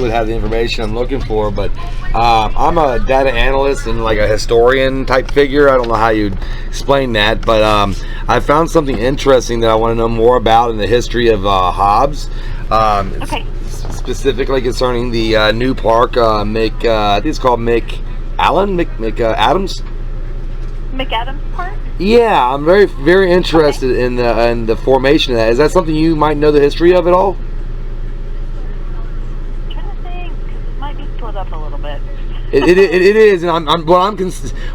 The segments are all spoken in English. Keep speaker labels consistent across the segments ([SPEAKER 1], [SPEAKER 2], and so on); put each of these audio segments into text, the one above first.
[SPEAKER 1] would have the information I'm looking for, but I'm a data analyst and like a historian type figure. I don't know how you'd explain that, but I found something interesting that I want to know more about in the history of Hobbs.
[SPEAKER 2] Okay.
[SPEAKER 1] Specifically concerning the new park, I think it's called Adams.
[SPEAKER 2] McAdams Park?
[SPEAKER 1] Yeah, I'm very interested in the formation of that. Is that something you might know the history of at all?
[SPEAKER 2] I'm trying to think, because it might be split up a little bit.
[SPEAKER 1] It is, and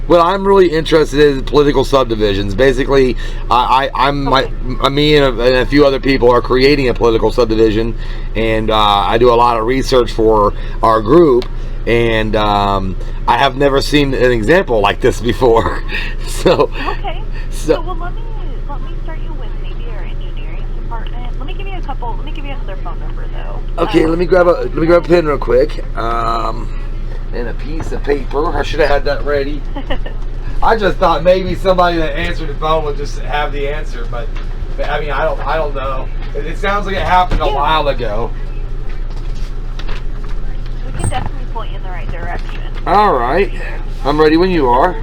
[SPEAKER 1] what I'm really interested in is political subdivisions. Basically, me and a few other people are creating a political subdivision, and I do a lot of research for our group, and I have never seen an example like this before.
[SPEAKER 2] Okay. So well, let me start you with maybe our engineering department. Let me give you another phone number though.
[SPEAKER 1] Okay, let me grab a pen real quick. And a piece of paper. I should have had that ready. I just thought maybe somebody that answered the phone would just have the answer, but I mean, I don't know. It sounds like it happened a while ago.
[SPEAKER 2] We can definitely point you in the right direction.
[SPEAKER 1] All right, I'm ready when you are.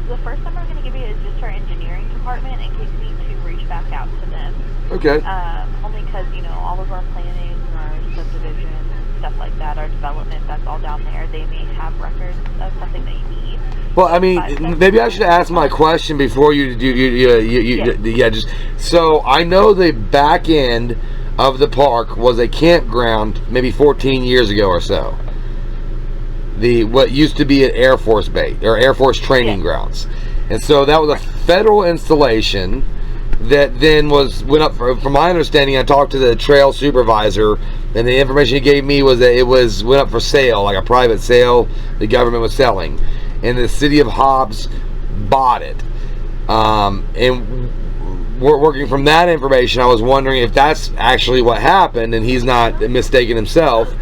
[SPEAKER 2] The first number I'm going to give you is just our engineering department in case you need to reach back out to them.
[SPEAKER 1] Okay.
[SPEAKER 2] Only because all of our planning, our subdivision, stuff like that, our development, that's all down there. They may have records of something that you need.
[SPEAKER 1] Well, I mean, maybe I should ask my question before you do. Just so I know the back end of the park was a campground maybe 14 years ago or so. What used to be an Air Force base or Air Force training grounds, and so that was a federal installation that then went up. From my understanding, I talked to the trail supervisor, and the information he gave me was that it went up for sale, like a private sale. The government was selling, and the city of Hobbs bought it. And working from that information, I was wondering if that's actually what happened, and he's not mistaken himself.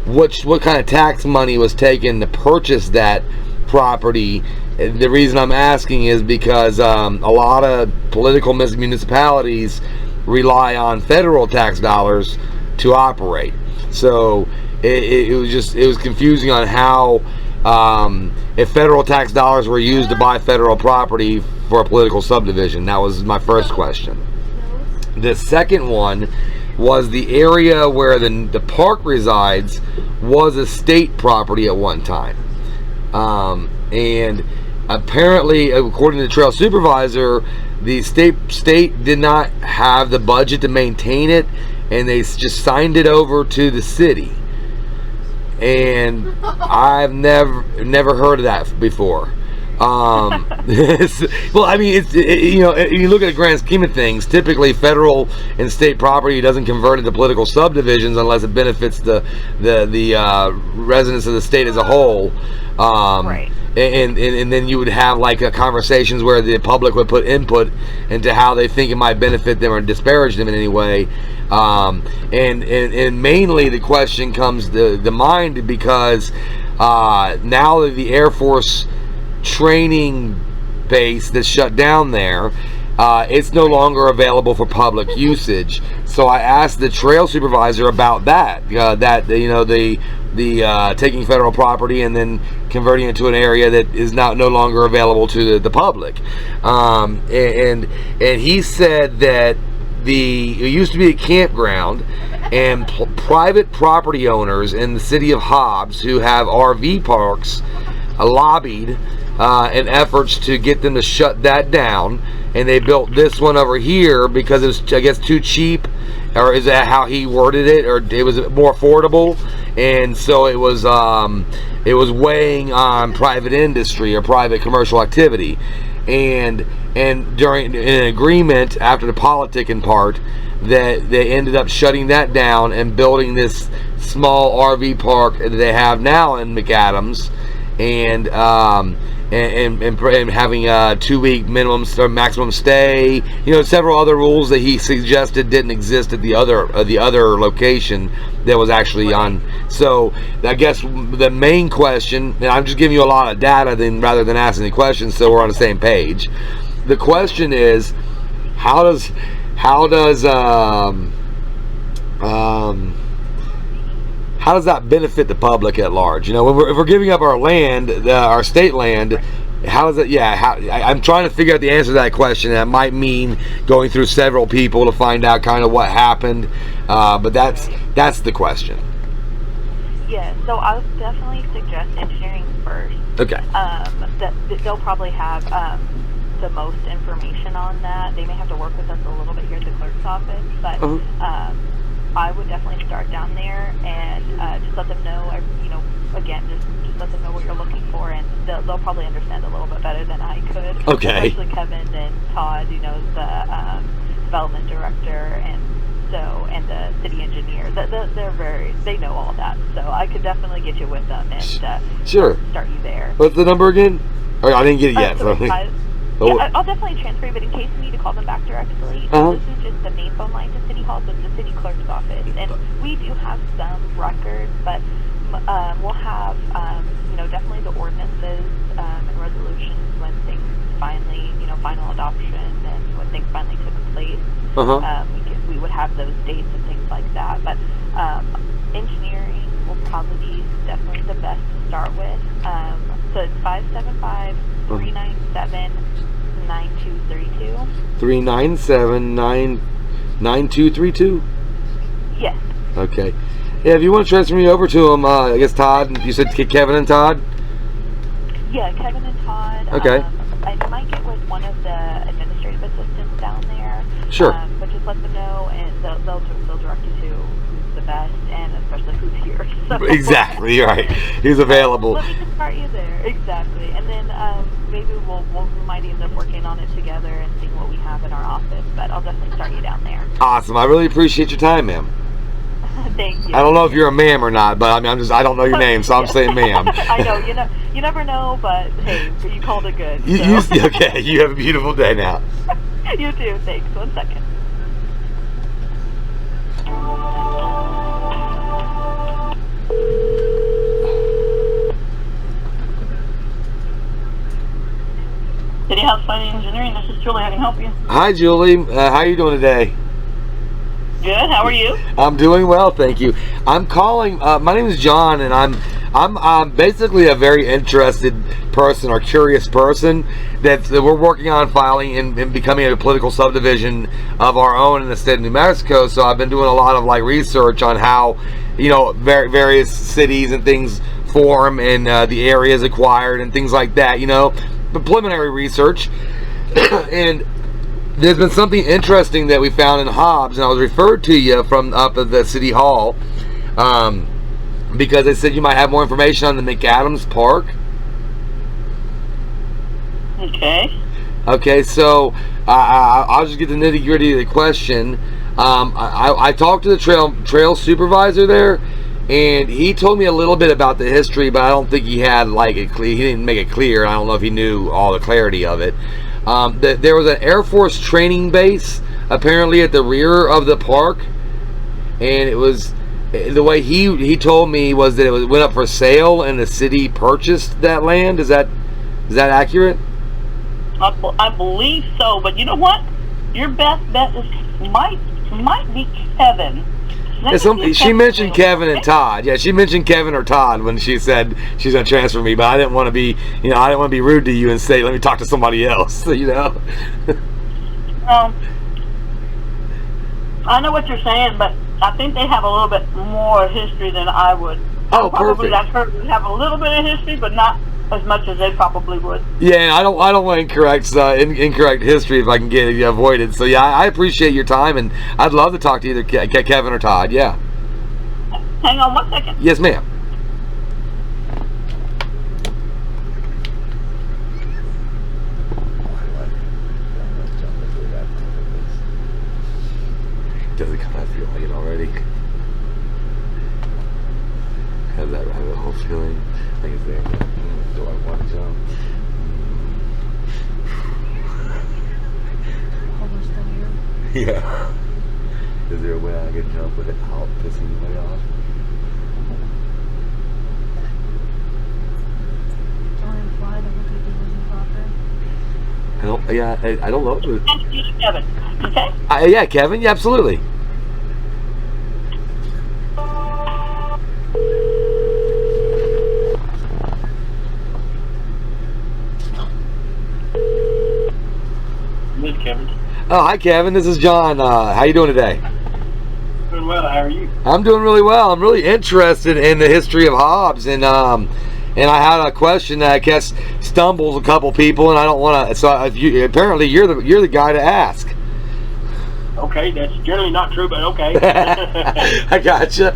[SPEAKER 1] What kind of tax money was taken to purchase that property? The reason I'm asking is because a lot of political municipalities rely on federal tax dollars to operate. So it was confusing on how if federal tax dollars were used to buy federal property for a political subdivision. That was my first question. The second one was the area where the park resides was a state property at one time, and apparently, according to the trail supervisor, the state did not have the budget to maintain it, and they just signed it over to the city. And I've never heard of that before. Well, I mean, you look at the grand scheme of things. Typically, federal and state property doesn't convert into political subdivisions unless it benefits the residents of the state as a whole.
[SPEAKER 2] Right.
[SPEAKER 1] And then you would have like conversations where the public would put input into how they think it might benefit them or disparage them in any way. And mainly the question comes to mind because now that the Air Force training base that's shut down there, it's no longer available for public usage. So I asked the trail supervisor about that. The taking federal property and then converting it to an area that is now no longer available to the public. And he said that it used to be a campground, and private property owners in the city of Hobbs who have RV parks lobbied in efforts to get them to shut that down, and they built this one over here because it was, I guess, too cheap, or is that how he worded it, or it was more affordable, and so it was weighing on private industry or private commercial activity, and during an agreement after the politicking part, that they ended up shutting that down and building this small RV park that they have now in McAdams, and having a 2-week minimum or maximum stay, several other rules that he suggested didn't exist at the other location that was actually on. So I guess the main question, and I'm just giving you a lot of data rather than asking the questions, so we're on the same page. The question is, how does how does that benefit the public at large? You know, if we're giving up our land, our state land, how is it? Yeah, I'm trying to figure out the answer to that question. That might mean going through several people to find out kind of what happened, but that's the question.
[SPEAKER 2] Yeah, so I would definitely suggest engineering first.
[SPEAKER 1] Okay.
[SPEAKER 2] They'll probably have the most information on that. They may have to work with us a little bit here at the clerk's office, but I would definitely start down there and just let them know, again, just let them know what you're looking for, and they'll probably understand a little bit better than I could.
[SPEAKER 1] Okay.
[SPEAKER 2] Especially Kevin and Todd, the development director, and the city engineer. They know all that. So I could definitely get you with them and
[SPEAKER 1] sure.
[SPEAKER 2] start you there.
[SPEAKER 1] What's the number again? Or I didn't get it yet.
[SPEAKER 2] Yeah, I'll definitely transfer you, but in case you need to call them back directly, this is just the main phone line to City Hall, so it's the city clerk's office. And we do have some records, but we'll have, definitely the ordinances and resolutions when things finally, final adoption and when things finally took place. We would have those dates and things like that. But engineering will probably be definitely the best to start with. So it's 575-397-9232.
[SPEAKER 1] 397-9232?
[SPEAKER 2] Yes.
[SPEAKER 1] Okay. Yeah, if you want to transfer me over to them, I guess Todd, you said Kevin and Todd?
[SPEAKER 2] Yeah, Kevin and Todd.
[SPEAKER 1] Okay.
[SPEAKER 2] I might get with one of the administrative assistants down there.
[SPEAKER 1] Sure.
[SPEAKER 2] But just let them know, and they'll direct you to who's the best, and especially who's here. So.
[SPEAKER 1] Exactly, right. Who's available.
[SPEAKER 2] Let me just start you there. Exactly. And then maybe we might end up working on it together and seeing what we have in our office, but I'll definitely start you down there.
[SPEAKER 1] Awesome. I really appreciate your time, ma'am.
[SPEAKER 2] Thank you.
[SPEAKER 1] I don't know if you're a ma'am or not, but I mean, I don't know your name, so I'm saying ma'am.
[SPEAKER 2] I know, you never know, but hey, you called it good.
[SPEAKER 1] Okay, you have a beautiful day now.
[SPEAKER 2] You too, thanks. 1 second.
[SPEAKER 3] City House Planning Engineering, this is Julie. How can I help you?
[SPEAKER 1] Hi, Julie. How are you doing today?
[SPEAKER 3] Good. How are you?
[SPEAKER 1] I'm doing well, thank you. I'm calling. My name is John, and I'm basically a very interested person or curious person that we're working on filing and becoming a political subdivision of our own in the state of New Mexico. So I've been doing a lot of research on how various cities and things form and the areas acquired and things like that. The preliminary research and. There's been something interesting that we found in Hobbs, and I was referred to you from up at the City Hall because they said you might have more information on the McAdams Park. Okay, so I'll just get the nitty-gritty of the question. I talked to the trail supervisor there, and he told me a little bit about the history, but I don't think he had he didn't make it clear, and I don't know if he knew all the clarity of it. There was an Air Force training base apparently at the rear of the park, and it was the way he told me was that it went up for sale and the city purchased that land. Is that accurate?
[SPEAKER 3] I believe so, but you know what? Your best bet might be Kevin.
[SPEAKER 1] She mentioned Kevin and Todd. Yeah, she mentioned Kevin or Todd when she said she's going to transfer me, but I didn't want to be, I didn't want to be rude to you and say, let me talk to somebody else,
[SPEAKER 3] I know what you're saying, but I think they have a little bit more history than I would.
[SPEAKER 1] Oh, perfect.
[SPEAKER 3] I've heard we have a little bit of history, but not as much as they probably would.
[SPEAKER 1] Yeah, I don't want incorrect history if I can get it avoided. So yeah, I appreciate your time, and I'd love to talk to either Kevin or Todd. Yeah.
[SPEAKER 3] Hang on 1 second.
[SPEAKER 1] Yes, ma'am. Does it kind of feel like it already? Has that whole feeling? I think it's there. Do I want to jump?
[SPEAKER 2] Almost still here.
[SPEAKER 1] Yeah. Is there a way I can jump without pissing anybody off? I don't know.
[SPEAKER 3] Kevin, okay?
[SPEAKER 1] Yeah, Kevin. Yeah, absolutely.
[SPEAKER 3] Kevin.
[SPEAKER 1] Oh, hi, Kevin. This is John. How you doing today?
[SPEAKER 3] Doing well. How are you?
[SPEAKER 1] I'm doing really well. I'm really interested in the history of Hobbs, and I had a question that I guess stumbles a couple people, and I don't want to. So apparently you're the guy to ask.
[SPEAKER 3] Okay, that's generally not true, but okay.
[SPEAKER 1] I gotcha.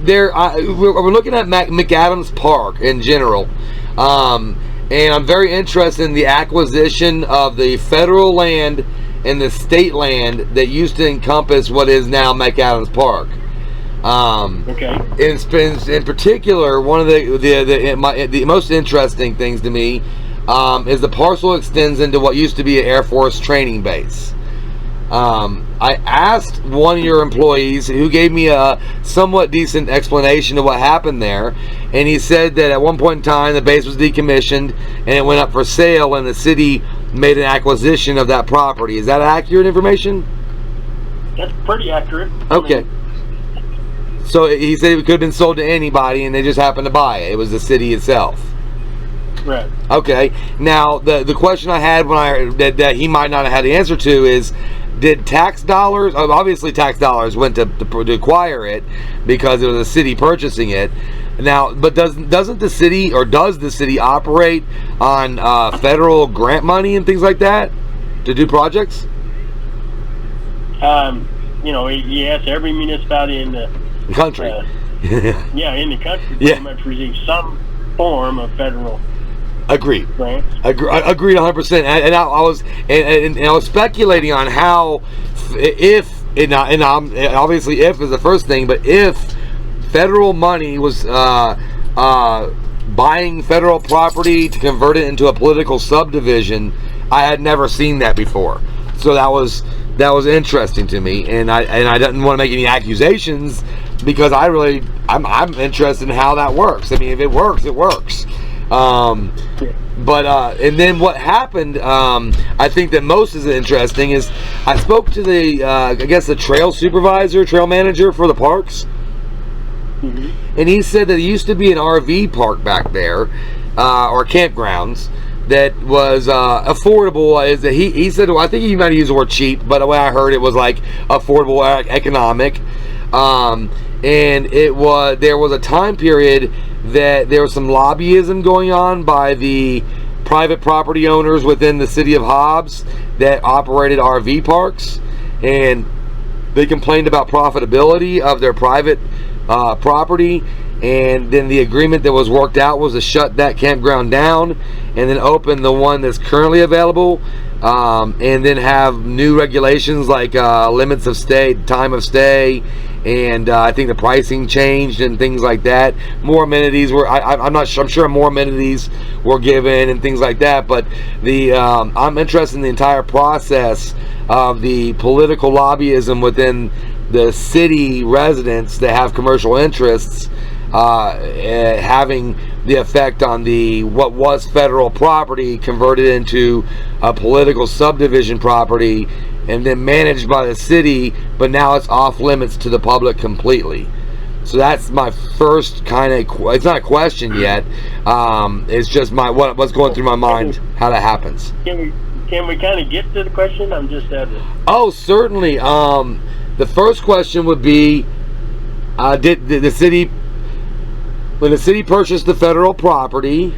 [SPEAKER 1] We're looking at McAdams Park in general, and I'm very interested in the acquisition of the federal land and the state land that used to encompass what is now McAdams Park.
[SPEAKER 3] Okay.
[SPEAKER 1] In particular, one of the most interesting things to me is the parcel extends into what used to be an Air Force training base. I asked one of your employees who gave me a somewhat decent explanation of what happened there, and he said that at one point in time the base was decommissioned and it went up for sale, and the city made an acquisition of that property. Is that accurate information?
[SPEAKER 3] That's pretty accurate.
[SPEAKER 1] Okay. So he said it could have been sold to anybody and they just happened to buy it. It was the city itself.
[SPEAKER 3] Right.
[SPEAKER 1] Okay. Now the question I had that he might not have had the answer to is, did tax dollars, obviously tax dollars went to acquire it because it was a city purchasing it. Now, but doesn't the city, or does the city operate on federal grant money and things like that to do projects?
[SPEAKER 3] Yes, every municipality in the
[SPEAKER 1] country.
[SPEAKER 3] In the country pretty much receives some form of federal
[SPEAKER 1] Agreed.
[SPEAKER 3] grants.
[SPEAKER 1] Agreed 100%. And I was speculating on how, obviously if is the first thing, but if federal money was buying federal property to convert it into a political subdivision, I had never seen that before. So that was interesting to me, and I didn't want to make any accusations because I'm interested in how that works. I mean, if it works, it works. And then what happened, I think that most is interesting is I spoke to the trail manager for the parks.
[SPEAKER 3] Mm-hmm.
[SPEAKER 1] And he said that there used to be an RV park back there, or campgrounds, that was affordable. He said, well, I think he might have used the word cheap, but the way I heard it was like affordable, economic. And there was a time period that there was some lobbyism going on by the private property owners within the city of Hobbs that operated RV parks, and they complained about profitability of their private property, and then the agreement that was worked out was to shut that campground down and then open the one that's currently available, and then have new regulations like limits of stay, time of stay, and I think the pricing changed and things like that. More amenities were, I'm sure more amenities were given and things like that, but I'm interested in the entire process of the political lobbyism within the city residents that have commercial interests, having the effect on what was federal property converted into a political subdivision property and then managed by the city, but now it's off limits to the public completely. So that's my first kind of, it's not a question yet, it's just what's going through my mind, how that happens.
[SPEAKER 3] Can we kind of get to the question? I'm just at it.
[SPEAKER 1] Oh, certainly. The first question would be, did the city, when the city purchased the federal property,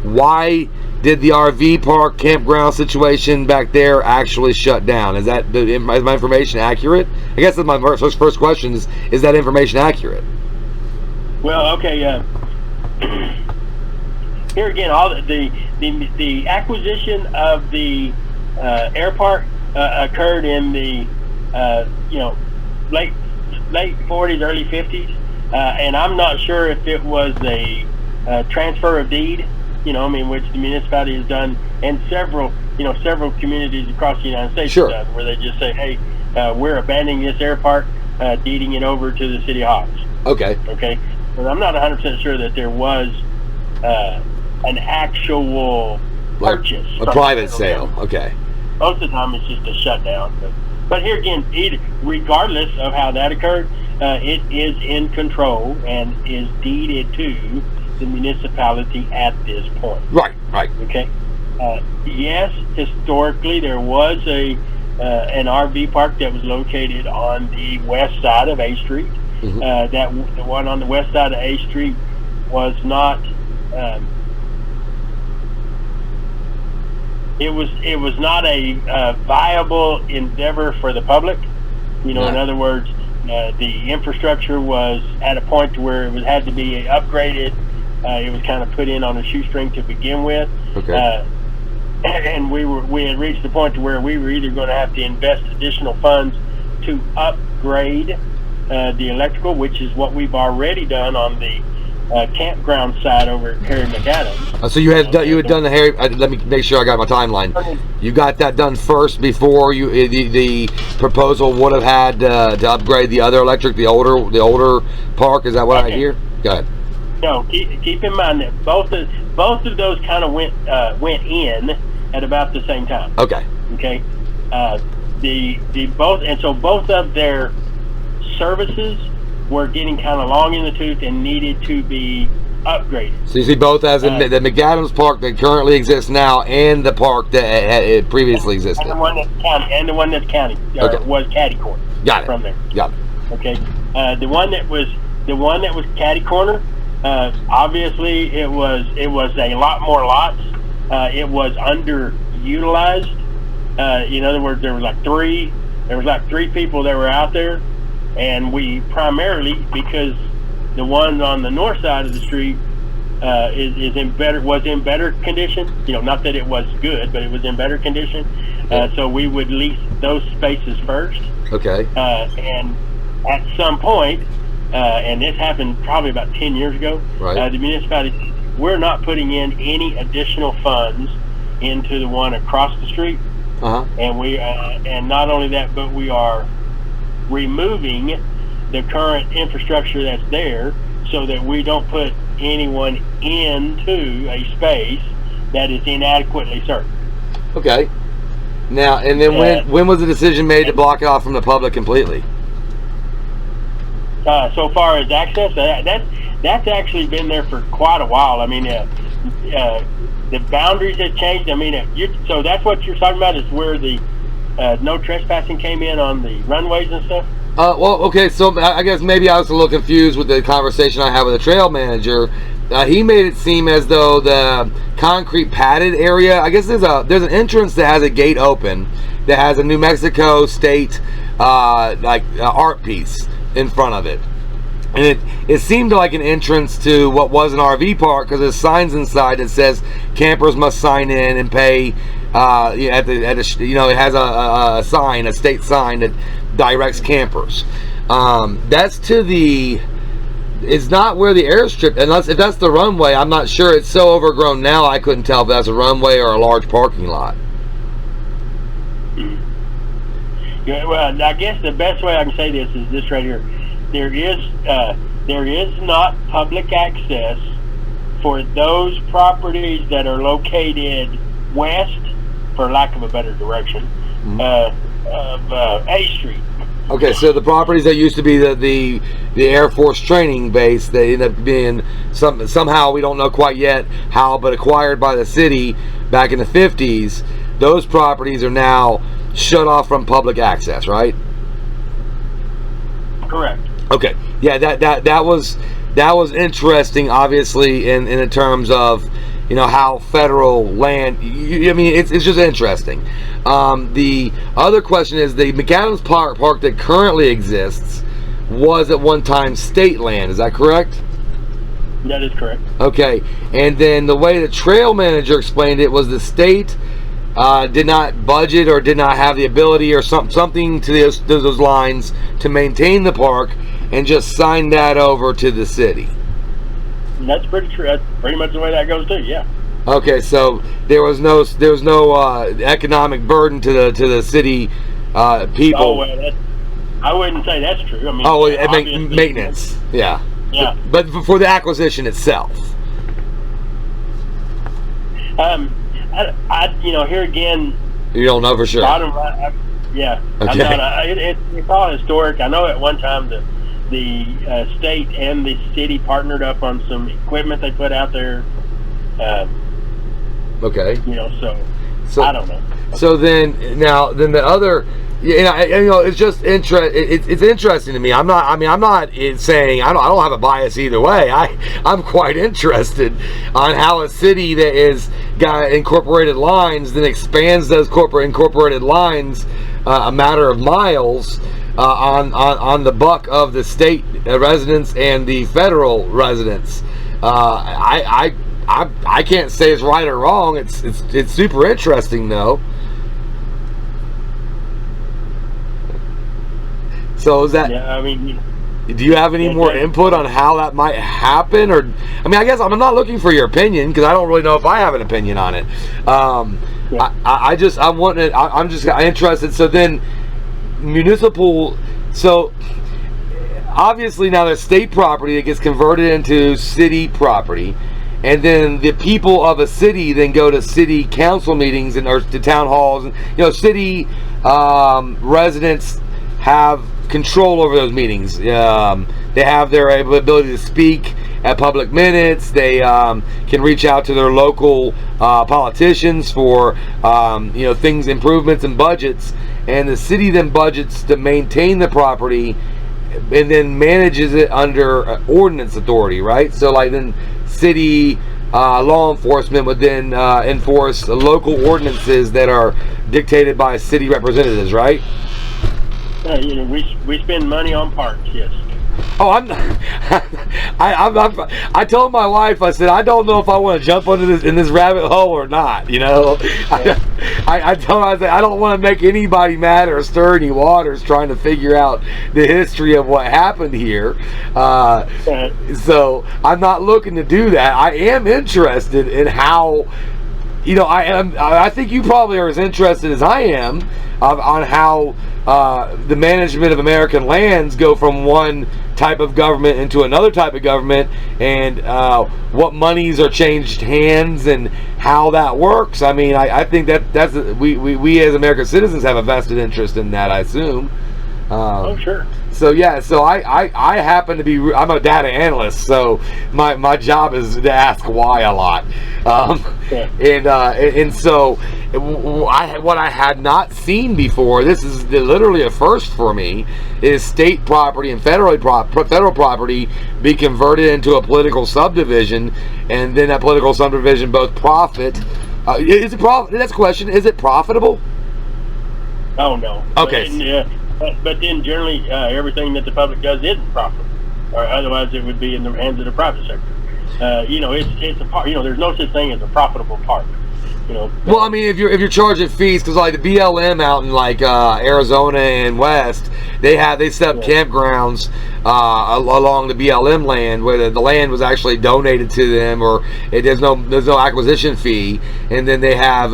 [SPEAKER 1] why did the RV park campground situation back there actually shut down? Is my information accurate? I guess that's my first question is that information accurate?
[SPEAKER 3] Well, okay. Here again, all the acquisition of the air park occurred in the late 40s, early 50s, and I'm not sure if it was a transfer of deed, which the municipality has done, and several communities across the United States have done, where they just say, hey, we're abandoning this air park, deeding it over to the city of Hobbs.
[SPEAKER 1] Okay.
[SPEAKER 3] But I'm not 100% sure that there was an actual purchase.
[SPEAKER 1] A private sale. Okay.
[SPEAKER 3] Most of the time it's just a shutdown. But here again, regardless of how that occurred, it is in control and is deeded to the municipality at this point.
[SPEAKER 1] Right.
[SPEAKER 3] Okay. Yes, historically there was an RV park that was located on the west side of A Street.
[SPEAKER 1] Mm-hmm.
[SPEAKER 3] The one on the west side of A Street was not. It was not a viable endeavor for the public. In other words, the infrastructure was at a point to where it had to be upgraded. It was kind of put in on a shoestring to begin with.
[SPEAKER 1] Okay.
[SPEAKER 3] And we had reached the point to where we were either going to have to invest additional funds to upgrade the electrical, which is what we've already done on the campground side over at Harry McAdams.
[SPEAKER 1] So you had done the Harry. Let me make sure I got my timeline. You got that done first before the proposal would have had to upgrade the other electric, the older park. Is that what I hear? Go ahead.
[SPEAKER 3] No, keep in mind that both of those kind of went in at about the same time.
[SPEAKER 1] Okay.
[SPEAKER 3] Okay. Both of their services were getting kind of long in the tooth and needed to be upgraded. So
[SPEAKER 1] you see both as in the McAdams Park that currently exists now, and the park that it previously existed,
[SPEAKER 3] and the one that's county,
[SPEAKER 1] okay.
[SPEAKER 3] Was catty corner.
[SPEAKER 1] Got it.
[SPEAKER 3] From there.
[SPEAKER 1] Got it.
[SPEAKER 3] Okay. The one that was catty corner. Obviously, it was a lot more lots. It was underutilized. In other words, there was like three people that were out there, and we primarily, because the one on the north side of the street was in better condition. Not that it was good, but it was in better condition. So we would lease those spaces first.
[SPEAKER 1] Okay.
[SPEAKER 3] And at some point. And this happened probably about 10 years ago.
[SPEAKER 1] Right.
[SPEAKER 3] The municipality, we're not putting in any additional funds into the one across the street.
[SPEAKER 1] Uh-huh.
[SPEAKER 3] And not only that, but we are removing the current infrastructure that's there so that we don't put anyone into a space that is inadequately served.
[SPEAKER 1] Okay. Now, and then when was the decision made to block it off from the public completely?
[SPEAKER 3] So far as access, that's actually been there for quite a while. I mean, the boundaries have changed. I mean, so that's what you're talking about, is where the no trespassing came in on the runways and stuff?
[SPEAKER 1] Well, okay, so I guess maybe I was a little confused with the conversation I had with the trail manager. He made it seem as though the concrete padded area, I guess there's an entrance that has a gate open that has a New Mexico state art piece in front of it, and it seemed like an entrance to what was an RV park, because there's signs inside that says campers must sign in and pay. It has a sign, a state sign that directs campers. That's to the. It's not where the airstrip, unless if that's the runway. I'm not sure. It's so overgrown now, I couldn't tell if that's a runway or a large parking lot.
[SPEAKER 3] Yeah, well, I guess the best way I can say this is this right here. There is not public access for those properties that are located west, for lack of a better direction, of A Street.
[SPEAKER 1] Okay, so the properties that used to be the Air Force training base, they end up being somehow, we don't know quite yet how, but acquired by the city back in the 50s. Those properties are now shut off from public access, right?
[SPEAKER 3] Correct.
[SPEAKER 1] Okay. Yeah, that was interesting, obviously, in the terms of how federal land. I mean, it's just interesting. The other question is the McAdams Park that currently exists was at one time state land. Is that correct?
[SPEAKER 3] That is correct.
[SPEAKER 1] Okay, and then the way the trail manager explained it was the state did not budget or did not have the ability or something to those lines to maintain the park, and just signed that over to the city.
[SPEAKER 3] That's pretty true. That's pretty much the way that goes too. Yeah.
[SPEAKER 1] Okay, so there was no economic burden to the city people.
[SPEAKER 3] Oh well, I wouldn't say that's true. I mean,
[SPEAKER 1] maintenance. Yeah.
[SPEAKER 3] Yeah.
[SPEAKER 1] But for the acquisition itself.
[SPEAKER 3] Here again.
[SPEAKER 1] You don't know for sure.
[SPEAKER 3] Bottom line, yeah.
[SPEAKER 1] Okay.
[SPEAKER 3] It's all historic. I know at one time the state and the city partnered up on some equipment they put out there.
[SPEAKER 1] Okay.
[SPEAKER 3] So I don't know.
[SPEAKER 1] So then the other, it's just it's interesting to me. I'm not saying I don't have a bias either way. I'm quite interested on how a city that is got incorporated lines then expands those incorporated lines a matter of miles on the buck of the state residents and the federal residents. I can't say it's right or wrong. It's super interesting though. So is that?
[SPEAKER 3] Yeah,
[SPEAKER 1] do you have any more input on how that might happen? Or, I guess I'm not looking for your opinion because I don't really know if I have an opinion on it. I'm just interested. So then, municipal. So obviously now there's state property that gets converted into city property, and then the people of a city then go to city council meetings or to town halls, and city residents have control over those meetings. They have their ability to speak at public minutes. They can reach out to their local politicians for things, improvements and budgets, and the city then budgets to maintain the property and then manages it under ordinance authority, right? So like then city law enforcement would then enforce local ordinances that are dictated by city representatives, right?
[SPEAKER 3] We spend money on parks, yes.
[SPEAKER 1] Oh, I told my wife, I said, I don't know if I want to jump in this rabbit hole or not.
[SPEAKER 3] Yeah.
[SPEAKER 1] I told her, I said, I don't want to make anybody mad or stir any waters trying to figure out the history of what happened here. So I'm not looking to do that. I am interested in how, I think you probably are as interested as I am on how the management of American lands go from one type of government into another type of government, and what monies are changed hands and how that works. I think that's we as American citizens have a vested interest in that, I assume.
[SPEAKER 3] Oh, sure.
[SPEAKER 1] So yeah, so I happen to be, I'm a data analyst, so my job is to ask why a lot, and so what I had not seen before, this is literally a first for me, is state property and federal property be converted into a political subdivision, and then that political subdivision both profit. Is it profit? That's the question. Is it profitable?
[SPEAKER 3] Oh no.
[SPEAKER 1] Okay.
[SPEAKER 3] But then generally everything that the public does isn't profitable, or otherwise it would be in the hands of the private sector. It's a part. There's no such thing as a profitable park.
[SPEAKER 1] Well, if you're charging fees, because like the BLM out in like Arizona and West, they set up campgrounds along the BLM land where the land was actually donated to them, or there's no acquisition fee, and then they have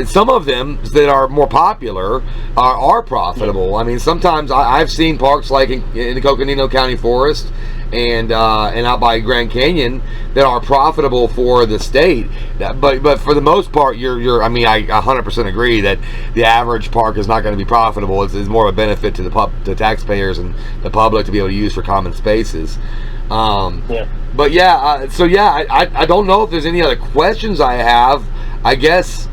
[SPEAKER 1] some of them that are more popular are profitable. Sometimes I've seen parks like in the Coconino County Forest and out by Grand Canyon that are profitable for the state, but for the most part, I 100% agree that the average park is not going to be profitable. It's more of a benefit to the taxpayers and the public to be able to use for common spaces. But I don't know if there's any other questions I have. I guess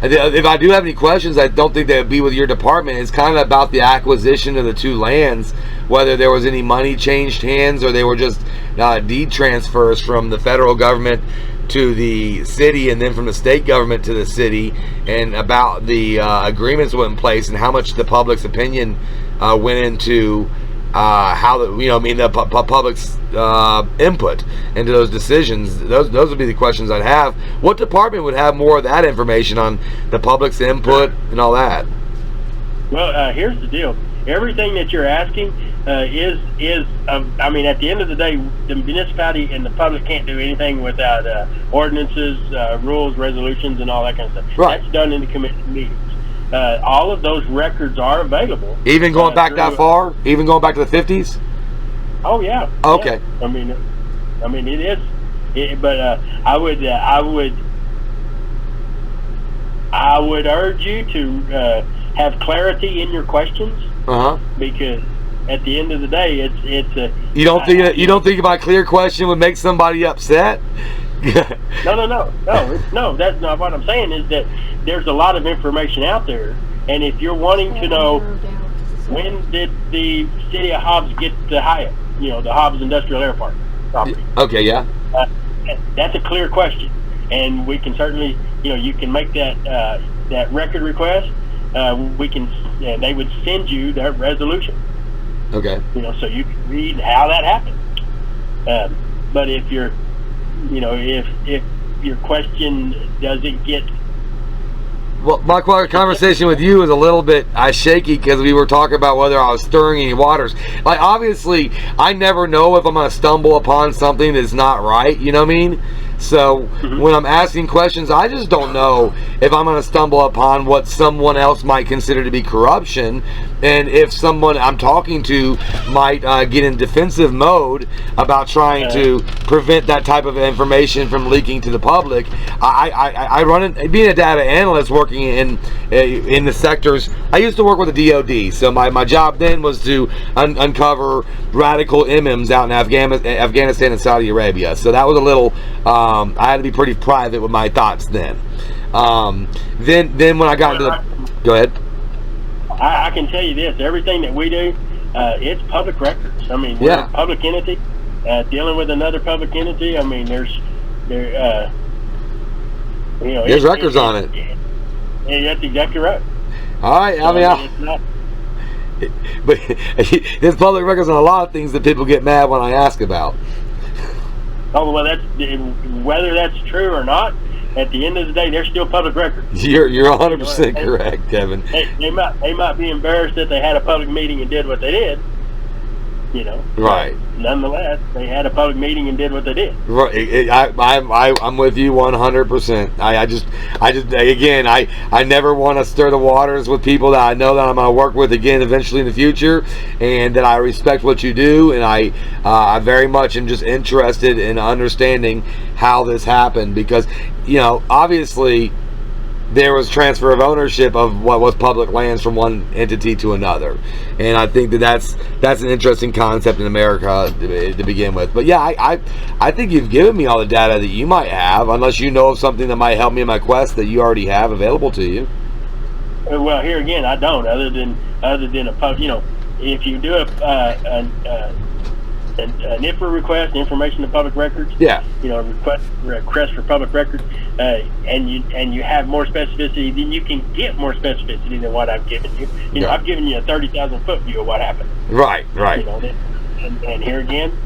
[SPEAKER 1] if I do have any questions, I don't think they would be with your department. It's kind of about the acquisition of the two lands, whether there was any money changed hands or they were just deed transfers from the federal government to the city and then from the state government to the city, and about the agreements went in place and how much the public's opinion went into how the public's input into those decisions. Those would be the questions I'd have. What department would have more of that information on the public's input and all that?
[SPEAKER 3] Well, here's the deal. Everything that you're asking is at the end of the day, the municipality and the public can't do anything without ordinances, rules, resolutions, and all that kind of stuff.
[SPEAKER 1] Right.
[SPEAKER 3] That's done in the commission meetings. All of those records are available.
[SPEAKER 1] Even going back that far? Even going back to the 50s?
[SPEAKER 3] Oh yeah.
[SPEAKER 1] Okay.
[SPEAKER 3] Yeah. It is. But I would urge you to have clarity in your questions. Because at the end of the day, it's
[SPEAKER 1] you don't think my clear question would make somebody upset?
[SPEAKER 3] No. That's not what I'm saying. Is that there's a lot of information out there, and if you're wanting to know when did the city of Hobbs get the Hyatt, the Hobbs Industrial Air Park property.
[SPEAKER 1] Okay, yeah.
[SPEAKER 3] That's a clear question, and we can certainly, you can make that record request. We can. They would send you that resolution.
[SPEAKER 1] Okay.
[SPEAKER 3] So you can read how that happened. But if you're, if your question doesn't get.
[SPEAKER 1] Well, my conversation with you is a little bit shaky because we were talking about whether I was stirring any waters. Like, obviously, I never know if I'm going to stumble upon something that's not right. You know what I mean? So when I'm asking questions, I just don't know if I'm going to stumble upon what someone else might consider to be corruption, and if someone I'm talking to might get in defensive mode about trying to prevent that type of information from leaking to the public. I run in, being a data analyst working in the sectors. I used to work with the DoD, so my job then was to uncover radical imams out in Afghanistan and Saudi Arabia. So that was a little. I had to be pretty private with my thoughts then. Then when I got into the... Go ahead.
[SPEAKER 3] I can tell you this. Everything that we do, it's public records. I mean, we're a public entity dealing with another public entity. I mean, there's
[SPEAKER 1] records on it.
[SPEAKER 3] That's exactly right.
[SPEAKER 1] All right. But there's public records on a lot of things that people get mad when I ask about.
[SPEAKER 3] Oh, well, whether that's true or not, at the end of the day, they're still public records.
[SPEAKER 1] You're 100% correct, Kevin.
[SPEAKER 3] They might be embarrassed that they had a public meeting and did what they did.
[SPEAKER 1] Right.
[SPEAKER 3] Nonetheless, they had a public meeting and did what they did.
[SPEAKER 1] Right. I'm with you 100%. I never want to stir the waters with people that I know that I'm going to work with again eventually in the future, and that I respect what you do, and I very much am just interested in understanding how this happened, because obviously there was transfer of ownership of what was public lands from one entity to another, and I think that's an interesting concept in America to begin with. But yeah, I think you've given me all the data that you might have, unless you know of something that might help me in my quest that you already have available to you.
[SPEAKER 3] Well, here again, I don't. Other than a pub, if you do an IFRA request, information to public records.
[SPEAKER 1] Yeah.
[SPEAKER 3] Request for public records, and you have more specificity, then you can get more specificity than what I've given you. I've given you a 30,000 foot view of what happened.
[SPEAKER 1] Right.
[SPEAKER 3] And here again,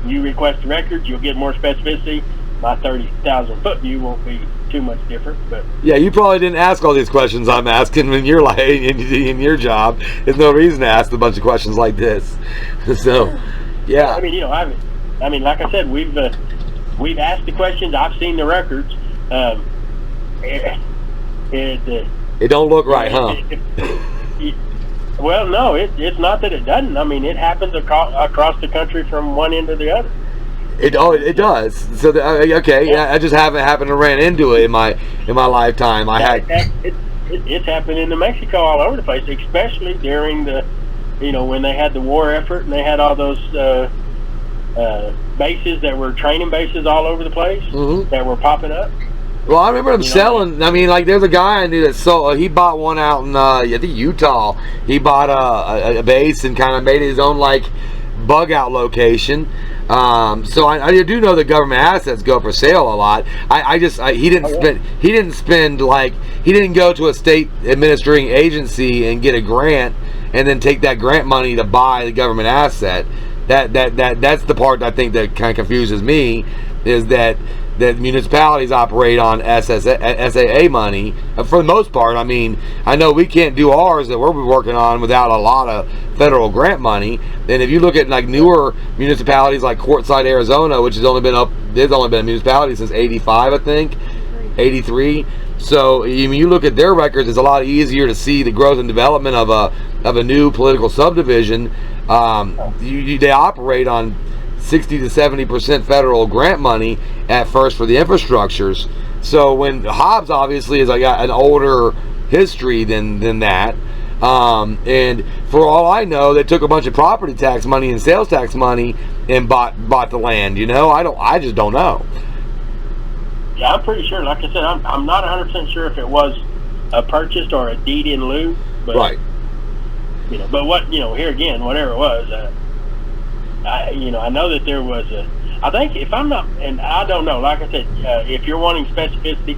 [SPEAKER 3] you request records, you'll get more specificity. My 30,000 foot view won't be too much different, but
[SPEAKER 1] yeah, you probably didn't ask all these questions I'm asking in your life, in your job. There's no reason to ask a bunch of questions like this. So. Yeah.
[SPEAKER 3] I mean, like I said, we've asked the questions. I've seen the records.
[SPEAKER 1] It don't look right, huh?
[SPEAKER 3] Well, no, it's not that it doesn't. I mean, it happens across the country from one end to the other.
[SPEAKER 1] It does. So I just haven't happened to run into it in my lifetime.
[SPEAKER 3] It's happened in New Mexico all over the place, especially during the. When they had the war effort and they had all those bases that were training bases all over the place that were popping up.
[SPEAKER 1] Well, I remember them selling. I mean, like, there's a guy I knew that sold. He bought one out in I think Utah. He bought a base and kind of made his own bug out location. So I do know that government assets go for sale a lot. He didn't go to a state administering agency and get a grant and then take that grant money to buy the government asset. That's the part I think that kind of confuses me, is that municipalities operate on SAA money for the most part. I mean, I know we can't do ours that we're working on without a lot of federal grant money. And if you look at newer municipalities like Quartzsite, Arizona, which there's only been a municipality since '85, I think, '83. So you look at their records, it's a lot easier to see the growth and development of a new political subdivision. They operate on 60 to 70% federal grant money at first for the infrastructures. So when Hobbs obviously is an older history than that, and for all I know, they took a bunch of property tax money and sales tax money and bought the land. I just don't know.
[SPEAKER 3] Yeah, I'm pretty sure. Like I said, I'm not 100% sure if it was a purchased or a deed in lieu. But,
[SPEAKER 1] right.
[SPEAKER 3] But what here again, whatever it was, I know that there was a. I think if I'm not, and I don't know. Like I said, if you're wanting specificity,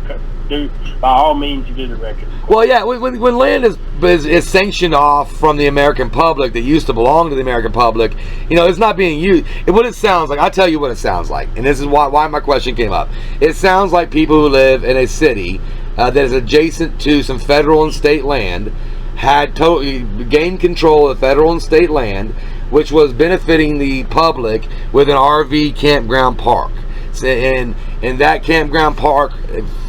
[SPEAKER 3] by all means do the record.
[SPEAKER 1] Well, yeah, when land is sanctioned off from the American public that used to belong to the American public, it's not being used. What it sounds like, I'll tell you what it sounds like, and this is why my question came up. It sounds like people who live in a city that is adjacent to some federal and state land had gained control of federal and state land, which was benefiting the public with an RV campground park. And that campground park,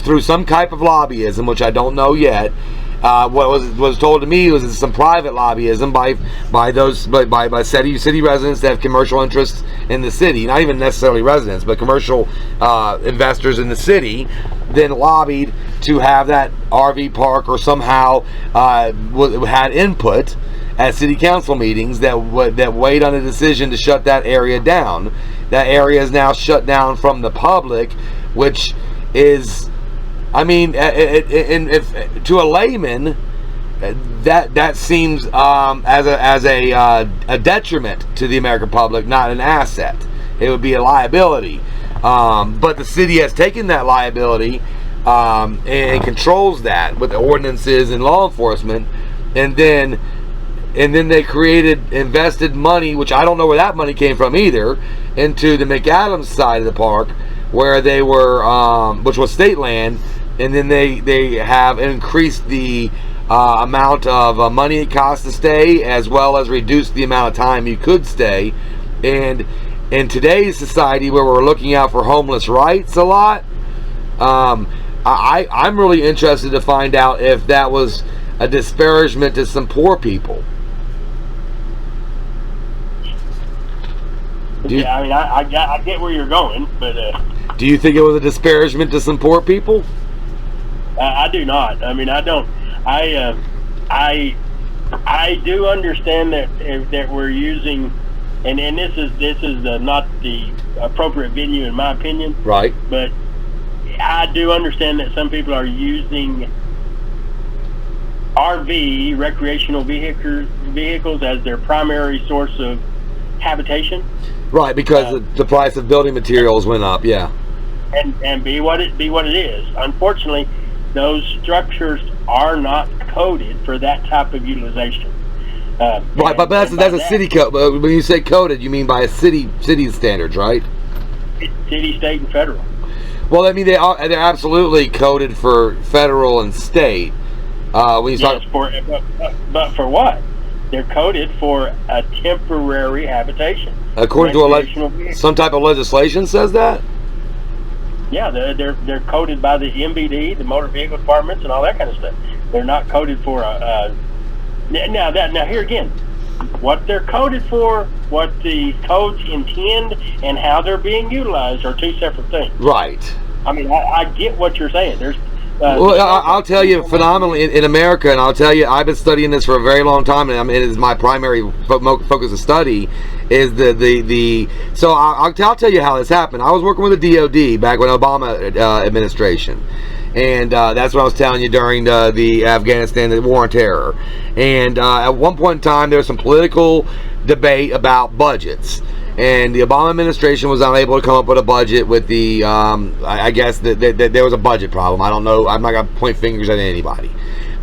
[SPEAKER 1] through some type of lobbyism, which I don't know yet, what was told to me was some private lobbyism by city residents that have commercial interests in the city, not even necessarily residents, but commercial investors in the city, then lobbied to have that RV park, or somehow had input at city council meetings that weighed on a decision to shut that area down. That area is now shut down from the public, which is, if to a layman, that seems as a detriment to the American public, not an asset. It would be a liability. But the city has taken that liability and controls that with ordinances and law enforcement, and then they invested money, which I don't know where that money came from either, into the McAdams side of the park, where they were, which was state land, and then they have increased the amount of money it costs to stay, as well as reduced the amount of time you could stay. And in today's society, where we're looking out for homeless rights a lot, I'm really interested to find out if that was a disparagement to some poor people.
[SPEAKER 3] I get where you're going, but
[SPEAKER 1] do you think it was a disparagement to some poor people?
[SPEAKER 3] I do not. I don't. I do understand that we're using, and this is not the appropriate venue in my opinion.
[SPEAKER 1] Right.
[SPEAKER 3] But I do understand that some people are using RV, recreational vehicles, as their primary source of habitation.
[SPEAKER 1] Right, because the price of building materials went up, yeah.
[SPEAKER 3] And be what it is. Unfortunately, those structures are not coded for that type of utilization.
[SPEAKER 1] Right, but that's a city code. When you say coded, you mean by a city standards, right?
[SPEAKER 3] City, state, and federal.
[SPEAKER 1] Well, they're absolutely coded for federal and state. When you talk,
[SPEAKER 3] but for what? They're coded for a temporary habitation.
[SPEAKER 1] According to some type of legislation says that?
[SPEAKER 3] Yeah, they're coded by the MVD, the motor vehicle departments, and all that kind of stuff. They're not coded for now here again, what they're coded for, what the codes intend, and how they're being utilized are two separate things.
[SPEAKER 1] Right.
[SPEAKER 3] I get what you're saying. There's
[SPEAKER 1] I'll tell you, phenomenally in America, and I'll tell you, I've been studying this for a very long time, and it is my primary focus of study. Is so I'll tell you how this happened. I was working with the DoD back when Obama administration, and that's what I was telling you during the Afghanistan, the war on terror. And at one point in time, there was some political debate about budgets. And the Obama administration was unable to come up with a budget with the, I guess that there was a budget problem. I don't know. I'm not going to point fingers at anybody.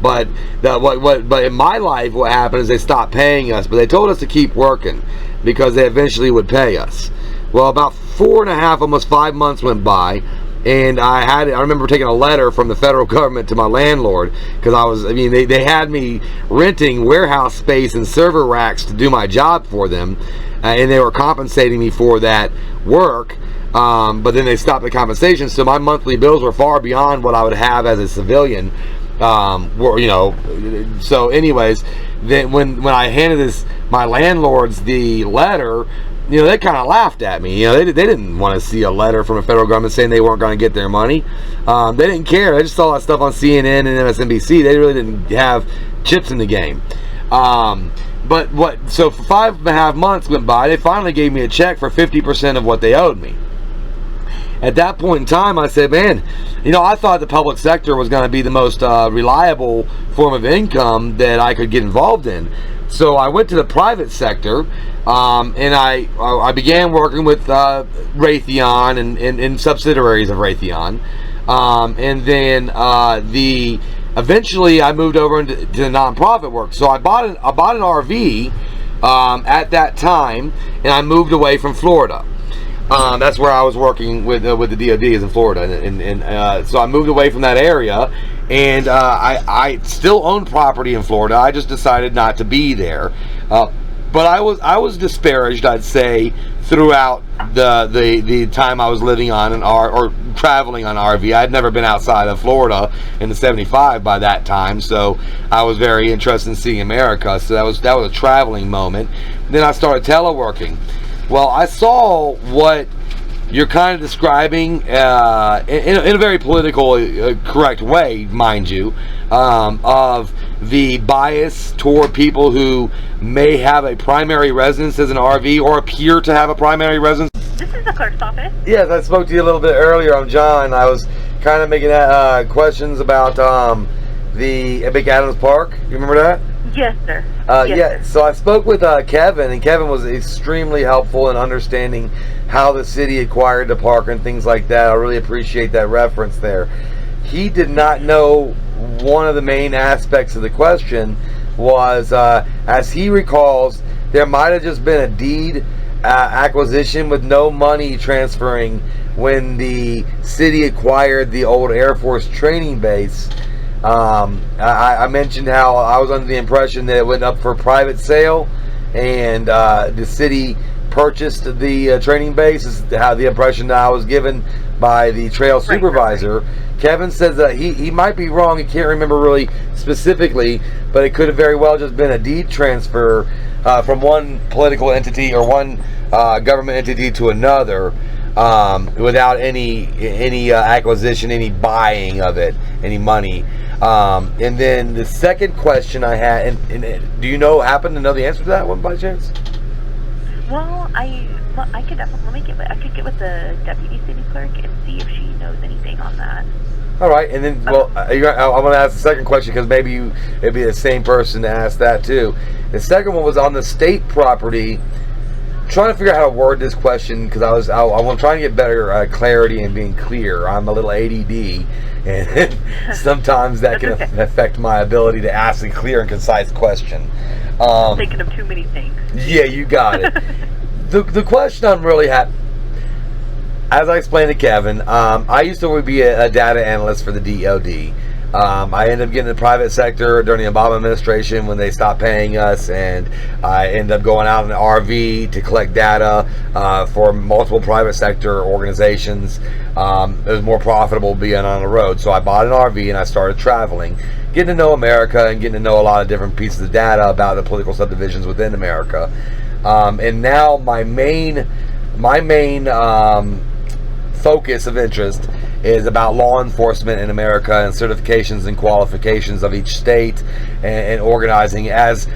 [SPEAKER 1] But but in my life, what happened is they stopped paying us, but they told us to keep working because they eventually would pay us. Well, about 4.5, almost 5 months went by, and I remember taking a letter from the federal government to my landlord, because they had me renting warehouse space and server racks to do my job for them. And they were compensating me for that work, but then they stopped the compensation, so my monthly bills were far beyond what I would have as a civilian. So anyways, then when I handed my landlords the letter, they kind of laughed at me. They didn't want to see a letter from the federal government saying they weren't going to get their money. They didn't care. They just saw that stuff on CNN and MSNBC. They really didn't have chips in the game. So for 5.5 months went by, they finally gave me a check for 50% of what they owed me. at that point in time, I said, man, I thought the public sector was going to be the most reliable form of income that I could get involved in. So I went to the private sector, and I began working with Raytheon and subsidiaries of Raytheon, and then eventually I moved over into the nonprofit work. So I bought an RV at that time, and I moved away from Florida. That's where I was working with the DoD, is in Florida, and so I moved away from that area, and I still own property in Florida. I just decided not to be there, but I was disparaged, I'd say, throughout the time I was living on or traveling on RV. I'd never been outside of Florida in the 75 by that time, so I was very interested in seeing America. So that was a traveling moment. Then I started teleworking. Well, I saw what you're kind of describing in a very political correct way, mind you, of the bias toward people who may have a primary residence as an RV or appear to have a primary residence.
[SPEAKER 2] This is the clerk's office.
[SPEAKER 1] Yes, I spoke to you a little bit earlier. I'm John. I was kind of making questions about the Big Adams Park. You remember that?
[SPEAKER 2] Yes, sir.
[SPEAKER 1] Sir. So I spoke with Kevin, and Kevin was extremely helpful in understanding how the city acquired the park and things like that. I really appreciate that reference there. He did not know one of the main aspects of the question was, as he recalls, there might have just been a deed acquisition with no money transferring when the city acquired the old Air Force training base. I mentioned how I was under the impression that it went up for private sale, and the city purchased the training base. Is how the impression that I was given by the trail supervisor. Right. Kevin says that he might be wrong. He can't remember really specifically, but it could have very well just been a deed transfer from one political entity or one government entity to another, without any acquisition, any buying of it, any money. And then the second question I had, and do you happen to know the answer to that one by chance?
[SPEAKER 2] Well, I could definitely I could get with the deputy city clerk and see if she knows anything on that.
[SPEAKER 1] All right, and then I'm going to ask the second question because maybe it'd be the same person to ask that too. The second one was on the state property. I'm trying to figure out how to word this question because I'm trying to get better clarity and being clear. I'm a little ADD, and sometimes that can affect my ability to ask a clear and concise question.
[SPEAKER 2] Thinking of too many things. Yeah,
[SPEAKER 1] you got it. The question I'm really as I explained to Kevin, I used to be a data analyst for the DoD. I ended up getting in the private sector during the Obama administration when they stopped paying us, and I ended up going out in an RV to collect data for multiple private sector organizations. It was more profitable being on the road, so I bought an RV and I started traveling, getting to know America and getting to know a lot of different pieces of data about the political subdivisions within America. And now my main focus of interest is about law enforcement in America and certifications and qualifications of each state, and organizing as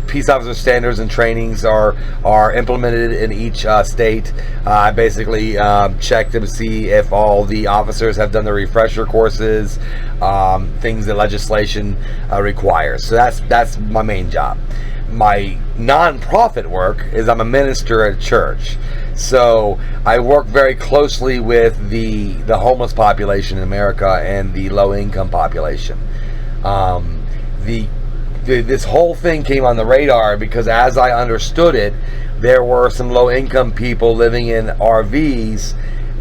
[SPEAKER 1] peace officer standards and trainings are implemented in each state. I basically check to see if all the officers have done the refresher courses, things that legislation requires. So that's my main job. My non-profit work is I'm a minister at church. So I work very closely with the homeless population in America and the low-income population. This whole thing came on the radar because, as I understood it, there were some low-income people living in RVs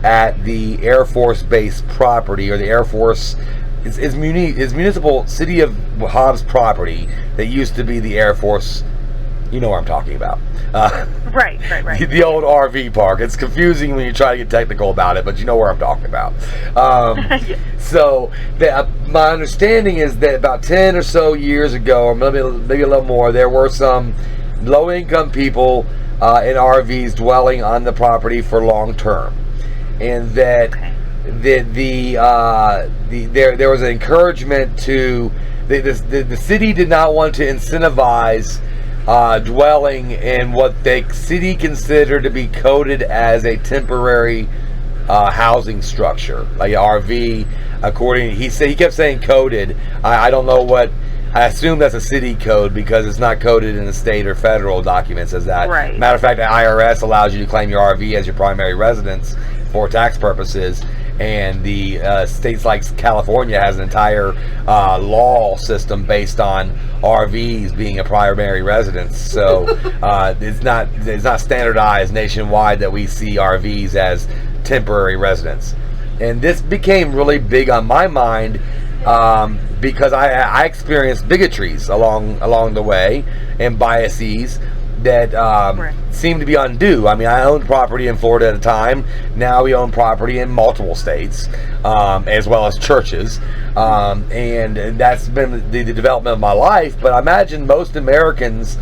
[SPEAKER 1] at the Air Force base property, or the Air Force is municipal city of Hobbs property that used to be the Air Force. You know what I'm talking about.
[SPEAKER 2] Right.
[SPEAKER 1] The old RV park. It's confusing when you try to get technical about it, but you know where I'm talking about.
[SPEAKER 2] Yeah.
[SPEAKER 1] So my understanding is that about 10 or so years ago, or maybe a little more, there were some low-income people in RVs dwelling on the property for long term, and that there was an encouragement to the city did not want to incentivize dwelling in what the city considered to be coded as a temporary housing structure, like RV. According, he kept saying coded. I don't know what. I assume that's a city code because it's not coded in the state or federal documents as that.
[SPEAKER 2] Right.
[SPEAKER 1] Matter of fact, the IRS allows you to claim your RV as your primary residence for tax purposes, and the states like California has an entire law system based on RVs being a primary residence. So it's not standardized nationwide that we see RVs as temporary residence. And this became really big on my mind because I experienced bigotries along the way and biases that seem to be undue. I mean, I owned property in Florida at a time. Now we own property in multiple states, as well as churches. And that's been the development of my life. But I imagine most Americans,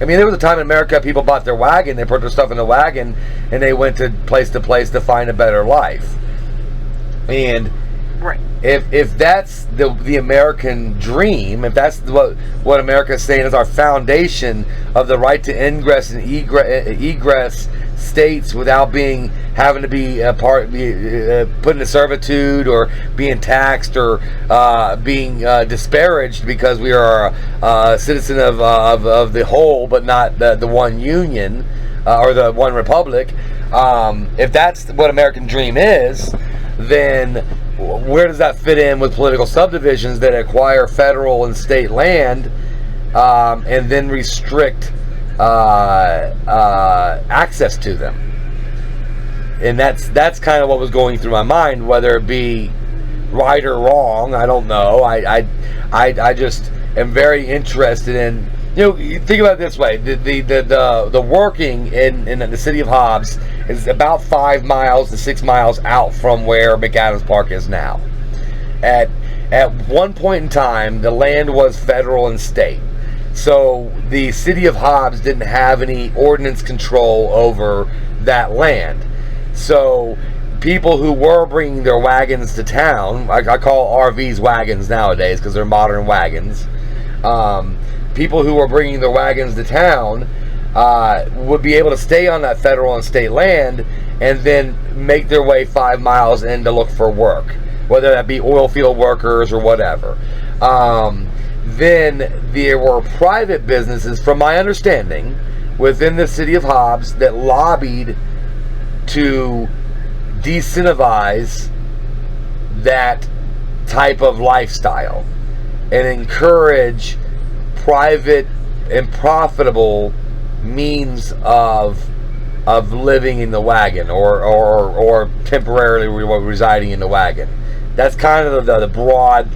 [SPEAKER 1] I mean, there was a time in America people bought their wagon, they put their stuff in the wagon, and they went to place to find a better life. And if that's the American dream, if that's what America is saying is our foundation of the right to ingress and egress states without having to be put into servitude or being taxed or being disparaged because we are a citizen of the whole but not the one union or the one republic, if that's what American dream is, then where does that fit in with political subdivisions that acquire federal and state land and then restrict access to them? And that's kind of what was going through my mind, whether it be right or wrong. I don't know. I just am very interested in. You think about it this way: the working in the city of Hobbs is about 5 miles to 6 miles out from where McAdams Park is now. At one point in time, the land was federal and state, so the city of Hobbs didn't have any ordinance control over that land. So people who were bringing their wagons to town, I call RVs wagons nowadays because they're modern wagons. People who were bringing their wagons to town would be able to stay on that federal and state land and then make their way 5 miles in to look for work, whether that be oil field workers or whatever. Then there were private businesses, from my understanding, within the city of Hobbs that lobbied to disincentivize that type of lifestyle and encourage private and profitable means of living in the wagon or temporarily residing in the wagon. That's kind of the broad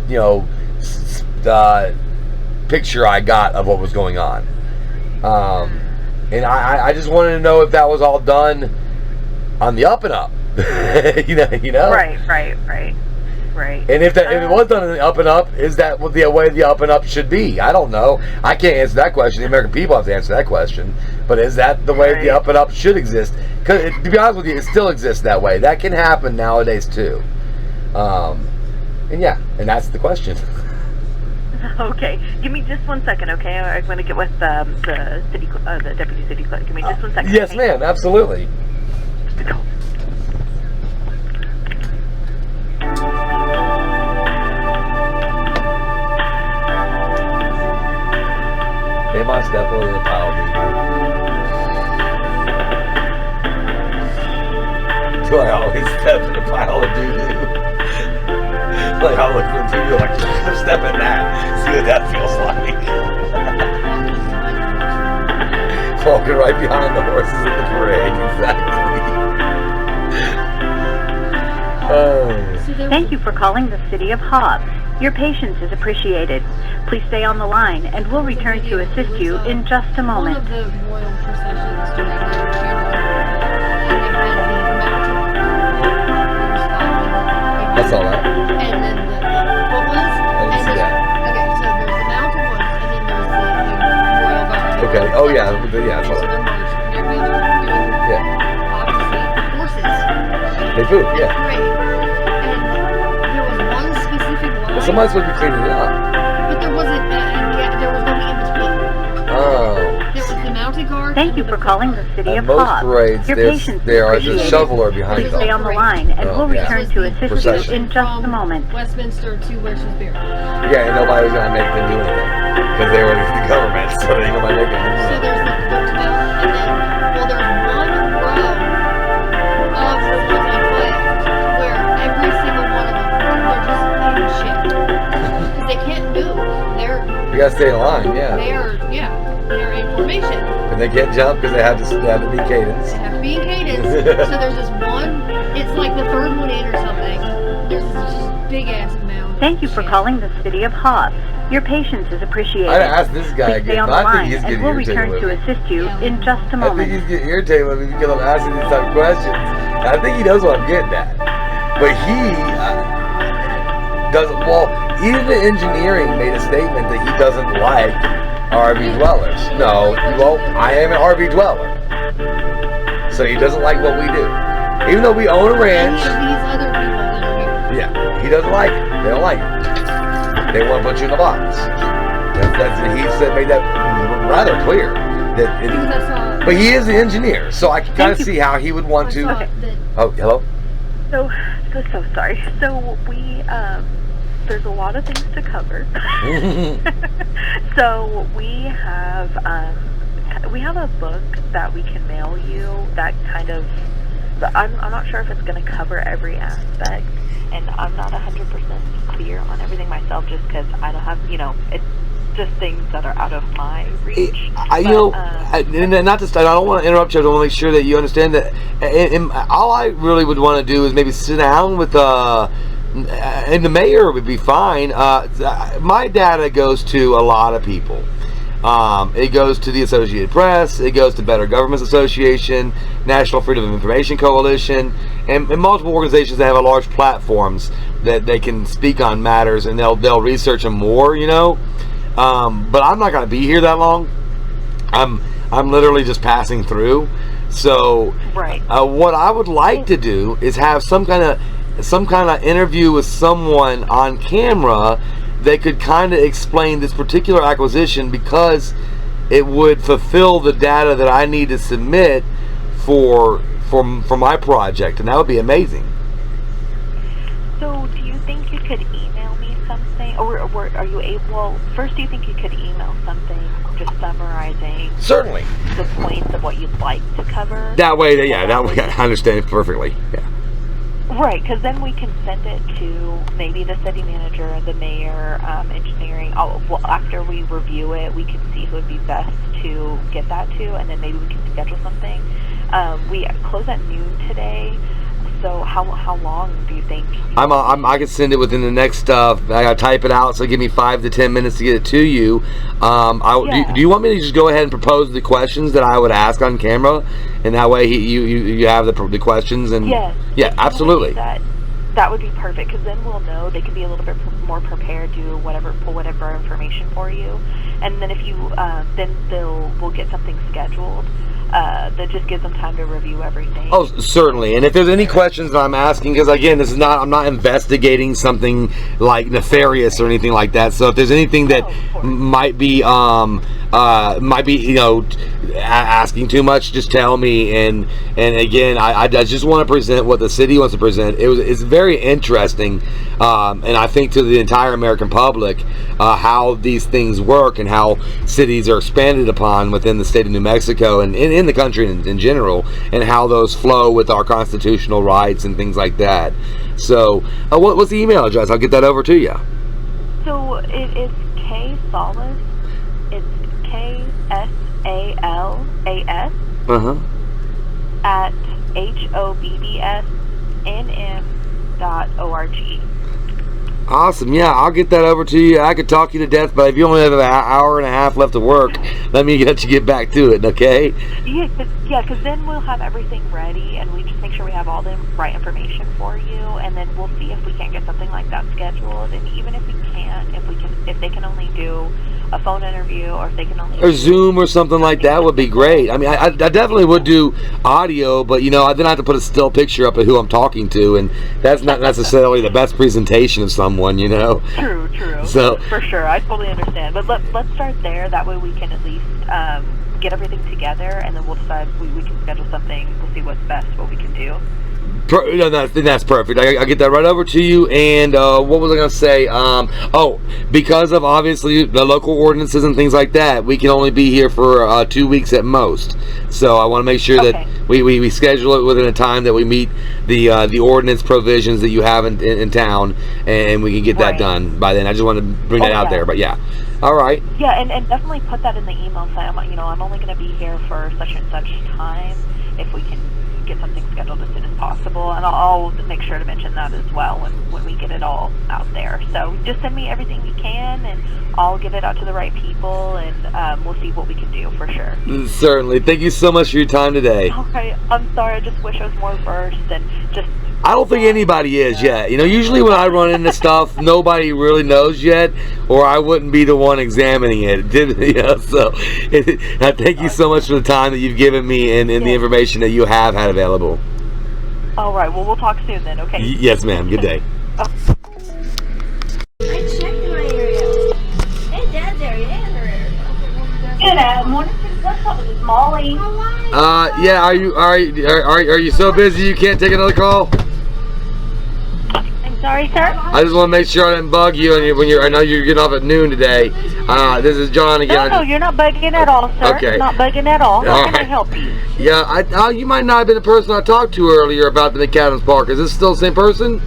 [SPEAKER 1] picture I got of what was going on. And I just wanted to know if that was all done on the up and up. you know. Right. And if it was done in the up and up, is that the way the up and up should be? I don't know. I can't answer that question. The American people have to answer that question. But is that the way the up and up should exist? Because to be honest with you, it still exists that way. That can happen nowadays too. And that's the question.
[SPEAKER 2] Okay, give me just 1 second, okay? I'm going to get with the deputy city clerk. Give me just 1 second.
[SPEAKER 1] Yes,
[SPEAKER 2] okay?
[SPEAKER 1] ma'am. Absolutely. They must definitely apologize. Do I always step in a pile of doo-doo? Like I'll look for doo-doo, like step in that, see what that feels like. Walking right behind the horses in the parade, exactly.
[SPEAKER 4] Thank you for calling the City of Hobbs. Your patience is appreciated. Please stay on the line, and we'll return to assist you in just a moment.
[SPEAKER 5] One of the royal processions during their funeral,
[SPEAKER 1] I saw that.
[SPEAKER 5] And then what was?
[SPEAKER 1] I didn't see that.
[SPEAKER 5] Okay, so there's the mounted ones, and then there's the royal guard.
[SPEAKER 1] Okay. Oh yeah, I saw
[SPEAKER 5] So
[SPEAKER 1] that.
[SPEAKER 5] they're marching. They're doing obviously horses.
[SPEAKER 1] They move, yeah.
[SPEAKER 5] Parade. And there was one specific line.
[SPEAKER 1] Well, somebody's supposed to be cleaning it up.
[SPEAKER 5] But there wasn't, there was nobody in between.
[SPEAKER 1] Oh.
[SPEAKER 5] There was the mounted guard,
[SPEAKER 4] Thank you for calling the City
[SPEAKER 1] At
[SPEAKER 4] of
[SPEAKER 1] most
[SPEAKER 4] Hobbs.
[SPEAKER 1] parades,
[SPEAKER 4] Your patience is
[SPEAKER 1] there is a
[SPEAKER 4] appreciated.
[SPEAKER 1] shoveler behind
[SPEAKER 4] Please
[SPEAKER 1] them.
[SPEAKER 4] stay on the line, and
[SPEAKER 1] Oh,
[SPEAKER 4] we'll
[SPEAKER 1] yeah.
[SPEAKER 4] return to assist
[SPEAKER 1] Procession.
[SPEAKER 4] you in just a moment.
[SPEAKER 5] Westminster to where she's buried.
[SPEAKER 1] Yeah, and nobody was gonna make them do anything because they were the government, so they ain't gonna make them do
[SPEAKER 5] So
[SPEAKER 1] anything.
[SPEAKER 5] there's the 12, and then, well, there's one row of Republican flags where every single one of them, they're just in shit. Because they can't move.
[SPEAKER 1] You gotta stay in line, yeah.
[SPEAKER 5] They're in formation.
[SPEAKER 1] And they can't jump because they have to be cadence.
[SPEAKER 5] They have to be in cadence. So there's this one, it's like the third one in or something. There's this just big ass mound.
[SPEAKER 4] Thank you for calling the City of Hobbs. Your patience is appreciated.
[SPEAKER 1] I asked this guy
[SPEAKER 4] Please stay
[SPEAKER 1] again,
[SPEAKER 4] on the
[SPEAKER 1] but I think
[SPEAKER 4] line,
[SPEAKER 1] he's
[SPEAKER 4] and
[SPEAKER 1] getting
[SPEAKER 4] we'll
[SPEAKER 1] irritated
[SPEAKER 4] return
[SPEAKER 1] with
[SPEAKER 4] to
[SPEAKER 1] me.
[SPEAKER 4] assist you in just a
[SPEAKER 1] I think
[SPEAKER 4] moment.
[SPEAKER 1] he's getting irritated with me because I'm asking these type of questions. And I think he knows what I'm getting at. But he doesn't, well, even the engineering made a statement that he doesn't like RV dwellers. No, well, I am an RV dweller. So he doesn't like what we do. Even though we own a ranch.
[SPEAKER 5] Any of these other people that are here.
[SPEAKER 1] Yeah, he doesn't like it. They don't like it. They want to put you in the box. He said, made that rather clear.
[SPEAKER 5] Because I saw.
[SPEAKER 1] But he is the engineer, so I can kind of see how he would want
[SPEAKER 5] I
[SPEAKER 1] to.
[SPEAKER 5] saw that.
[SPEAKER 1] Oh, hello?
[SPEAKER 2] So sorry. So there's a lot of things to cover. So we have a book that we can mail you that kind of, I'm not sure if it's going to cover every aspect, and I'm not 100% clear on everything myself just because I don't have, it's just things that are out of my reach.
[SPEAKER 1] I don't want to interrupt you. I want to make sure that you understand that. And all I really would want to do is maybe sit down with and the mayor would be fine. My data goes to a lot of people. It goes to the Associated Press. It goes to Better Governments Association, National Freedom of Information Coalition, and multiple organizations that have large platforms that they can speak on matters, and they'll research them more. But I'm not going to be here that long. I'm literally just passing through. So
[SPEAKER 2] right.
[SPEAKER 1] What I would like to do is have some kind of interview with someone on camera that could kind of explain this particular acquisition, because it would fulfill the data that I need to submit for my project, and that would be amazing.
[SPEAKER 2] So do you think you could email me something, or are you able? Well, first, do you think you could email something just summarizing
[SPEAKER 1] Certainly
[SPEAKER 2] the points of what you'd like to cover?
[SPEAKER 1] That way, I understand it perfectly. Yeah.
[SPEAKER 2] Right, because then we can send it to maybe the city manager, the mayor, engineering. After we review it, we can see who would be best to get that to, and then maybe we can schedule something. We close at noon today, so how long do you think?
[SPEAKER 1] I can send it within the next. I gotta type it out, so give me 5 to 10 minutes to get it to you. Do you want me to just go ahead and propose the questions that I would ask on camera, and that way you have the questions? And
[SPEAKER 2] yes.
[SPEAKER 1] Yeah, absolutely.
[SPEAKER 2] That would be perfect, because then we'll know they can be a little bit more prepared to pull whatever information for you, and then if you we'll get something scheduled that just gives them time to review everything.
[SPEAKER 1] Oh, certainly. And if there's any questions that I'm asking, because again, I'm not investigating something like nefarious or anything like that. So if there's anything that might be asking too much, just tell me. And again, I just want to present what the city wants to present. It's very interesting, and I think to the entire American public how these things work and how cities are expanded upon within the state of New Mexico and in the country in general, and how those flow with our constitutional rights and things like that. So what's the email address? I'll get that over to you. So
[SPEAKER 2] it is K Salas. It's KSALAS at HOBBSNM.org.
[SPEAKER 1] Awesome. Yeah, I'll get that over to you. I could talk you to death, but if you only have an hour and a half left to work, let me let you get back to it, okay?
[SPEAKER 2] Yeah, because then we'll have everything ready, and we just make sure we have all the right information for you, and then we'll see if we can't get something like that scheduled. And even if we can't, if they can only do a phone interview, or if they can only
[SPEAKER 1] Zoom or something like that would be great. I mean, I definitely would do audio, but then I have to put a still picture up of who I'm talking to, and that's not necessarily the best presentation of someone, True.
[SPEAKER 2] So for sure, I totally understand. But let's start there. That way we can at least get everything together, and then we'll decide we can schedule something. We'll see what's best, what we can do.
[SPEAKER 1] No, that's perfect. I'll get that right over to you. And what was I going to say? Because of obviously the local ordinances and things like that, we can only be here for 2 weeks at most. So I want to make sure that we schedule it within a time that we meet the ordinance provisions that you have in town, and we can get that done by then. I just want to bring that out there. But yeah. All right.
[SPEAKER 2] Yeah, and definitely put that in the email. Say, I'm only going to be here for such and such time. If we can get something scheduled as soon as possible, and I'll make sure to mention that as well when we get it all out there. So just send me everything you can, and I'll get it out to the right people, and we'll see what we can do for sure.
[SPEAKER 1] Certainly. Thank you so much for your time today.
[SPEAKER 2] Okay, I'm sorry. I just wish I was more versed and just.
[SPEAKER 1] I don't think anybody is yet. Usually when I run into stuff, nobody really knows yet, or I wouldn't be the one examining it. So thank you so much for the time that you've given me and the information that you have had available.
[SPEAKER 2] All right. Well, we'll talk soon then, okay?
[SPEAKER 1] Yes, ma'am. Good day.
[SPEAKER 6] I checked my area. Hey, Dad's area and her area.
[SPEAKER 4] Good morning. What's up? This is Molly.
[SPEAKER 1] Yeah. Are you so busy you can't take another call?
[SPEAKER 4] Sorry, sir?
[SPEAKER 1] I just want to make sure I didn't bug you I know you're getting off at noon today. This is John again.
[SPEAKER 4] No, you're not bugging at all, sir.
[SPEAKER 1] Okay.
[SPEAKER 4] Not bugging at all. How can I help you?
[SPEAKER 1] Yeah, you might not have been the person I talked to earlier about the McAdams Park. Is this still the same person?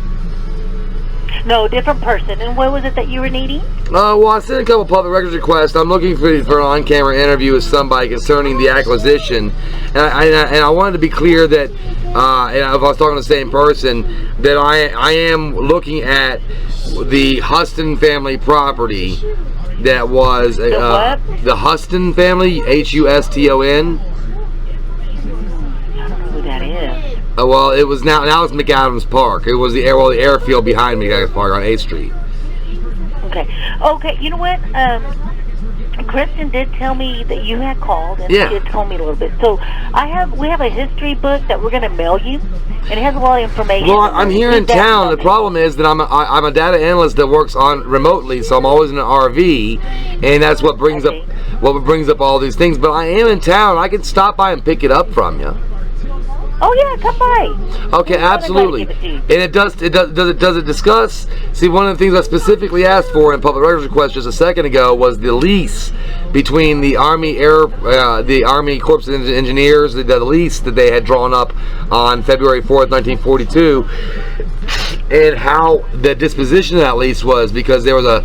[SPEAKER 4] No, different person. And what was it that you were needing?
[SPEAKER 1] Well, I sent a couple public records requests. I'm looking for an on-camera interview with somebody concerning the acquisition. And I wanted to be clear that, and if I was talking to the same person, that I am looking at the Huston family property that was the Huston family, Huston.
[SPEAKER 4] I don't know who that is.
[SPEAKER 1] Well, it was now it's McAdams Park. It was the airfield behind McAdams Park on 8th Street.
[SPEAKER 4] Okay. You know what? Kristen did tell me that you had called, and she had told me a little bit. So we have a history book that we're going to mail you, and it has a lot of information.
[SPEAKER 1] Well, I'm here in town. The problem is that I'm a data analyst that works remotely, so I'm always in an RV, and that's what brings up all these things. But I am in town. I can stop by and pick it up from you.
[SPEAKER 4] Oh yeah, come by.
[SPEAKER 1] Okay, absolutely. And does it discuss? See, one of the things I specifically asked for in public records request just a second ago was the lease between the Army Corps of Engineers, the lease that they had drawn up on February 4th, 1942, and how the disposition of that lease was, because there was a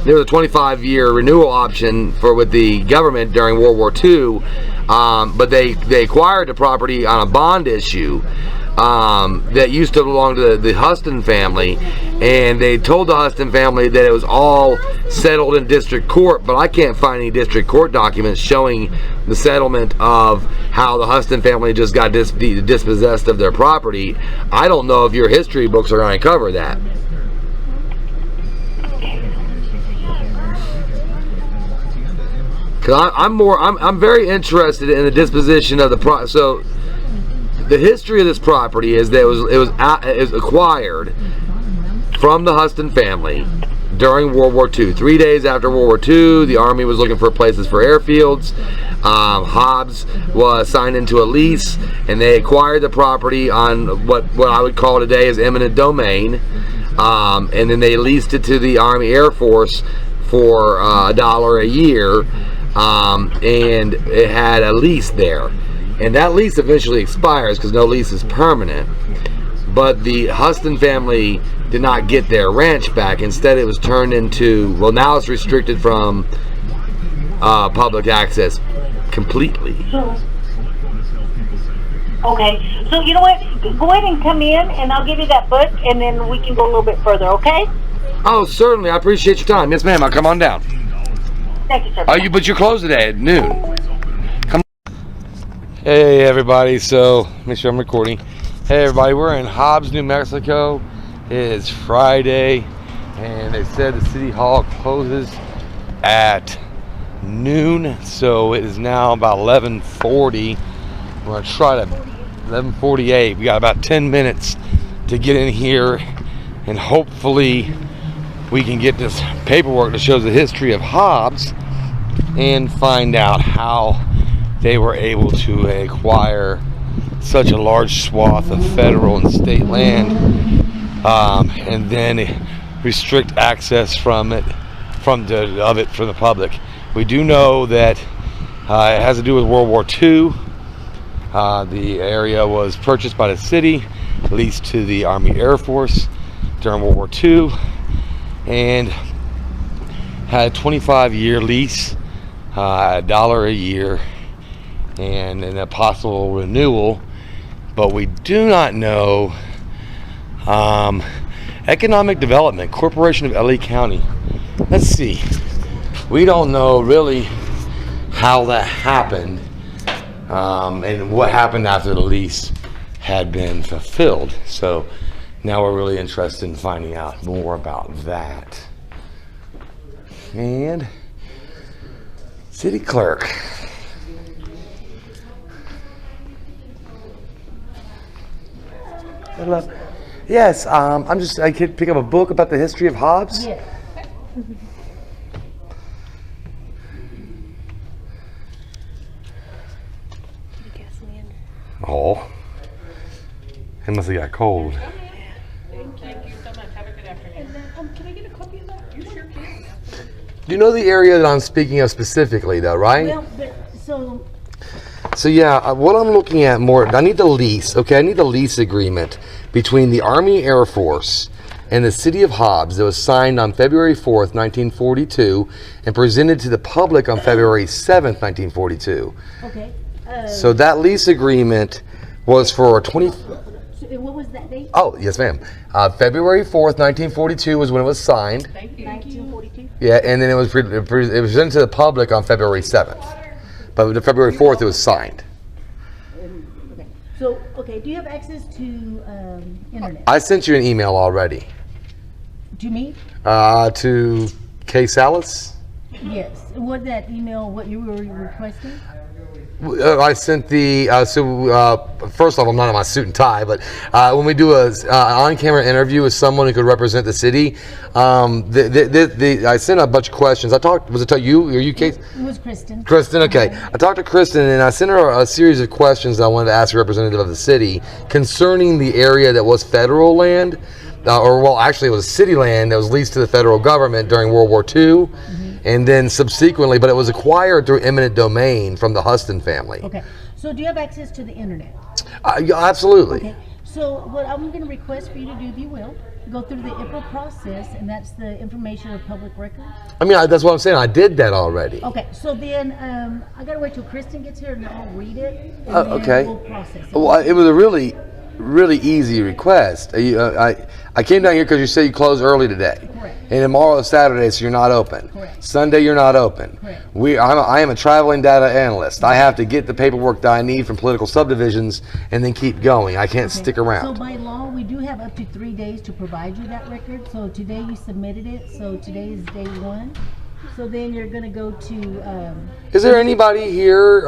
[SPEAKER 1] 25-year renewal option with the government during World War II. But they acquired the property on a bond issue that used to belong to the Huston family, and they told the Huston family that it was all settled in district court, but I can't find any district court documents showing the settlement of how the Huston family just got dispossessed of their property. I don't know if your history books are going to cover that. Cause I'm very interested in the disposition of the So the history of this property is that it was acquired from the Huston family during World War II. 3 days after World War II, the Army was looking for places for airfields. Hobbs was signed into a lease, and they acquired the property on what I would call today as eminent domain. And then they leased it to the Army Air Force for $1 a year. And it had a lease there, and that lease eventually expires because no lease is permanent. But the Huston family did not get their ranch back. Instead, it was turned into, well, now it's restricted from public access completely.
[SPEAKER 4] Okay, so you know what? Go ahead and come in, and I'll give you that book, and then we can go a little bit further, okay?
[SPEAKER 1] Oh, certainly. I appreciate your time. Yes, ma'am. I'll come on down.
[SPEAKER 4] Thank you, sir.
[SPEAKER 1] But you're closed today at noon. Come on. Hey, everybody. So, make sure I'm recording. Hey, everybody. We're in Hobbs, New Mexico. It is Friday, and they said the city hall closes at noon. So it is now about 11:40. We're gonna try to 11:48. We got about 10 minutes to get in here, and hopefully we can get this paperwork that shows the history of Hobbs and find out how they were able to acquire such a large swath of federal and state land, and then restrict access from the public. We do know that it has to do with World War II. The area was purchased by the city, leased to the Army Air Force during World War II, and had a 25-year lease, $1 a year, and a possible renewal. But we do not know. Economic Development Corporation of LA County. Let's see. We don't know really how that happened, and what happened after the lease had been fulfilled. So now we're really interested in finding out more about that. And city clerk. Hello. Yes, I could pick up a book about the history of Hobbs.
[SPEAKER 6] Yeah.
[SPEAKER 1] Oh, it must have got cold.
[SPEAKER 7] Thank you so much. Have a good afternoon. And then, can I get a copy of that? You sure can.
[SPEAKER 1] You know the area that I'm speaking of specifically, though, right?
[SPEAKER 6] Well, but
[SPEAKER 1] So yeah, what I'm looking at more, I need the lease. Okay, I need the lease agreement between the Army Air Force and the city of Hobbs that was signed on February 4th, 1942, and presented to the public on February 7th, 1942.
[SPEAKER 6] okay.
[SPEAKER 1] So that lease agreement was for 20.
[SPEAKER 6] What was that date?
[SPEAKER 1] Oh, yes, ma'am. February 4th, 1942 was when it was signed.
[SPEAKER 7] Thank you.
[SPEAKER 6] 1942.
[SPEAKER 1] Yeah, and then it was presented to the public on February 7th. But the February 4th, it was signed.
[SPEAKER 6] Okay. So, okay, do you have access to internet?
[SPEAKER 1] I sent you an email already.
[SPEAKER 6] To me?
[SPEAKER 1] To K. Salas?
[SPEAKER 6] Yes. What that email, what you were requesting?
[SPEAKER 1] I sent the, first off, I'm not in my suit and tie, but when we do a on-camera interview with someone who could represent the city, I sent a bunch of questions. Was it you? Are you Kate?
[SPEAKER 6] It was Kristen.
[SPEAKER 1] Kristen, okay. I talked to Kristen and I sent her a series of questions that I wanted to ask a representative of the city concerning the area that was federal land, actually it was city land that was leased to the federal government during World War II. And then subsequently, but it was acquired through eminent domain from the Huston family.
[SPEAKER 6] Okay. So do you have access to the internet?
[SPEAKER 1] Yeah, absolutely.
[SPEAKER 6] Okay. So what I'm going to request for you to do, if you will, go through the IPRA process, and that's the information of public records.
[SPEAKER 1] I mean, that's what I'm saying. I did that already.
[SPEAKER 6] Okay. So then I got to wait till Kristen gets here and I'll read it. And
[SPEAKER 1] okay.
[SPEAKER 6] We'll process it.
[SPEAKER 1] Well, it was a really easy request. I came down here because you said you closed early today.
[SPEAKER 6] Correct.
[SPEAKER 1] And tomorrow is Saturday, so you're not open.
[SPEAKER 6] Correct.
[SPEAKER 1] Sunday, you're not open.
[SPEAKER 6] Correct.
[SPEAKER 1] I am a traveling data analyst. I have to get the paperwork that I need from political subdivisions and then keep going. I can't stick around.
[SPEAKER 6] So by law, we do have up to 3 days to provide you that record. So today you submitted it. So today is day 1. So then you're going to go to...
[SPEAKER 1] Is there anybody here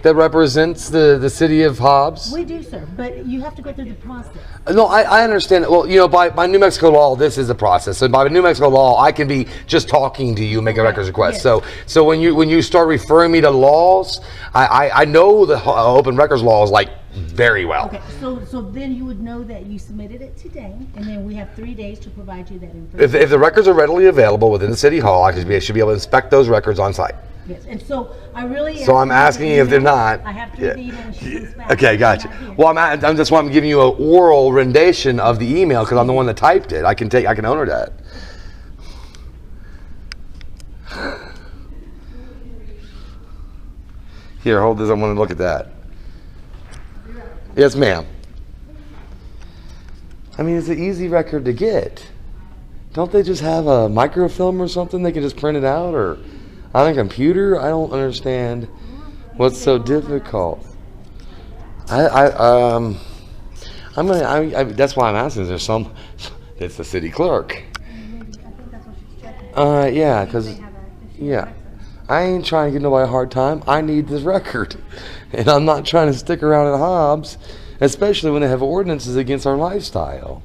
[SPEAKER 1] that represents the city of Hobbs?
[SPEAKER 6] We do, sir, but you have to go through the process.
[SPEAKER 1] No, I understand. Well, by New Mexico law, this is the process. So by New Mexico law, I can be just talking to you, make a records request.
[SPEAKER 6] Yes.
[SPEAKER 1] So when you start referring me to laws, I know the open records laws like very well.
[SPEAKER 6] Okay, so then you would know that you submitted it today, and then we have 3 days to provide you that information.
[SPEAKER 1] If the records are readily available within the city hall, I should be able to inspect those records on site.
[SPEAKER 6] Yes, and so I really.
[SPEAKER 1] So I'm asking you if they're not.
[SPEAKER 6] I have to read it and she comes back.
[SPEAKER 1] Okay, gotcha. Well, that's why I'm giving you an oral rendition of the email because I'm the one that typed it. I can honor that. Here, hold this. I want to look at that. Yes, ma'am. I mean, it's an easy record to get. Don't they just have a microfilm or something they can just print it out, or on a computer? I don't understand what's so difficult. That's why I'm asking. Is there some? It's the city clerk. Yeah, because I ain't trying to give nobody a hard time. I need this record, and I'm not trying to stick around at Hobbs, especially when they have ordinances against our lifestyle.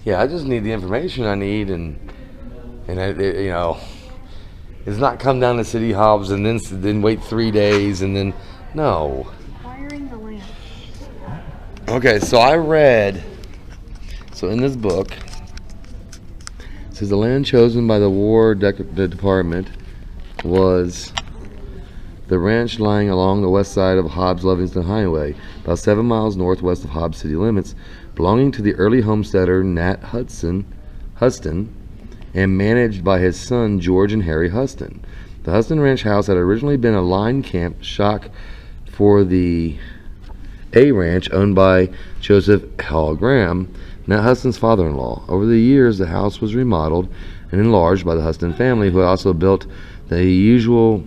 [SPEAKER 1] Yeah, I just need the information I need, and you know, it's not come down to City Hobbs and then wait 3 days and then no.
[SPEAKER 5] Acquiring the land.
[SPEAKER 1] Okay, so I read. So in this book, it says the land chosen by the Department was the ranch lying along the west side of Hobbs-Livingston Highway, about 7 miles northwest of Hobbs city limits, belonging to the early homesteader Nat Huston, and managed by his son George and Harry Huston. The Huston Ranch house had originally been a line camp shack for the A Ranch owned by Joseph Hall Graham, Nat Huston's father-in-law. Over the years, the house was remodeled and enlarged by the Huston family, who also built the usual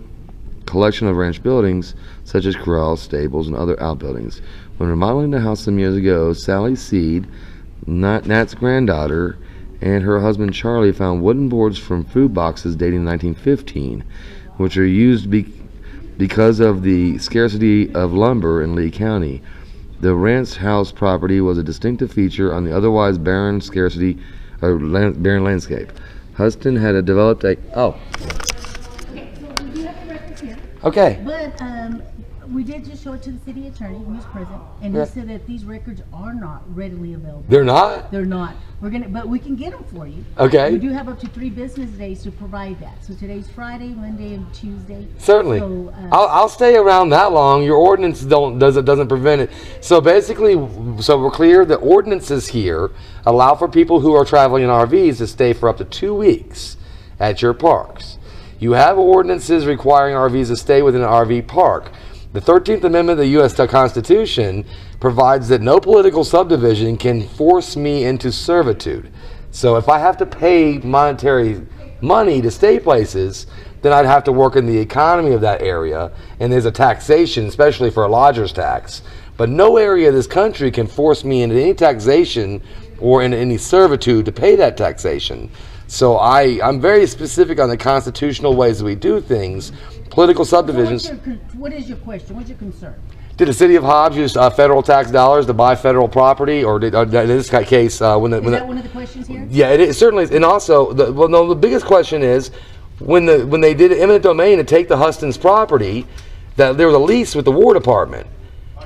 [SPEAKER 1] collection of ranch buildings, such as corrals, stables, and other outbuildings. When remodeling the house some years ago, Sally Seed, Nat's granddaughter, and her husband Charlie found wooden boards from food boxes dating 1915, which are used because of the scarcity of lumber in Lee County. The ranch house property was a distinctive feature on the otherwise barren barren landscape. Huston had developed a
[SPEAKER 6] Okay, so we do have the records here.
[SPEAKER 1] Okay.
[SPEAKER 6] But we did just show it to the city attorney who was present, and he said that these records are not readily available.
[SPEAKER 1] They're not?
[SPEAKER 6] They're not. But we can get them for you.
[SPEAKER 1] Okay.
[SPEAKER 6] We do have up to 3 business days to provide that. So today's Friday, Monday, and Tuesday.
[SPEAKER 1] Certainly.
[SPEAKER 6] So,
[SPEAKER 1] I'll stay around that long. Your ordinance doesn't prevent it. So basically, so we're clear, the ordinances here allow for people who are traveling in RVs to stay for up to 2 weeks at your parks. You have ordinances requiring RVs to stay within an RV park. The 13th Amendment of the U.S. Constitution provides that no political subdivision can force me into servitude. So if I have to pay monetary money to stay places, then I'd have to work in the economy of that area, and there's a taxation, especially for a lodger's tax. But no area of this country can force me into any taxation or into any servitude to pay that taxation. So I'm very specific on the constitutional ways that we do things. Political subdivisions.
[SPEAKER 6] So what is your question? What's your concern?
[SPEAKER 1] Did the city of Hobbs use federal tax dollars to buy federal property, or did in this case
[SPEAKER 6] is that one of the questions here?
[SPEAKER 1] Yeah, it certainly is. And also, the biggest question is when they did eminent domain to take the Huston's property, that there was a lease with the War Department.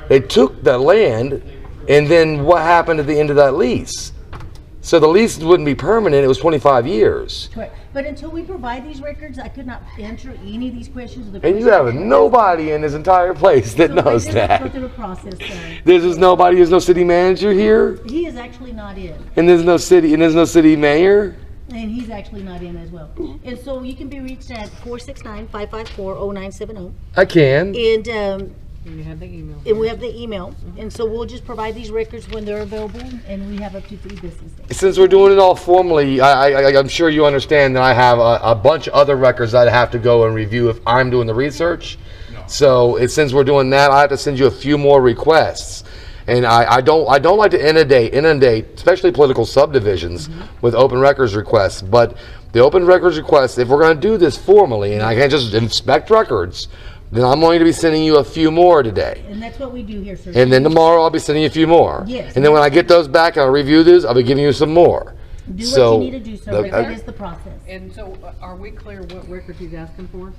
[SPEAKER 1] They took the land, and then what happened at the end of that lease? So the lease wouldn't be permanent. It was 25 years.
[SPEAKER 6] Correct. But until we provide these records, I could not answer any of these questions.
[SPEAKER 1] And you have nobody in this entire place that knows that.
[SPEAKER 6] Go through the process,
[SPEAKER 1] There's nobody. There's no city manager here.
[SPEAKER 6] He is actually not in.
[SPEAKER 1] And there's no city mayor.
[SPEAKER 6] And he's actually not in as well. And so you can be reached at 469-554-0970.
[SPEAKER 1] I can.
[SPEAKER 6] And
[SPEAKER 7] And you have the email.
[SPEAKER 6] and we have the email. And so we'll just provide these records when they're available, and we have up to 3 business days.
[SPEAKER 1] Since we're doing it all formally, I'm sure you understand that I have a bunch of other records that I have to go and review if I'm doing the research. No. So since we're doing that, I have to send you a few more requests. And I don't like to inundate, especially political subdivisions, with open records requests. But the open records requests, if we're going to do this formally, and I can't just inspect records, then I'm going to be sending you a few more today.
[SPEAKER 6] And that's what we do here, sir.
[SPEAKER 1] And then tomorrow I'll be sending you a few more.
[SPEAKER 6] Yes.
[SPEAKER 1] And then when I get those back and I'll review these, I'll be giving you some more.
[SPEAKER 6] Do what you need to do, sir. That is the process.
[SPEAKER 7] And so are we clear what records he's asking for?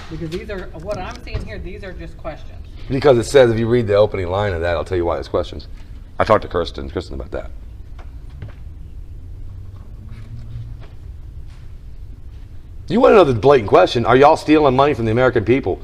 [SPEAKER 7] Because these are, what I'm seeing here, these are just questions.
[SPEAKER 1] Because it says, if you read the opening line of that, I'll tell you why it's questions. I talked to Kristen about that. You want to know the blatant question, are y'all stealing money from the American people?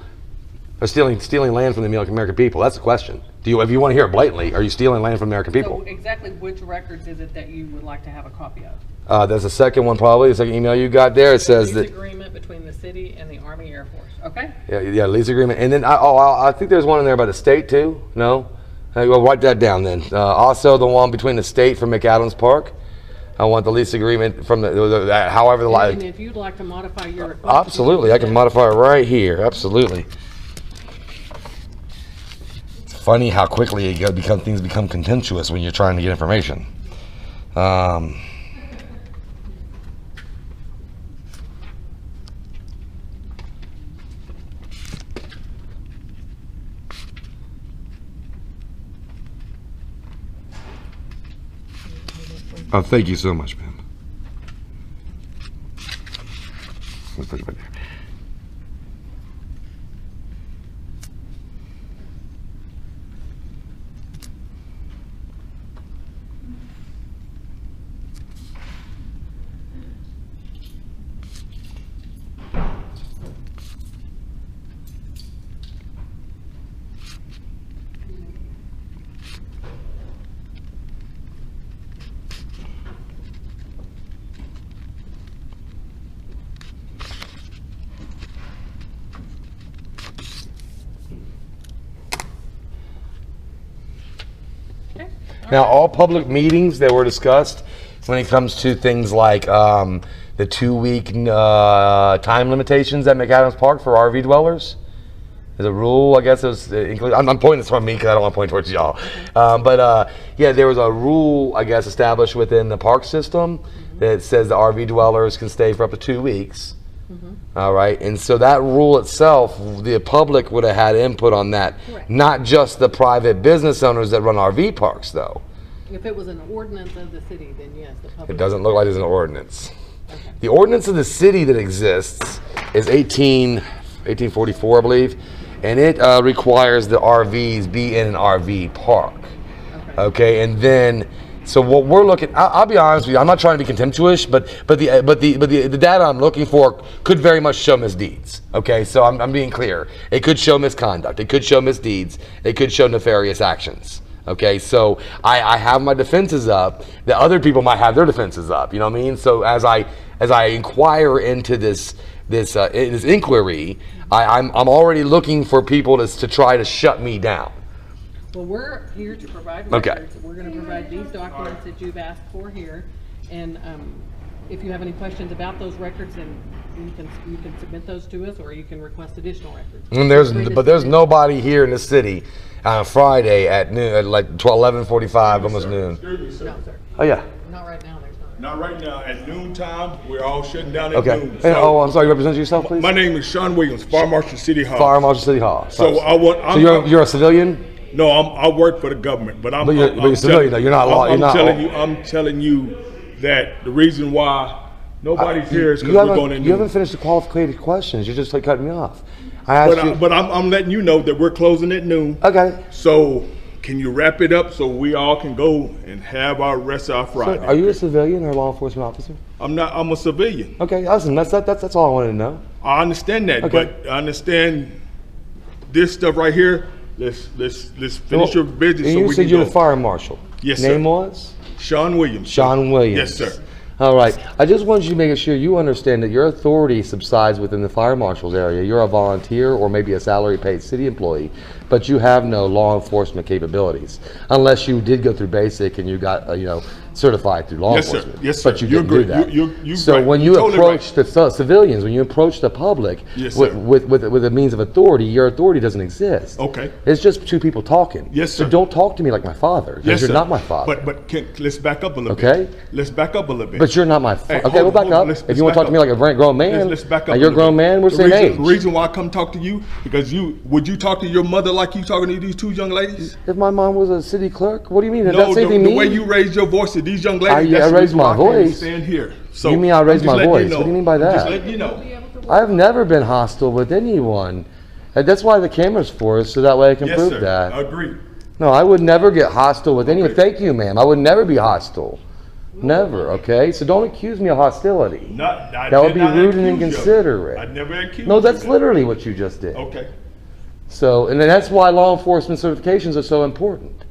[SPEAKER 1] Or stealing land from the American people? That's the question. If you want to hear it blatantly, are you stealing land from the American people?
[SPEAKER 7] So exactly which records is it that you would like to have a copy of?
[SPEAKER 1] There's a second one probably, the second email you got there. It says that...
[SPEAKER 7] Lease agreement between the city and the Army Air Force, okay?
[SPEAKER 1] Yeah, lease agreement. And then, I think there's one in there by the state too, no? Well, write that down then. Also the one between the state for McAdams Park. I want the lease agreement from however the...
[SPEAKER 7] And if you'd like to modify your request...
[SPEAKER 1] Absolutely, I can modify it right here, absolutely. It's funny how quickly things become contentious when you're trying to get information. Oh, thank you so much, ma'am. Let's put it right there. Now, all public meetings that were discussed when it comes to things like the 2-week time limitations at McAdams Park for RV dwellers, is a rule, I guess it was included. I'm pointing this from me because I don't want to point towards y'all. Yeah, there was a rule, I guess, established within the park system that says the RV dwellers can stay for up to 2 weeks. All right, and so that rule itself, the public would have had input on that, not just the private business owners that run RV parks, though.
[SPEAKER 7] If it was an ordinance of the city, then yes, the public.
[SPEAKER 1] It doesn't look like there's an ordinance. Okay. The ordinance of the city that exists is 1844, I believe, and it requires the RVs be in an RV park. Okay, and then. So what we're looking, I'll be honest with you, I'm not trying to be contemptuous, but the data I'm looking for could very much show misdeeds. Okay, so I'm being clear. It could show misconduct. It could show misdeeds. It could show nefarious actions. Okay, so I have my defenses up. The other people might have their defenses up. You know what I mean? So as I inquire into this inquiry, I'm already looking for people to try to shut me down.
[SPEAKER 7] Well, we're here to provide records. Okay. We're going to provide these documents that you've asked for here, and if you have any questions about those records, then you can submit those to us, or you can request additional records. And
[SPEAKER 1] there's nobody here in the city on Friday at noon, at like 11:45, almost noon.
[SPEAKER 3] Excuse me, sir.
[SPEAKER 7] No, sir.
[SPEAKER 1] Oh yeah.
[SPEAKER 7] Not right now. There's not.
[SPEAKER 3] Not right now. At noontime, we're all shutting down at noon.
[SPEAKER 1] So, I'm sorry. Represent yourself, please.
[SPEAKER 3] My name is Sean Williams, Fire Marshal City Hall.
[SPEAKER 1] Fire Marshal City Hall.
[SPEAKER 3] So
[SPEAKER 1] you're a civilian?
[SPEAKER 3] No, I work for the government, but I'm
[SPEAKER 1] civilian. You're not law.
[SPEAKER 3] I'm telling you that the reason why nobody's here is because we're going in.
[SPEAKER 1] You haven't finished the qualified questions. You're just like cutting me off.
[SPEAKER 3] But I'm letting you know that we're closing at noon.
[SPEAKER 1] Okay.
[SPEAKER 3] So can you wrap it up so we all can go and have our rest of our Friday?
[SPEAKER 1] So are you a civilian or a law enforcement officer?
[SPEAKER 3] I'm not. I'm a civilian.
[SPEAKER 1] Okay, listen. That's all I wanted to know.
[SPEAKER 3] I understand that, but I understand this stuff right here. Let's finish your business.
[SPEAKER 1] And you said you're a fire marshal.
[SPEAKER 3] Yes, sir.
[SPEAKER 1] Name was?
[SPEAKER 3] Sean Williams.
[SPEAKER 1] Sean Williams.
[SPEAKER 3] Yes, sir.
[SPEAKER 1] All right. I just wanted you to make sure you understand that your authority subsides within the fire marshal's area. You're a volunteer or maybe a salary paid city employee, but you have no law enforcement capabilities unless you did go through basic and you got certified through law enforcement.
[SPEAKER 3] Yes, sir.
[SPEAKER 1] But you didn't do that.
[SPEAKER 3] You're
[SPEAKER 1] so
[SPEAKER 3] right.
[SPEAKER 1] when you approach the civilians, when you approach the public with a means of authority, your authority doesn't exist.
[SPEAKER 3] Okay.
[SPEAKER 1] It's just two people talking.
[SPEAKER 3] Yes, sir.
[SPEAKER 1] So don't talk to me like my father.
[SPEAKER 3] Yes,
[SPEAKER 1] you're
[SPEAKER 3] sir.
[SPEAKER 1] not my father.
[SPEAKER 3] But let's back up a little bit.
[SPEAKER 1] Okay.
[SPEAKER 3] Let's back up a little bit.
[SPEAKER 1] But you're not my father.
[SPEAKER 3] Hey,
[SPEAKER 1] okay, we'll back up. If you want to talk to me like a grown man,
[SPEAKER 3] let's back up.
[SPEAKER 1] And you're a grown man, we're saying age.
[SPEAKER 3] The reason why I come talk to you, because would you talk to your mother like you talking to these two young ladies?
[SPEAKER 1] If my mom was a city clerk, what do you mean?
[SPEAKER 3] No, the way you raised your voice to these young ladies,
[SPEAKER 1] I raised my voice.
[SPEAKER 3] Stand here. So
[SPEAKER 1] you mean I raised my voice? What do you mean by that?
[SPEAKER 3] Just letting you know.
[SPEAKER 1] I've never been hostile with anyone. That's why the camera's for us, so that way I can prove that.
[SPEAKER 3] I agree.
[SPEAKER 1] No, I would never get hostile with anyone. Thank you, ma'am. I would never be hostile. Never, okay? So don't accuse me of hostility. That would be rude and inconsiderate.
[SPEAKER 3] I never accused you.
[SPEAKER 1] No, that's literally what you just did.
[SPEAKER 3] Okay.
[SPEAKER 1] So, and then that's why law enforcement certifications are so important.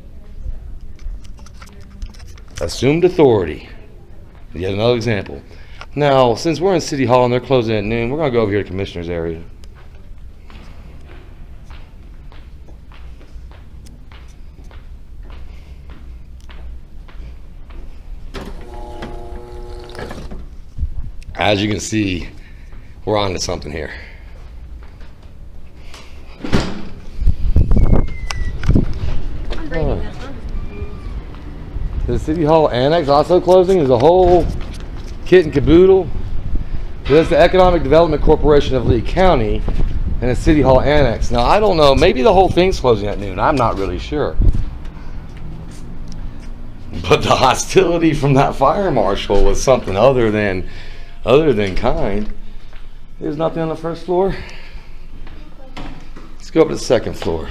[SPEAKER 1] Assumed authority. Yet another example. Now, since we're in City Hall and they're closing at noon, we're going to go over here to Commissioner's area. As you can see, we're on to something here. The City Hall Annex also closing? Is a whole kit and caboodle. There's the Economic Development Corporation of Lee County and the City Hall Annex. Now, I don't know. Maybe the whole thing's closing at noon. I'm not really sure. But the hostility from that fire marshal was something other than kind. There's nothing on the first floor. Let's go up to the second floor.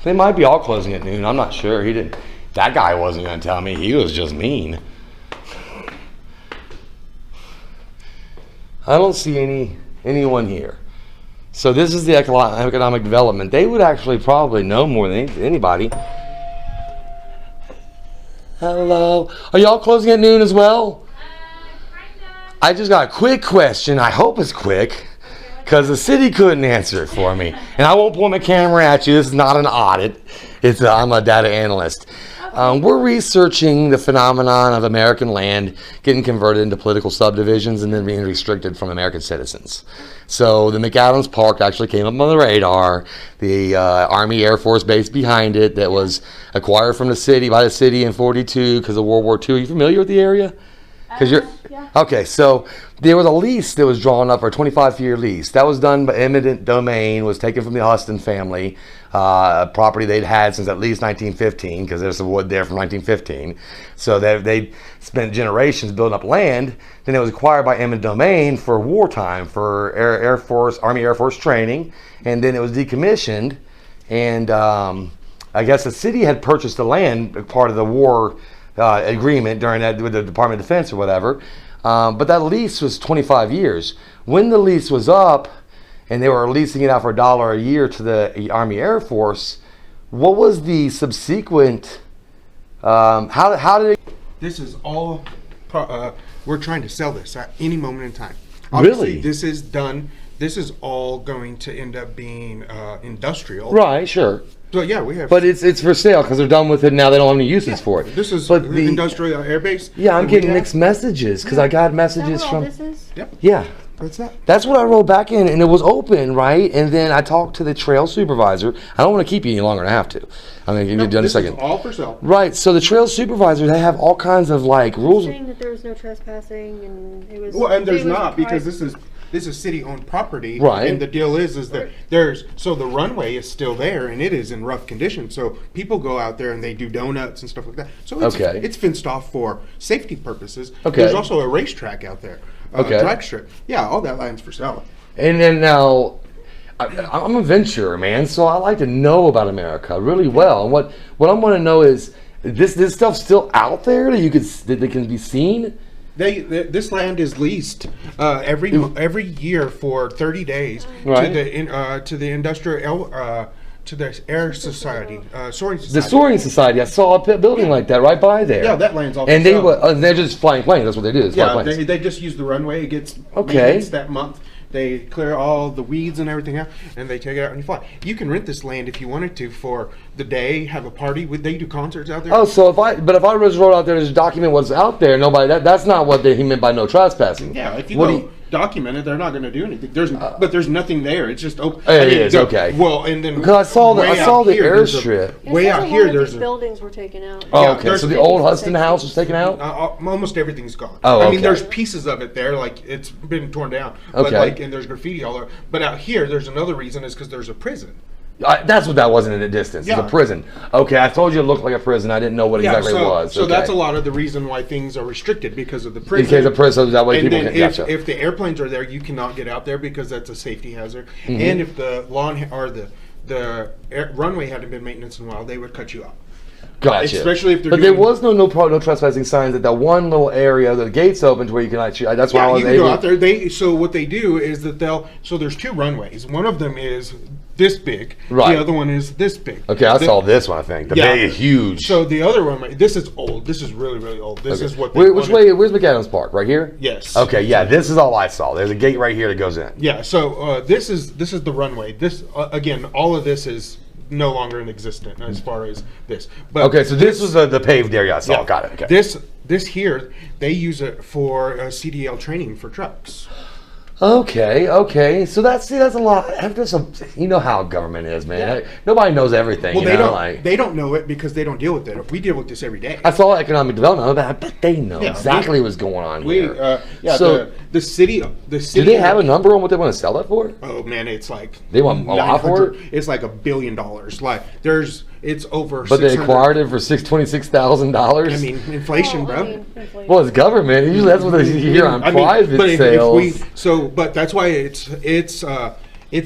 [SPEAKER 1] They might be all closing at noon. I'm not sure. He didn't. That guy wasn't going to tell me. He was just mean. I don't see anyone here. So this is the economic development. They would actually probably know more than anybody. Hello. Are y'all closing at noon as well? I just got a quick question. I hope it's quick, because the city couldn't answer it for me. And I won't point my camera at you. This is not an audit. I'm a data analyst. We're researching the phenomenon of American land getting converted into political subdivisions and then being restricted from American citizens. So the McAdams Park actually came up on the radar. The Army Air Force base behind it that was acquired from the city by the city in '42 because of World War II. Are you familiar with the area? Yeah. Okay, so there was a lease that was drawn up, for a 25-year lease. That was done by eminent domain, was taken from the Huston family, a property they'd had since at least 1915, because there's some wood there from 1915. So they spent generations building up land. Then it was acquired by eminent domain for wartime, for Army Air Force training, and then it was decommissioned. And I guess the city had purchased the land, part of the war agreement during that with the Department of Defense or whatever, but that lease was 25 years. When the lease was up and they were leasing it out for $1 a year to the Army Air Force, what was the subsequent, how did it?
[SPEAKER 8] This is all, we're trying to sell this at any moment in time. Obviously,
[SPEAKER 1] really?
[SPEAKER 8] This is done, this is all going to end up being industrial.
[SPEAKER 1] Right, sure.
[SPEAKER 8] So yeah, we have.
[SPEAKER 1] But it's for sale because they're done with it now. They don't have any uses for it.
[SPEAKER 8] This is
[SPEAKER 1] the
[SPEAKER 8] industrial airbase.
[SPEAKER 1] Yeah, I'm getting mixed messages because I got messages from.
[SPEAKER 5] This is?
[SPEAKER 8] Yep.
[SPEAKER 1] Yeah.
[SPEAKER 8] What's that?
[SPEAKER 1] That's what I wrote back in, and it was open, right? And then I talked to the trail supervisor. I don't want to keep you any longer than I have to. I'm going to give you done in a second.
[SPEAKER 8] This is all for sale.
[SPEAKER 1] Right. So the trail supervisor, they have all kinds of like rules.
[SPEAKER 5] Saying that there was no trespassing and it was.
[SPEAKER 8] Well, and there's not, because this is city-owned property,
[SPEAKER 1] right?
[SPEAKER 8] And the deal is that so the runway is still there, and it is in rough condition. So people go out there and they do donuts and stuff like that. So it's fenced off for safety purposes.
[SPEAKER 1] Okay.
[SPEAKER 8] There's also a racetrack out there. Drag strip. Yeah, all that land's for sale.
[SPEAKER 1] And then now, I'm a venturer, man, so I like to know about America really well. And what I want to know is, this stuff's still out there that can be seen.
[SPEAKER 8] This land is leased every year for 30 days,
[SPEAKER 1] right,
[SPEAKER 8] to the industrial to the Air Society, Soaring Society.
[SPEAKER 1] The Soaring Society. I saw a building like that right by there.
[SPEAKER 8] Yeah, that land's all.
[SPEAKER 1] And they're just flying planes. That's what they do.
[SPEAKER 8] Yeah, they just use the runway. It gets maintenance that month. They clear all the weeds and everything out, and they take it out and you fly. You can rent this land if you wanted to for the day, have a party. They do concerts out there.
[SPEAKER 1] Oh, so if I just wrote out there to document what's out there, that's not what he meant by no trespassing.
[SPEAKER 8] Yeah, if you document it, they're not going to do anything. But there's nothing there. It's just open.
[SPEAKER 1] It is okay.
[SPEAKER 8] Well, and then
[SPEAKER 1] because I saw the airstrip.
[SPEAKER 5] Way out here, these buildings were taken out.
[SPEAKER 1] Oh, okay. So the old Huston house was taken out.
[SPEAKER 8] Almost everything's gone.
[SPEAKER 1] Oh, okay.
[SPEAKER 8] I mean, there's pieces of it there, like it's been torn down.
[SPEAKER 1] Okay.
[SPEAKER 8] But and there's graffiti all over. But out here, there's another reason, is because there's a prison.
[SPEAKER 1] That's what that wasn't in the distance. Yeah. It's a prison. Okay, I told you it looked like a prison. I didn't know what exactly it was.
[SPEAKER 8] So that's a lot of the reason why things are restricted, because of the prison.
[SPEAKER 1] In case of prison, that way
[SPEAKER 8] and
[SPEAKER 1] people
[SPEAKER 8] then
[SPEAKER 1] can.
[SPEAKER 8] If the airplanes are there, you cannot get out there because that's a safety hazard. Mm-hmm. And if the runway hadn't been maintained in a while, they would cut you out.
[SPEAKER 1] Gotcha.
[SPEAKER 8] Especially if they're.
[SPEAKER 1] But there was no trespassing signs at that one little area. The gates open to where you can actually. That's why I was able.
[SPEAKER 8] Go out there. So what they do is that there's two runways. One of them is this big.
[SPEAKER 1] Right.
[SPEAKER 8] The other one is this big.
[SPEAKER 1] Okay, I saw this one. I think the big is huge.
[SPEAKER 8] So the other runway. This is old. This is really, really old. This is what.
[SPEAKER 1] Which way? Where's McAdams Park? Right here.
[SPEAKER 8] Yes.
[SPEAKER 1] Okay. Yeah. This is all I saw. There's a gate right here that goes in.
[SPEAKER 8] Yeah. So this is the runway. This again, all of this is no longer in existence as far as this. But
[SPEAKER 1] okay, so this was the paved area I saw. Yeah, got it. Okay.
[SPEAKER 8] This here, they use it for CDL training for trucks.
[SPEAKER 1] Okay. So that's a lot. After some, you know how government is, man. Nobody knows everything.
[SPEAKER 8] Well, they don't know it because they don't deal with it. We deal with this every day.
[SPEAKER 1] I saw economic development. I bet they know exactly what's going on here.
[SPEAKER 8] So the city.
[SPEAKER 1] Do they have a number on what they want to sell that for?
[SPEAKER 8] Oh man, it's like
[SPEAKER 1] they want a lot for it.
[SPEAKER 8] It's like $1 billion. Like it's over.
[SPEAKER 1] But they acquired it for $26,000.
[SPEAKER 8] I mean, inflation, bro.
[SPEAKER 1] Well, it's government. Usually that's what they hear on private sales.
[SPEAKER 8] But that's why it's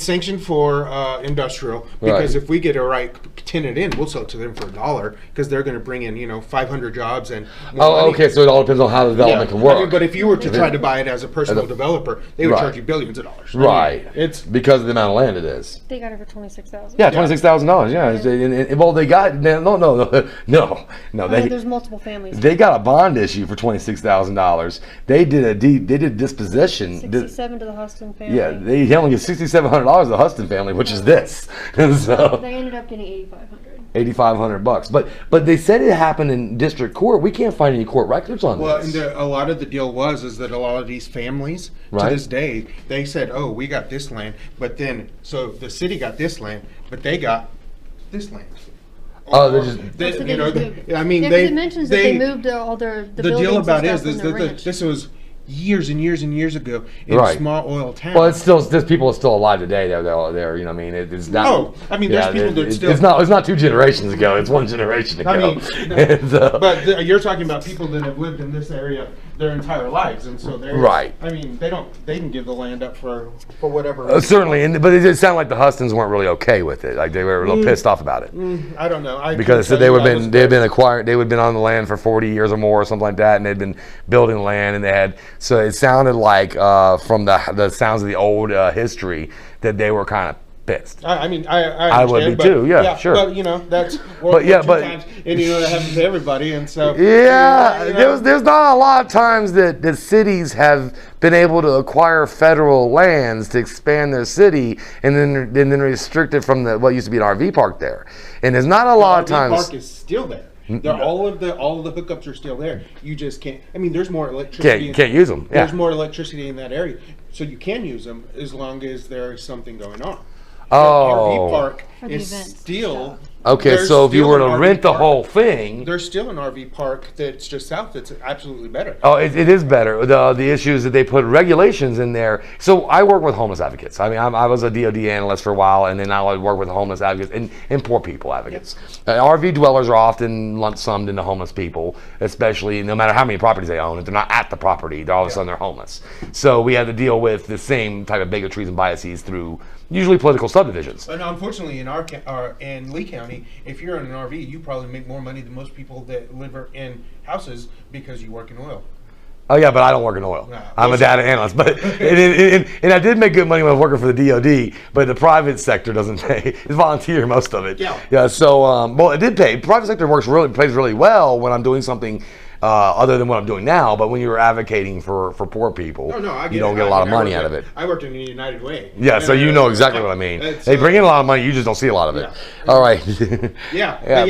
[SPEAKER 8] sanctioned for industrial, because if we get a right tenant in, we'll sell it to them for $1 because they're going to bring in 500 jobs and more money.
[SPEAKER 1] Okay, so it all depends on how the development can work.
[SPEAKER 8] But if you were to try to buy it as a personal developer, they would charge you billions of dollars.
[SPEAKER 1] Right. It's because of the amount of land it is.
[SPEAKER 5] They got it for $26,000.
[SPEAKER 1] Yeah, $26,000. Yeah. Well, they got no.
[SPEAKER 5] There's multiple families.
[SPEAKER 1] They got a bond issue for $26,000. They did a disposition.
[SPEAKER 5] 67 to the Huston family.
[SPEAKER 1] Yeah, they only get $6,700 to the Huston family, which is this. So
[SPEAKER 5] they ended up getting
[SPEAKER 1] $8,500. But they said it happened in district court. We can't find any court records on this.
[SPEAKER 8] Well, and a lot of the deal is that a lot of these families to this day, they said, "Oh, we got this land," but then so the city got this land, but they got this land.
[SPEAKER 5] It mentions that they moved all the
[SPEAKER 8] deal about it is this was years and years and years ago in a small oil town.
[SPEAKER 1] Well, there's people still alive today. They're you know what I mean, it's not.
[SPEAKER 8] Oh, I mean, there's people that still.
[SPEAKER 1] It's not 2 generations ago. It's 1 generation ago.
[SPEAKER 8] I mean, but you're talking about people that have lived in this area their entire lives, and so they're
[SPEAKER 1] right.
[SPEAKER 8] I mean, they can give the land up for whatever.
[SPEAKER 1] Certainly, but it did sound like the Hustons weren't really okay with it. Like they were a little pissed off about it.
[SPEAKER 8] I don't know.
[SPEAKER 1] Because they would have been acquired. They would have been on the land for 40 years or more, or something like that, and they'd been building land, and they had. So it sounded like from the sounds of the old history that they were kind of pissed.
[SPEAKER 8] I mean, I
[SPEAKER 1] would be too. Yeah, sure.
[SPEAKER 8] But that's times, and that happens to everybody, and so
[SPEAKER 1] there's not a lot of times that cities have been able to acquire federal lands to expand their city, and then restrict it from what used to be an RV park there. And there's not a lot of times.
[SPEAKER 8] The RV park is still there. All of the hookups are still there. You just can't. I mean, there's more electricity.
[SPEAKER 1] Can't use them. Yeah.
[SPEAKER 8] There's more electricity in that area, so you can use them as long as there is something going on.
[SPEAKER 1] Oh.
[SPEAKER 8] The RV park is still.
[SPEAKER 1] Okay, so if you were to rent the whole thing,
[SPEAKER 8] there's still an RV park that's just south that's absolutely better.
[SPEAKER 1] Oh, it is better. The issue is that they put regulations in there. So I work with homeless advocates. I mean, I was a DOD analyst for a while, and then now I work with homeless advocates and poor people advocates. Yep. RV dwellers are often lump summed into homeless people, especially no matter how many properties they own. If they're not at the property, they're all of a sudden they're homeless. So we have to deal with the same type of bigotries and biases through usually political subdivisions.
[SPEAKER 8] And unfortunately, in Lee County, if you're in an RV, you probably make more money than most people that live in houses because you work in oil.
[SPEAKER 1] Oh yeah, but I don't work in oil. I'm a data analyst. But and I did make good money when I was working for the DOD, but the private sector doesn't pay. It's volunteer, most of it. Yeah. So well, it did pay. Private sector pays really well when I'm doing something other than what I'm doing now. But when you're advocating for poor people, you don't get a lot of money out of it.
[SPEAKER 8] I worked in the United Way.
[SPEAKER 1] Yeah, so you know exactly what I mean. They bring in a lot of money, you just don't see a lot of it. All right.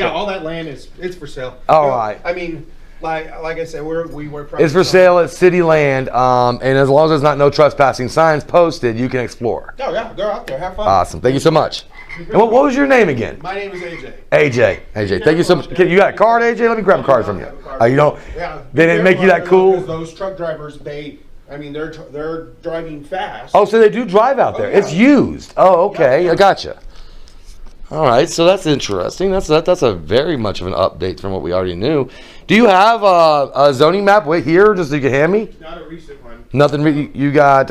[SPEAKER 8] All that land it's for sale.
[SPEAKER 1] All right.
[SPEAKER 8] I mean, like I said, we were.
[SPEAKER 1] It's for sale at city land, and as long as there's not no trespassing signs posted, you can explore.
[SPEAKER 8] Oh yeah, go out there, have fun.
[SPEAKER 1] Awesome, thank you so much. And what was your name again?
[SPEAKER 8] My name is AJ.
[SPEAKER 1] AJ, thank you so much. You got a card, AJ? Let me grab a card from you. You don't?
[SPEAKER 8] Yeah.
[SPEAKER 1] They didn't make you that cool?
[SPEAKER 8] Because those truck drivers, they're driving fast.
[SPEAKER 1] Oh, so they do drive out there. It's used. Oh, okay. I gotcha. All right, so that's interesting. That's a very much of an update from what we already knew. Do you have a zoning map here, just so you can hand me?
[SPEAKER 8] Not a recent one.
[SPEAKER 1] Nothing. You got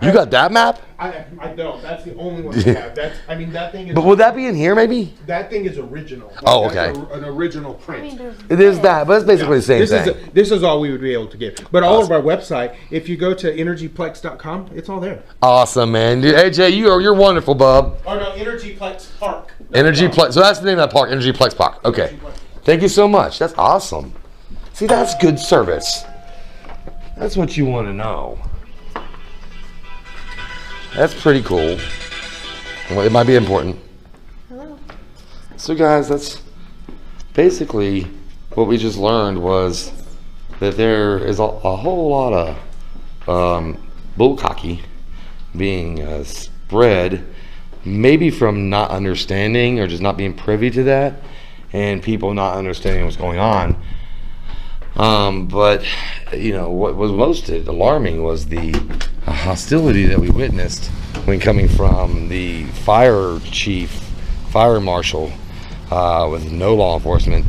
[SPEAKER 1] you got that map?
[SPEAKER 8] I don't. That's the only one I have. That thing is.
[SPEAKER 1] But would that be in here, maybe?
[SPEAKER 8] That thing is original.
[SPEAKER 1] Oh, okay.
[SPEAKER 8] An original print.
[SPEAKER 1] It is that, but it's basically the same thing.
[SPEAKER 8] This is all we would be able to get. But all of our website, if you go to energyplex.com, it's all there.
[SPEAKER 1] Awesome, man. AJ, you're wonderful, bub.
[SPEAKER 8] Oh no, Energyplex Park.
[SPEAKER 1] Energyplex. So that's the name of that park, Energyplex Park. Okay. Thank you so much. That's awesome. See, that's good service. That's what you want to know. That's pretty cool. Well, it might be important.
[SPEAKER 5] Hello.
[SPEAKER 1] So guys, that's basically what we just learned, was that there is a whole lot of bullcocky being spread, maybe from not understanding or just not being privy to that, and people not understanding what's going on. But you know, what was most alarming was the hostility that we witnessed when coming from the fire chief, fire marshal, with no law enforcement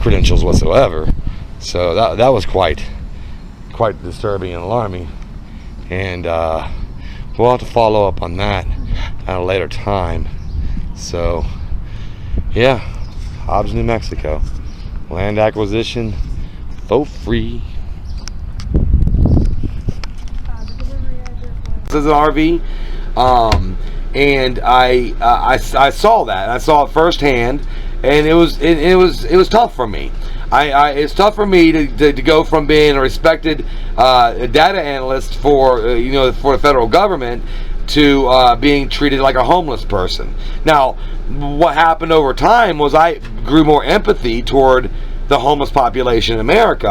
[SPEAKER 1] credentials whatsoever. So that was quite disturbing and alarming, and we'll have to follow up on that at a later time. So yeah, Hobbs, New Mexico, land acquisition for free. This is an RV, and I saw that. I saw it firsthand, and it was tough for me. It's tough for me to go from being a respected data analyst for for the federal government to being treated like a homeless person. Now, what happened over time was I grew more empathy toward the homeless population in America.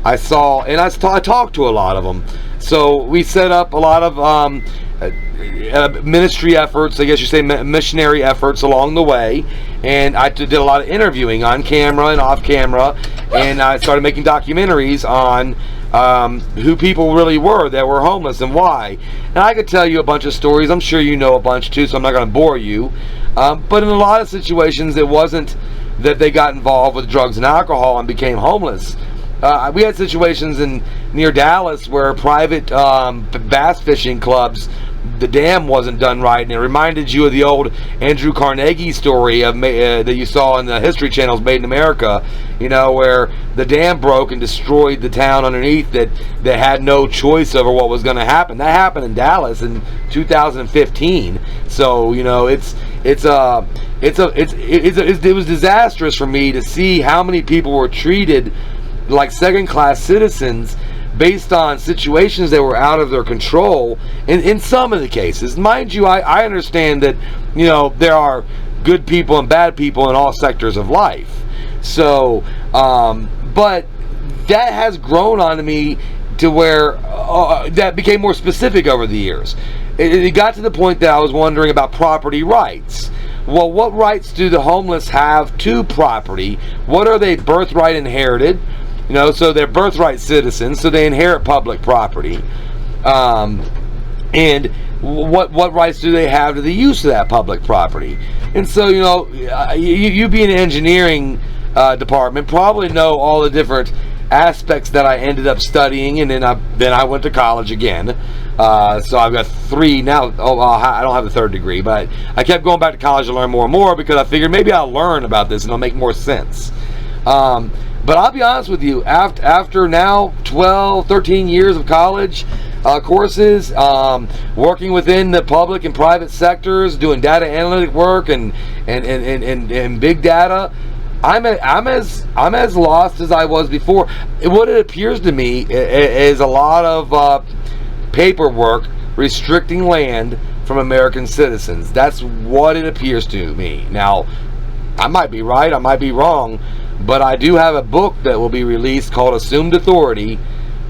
[SPEAKER 1] I saw, and I talked to a lot of them. So we set up a lot of ministry efforts, I guess you say missionary efforts along the way, and I did a lot of interviewing on camera and off camera, and I started making documentaries on who people really were that were homeless and why. And I could tell you a bunch of stories. I'm sure you know a bunch too, so I'm not going to bore you. But in a lot of situations, it wasn't that they got involved with drugs and alcohol and became homeless. We had situations near Dallas where private bass fishing clubs, the dam wasn't done right, and it reminded you of the old Andrew Carnegie story that you saw in the History Channel's Made in America, where the dam broke and destroyed the town underneath that had no choice over what was going to happen. That happened in Dallas in 2015. So it was disastrous for me to see how many people were treated like second-class citizens based on situations that were out of their control in some of the cases. Mind you, I understand that there are good people and bad people in all sectors of life. So but that has grown on me to where that became more specific over the years. It got to the point that I was wondering about property rights. Well, what rights do the homeless have to property? What are they birthright inherited? So they're birthright citizens, so they inherit public property. And what rights do they have to the use of that public property? And so, you being an engineering department probably know all the different aspects that I ended up studying, and then I went to college again. So I've got 3 now. I don't have the 3rd degree, but I kept going back to college to learn more and more because I figured maybe I'll learn about this and it'll make more sense. But I'll be honest with you, after now 12, 13 years of college courses, working within the public and private sectors, doing data analytic work and big data, I'm as lost as I was before. What it appears to me is a lot of paperwork restricting land from American citizens. That's what it appears to me. Now, I might be right, I might be wrong, but I do have a book that will be released called Assumed Authority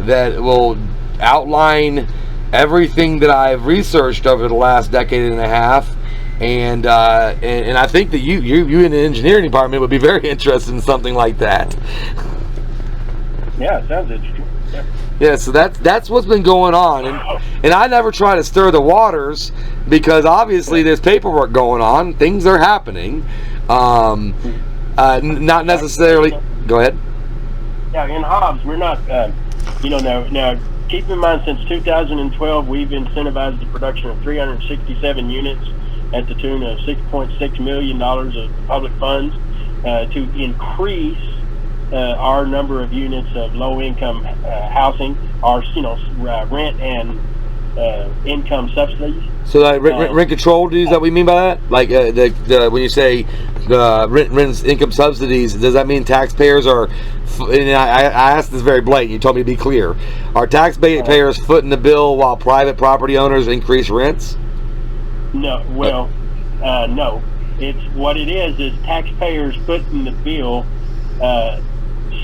[SPEAKER 1] that will outline everything that I've researched over the last decade and a half, and I think that you in the engineering department would be very interested in something like that.
[SPEAKER 3] Yeah, it sounds interesting.
[SPEAKER 1] Yeah, so that's what's been going on, and I never try to stir the waters because obviously there's paperwork going on, things are happening. Not necessarily. Go ahead.
[SPEAKER 3] Yeah, in Hobbs, we're not. Now keep in mind, since 2012, we've incentivized the production of 367 units at the tune of $6.6 million of public funds to increase our number of units of low-income housing, our rent and income subsidies.
[SPEAKER 1] So rent control dues, that we mean by that? Like when you say rent income subsidies, does that mean taxpayers are? And I asked this very blatant. You told me to be clear. Are taxpayers footing the bill while private property owners increase rents?
[SPEAKER 3] No. Well, no. It's what it is taxpayers footing the bill,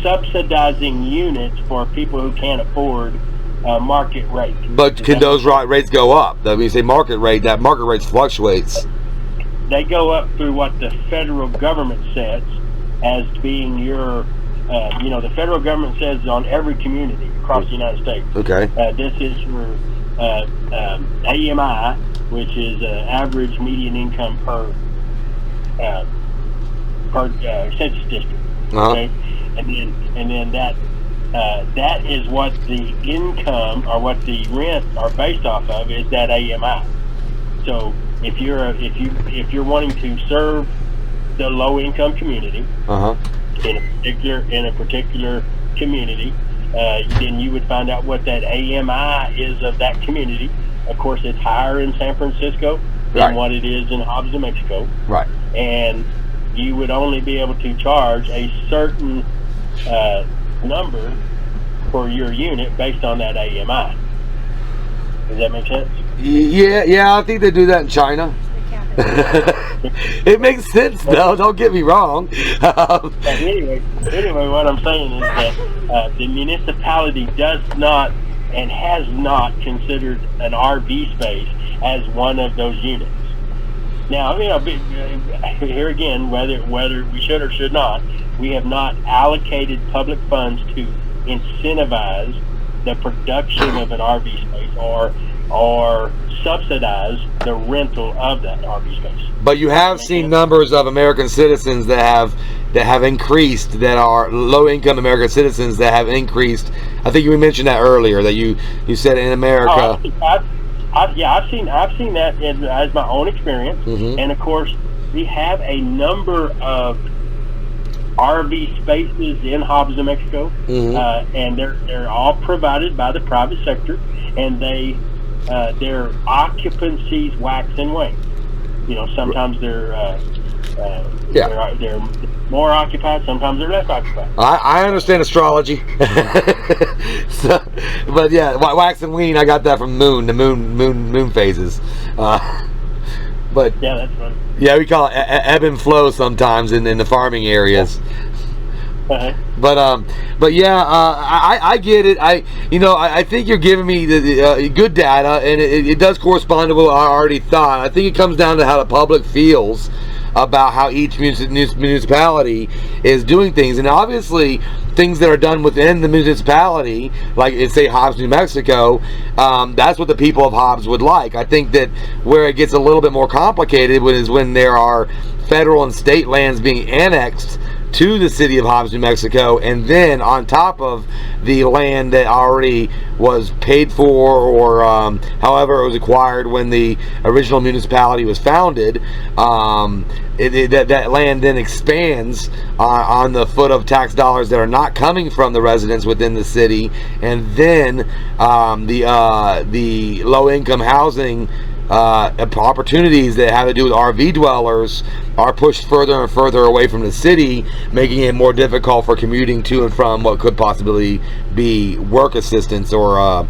[SPEAKER 3] subsidizing units for people who can't afford market rate.
[SPEAKER 1] But can those rates go up? When you say market rate, that market rate fluctuates.
[SPEAKER 3] They go up through what the federal government sets as being your, the federal government says on every community across the United States.
[SPEAKER 1] Okay.
[SPEAKER 3] This is your AMI, which is average median income per census district. Okay, and then that is what the income or what the rent are based off of is that AMI. So if you're wanting to serve the low income community in a particular community, then you would find out what that AMI is of that community. Of course, it's higher in San Francisco than what it is in Hobbs, New Mexico.
[SPEAKER 1] Right.
[SPEAKER 3] And you would only be able to charge a certain number for your unit based on that AMI. Does that make sense?
[SPEAKER 1] Yeah, I think they do that in China. It makes sense, though. Don't get me wrong.
[SPEAKER 3] Anyway, what I'm saying is that the municipality does not and has not considered an RV space as one of those units. Now, here again, whether we should or should not, we have not allocated public funds to incentivize the production of an RV space or subsidize the rental of that RV space.
[SPEAKER 1] But you have seen numbers of American citizens that have increased, that are low-income American citizens that have increased. I think you mentioned that earlier, that you said in America.
[SPEAKER 3] I've seen that as my own experience, and of course we have a number of RV spaces in Hobbs, New Mexico, and they're all provided by the private sector, and their occupancies wax and wane. Sometimes they're more occupied, sometimes they're less occupied.
[SPEAKER 1] I understand astrology. But yeah, wax and wane, I got that from the moon phases. But
[SPEAKER 3] yeah, that's fun.
[SPEAKER 1] Yeah, we call it ebb and flow sometimes in the farming areas. But yeah, I get it. I think you're giving me the good data, and it does correspond to what I already thought. I think it comes down to how the public feels about how each municipality is doing things, and obviously things that are done within the municipality, like say Hobbs, New Mexico, that's what the people of Hobbs would like. I think that where it gets a little bit more complicated is when there are federal and state lands being annexed to the city of Hobbs, New Mexico, and then on top of the land that already was paid for, or however it was acquired when the original municipality was founded, that land then expands on the foot of tax dollars that are not coming from the residents within the city, and then the low-income housing opportunities that have to do with RV dwellers are pushed further and further away from the city, making it more difficult for commuting to and from what could possibly be work assistance or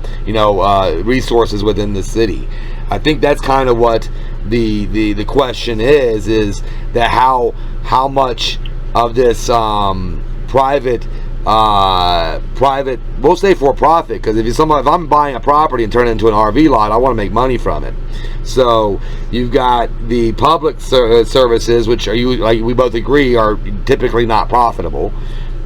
[SPEAKER 1] resources within the city. I think that's kind of what the question is that how much of this private, we'll say for profit, because if I'm buying a property and turn it into an RV lot, I want to make money from it. So you've got the public services, which like we both agree are typically not profitable,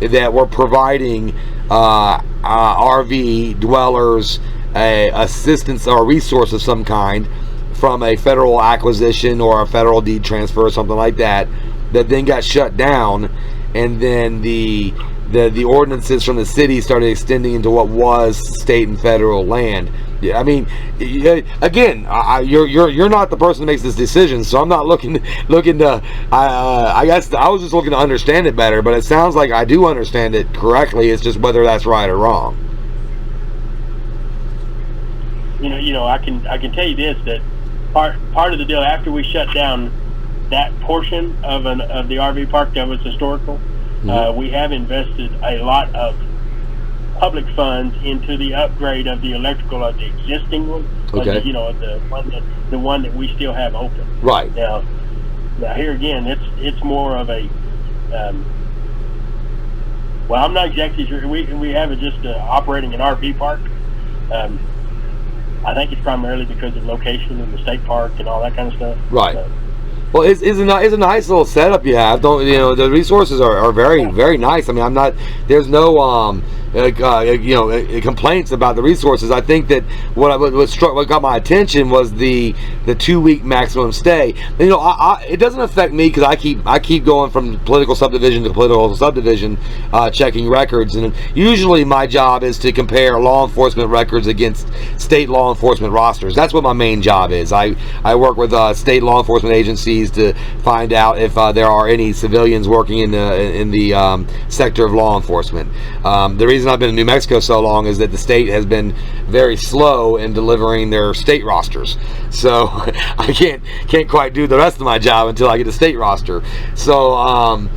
[SPEAKER 1] that we're providing RV dwellers assistance or resource of some kind from a federal acquisition or a federal deed transfer or something like that then got shut down, and then the ordinances from the city started extending into what was state and federal land. I mean, again, you're not the person that makes this decision, so I'm not looking to. I guess I was just looking to understand it better, but it sounds like I do understand it correctly. It's just whether that's right or wrong.
[SPEAKER 3] I can tell you this, that part of the deal after we shut down that portion of the RV park that was historical. We have invested a lot of public funds into the upgrade of the electrical of the existing one.
[SPEAKER 1] Okay.
[SPEAKER 3] The one that we still have open.
[SPEAKER 1] Right.
[SPEAKER 3] Now here again, it's more of a. I'm not exactly sure. We have it just operating an RV park. I think it's primarily because of location in the state park and all that kind of stuff.
[SPEAKER 1] Right. Well, it's a nice little setup you have. Don't you know? The resources are very, very nice. I mean, I'm not. There's no complaints about the resources. I think that what got my attention was the 2-week maximum stay. And, you know, it doesn't affect me because I keep going from political subdivision to political subdivision, checking records, and usually my job is to compare law enforcement records against state law enforcement rosters. That's what my main job is. I work with state law enforcement agencies to find out if there are any civilians working in the sector of law enforcement. The reason I've been in New Mexico so long is that the state has been very slow in delivering their state rosters, so I can't quite do the rest of my job until I get a state roster. So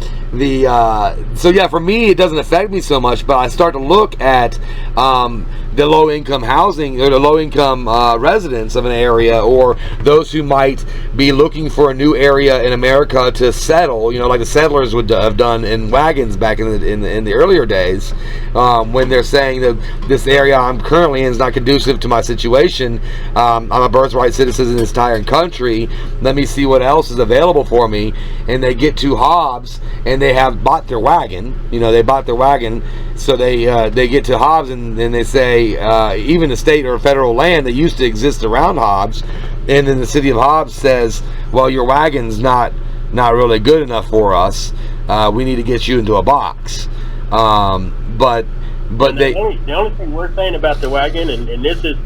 [SPEAKER 1] so yeah, for me it doesn't affect me so much, but I start to look at the low-income housing or the low-income residents of an area, or those who might be looking for a new area in America to settle, you know, like the settlers would have done in wagons back in the earlier days, when they're saying that this area I'm currently in is not conducive to my situation. I'm a birthright citizen in this entire country. Let me see what else is available for me. And they get to Hobbs and they have bought their wagon. You know, they bought their wagon, so they get to Hobbs and they say, even the state or federal land that used to exist around Hobbs, and then the city of Hobbs says, well, your wagon's not really good enough for us. We need to get you into a box. But the
[SPEAKER 3] only thing we're saying about the wagon, and this is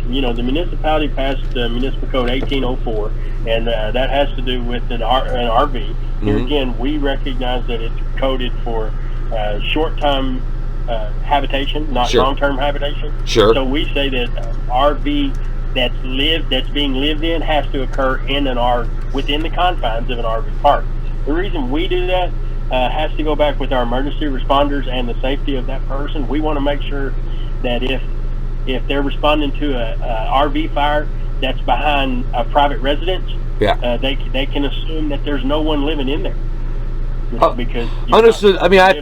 [SPEAKER 3] you know, the municipality passed Municipal Code 1804, and that has to do with an RV. Here again, we recognize that it's coded for short-term habitation, not long-term habitation.
[SPEAKER 1] Sure.
[SPEAKER 3] So we say that RV that's being lived in has to occur within the confines of an RV park. The reason we do that has to go back with our emergency responders and the safety of that person. We want to make sure that if they're responding to a RV fire that's behind a private residence, they can assume that there's no one living in there. Because
[SPEAKER 1] understood. I mean, I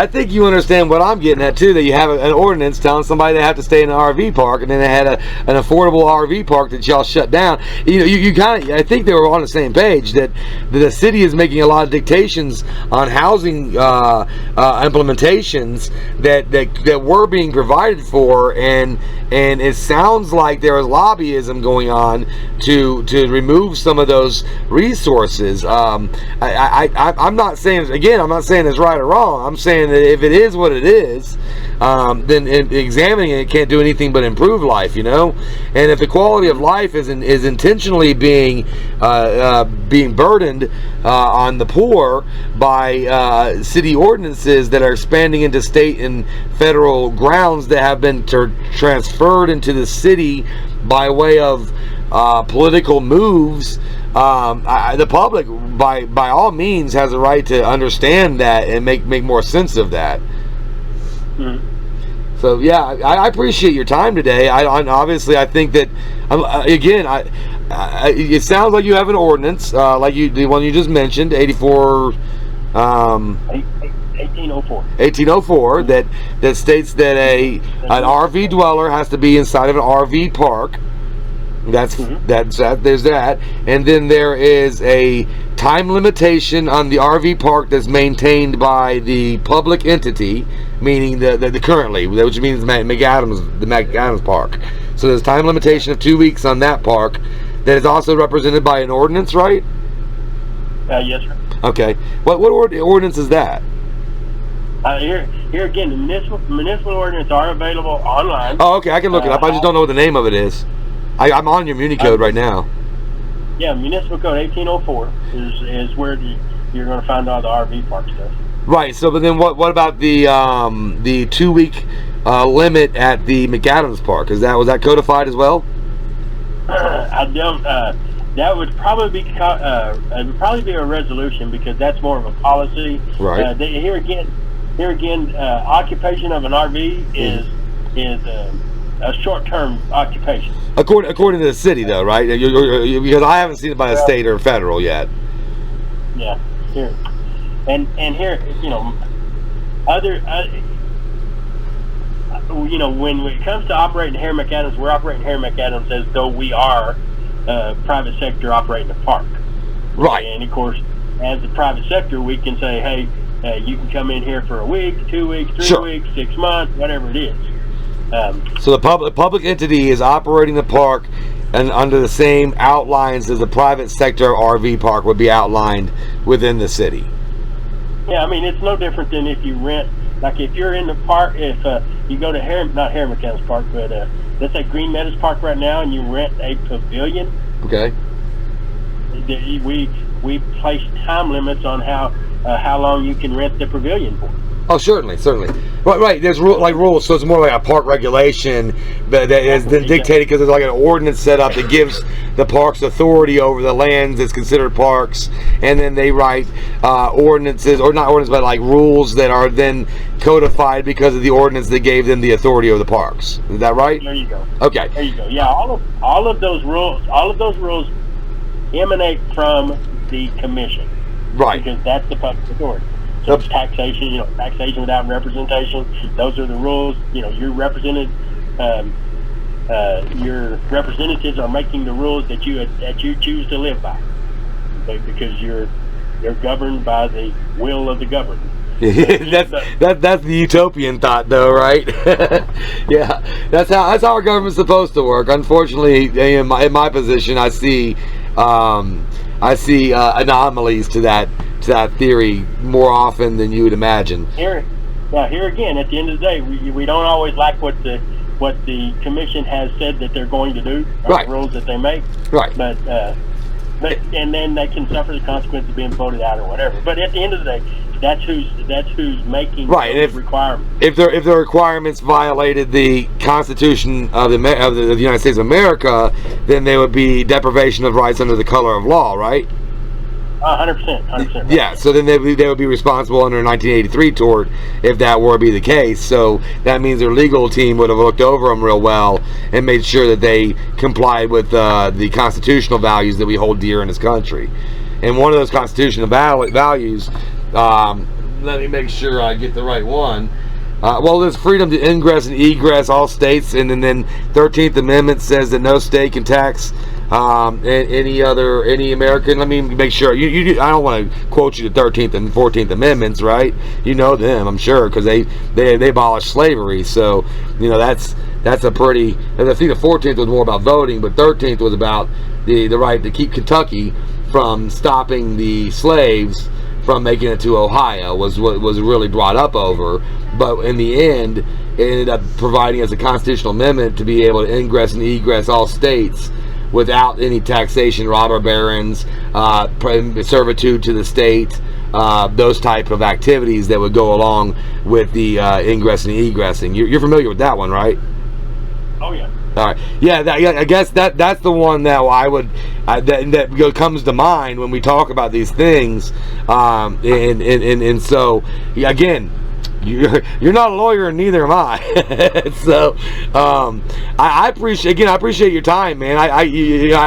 [SPEAKER 1] think you understand what I'm getting at too. That you have an ordinance telling somebody they have to stay in an RV park, and then they had an affordable RV park that y'all shut down. You know, you kind of. I think they were on the same page that the city is making a lot of dictations on housing implementations that were being provided for, and it sounds like there is lobbyism going on to remove some of those resources. I'm not saying, again, I'm not saying it's right or wrong. I'm saying that if it is what it is, then examining it can't do anything but improve life, you know? And if the quality of life is intentionally being burdened on the poor by city ordinances that are expanding into state and federal grounds that have been transferred into the city by way of political moves, the public, by all means, has a right to understand that and make more sense of that. So yeah, I appreciate your time today. Obviously I think that again, it sounds like you have an ordinance, like the one you just mentioned, 1804, that states that an RV dweller has to be inside of an RV park. There's that, and then there is a time limitation on the RV park that's maintained by the public entity, meaning the currently, which means the McAdams Park. So there's a time limitation of 2 weeks on that park that is also represented by an ordinance, right?
[SPEAKER 3] Yes, sir.
[SPEAKER 1] Okay. What ordinance is that?
[SPEAKER 3] Here again, the municipal ordinance are available online.
[SPEAKER 1] Oh, okay. I can look it up. I just don't know what the name of it is. I'm on your Muni Code right now.
[SPEAKER 3] Yeah, Municipal Code 1804 is where you're going to find all the RV park stuff.
[SPEAKER 1] Right. So, but then what about the 2 week limit at the McAdams Park? Was that codified as well?
[SPEAKER 3] I don't. That would probably be it would probably be a resolution, because that's more of a policy.
[SPEAKER 1] Right.
[SPEAKER 3] Here again, occupation of an RV is a short-term occupation.
[SPEAKER 1] According to the city, though, right? Because I haven't seen it by the state or federal yet.
[SPEAKER 3] Yeah, here, and here, you know, you know, when it comes to operating Harry McAdams, we're operating Harry McAdams as though we are private sector operating the park.
[SPEAKER 1] Right.
[SPEAKER 3] And of course, as the private sector, we can say, hey, you can come in here for a week, 2 weeks, 3 weeks, 6 months, whatever it is.
[SPEAKER 1] So the public entity is operating the park and under the same outlines as the private sector RV park would be outlined within the city.
[SPEAKER 3] Yeah, I mean, it's no different than if you rent, like if you're in the park, if you go to not Harry McAdams Park, but let's say Green Meadows Park right now, and you rent a pavilion.
[SPEAKER 1] Okay.
[SPEAKER 3] We place time limits on how long you can rent the pavilion for.
[SPEAKER 1] Oh, certainly. Right. There's rules, so it's more like a park regulation that is then dictated because there's like an ordinance set up that gives the parks authority over the lands that's considered parks, and then they write ordinances, or not ordinances, but like rules that are then codified because of the ordinance that gave them the authority over the parks. Is that right?
[SPEAKER 3] There you go.
[SPEAKER 1] Okay.
[SPEAKER 3] There you go. Yeah, all of those rules emanate from the commission.
[SPEAKER 1] Right.
[SPEAKER 3] Because that's the public authority. So taxation, taxation without representation. Those are the rules. Your representatives are making the rules that you choose to live by, because you're governed by the will of the governed.
[SPEAKER 1] That's the utopian thought, though, right? Yeah, that's how our government's supposed to work. Unfortunately, in my position, I see anomalies to that theory more often than you would imagine.
[SPEAKER 3] Here again, at the end of the day, we don't always like what the commission has said that they're going to do, or the rules that they make.
[SPEAKER 1] Right.
[SPEAKER 3] But and then they can suffer the consequence of being voted out or whatever. But at the end of the day, that's who's making those requirements.
[SPEAKER 1] If the requirements violated the Constitution of the United States of America, then they would be deprivation of rights under the color of law, right?
[SPEAKER 3] 100%. Right.
[SPEAKER 1] Yeah, so then they would be responsible under a 1983 tort if that were to be the case. So that means their legal team would have looked over them real well and made sure that they complied with the constitutional values that we hold dear in this country. And one of those constitutional values, let me make sure I get the right one. Well, there's freedom to ingress and egress all states, and then 13th Amendment says that no state can tax any American. Let me make sure. I don't want to quote you the 13th and 14th Amendments, right? You know them, I'm sure, because they abolished slavery. So that's a pretty. I think the 14th was more about voting, but 13th was about the right to keep Kentucky from stopping the slaves from making it to Ohio, was what was really brought up over. But in the end, it ended up providing us a constitutional amendment to be able to ingress and egress all states without any taxation, robber barons, servitude to the state, those type of activities that would go along with the ingress and egressing. You're familiar with that one, right?
[SPEAKER 3] Oh yeah.
[SPEAKER 1] All right. Yeah, I guess that's the one that I would that comes to mind when we talk about these things, and so again, you're not a lawyer, and neither am I. So I appreciate your time, man.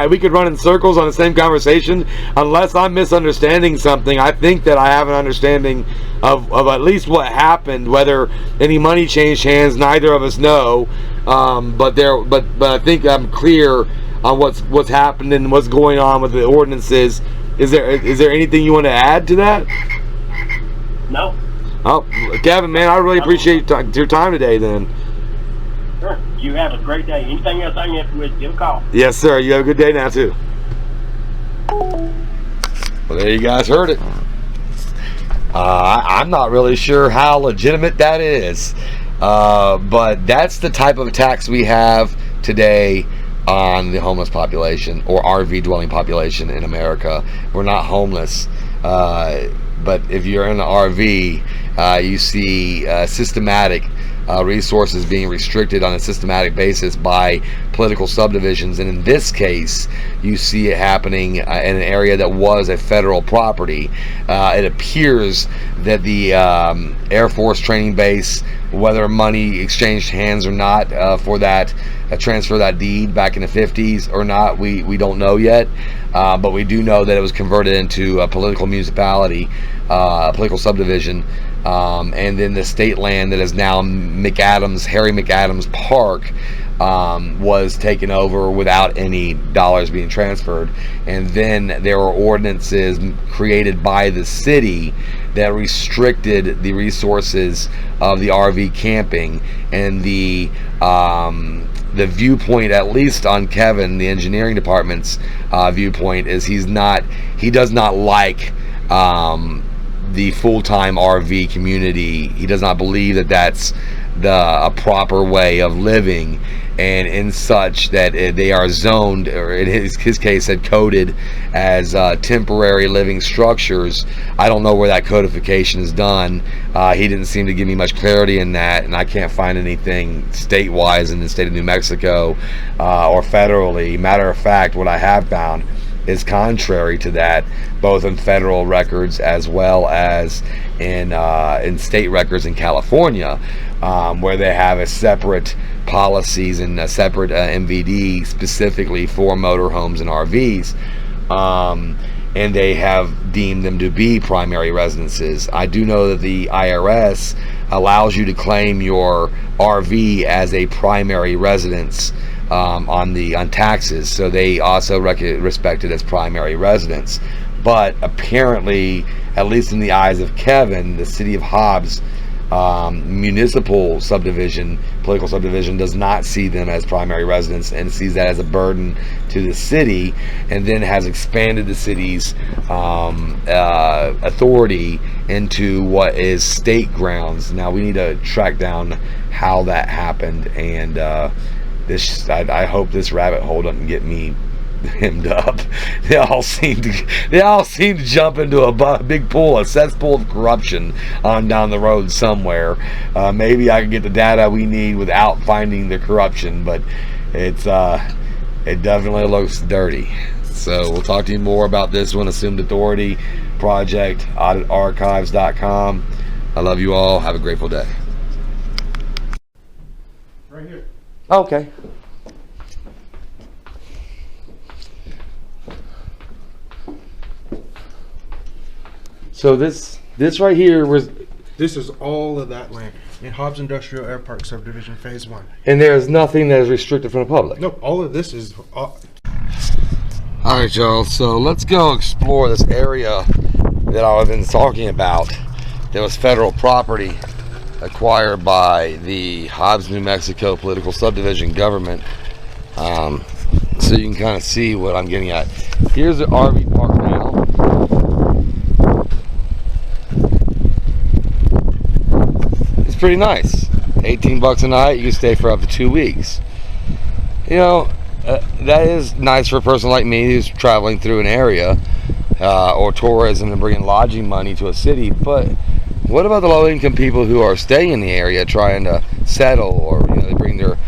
[SPEAKER 1] We could run in circles on the same conversation unless I'm misunderstanding something. I think that I have an understanding of at least what happened. Whether any money changed hands, neither of us know. But I think I'm clear on what's happened and what's going on with the ordinances. Is there anything you want to add to that?
[SPEAKER 3] No.
[SPEAKER 1] Oh, Kevin, man, I really appreciate your time today. Then.
[SPEAKER 3] Sure. You have a great day. Anything else I can help you with, give a call.
[SPEAKER 1] Yes, sir. You have a good day now too. Well, there you guys heard it. I'm not really sure how legitimate that is. But that's the type of tax we have today on the homeless population or RV dwelling population in America. We're not homeless, but if you're in an RV, you see systematic resources being restricted on a systematic basis by political subdivisions, and in this case you see it happening in an area that was a federal property. It appears that the Air Force training base, whether money exchanged hands or not for that transfer that deed back in the 50s or not, we don't know yet, but we do know that it was converted into a political municipality, a political subdivision and then the state land that is now Harry McAdams Park was taken over without any dollars being transferred. And then there were ordinances created by the city that restricted the resources of the RV camping, and the viewpoint, at least on Kevin, the engineering department's viewpoint, is he does not like the full-time RV community. He does not believe that that's a proper way of living, and in such that they are zoned, or in his case said coded as temporary living structures. I don't know where that codification is done. He didn't seem to give me much clarity in that, and I can't find anything state-wise in the state of New Mexico or federally. Matter of fact, what I have found is contrary to that, both in federal records as well as in state records in California, where they have a separate policies and a separate MVD specifically for motorhomes and RVs, and they have deemed them to be primary residences. I do know that the IRS allows you to claim your RV as a primary residence on taxes, so they also respect it as primary residence. But apparently, at least in the eyes of Kevin, the city of Hobbs municipal subdivision, political subdivision, does not see them as primary residents and sees that as a burden to the city, and then has expanded the city's authority into what is state grounds. Now we need to track down how that happened, and I hope this rabbit hole doesn't get me hemmed up. They all seem to jump into a big pool, a cesspool of corruption on down the road somewhere. Maybe I can get the data we need without finding the corruption, but it definitely looks dirty. So we'll talk to you more about this one. Assumed Authority Project, auditarchives.com. I love you all. Have a grateful day.
[SPEAKER 8] Right here.
[SPEAKER 1] Okay. So this right here was.
[SPEAKER 8] This is all of that land in Hobbs Industrial Air Park Subdivision Phase 1.
[SPEAKER 1] And there's nothing that is restricted from the public.
[SPEAKER 8] No, all of this is.
[SPEAKER 1] All right, y'all. So let's go explore this area that I've been talking about. There was federal property acquired by the Hobbs New Mexico political subdivision government. So you can kind of see what I'm getting at. Here's the RV park now. It's pretty nice. $18 a night. You can stay for up to 2 weeks. You know, that is nice for a person like me who's traveling through an area or tourism and bringing lodging money to a city. But what about the low-income people who are staying in the area trying to settle, or they bring their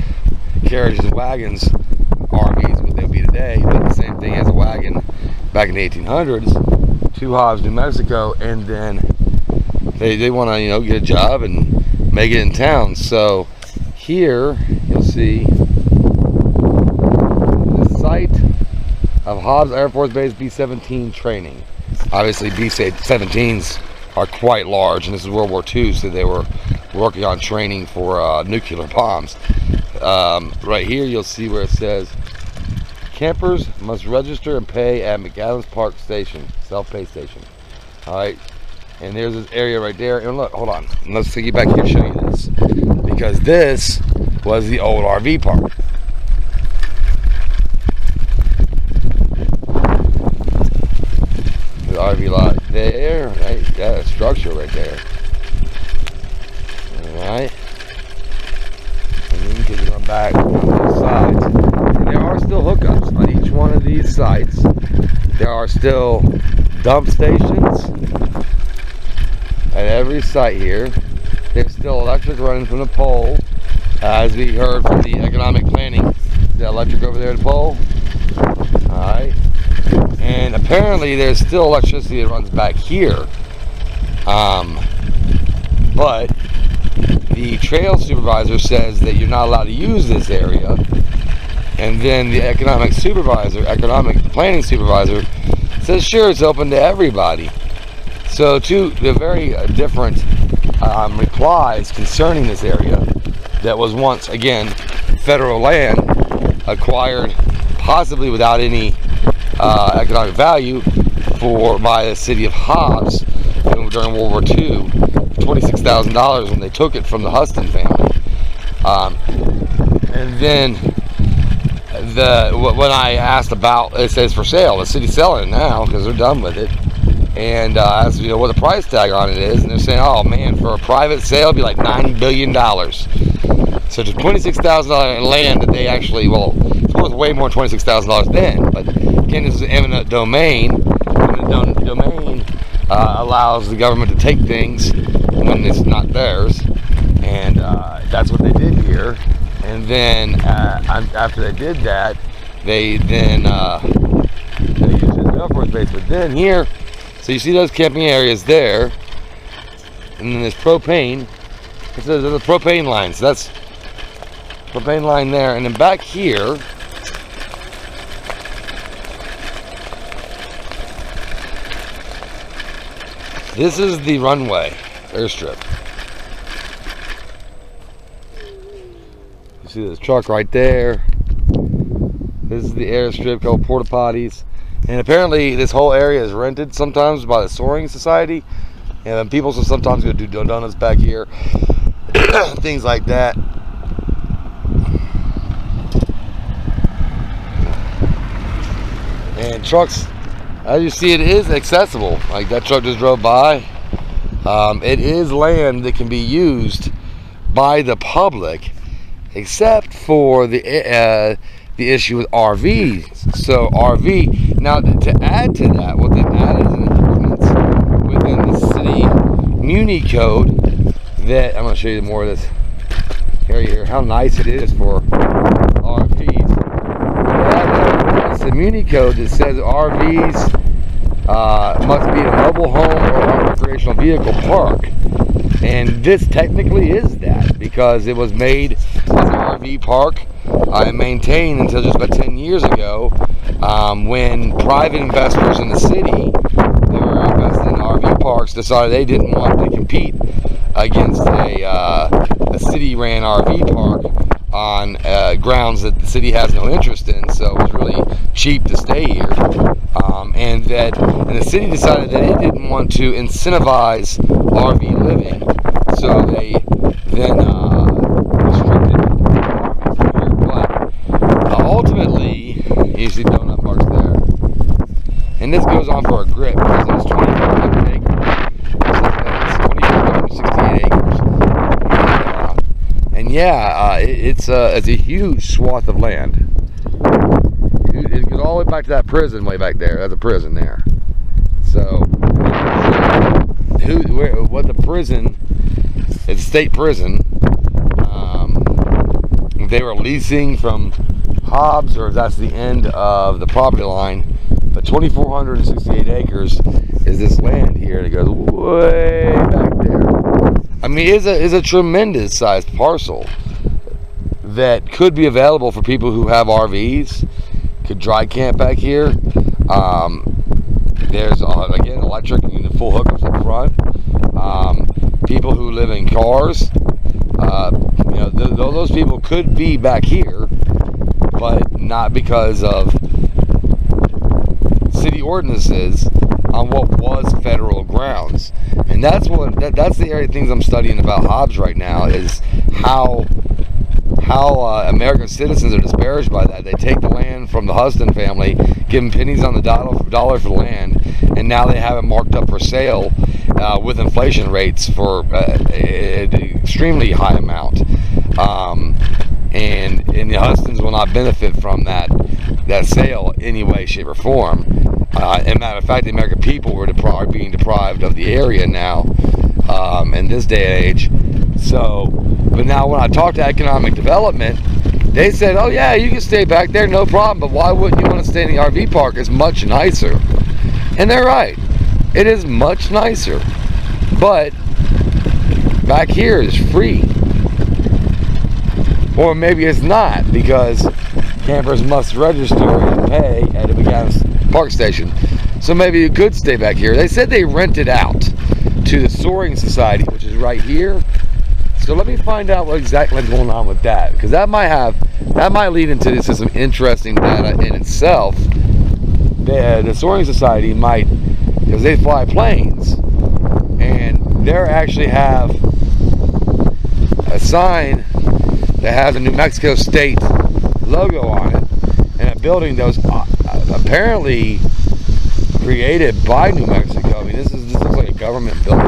[SPEAKER 1] carriages and wagons, RVs, what they'll be today, but the same thing as a wagon back in the 1800s, to Hobbs, New Mexico, and then they want to get a job and make it in town. So here you'll see the site of Hobbs Air Force Base B-17 training. Obviously B-17s are quite large, and this is World War II, so they were working on training for nuclear bombs. Right here you'll see where it says campers must register and pay at McAdams Park Station, self-pay station. Alright, and there's this area right there, and look, hold on, let's take you back here and show you this, because this was the old RV park. The RV lot there, right? That structure right there. Alright. And then you can run back on both sides. And there are still hookups on each one of these sites. There are still dump stations at every site here. There's still electric running from the pole. As we heard from the economic planning, the electric over there at the pole. Alright. And apparently there's still electricity that runs back here. But the trail supervisor says that you're not allowed to use this area. And then the economic planning supervisor says, sure, it's open to everybody. So two very different replies concerning this area that was once, again, federal land acquired possibly without any economic value by the city of Hobbs during World War II, $26,000 when they took it from the Huston family. And then when I asked about, it says for sale, the city's selling it now because they're done with it. And I asked, what the price tag on it is, and they're saying, oh man, for a private sale, it'd be like $9 billion. So it's $26,000 in land that they actually, it's worth way more than $26,000 then. But again, this is an eminent domain. Eminent domain allows the government to take things when it's not theirs, and that's what they did here. And then after they did that, they used it as an Air Force base. But then here, so you see those camping areas there, and then there's propane. There's a propane line, so that's propane line there. And then back here, this is the runway airstrip. You see this truck right there. This is the airstrip, couple porta potties. And apparently this whole area is rented sometimes by the Soaring Society. And people sometimes go do donuts back here. Things like that. And trucks, as you see, it is accessible. Like that truck just drove by. It is land that can be used by the public, except for the issue with RVs. So RV, now to add to that, what they've added is an ordinance within the city muni code that, I'm going to show you more of this area here, how nice it is for RVs. It's the muni code that says RVs must be in a mobile home or a recreational vehicle park. And this technically is that, because it was made as an RV park and maintained until just about 10 years ago, when private investors in the city that were invested in RV parks decided they didn't want to compete against a city-ran RV park on grounds that the city has no interest in, so it was really cheap to stay here. And the city decided that it didn't want to incentivize RV living, so they then restricted RVs here. But ultimately, you see donut parks there, and this goes on for a grip because it's 2,400 acres. It's 2,468 acres, and it's a huge swath of land. It goes all the way back to that prison way back there. That's a prison there. So, what the prison? It's a state prison. They were leasing from Hobbs, or if that's the end of the property line. But 2,468 acres is this land here that goes way back there. I mean, it's a tremendous sized parcel that could be available for people who have RVs. Could dry camp back here. There's again electric and full hookups up front. People who live in cars, those people could be back here, but not because of city ordinances on what was federal grounds. And that's the area of things I'm studying about Hobbs right now, is how American citizens are disparaged by that. They take the land from the Huston family, give them pennies on the dollar for the land, and now they have it marked up for sale with inflation rates for an extremely high amount. And the Hustons will not benefit from that sale in any way, shape, or form. As a matter of fact, the American people are being deprived of the area now in this day and age. So, but now when I talk to economic development, they said, oh yeah, you can stay back there, no problem, but why wouldn't you want to stay in the RV park? It's much nicer. And they're right. It is much nicer. But back here is free. Or maybe it's not, because campers must register and pay at a McAdams Park Station. So maybe you could stay back here. They said they rent it out to the Soaring Society, which is right here. So let me find out what exactly is going on with that, because that might lead into some interesting data in itself. The Soaring Society might, because they fly planes, and they actually have a sign that has a New Mexico State logo on it, and a building that was apparently created by New Mexico. I mean, this looks like a government building.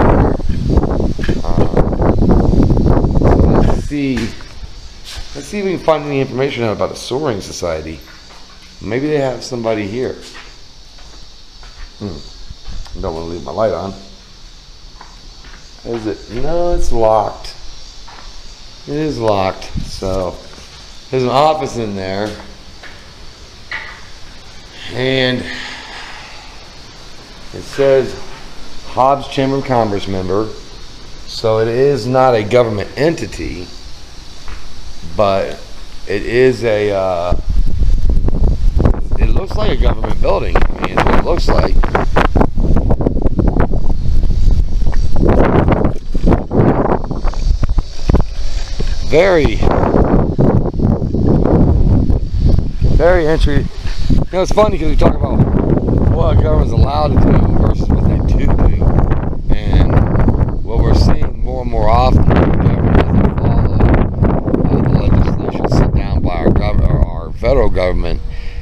[SPEAKER 1] Let's see if we can find any information out about the Soaring Society. Maybe they have somebody here. Don't want to leave my light on. Is it? No, it's locked. It is locked. So there's an office in there, and it says Hobbs Chamber of Commerce member. So it is not a government entity, but it is a, it looks like a government building. I mean, it's what it looks like. Very interesting. You know, it's funny because we talk about what a government's allowed to do versus what they do. And what we're seeing more and more often, the government doesn't follow the legislation set down by our federal government,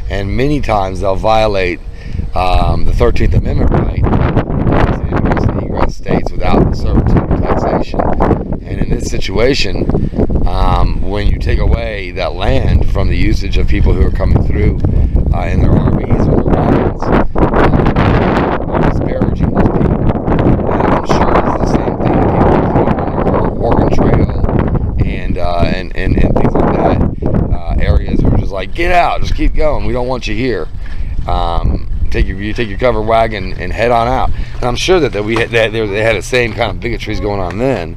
[SPEAKER 1] and many times they'll violate the 13th Amendment right to ingress and egress states without servitude or taxation. And in this situation, when you take away that land from the usage of people who are coming through in their RVs or their wagons, you're disparaging those people. And I'm sure it's the same thing that people do on their Oregon Trail and things like that. Areas where it's just like, get out, just keep going. We don't want you here. Take your covered wagon and head on out. And I'm sure that they had the same kind of bigotries going on then.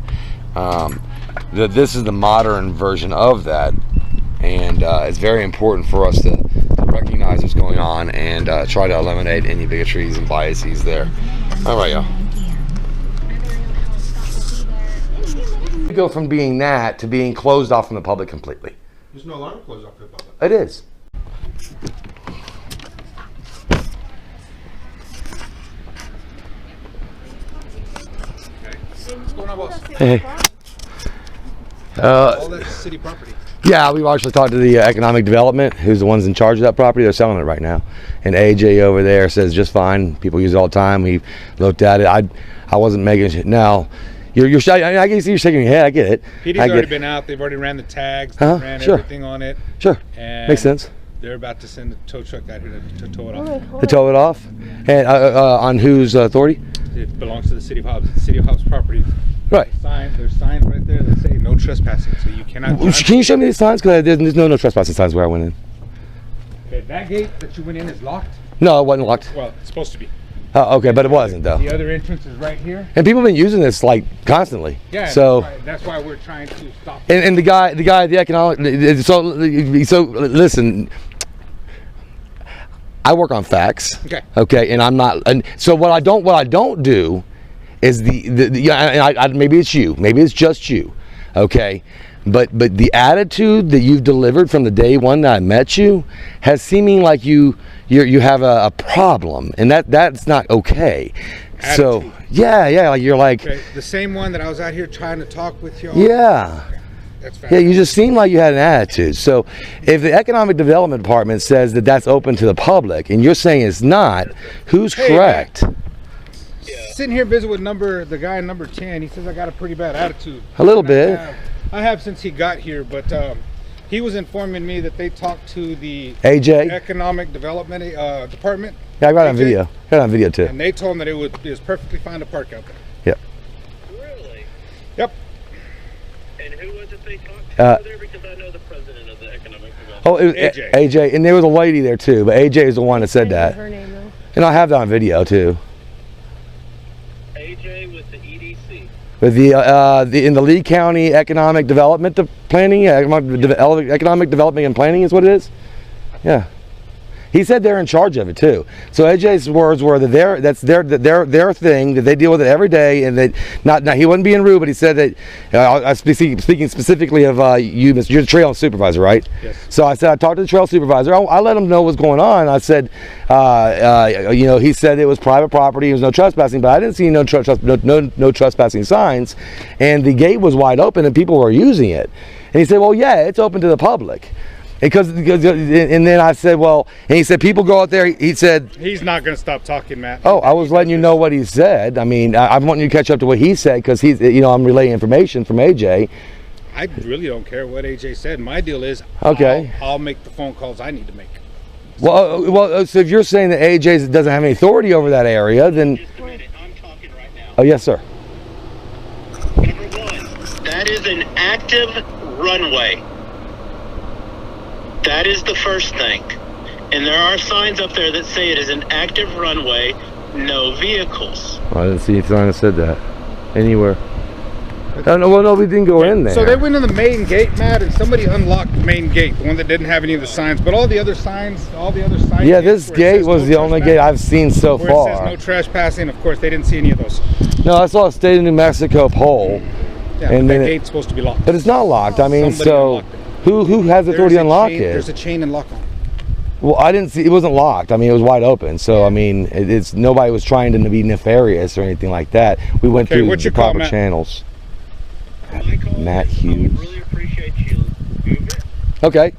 [SPEAKER 1] That this is the modern version of that, and it's very important for us to recognize what's going on and try to eliminate any bigotries and biases there. All right, y'all. We go from being that to being closed off from the public completely.
[SPEAKER 8] There's no longer closed off to the public.
[SPEAKER 1] It is.
[SPEAKER 8] What's going on, boss?
[SPEAKER 1] Hey.
[SPEAKER 8] All that's city property.
[SPEAKER 1] Yeah, we've actually talked to the economic development, who's the ones in charge of that property. They're selling it right now, and AJ over there says just fine. People use it all the time. We looked at it. I wasn't making it. Now, I can see you're shaking your head. I get it.
[SPEAKER 9] PD's already been out. They've already ran the tags. They ran everything on it.
[SPEAKER 1] Sure.
[SPEAKER 9] And
[SPEAKER 1] makes sense.
[SPEAKER 9] They're about to send a tow truck out here to tow it off.
[SPEAKER 1] To tow it off, and on whose authority?
[SPEAKER 9] It belongs to the city of Hobbs. It's the city of Hobbs property.
[SPEAKER 1] Right.
[SPEAKER 9] There's signs right there that say no trespassing, so you cannot.
[SPEAKER 1] Can you show me the signs? Because there's no trespassing signs where I went in.
[SPEAKER 9] Okay, that gate that you went in is locked.
[SPEAKER 1] No, it wasn't locked.
[SPEAKER 9] Well, it's supposed to be.
[SPEAKER 1] Oh, okay, but it wasn't though.
[SPEAKER 9] The other entrance is right here.
[SPEAKER 1] And people have been using this like constantly.
[SPEAKER 9] Yeah.
[SPEAKER 1] So
[SPEAKER 9] that's why we're trying to stop.
[SPEAKER 1] And the guy, the economic. So listen. I work on facts.
[SPEAKER 9] Okay.
[SPEAKER 1] Okay, and I'm not. And so what I don't do is maybe it's you, maybe it's just you. Okay. But the attitude that you've delivered from the day one that I met you has seeming like you have a problem, and that's not okay.
[SPEAKER 9] Attitude.
[SPEAKER 1] So yeah, like you're like
[SPEAKER 9] the same one that I was out here trying to talk with y'all.
[SPEAKER 1] Yeah.
[SPEAKER 9] That's
[SPEAKER 1] yeah, you just seem like you had an attitude. So if the Economic Development Department says that that's open to the public, and you're saying it's not, who's correct?
[SPEAKER 9] Sitting here busy with the guy number 10. He says I got a pretty bad attitude.
[SPEAKER 1] A little bit.
[SPEAKER 9] I have since he got here, but he was informing me that they talked to the
[SPEAKER 1] AJ
[SPEAKER 9] Economic Development Department.
[SPEAKER 1] Yeah, I got it on video. Got it on video too.
[SPEAKER 9] And they told him that it was perfectly fine to park out there.
[SPEAKER 1] Yep.
[SPEAKER 10] Really?
[SPEAKER 9] Yep.
[SPEAKER 10] And who was it they talked to over there? Because I know the president of the Economic Development.
[SPEAKER 1] Oh, it was AJ, and there was a lady there too, but AJ is the one that said that.
[SPEAKER 5] Her name though.
[SPEAKER 1] And I have that on video too.
[SPEAKER 10] AJ with the EDC.
[SPEAKER 1] With in the Lee County Economic Development Planning, Economic Development and Planning is what it is. Yeah. He said they're in charge of it too. So AJ's words were that that's their thing, that they deal with it every day, and that not he wasn't being rude, but he said that I speaking specifically of you, Mr. You're the trail supervisor, right?
[SPEAKER 9] Yes.
[SPEAKER 1] So I said I talked to the trail supervisor. I let him know what's going on. I said, he said it was private property. There was no trespassing, but I didn't see no trespassing signs, and the gate was wide open and people were using it. And he said, well, yeah, it's open to the public. And then I said, well, and he said, people go out there. He said,
[SPEAKER 9] he's not going to stop talking, Matt.
[SPEAKER 1] Oh, I was letting you know what he said. I mean, I'm wanting you to catch up to what he said because he's, I'm relaying information from AJ.
[SPEAKER 9] I really don't care what AJ said. My deal is,
[SPEAKER 1] okay,
[SPEAKER 9] I'll make the phone calls I need to make.
[SPEAKER 1] Well, so if you're saying that AJ doesn't have any authority over that area, then.
[SPEAKER 10] Just a minute. I'm talking right now.
[SPEAKER 1] Oh, yes, sir.
[SPEAKER 10] Number one, that is an active runway. That is the first thing. And there are signs up there that say it is an active runway, no vehicles.
[SPEAKER 1] I didn't see any sign that said that anywhere. No, we didn't go in there.
[SPEAKER 9] So they went in the main gate, Matt, and somebody unlocked the main gate, the one that didn't have any of the signs. But all the other signs.
[SPEAKER 1] Yeah, this gate was the only gate I've seen so far.
[SPEAKER 9] Where it says no trespassing, of course, they didn't see any of those.
[SPEAKER 1] No, I saw a state of New Mexico pole.
[SPEAKER 9] Yeah, and that gate's supposed to be locked.
[SPEAKER 1] But it's not locked. I mean, so who has authority to unlock it?
[SPEAKER 9] There's a chain and lock on it.
[SPEAKER 1] Well, I didn't see. It wasn't locked. I mean, it was wide open. So I mean, it's nobody was trying to be nefarious or anything like that. We went through the proper channels. Matt Hughes.
[SPEAKER 10] I would really appreciate you move it.
[SPEAKER 1] Okay.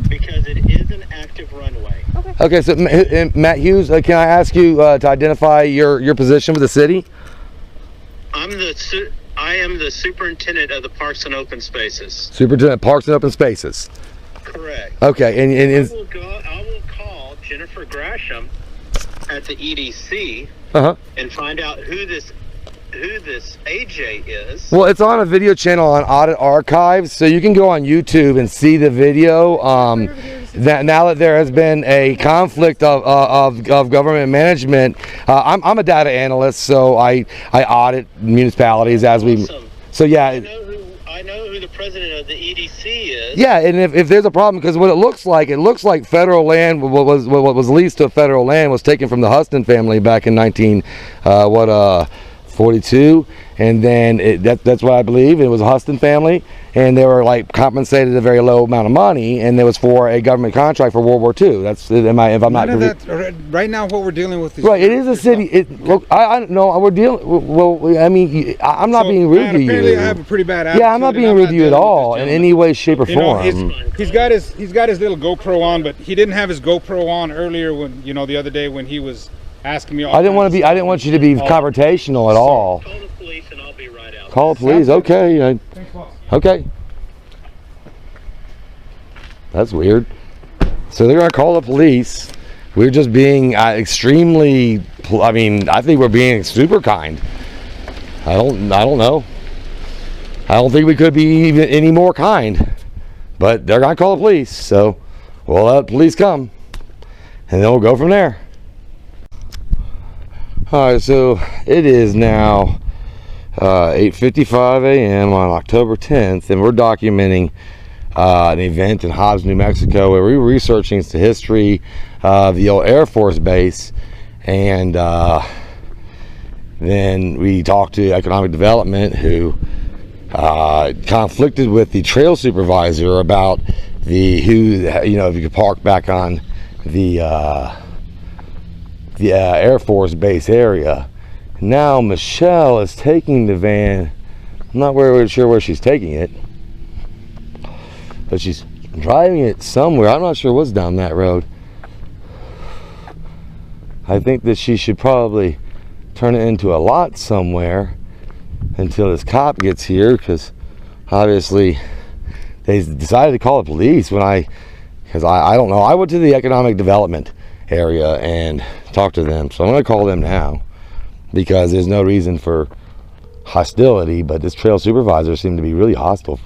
[SPEAKER 10] Because it is an active runway.
[SPEAKER 1] Okay. So Matt Hughes, can I ask you to identify your position with the city?
[SPEAKER 10] I am the superintendent of the Parks and Open Spaces.
[SPEAKER 1] Superintendent Parks and Open Spaces.
[SPEAKER 10] Correct.
[SPEAKER 1] Okay, and
[SPEAKER 10] I will call Jennifer Grasham at the EDC and find out who this AJ is.
[SPEAKER 1] Well, it's on a video channel on Audit Archives, so you can go on YouTube and see the video. Now that there has been a conflict of government management, I'm a data analyst, so I audit municipalities as we. So yeah.
[SPEAKER 10] I know who the president of the EDC is.
[SPEAKER 1] Yeah, and if there's a problem, because what it looks like federal land, what was leased to federal land was taken from the Huston family back in 1942, and then that's what I believe. It was a Huston family, and they were like compensated a very low amount of money, and it was for a government contract for World War II. That's
[SPEAKER 9] right now what we're dealing with is
[SPEAKER 1] right. It is a city. Look, I know we're dealing. Well, I mean, I'm not being rude to you.
[SPEAKER 9] Apparently, I have a pretty bad attitude.
[SPEAKER 1] Yeah, I'm not being rude to you at all in any way, shape, or form.
[SPEAKER 9] He's got his little GoPro on, but he didn't have his GoPro on earlier when the other day when he was asking me. I didn't want
[SPEAKER 1] you to be confrontational at all.
[SPEAKER 10] Call the police and I'll be right out.
[SPEAKER 1] Call the police, okay. Okay. That's weird. So they're gonna call the police. We're just being extremely. I mean, I think we're being super kind. I don't know. I don't think we could be even any more kind. But they're gonna call the police, so we'll let the police come, and then we'll go from there. All right, so it is now 8:55 a.m. on October 10th, and we're documenting an event in Hobbs, New Mexico, where we're researching the history of the old Air Force base, and then we talked to economic development, who conflicted with the trail supervisor about if you could park back on the Air Force base area. Now Michelle is taking the van. I'm not really sure where she's taking it, but she's driving it somewhere. I'm not sure what's down that road. I think that she should probably turn it into a lot somewhere until this cop gets here, because obviously they decided to call the police because I don't know. I went to the economic development area and talked to them, so I'm going to call them now, because there's no reason for hostility, but this trail supervisor seemed to be really hostile.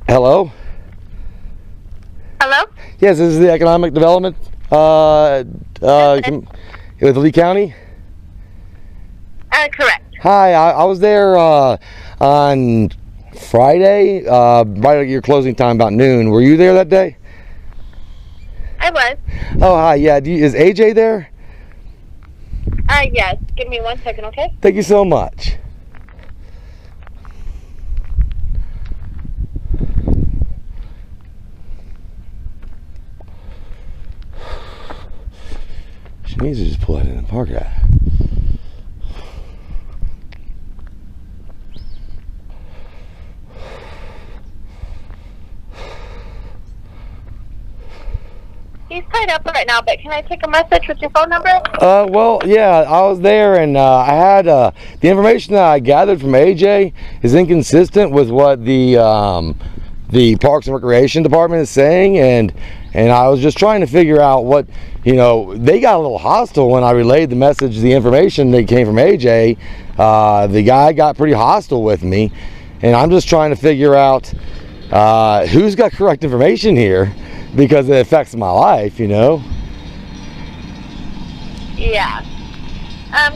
[SPEAKER 1] Hello?
[SPEAKER 11] Hello?
[SPEAKER 1] Yes, this is the economic development with Lee County?
[SPEAKER 11] Correct.
[SPEAKER 1] Hi, I was there on Friday, right at your closing time, about noon. Were you there that day?
[SPEAKER 11] I was.
[SPEAKER 1] Oh, hi. Yeah, is AJ there?
[SPEAKER 11] Yes. Give me 1 second, okay?
[SPEAKER 1] Thank you so much. She needs to just pull it in the park at.
[SPEAKER 11] He's tied up right now, but can I take a message with your phone number?
[SPEAKER 1] Well, yeah, I was there, and I had the information that I gathered from AJ is inconsistent with what the Parks and Recreation Department is saying, and I was just trying to figure out what, they got a little hostile when I relayed the message, the information that came from AJ. The guy got pretty hostile with me, and I'm just trying to figure out who's got correct information here, because it affects my life,
[SPEAKER 11] Yeah.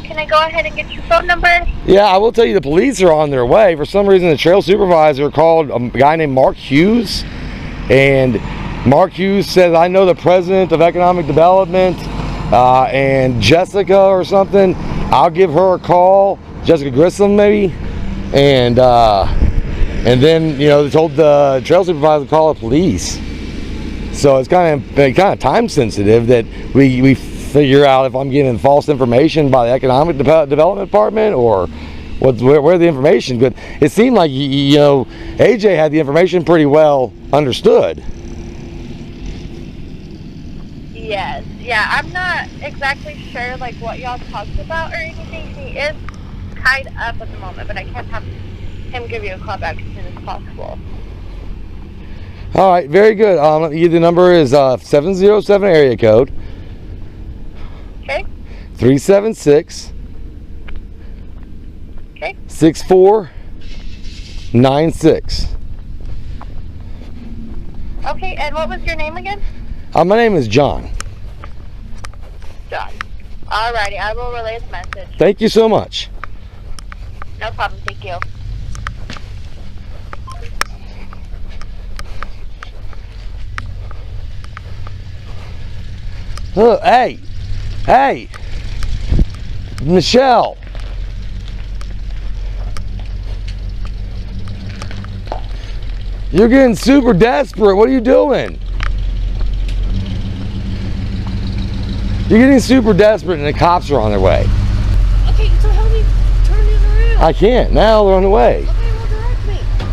[SPEAKER 11] Can I go ahead and get your phone number?
[SPEAKER 1] Yeah, I will tell you the police are on their way. For some reason, the trail supervisor called a guy named Mark Hughes, and Mark Hughes says, I know the president of economic development and Jessica or something. I'll give her a call, Jessica Grissom maybe, and then they told the trail supervisor to call the police. So it's kind of time sensitive that we figure out if I'm getting false information by the economic development department or where the information. But it seemed like AJ had the information pretty well understood.
[SPEAKER 11] Yes. Yeah, I'm not exactly sure what y'all talked about or anything. He is tied up at the moment, but I can have him give you a call back as soon as possible.
[SPEAKER 1] All right, very good. The number is 707 area code.
[SPEAKER 11] Okay.
[SPEAKER 1] 376.
[SPEAKER 11] Okay.
[SPEAKER 1] 6496.
[SPEAKER 11] Okay, and what was your name again?
[SPEAKER 1] My name is John.
[SPEAKER 11] John. Alrighty, I will relay his message.
[SPEAKER 1] Thank you so much.
[SPEAKER 11] No problem, thank you.
[SPEAKER 1] Look, hey, Michelle. You're getting super desperate. What are you doing? You're getting super desperate and the cops are on their way.
[SPEAKER 5] Okay, so help me turn this around.
[SPEAKER 1] I can't. Now they're on the way.
[SPEAKER 5] Okay,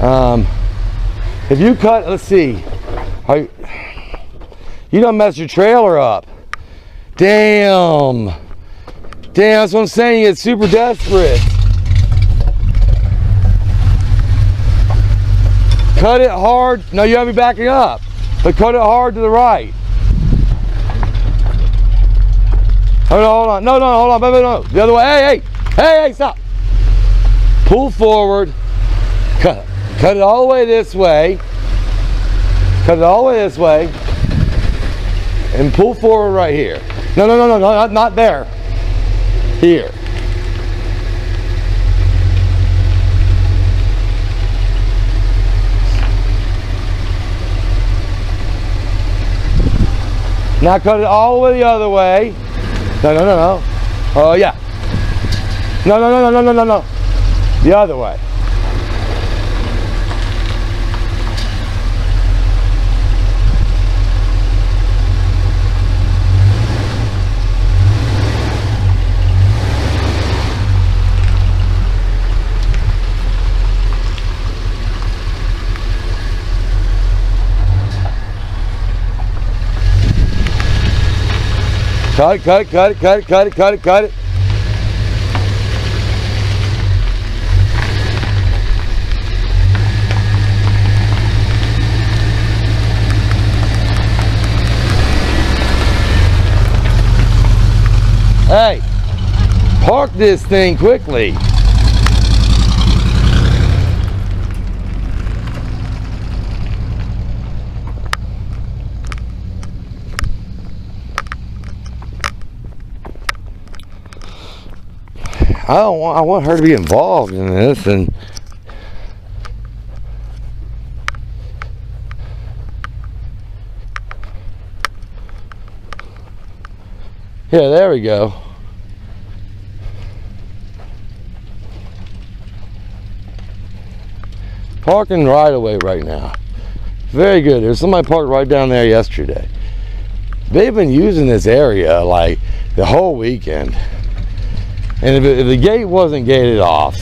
[SPEAKER 5] well, direct me.
[SPEAKER 1] If you cut, let's see. You done messed your trailer up. Damn, that's what I'm saying. You get super desperate. Cut it hard. No, you have me backing up. But cut it hard to the right. Hold on. No, hold on. No. The other way. Hey, stop. Pull forward. Cut it all the way this way. And pull forward right here. No, not there. Here. Now cut it all the way the other way. No. Oh, yeah. No. The other way. Cut it. Hey, park this thing quickly. I want her to be involved in this, and Yeah, there we go. Parking right away right now. Very good. There's somebody parked right down there yesterday. They've been using this area like the whole weekend. And if the gate wasn't gated off,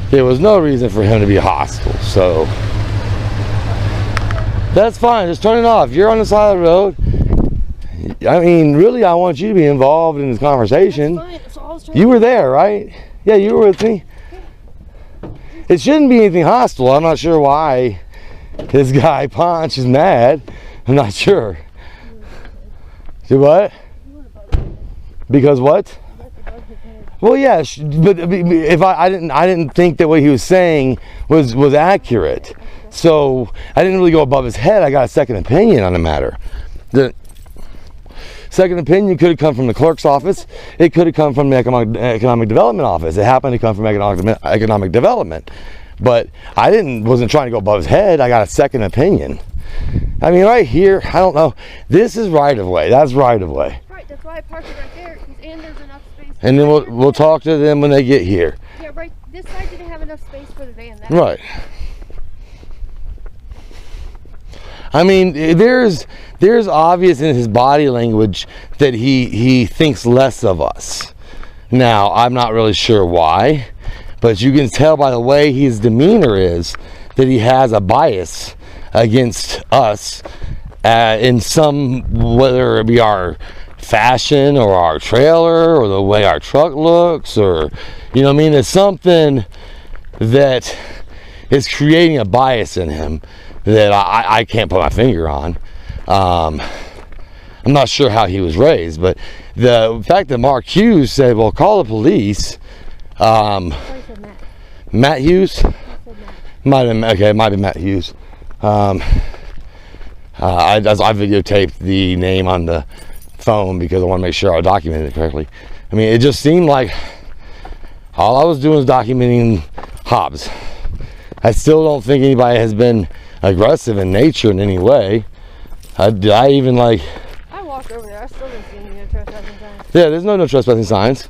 [SPEAKER 1] there was no reason for him to be hostile. So that's fine. Just turn it off. You're on the side of the road. I mean, really, I want you to be involved in this conversation. That's fine. That's all I was trying you were there, right? Yeah, you were with me. It shouldn't be anything hostile. I'm not sure why this guy Ponch is mad. I'm not sure. Do what? Because what? Well, yeah, but if I didn't think that what he was saying was accurate. So I didn't really go above his head. I got a second opinion on the matter. The second opinion could have come from the clerk's office. It could have come from the economic development office. It happened to come from economic development. But I wasn't trying to go above his head. I got a second opinion. I mean, right here, I don't know. This is right of way. That's right of way.
[SPEAKER 5] Right, that's why I parked it right there. And there's enough space.
[SPEAKER 1] And then we'll talk to them when they get here.
[SPEAKER 5] Yeah, right. This side didn't have enough space for the van.
[SPEAKER 1] Right. I mean, there's obvious in his body language that he thinks less of us. Now, I'm not really sure why, but you can tell by the way his demeanor is that he has a bias against us in some, whether it be our fashion or our trailer or the way our truck looks, or, you know what I mean? It's something that is creating a bias in him that I can't put my finger on. I'm not sure how he was raised, but the fact that Mark Hughes said, well, call the police. Matt Hughes? Might have been Matt Hughes. I videotaped the name on the phone because I want to make sure I documented it correctly. I mean, it just seemed like all I was doing was documenting Hobbs. I still don't think anybody has been aggressive in nature in any way. I
[SPEAKER 5] walked over there. I still didn't see any no trespassing signs.
[SPEAKER 1] Yeah, there's no trespassing signs.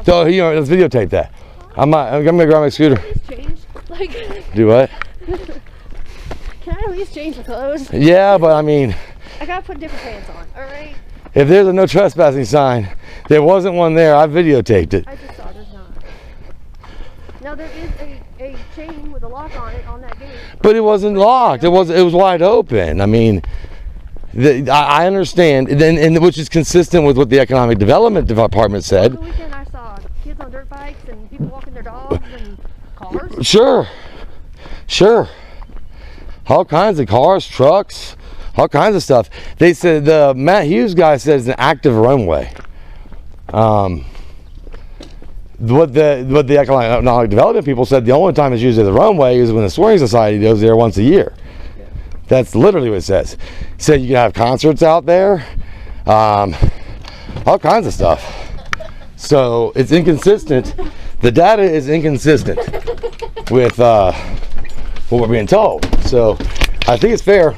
[SPEAKER 1] So let's videotape that. I'm gonna grab my scooter. Do what?
[SPEAKER 5] Can I at least change my clothes?
[SPEAKER 1] Yeah, but I mean,
[SPEAKER 5] I gotta put different pants on. All right.
[SPEAKER 1] If there's a no trespassing sign, there wasn't one there. I videotaped it.
[SPEAKER 5] I just saw there's not. Now there is a chain with a lock on it on that gate.
[SPEAKER 1] But it wasn't locked. It was wide open. I mean, I understand, and which is consistent with what the economic development department said.
[SPEAKER 5] Over the weekend, I saw kids on dirt bikes and people walking their dogs and cars.
[SPEAKER 1] Sure. All kinds of cars, trucks, all kinds of stuff. They said the Matt Hughes guy said it's an active runway. What the economic development people said, the only time it's used as a runway is when the Swearing Society goes there once a year. Yeah. That's literally what it says. It said you can have concerts out there, all kinds of stuff. So it's inconsistent. The data is inconsistent with what we're being told. So I think it's fair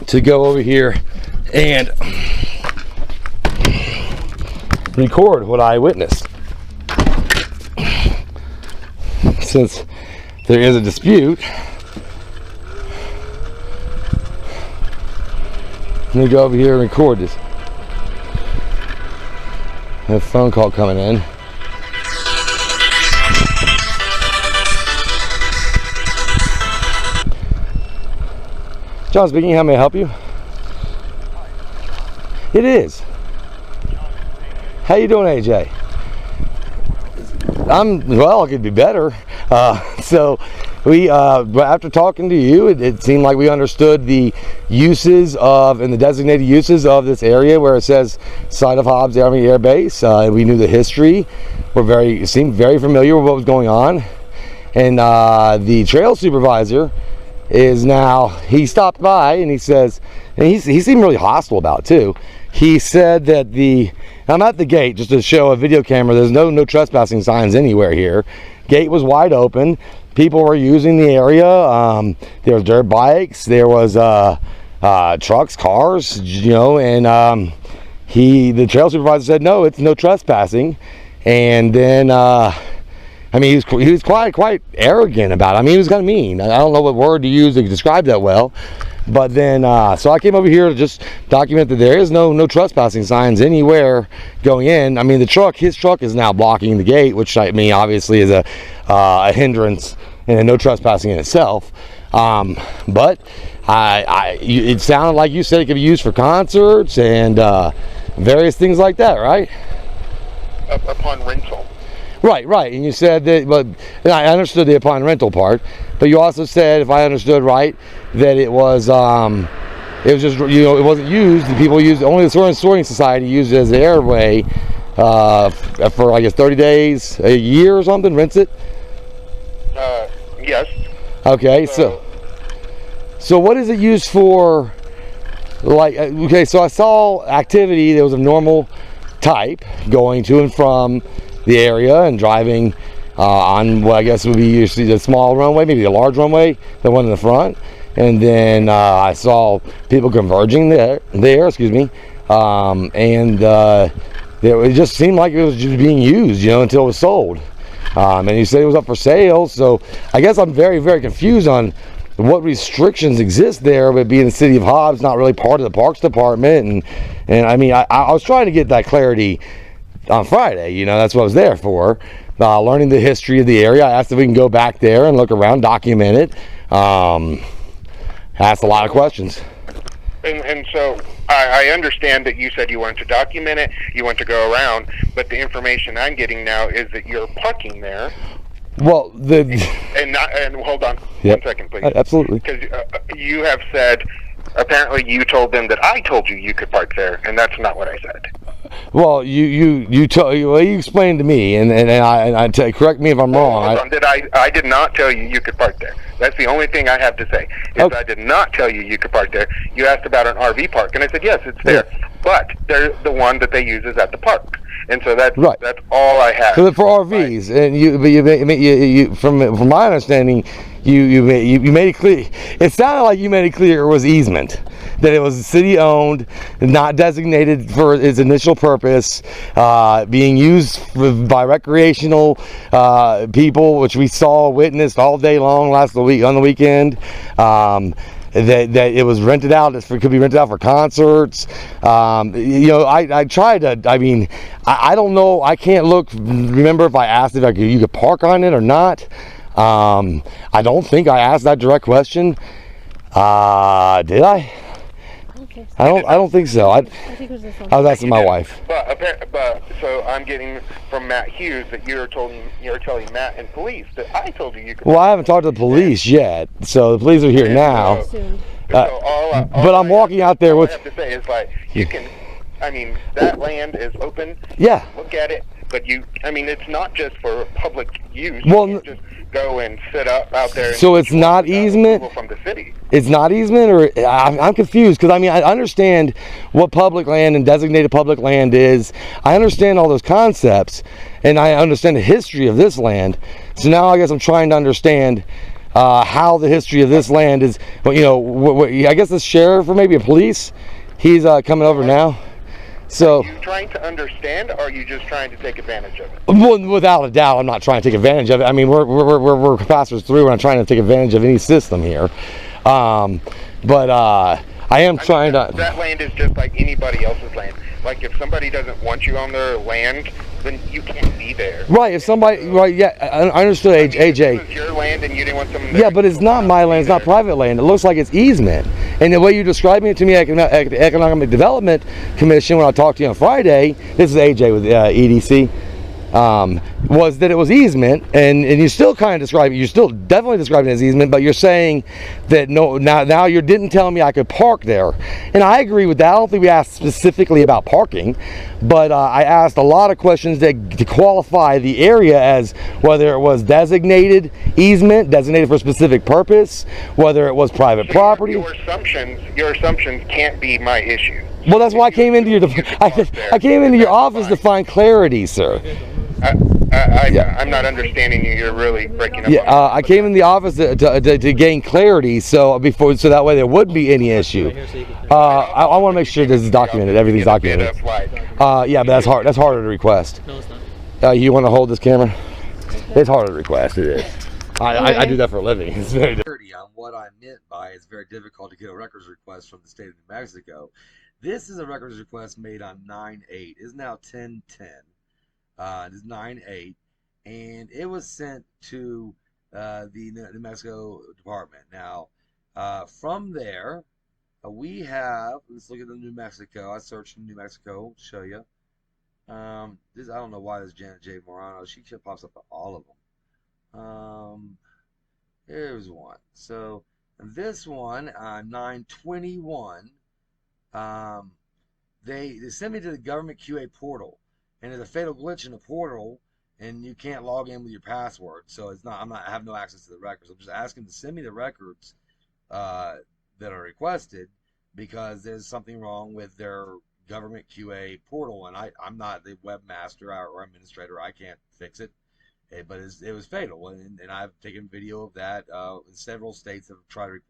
[SPEAKER 1] to go over here and record what I witnessed. Since there is a dispute, let me go over here and record this. I have a phone call coming in. John speaking, how may I help you? It is. How you doing, AJ? Well, I could be better. So we, after talking to you, it seemed like we understood the uses of, and the designated uses of this area where it says site of Hobbs Army Air Base. We knew the history. Seemed very familiar with what was going on. And the trail supervisor is now, he stopped by and he says, and he seemed really hostile about it too. He said that I'm at the gate just to show a video camera. There's no trespassing signs anywhere here. Gate was wide open. People were using the area. There was dirt bikes. There was trucks, cars, and the trail supervisor said no, it's no trespassing. And then he was quite arrogant about it. I mean, he was kind of mean. I don't know what word to use to describe that well. But then, so I came over here to just document that there is no trespassing signs anywhere going in. I mean, his truck is now blocking the gate, which obviously is a hindrance and no trespassing in itself. But it sounded like you said it could be used for concerts and various things like that, right?
[SPEAKER 8] Upon rental.
[SPEAKER 1] Right, and you said that, but I understood the upon rental part, but you also said, if I understood right, that it was just, it wasn't used, the people used, only the Sorting Society used it as an airway for, I guess, 30 days, a year or something, rents it?
[SPEAKER 8] Yes.
[SPEAKER 1] Okay, so what is it used for? Like, okay, so I saw activity that was of normal type going to and from the area and driving on what I guess would be usually the small runway, maybe a large runway, the one in the front. And then I saw people converging there, excuse me, and it just seemed like it was just being used, until it was sold. And you said it was up for sale, so I guess I'm very, very confused on what restrictions exist there, but being the city of Hobbs, not really part of the Parks Department, and I mean, I was trying to get that clarity on Friday, that's what I was there for, learning the history of the area. I asked if we can go back there and look around, document it, asked a lot of questions.
[SPEAKER 8] And so I understand that you said you wanted to document it, you want to go around, but the information I'm getting now is that you're parking there.
[SPEAKER 1] Well,
[SPEAKER 8] and hold on 1 second, please.
[SPEAKER 1] Absolutely.
[SPEAKER 8] Because you have said, apparently you told them that I told you could park there, and that's not what I said.
[SPEAKER 1] Well, you explained to me, and correct me if I'm wrong.
[SPEAKER 8] I did not tell you could park there. That's the only thing I have to say. I did not tell you could park there. You asked about an RV park, and I said yes, it's there. Yeah. But the one that they use is at the park, and so that's right. That's all I have.
[SPEAKER 1] So for RVs, right. And you from my understanding, you made it clear. It sounded like you made it clear it was easement, that it was city owned, not designated for its initial purpose, being used by recreational people, which we witnessed all day long on the weekend. That it was rented out, it could be rented out for concerts. I tried to, I don't know, I can't remember if I asked if you could park on it or not. I don't think I asked that direct question. Did I? I don't think so. I was asking my wife.
[SPEAKER 8] But so I'm getting from Matt Hughes that you're telling Matt and police that I told you could.
[SPEAKER 1] Well, I haven't talked to the police yet, so the police are here now. But I'm walking out there with.
[SPEAKER 8] All I have to say is you can. That land is open.
[SPEAKER 1] Yeah.
[SPEAKER 8] Look at it, but it's not just for public use.
[SPEAKER 1] Well,
[SPEAKER 8] you can't just go and sit up out there.
[SPEAKER 1] So it's not easement.
[SPEAKER 8] From the city.
[SPEAKER 1] It's not easement, or I'm confused because I understand what public land and designated public land is. I understand all those concepts, and I understand the history of this land. So now I guess I'm trying to understand how the history of this land is. I guess the sheriff or maybe a police. He's coming over now. So,
[SPEAKER 8] are you trying to understand, or are you just trying to take advantage of it?
[SPEAKER 1] Well, without a doubt, I'm not trying to take advantage of it. We're passers through. We're not trying to take advantage of any system here. But I am trying to.
[SPEAKER 8] That land is just like anybody else's land. Like if somebody doesn't want you on their land, then you can't be there.
[SPEAKER 1] Right. If somebody, right? Yeah, I understood, AJ.
[SPEAKER 8] This is your land, and you didn't want someone there.
[SPEAKER 1] Yeah, but it's not my land. It's not private land. It looks like it's easement. And the way you're describing it to me, the Economic Development Commission, when I talked to you on Friday, this is AJ with EDC. Was that it was easement, and you still kind of describe it. You're still definitely describing it as easement, but you're saying that no. Now you didn't tell me I could park there, and I agree with that. I don't think we asked specifically about parking, but I asked a lot of questions to qualify the area as whether it was designated easement, designated for a specific purpose, whether it was private property.
[SPEAKER 8] Your assumptions can't be my issue.
[SPEAKER 1] Well, that's why I came into your office to find clarity, sir.
[SPEAKER 8] I'm not understanding you. You're really breaking up.
[SPEAKER 1] Yeah, I came in the office to gain clarity, so that way there wouldn't be any issue. I want to make sure this is documented. Everything's documented. Yeah, but that's hard. That's harder to request.
[SPEAKER 12] No, it's not.
[SPEAKER 1] You want to hold this camera? It's harder to request. It is. I do that for a living. It's very difficult. On what I meant by it's very difficult to get a records request from the state of New Mexico. This is a records request made on 9/8. It's now 10/10. It is 9/8, and it was sent to the New Mexico Department. Now, from there, we have. Let's look at the New Mexico. I searched in New Mexico to show you. I don't know why this Janet J. Morano. She pops up on all of them. Here's one. So this one, 9/21. They sent me to the government QA portal, and there's a fatal glitch in the portal, and you can't log in with your password. So it's not. I have no access to the records. I'm just asking to send me the records that are requested because there's something wrong with their government QA portal, and I'm not the webmaster or administrator. I can't fix it. But it was fatal, and I've taken video of that. Several states have tried to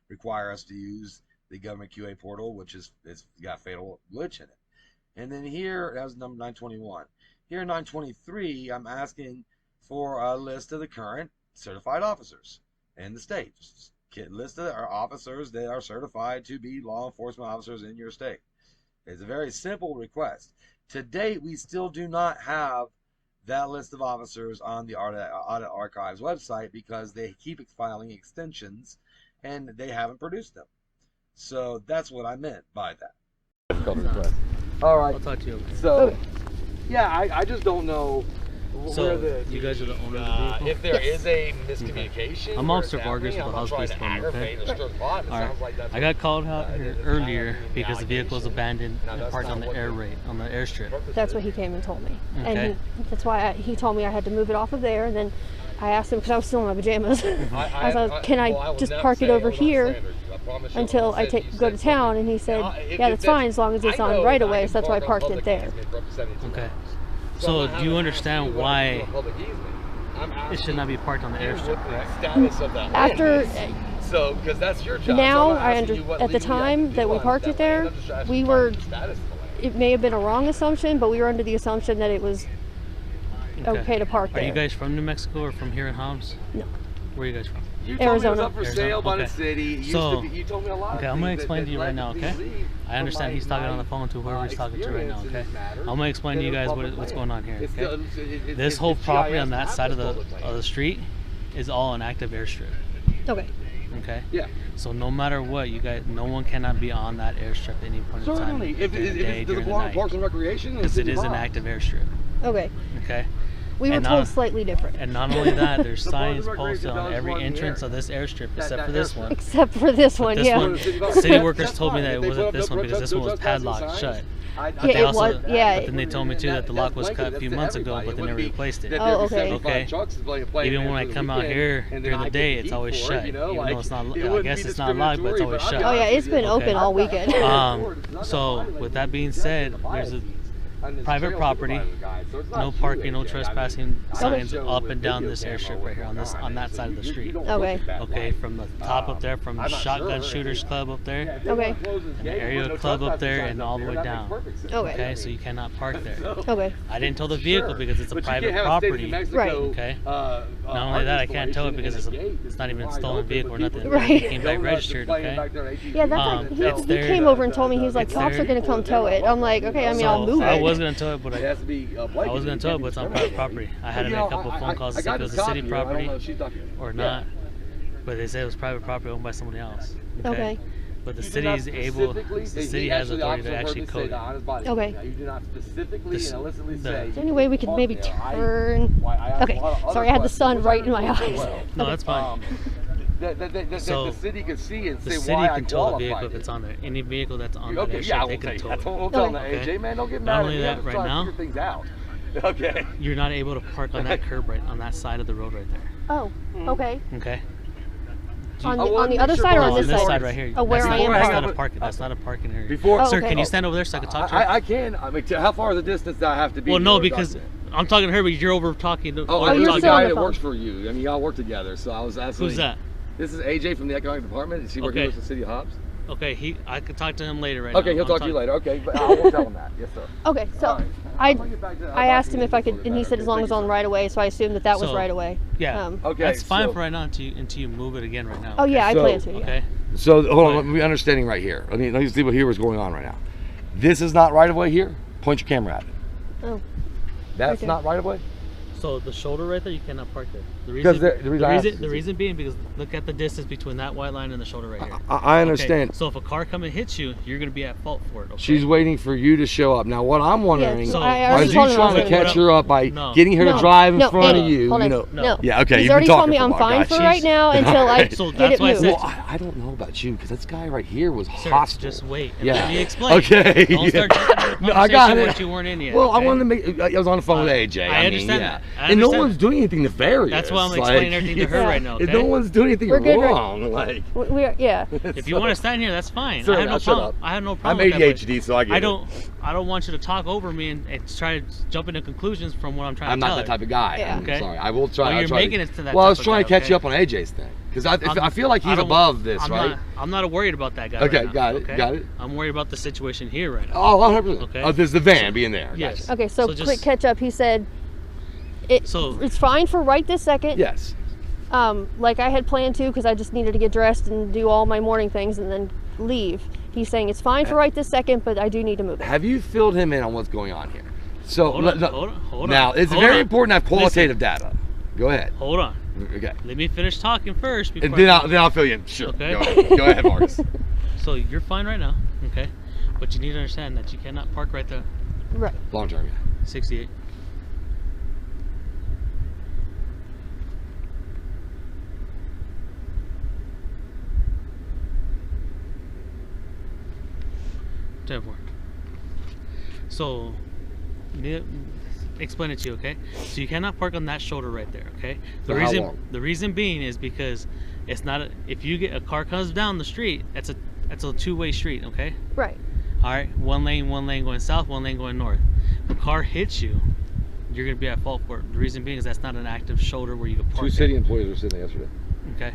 [SPEAKER 1] require us to use the government QA portal, which it's got fatal glitch in it. And then here, that was number 921. Here, 923, I'm asking for a list of the current certified officers in the state. Just list of our officers that are certified to be law enforcement officers in your state. It's a very simple request. To date, we still do not have that list of officers on the Audit Archives website because they keep filing extensions and they haven't produced them. So that's what I meant by that. All right.
[SPEAKER 12] I'll talk to you.
[SPEAKER 1] So, yeah, I just don't know.
[SPEAKER 12] So, you guys are the owner of the vehicle?
[SPEAKER 1] If there is a miscommunication.
[SPEAKER 12] I'm Officer Vargas with the Hobbs Police Department, okay? Alright. I got called out here earlier because the vehicle was abandoned and parked on the airstrip.
[SPEAKER 13] That's what he came and told me.
[SPEAKER 12] Okay.
[SPEAKER 13] And that's why he told me I had to move it off of there, and then I asked him, because I was still in my pajamas, I was like, can I just park it over here until I go to town? And he said, yeah, that's fine as long as it's on right away, so that's why I parked it there.
[SPEAKER 12] Okay. So do you understand why it should not be parked on the airstrip, correct?
[SPEAKER 13] After,
[SPEAKER 1] so, because that's your job.
[SPEAKER 13] Now, at the time that we parked it there, it may have been a wrong assumption, but we were under the assumption that it was okay to park there.
[SPEAKER 12] Are you guys from New Mexico or from here in Hobbs?
[SPEAKER 13] No.
[SPEAKER 12] Where are you guys from?
[SPEAKER 13] Arizona.
[SPEAKER 1] Up for sale by the city.
[SPEAKER 12] So,
[SPEAKER 1] you told me a lot.
[SPEAKER 12] Okay, I'm gonna explain to you right now, okay? I understand he's talking on the phone to whoever he's talking to right now, okay? I'm gonna explain to you guys what's going on here, okay? This whole property on that side of the street is all an active airstrip.
[SPEAKER 13] Okay.
[SPEAKER 12] Okay.
[SPEAKER 1] Yeah.
[SPEAKER 12] So no matter what, you guys, no one cannot be on that airstrip at any point in time.
[SPEAKER 1] Certainly, if it does belong to Parks and Recreation,
[SPEAKER 12] because it is an active airstrip.
[SPEAKER 13] Okay.
[SPEAKER 12] Okay.
[SPEAKER 13] We were told slightly different.
[SPEAKER 12] And not only that, there's signs posted on every entrance of this airstrip except for this one.
[SPEAKER 13] Except for this one, yeah.
[SPEAKER 12] City workers told me that it wasn't this one because this one was padlocked shut. But then they told me too that the lock was cut a few months ago, but they never replaced it.
[SPEAKER 13] Oh, okay.
[SPEAKER 12] Okay. Even when I come out here during the day, it's always shut. Even though it's not, I guess it's not locked, but it's always shut.
[SPEAKER 13] Oh yeah, it's been open all weekend.
[SPEAKER 12] So with that being said, there's a private property, no parking, no trespassing signs up and down this airstrip right here on that side of the street.
[SPEAKER 13] Okay.
[SPEAKER 12] Okay, from the top up there, from the Shotgun Shooters Club up there.
[SPEAKER 13] Okay.
[SPEAKER 12] And the Area Club up there, and all the way down.
[SPEAKER 13] Okay.
[SPEAKER 12] Okay, so you cannot park there.
[SPEAKER 13] Okay.
[SPEAKER 12] I didn't tow the vehicle because it's a private property.
[SPEAKER 13] Right.
[SPEAKER 12] Okay. Not only that, I can't tow it because it's not even a stolen vehicle or nothing.
[SPEAKER 13] Right.
[SPEAKER 12] It came back registered. Okay.
[SPEAKER 13] Yeah, that's like, he came over and told me, he was like, cops are gonna come tow it. I'm like, okay, I mean, I'll move it.
[SPEAKER 12] I was gonna tow it, but it's on private property. I had to make a couple of phone calls to see if it was a city property or not, but they said it was private property owned by somebody else.
[SPEAKER 13] Okay.
[SPEAKER 12] But the city is able. The city has authority to actually code it.
[SPEAKER 13] Okay.
[SPEAKER 12] Is
[SPEAKER 13] there any way we could maybe turn? Okay. Sorry, I had the sun right in my eyes.
[SPEAKER 12] No, that's fine.
[SPEAKER 1] The city can see and say
[SPEAKER 12] the city
[SPEAKER 1] why
[SPEAKER 12] can tow the vehicle if it's on there. Any vehicle that's on that airstrip, they can tow it.
[SPEAKER 1] We'll tell them, AJ, man, don't get mad
[SPEAKER 12] at me. Not only that, right now,
[SPEAKER 1] okay.
[SPEAKER 12] You're not able to park on that curb right on that side of the road right there.
[SPEAKER 13] Oh, okay.
[SPEAKER 12] Okay.
[SPEAKER 13] On the other side or on this side?
[SPEAKER 12] On this side right here.
[SPEAKER 13] Oh, where I am.
[SPEAKER 12] That's not a parking area.
[SPEAKER 1] Before,
[SPEAKER 12] sir, can you stand over there so I can talk to you?
[SPEAKER 1] I can. I mean, how far is the distance that I have to be?
[SPEAKER 12] Well, no, because I'm talking to her, but you're over talking.
[SPEAKER 1] You're the guy that works for you. I mean, y'all work together. So I was asking.
[SPEAKER 12] Who's that?
[SPEAKER 1] This is AJ from the economic department. Is he working with the city of Hobbs?
[SPEAKER 12] Okay, I can talk to him later.
[SPEAKER 1] Okay, he'll talk to you later. Okay, but I won't tell him that. Yes, sir.
[SPEAKER 13] Okay, so I asked him if I could, and he said as long as on right away. So I assumed that was right away.
[SPEAKER 12] Yeah. Okay. That's fine for right now until you move it again right now.
[SPEAKER 13] Oh yeah, I plan to. Yeah.
[SPEAKER 12] Okay.
[SPEAKER 1] So hold on, let me understanding right here. Let me see what here was going on right now. This is not right of way here. Point your camera at it.
[SPEAKER 13] Oh.
[SPEAKER 1] That's not right of way.
[SPEAKER 12] So the shoulder right there, you cannot park there. The reason being because look at the distance between that white line and the shoulder right here.
[SPEAKER 1] I understand.
[SPEAKER 12] Okay. So if a car come and hits you, you're going to be at fault for it. Okay?
[SPEAKER 1] She's waiting for you to show up. Now what I'm wondering is you
[SPEAKER 13] trying
[SPEAKER 1] to catch her up by getting her to drive in front of you?
[SPEAKER 13] No.
[SPEAKER 1] Yeah. Okay.
[SPEAKER 13] He's already told me I'm fine for right now until I get it moved.
[SPEAKER 1] Well, I don't know about you because this guy right here was hostile.
[SPEAKER 12] Just wait.
[SPEAKER 1] Yeah.
[SPEAKER 12] Let me explain.
[SPEAKER 1] Okay.
[SPEAKER 12] Don't start jumping in a
[SPEAKER 1] I got it.
[SPEAKER 12] that you weren't in yet.
[SPEAKER 1] Well, I wanted to make. I was on the phone with AJ.
[SPEAKER 12] I understand that.
[SPEAKER 1] And no one's doing anything nefarious.
[SPEAKER 12] That's why I'm explaining everything to her right now. Okay?
[SPEAKER 1] No one's doing anything wrong.
[SPEAKER 13] Like
[SPEAKER 12] if you want to stand here, that's fine.
[SPEAKER 1] Sir,
[SPEAKER 12] I have no problem. I have no problem.
[SPEAKER 1] I'm ADHD, so I get it.
[SPEAKER 12] I don't want you to talk over me and try to jump into conclusions from what I'm trying to tell.
[SPEAKER 1] I'm not that type of guy.
[SPEAKER 12] Yeah.
[SPEAKER 1] Okay. Sorry. I will try.
[SPEAKER 12] Well, you're making it to that.
[SPEAKER 1] Well, I was trying to catch you up on AJ's thing because I feel like he's above this, right?
[SPEAKER 12] I'm not worried about that guy.
[SPEAKER 1] Okay,
[SPEAKER 12] right
[SPEAKER 1] got it.
[SPEAKER 12] Okay?
[SPEAKER 1] Got it.
[SPEAKER 12] I'm worried about the situation here right now.
[SPEAKER 1] Oh, 100%.
[SPEAKER 12] Okay.
[SPEAKER 1] Oh, there's the van being there.
[SPEAKER 12] Yes.
[SPEAKER 1] Gotcha.
[SPEAKER 13] Okay, so quick catch up. He said it's fine for right this second.
[SPEAKER 1] Yes.
[SPEAKER 13] Like I had planned to because I just needed to get dressed and do all my morning things and then leave. He's saying it's fine for right this second, but I do need to move it.
[SPEAKER 1] Have you filled him in on what's going on here? So
[SPEAKER 12] hold on.
[SPEAKER 1] Now it's very important to have qualitative data. Go ahead.
[SPEAKER 12] Hold on.
[SPEAKER 1] Okay.
[SPEAKER 12] Let me finish talking first.
[SPEAKER 1] And then I'll fill you in. Sure.
[SPEAKER 12] Okay.
[SPEAKER 1] Go ahead, Marcus.
[SPEAKER 12] So you're fine right now, okay? But you need to understand that you cannot park right there.
[SPEAKER 13] Right.
[SPEAKER 1] Long term, yeah.
[SPEAKER 12] 68. So, explain it to you, okay? So you cannot park on that shoulder right there, okay? The reason being is because it's not if you get a car comes down the street, that's a two-way street, okay?
[SPEAKER 13] Right.
[SPEAKER 12] All right, one lane going south, one lane going north. If a car hits you, you're gonna be at fault for it. The reason being is that's not an active shoulder where you can park.
[SPEAKER 1] Two city employees were sitting there yesterday.
[SPEAKER 12] Okay.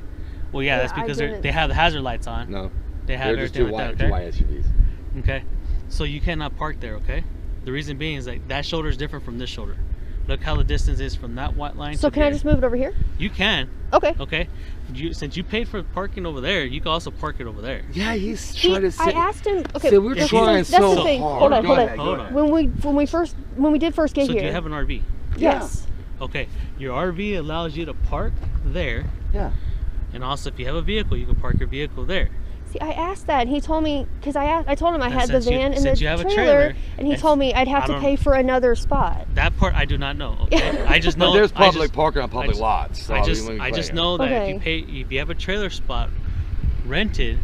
[SPEAKER 12] Well, yeah, that's because they have the hazard lights on.
[SPEAKER 1] No.
[SPEAKER 12] They have everything like that.
[SPEAKER 1] Two white SUVs.
[SPEAKER 12] Okay. So you cannot park there, okay? The reason being is that shoulder is different from this shoulder. Look how the distance is from that white line.
[SPEAKER 13] So can I just move it over here?
[SPEAKER 12] You can.
[SPEAKER 13] Okay.
[SPEAKER 12] Okay. Since you paid for parking over there, you can also park it over there.
[SPEAKER 1] Yeah, he's trying to say.
[SPEAKER 13] I asked him. Okay.
[SPEAKER 1] So we're trying
[SPEAKER 13] that's
[SPEAKER 1] so
[SPEAKER 13] the thing.
[SPEAKER 1] hard.
[SPEAKER 13] Hold on. When we did first get here.
[SPEAKER 12] So do you have an RV?
[SPEAKER 13] Yes.
[SPEAKER 12] Okay. Your RV allows you to park there.
[SPEAKER 1] Yeah.
[SPEAKER 12] And also, if you have a vehicle, you can park your vehicle there.
[SPEAKER 13] See, I asked that, and he told me because I told him I had the van and the
[SPEAKER 12] trailer,
[SPEAKER 13] and he told me I'd have to pay for another spot.
[SPEAKER 12] That part I do not know. Okay? I just know
[SPEAKER 1] there's public parking on public lots. So
[SPEAKER 12] I just know that if you have a trailer spot rented,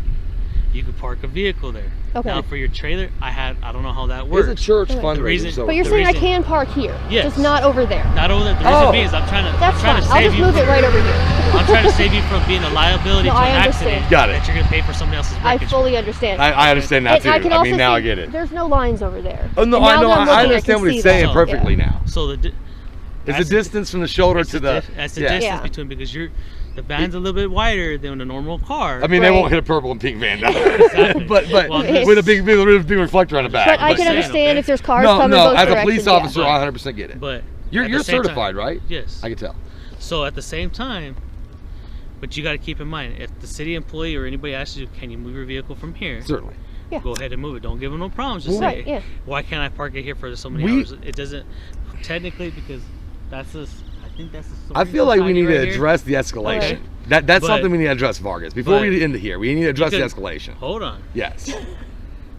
[SPEAKER 12] you can park a vehicle there.
[SPEAKER 13] Okay.
[SPEAKER 12] Now for your trailer, I don't know how that works.
[SPEAKER 1] It's a church fundraiser.
[SPEAKER 13] But you're saying I can park here, just not over there.
[SPEAKER 12] Not over there. The reason being is I'm trying to
[SPEAKER 13] I'll just move it right over here.
[SPEAKER 12] I'm trying to save you from being a liability to an accident.
[SPEAKER 1] Got it.
[SPEAKER 12] That you're going to pay for somebody else's wreckage.
[SPEAKER 13] I fully understand.
[SPEAKER 1] I understand that too. I mean, now I get it.
[SPEAKER 13] There's no lines over there.
[SPEAKER 1] Oh no, I know. I understand what he's saying perfectly now.
[SPEAKER 12] So
[SPEAKER 1] it's the distance from the shoulder to the.
[SPEAKER 12] That's the distance between because the van's a little bit wider than a normal car.
[SPEAKER 1] I mean, they won't hit a purple and pink van down.
[SPEAKER 12] Exactly.
[SPEAKER 1] but with a big reflector on the back.
[SPEAKER 13] But I can understand if there's cars coming both directions.
[SPEAKER 1] As a police officer, I 100% get it.
[SPEAKER 12] But
[SPEAKER 1] you're certified, right?
[SPEAKER 12] Yes.
[SPEAKER 1] I can tell.
[SPEAKER 12] So at the same time, but you got to keep in mind, if the city employee or anybody asks you, can you move your vehicle from here?
[SPEAKER 1] Certainly.
[SPEAKER 13] Yeah.
[SPEAKER 12] Go ahead and move it. Don't give them no problems. Just say, why can't I park it here for so many hours? It doesn't technically because that's just.
[SPEAKER 1] I feel like we need to address the escalation. That's something we need to address, Vargas. Before we end here, we need to address the escalation.
[SPEAKER 12] Hold on.
[SPEAKER 1] Yes.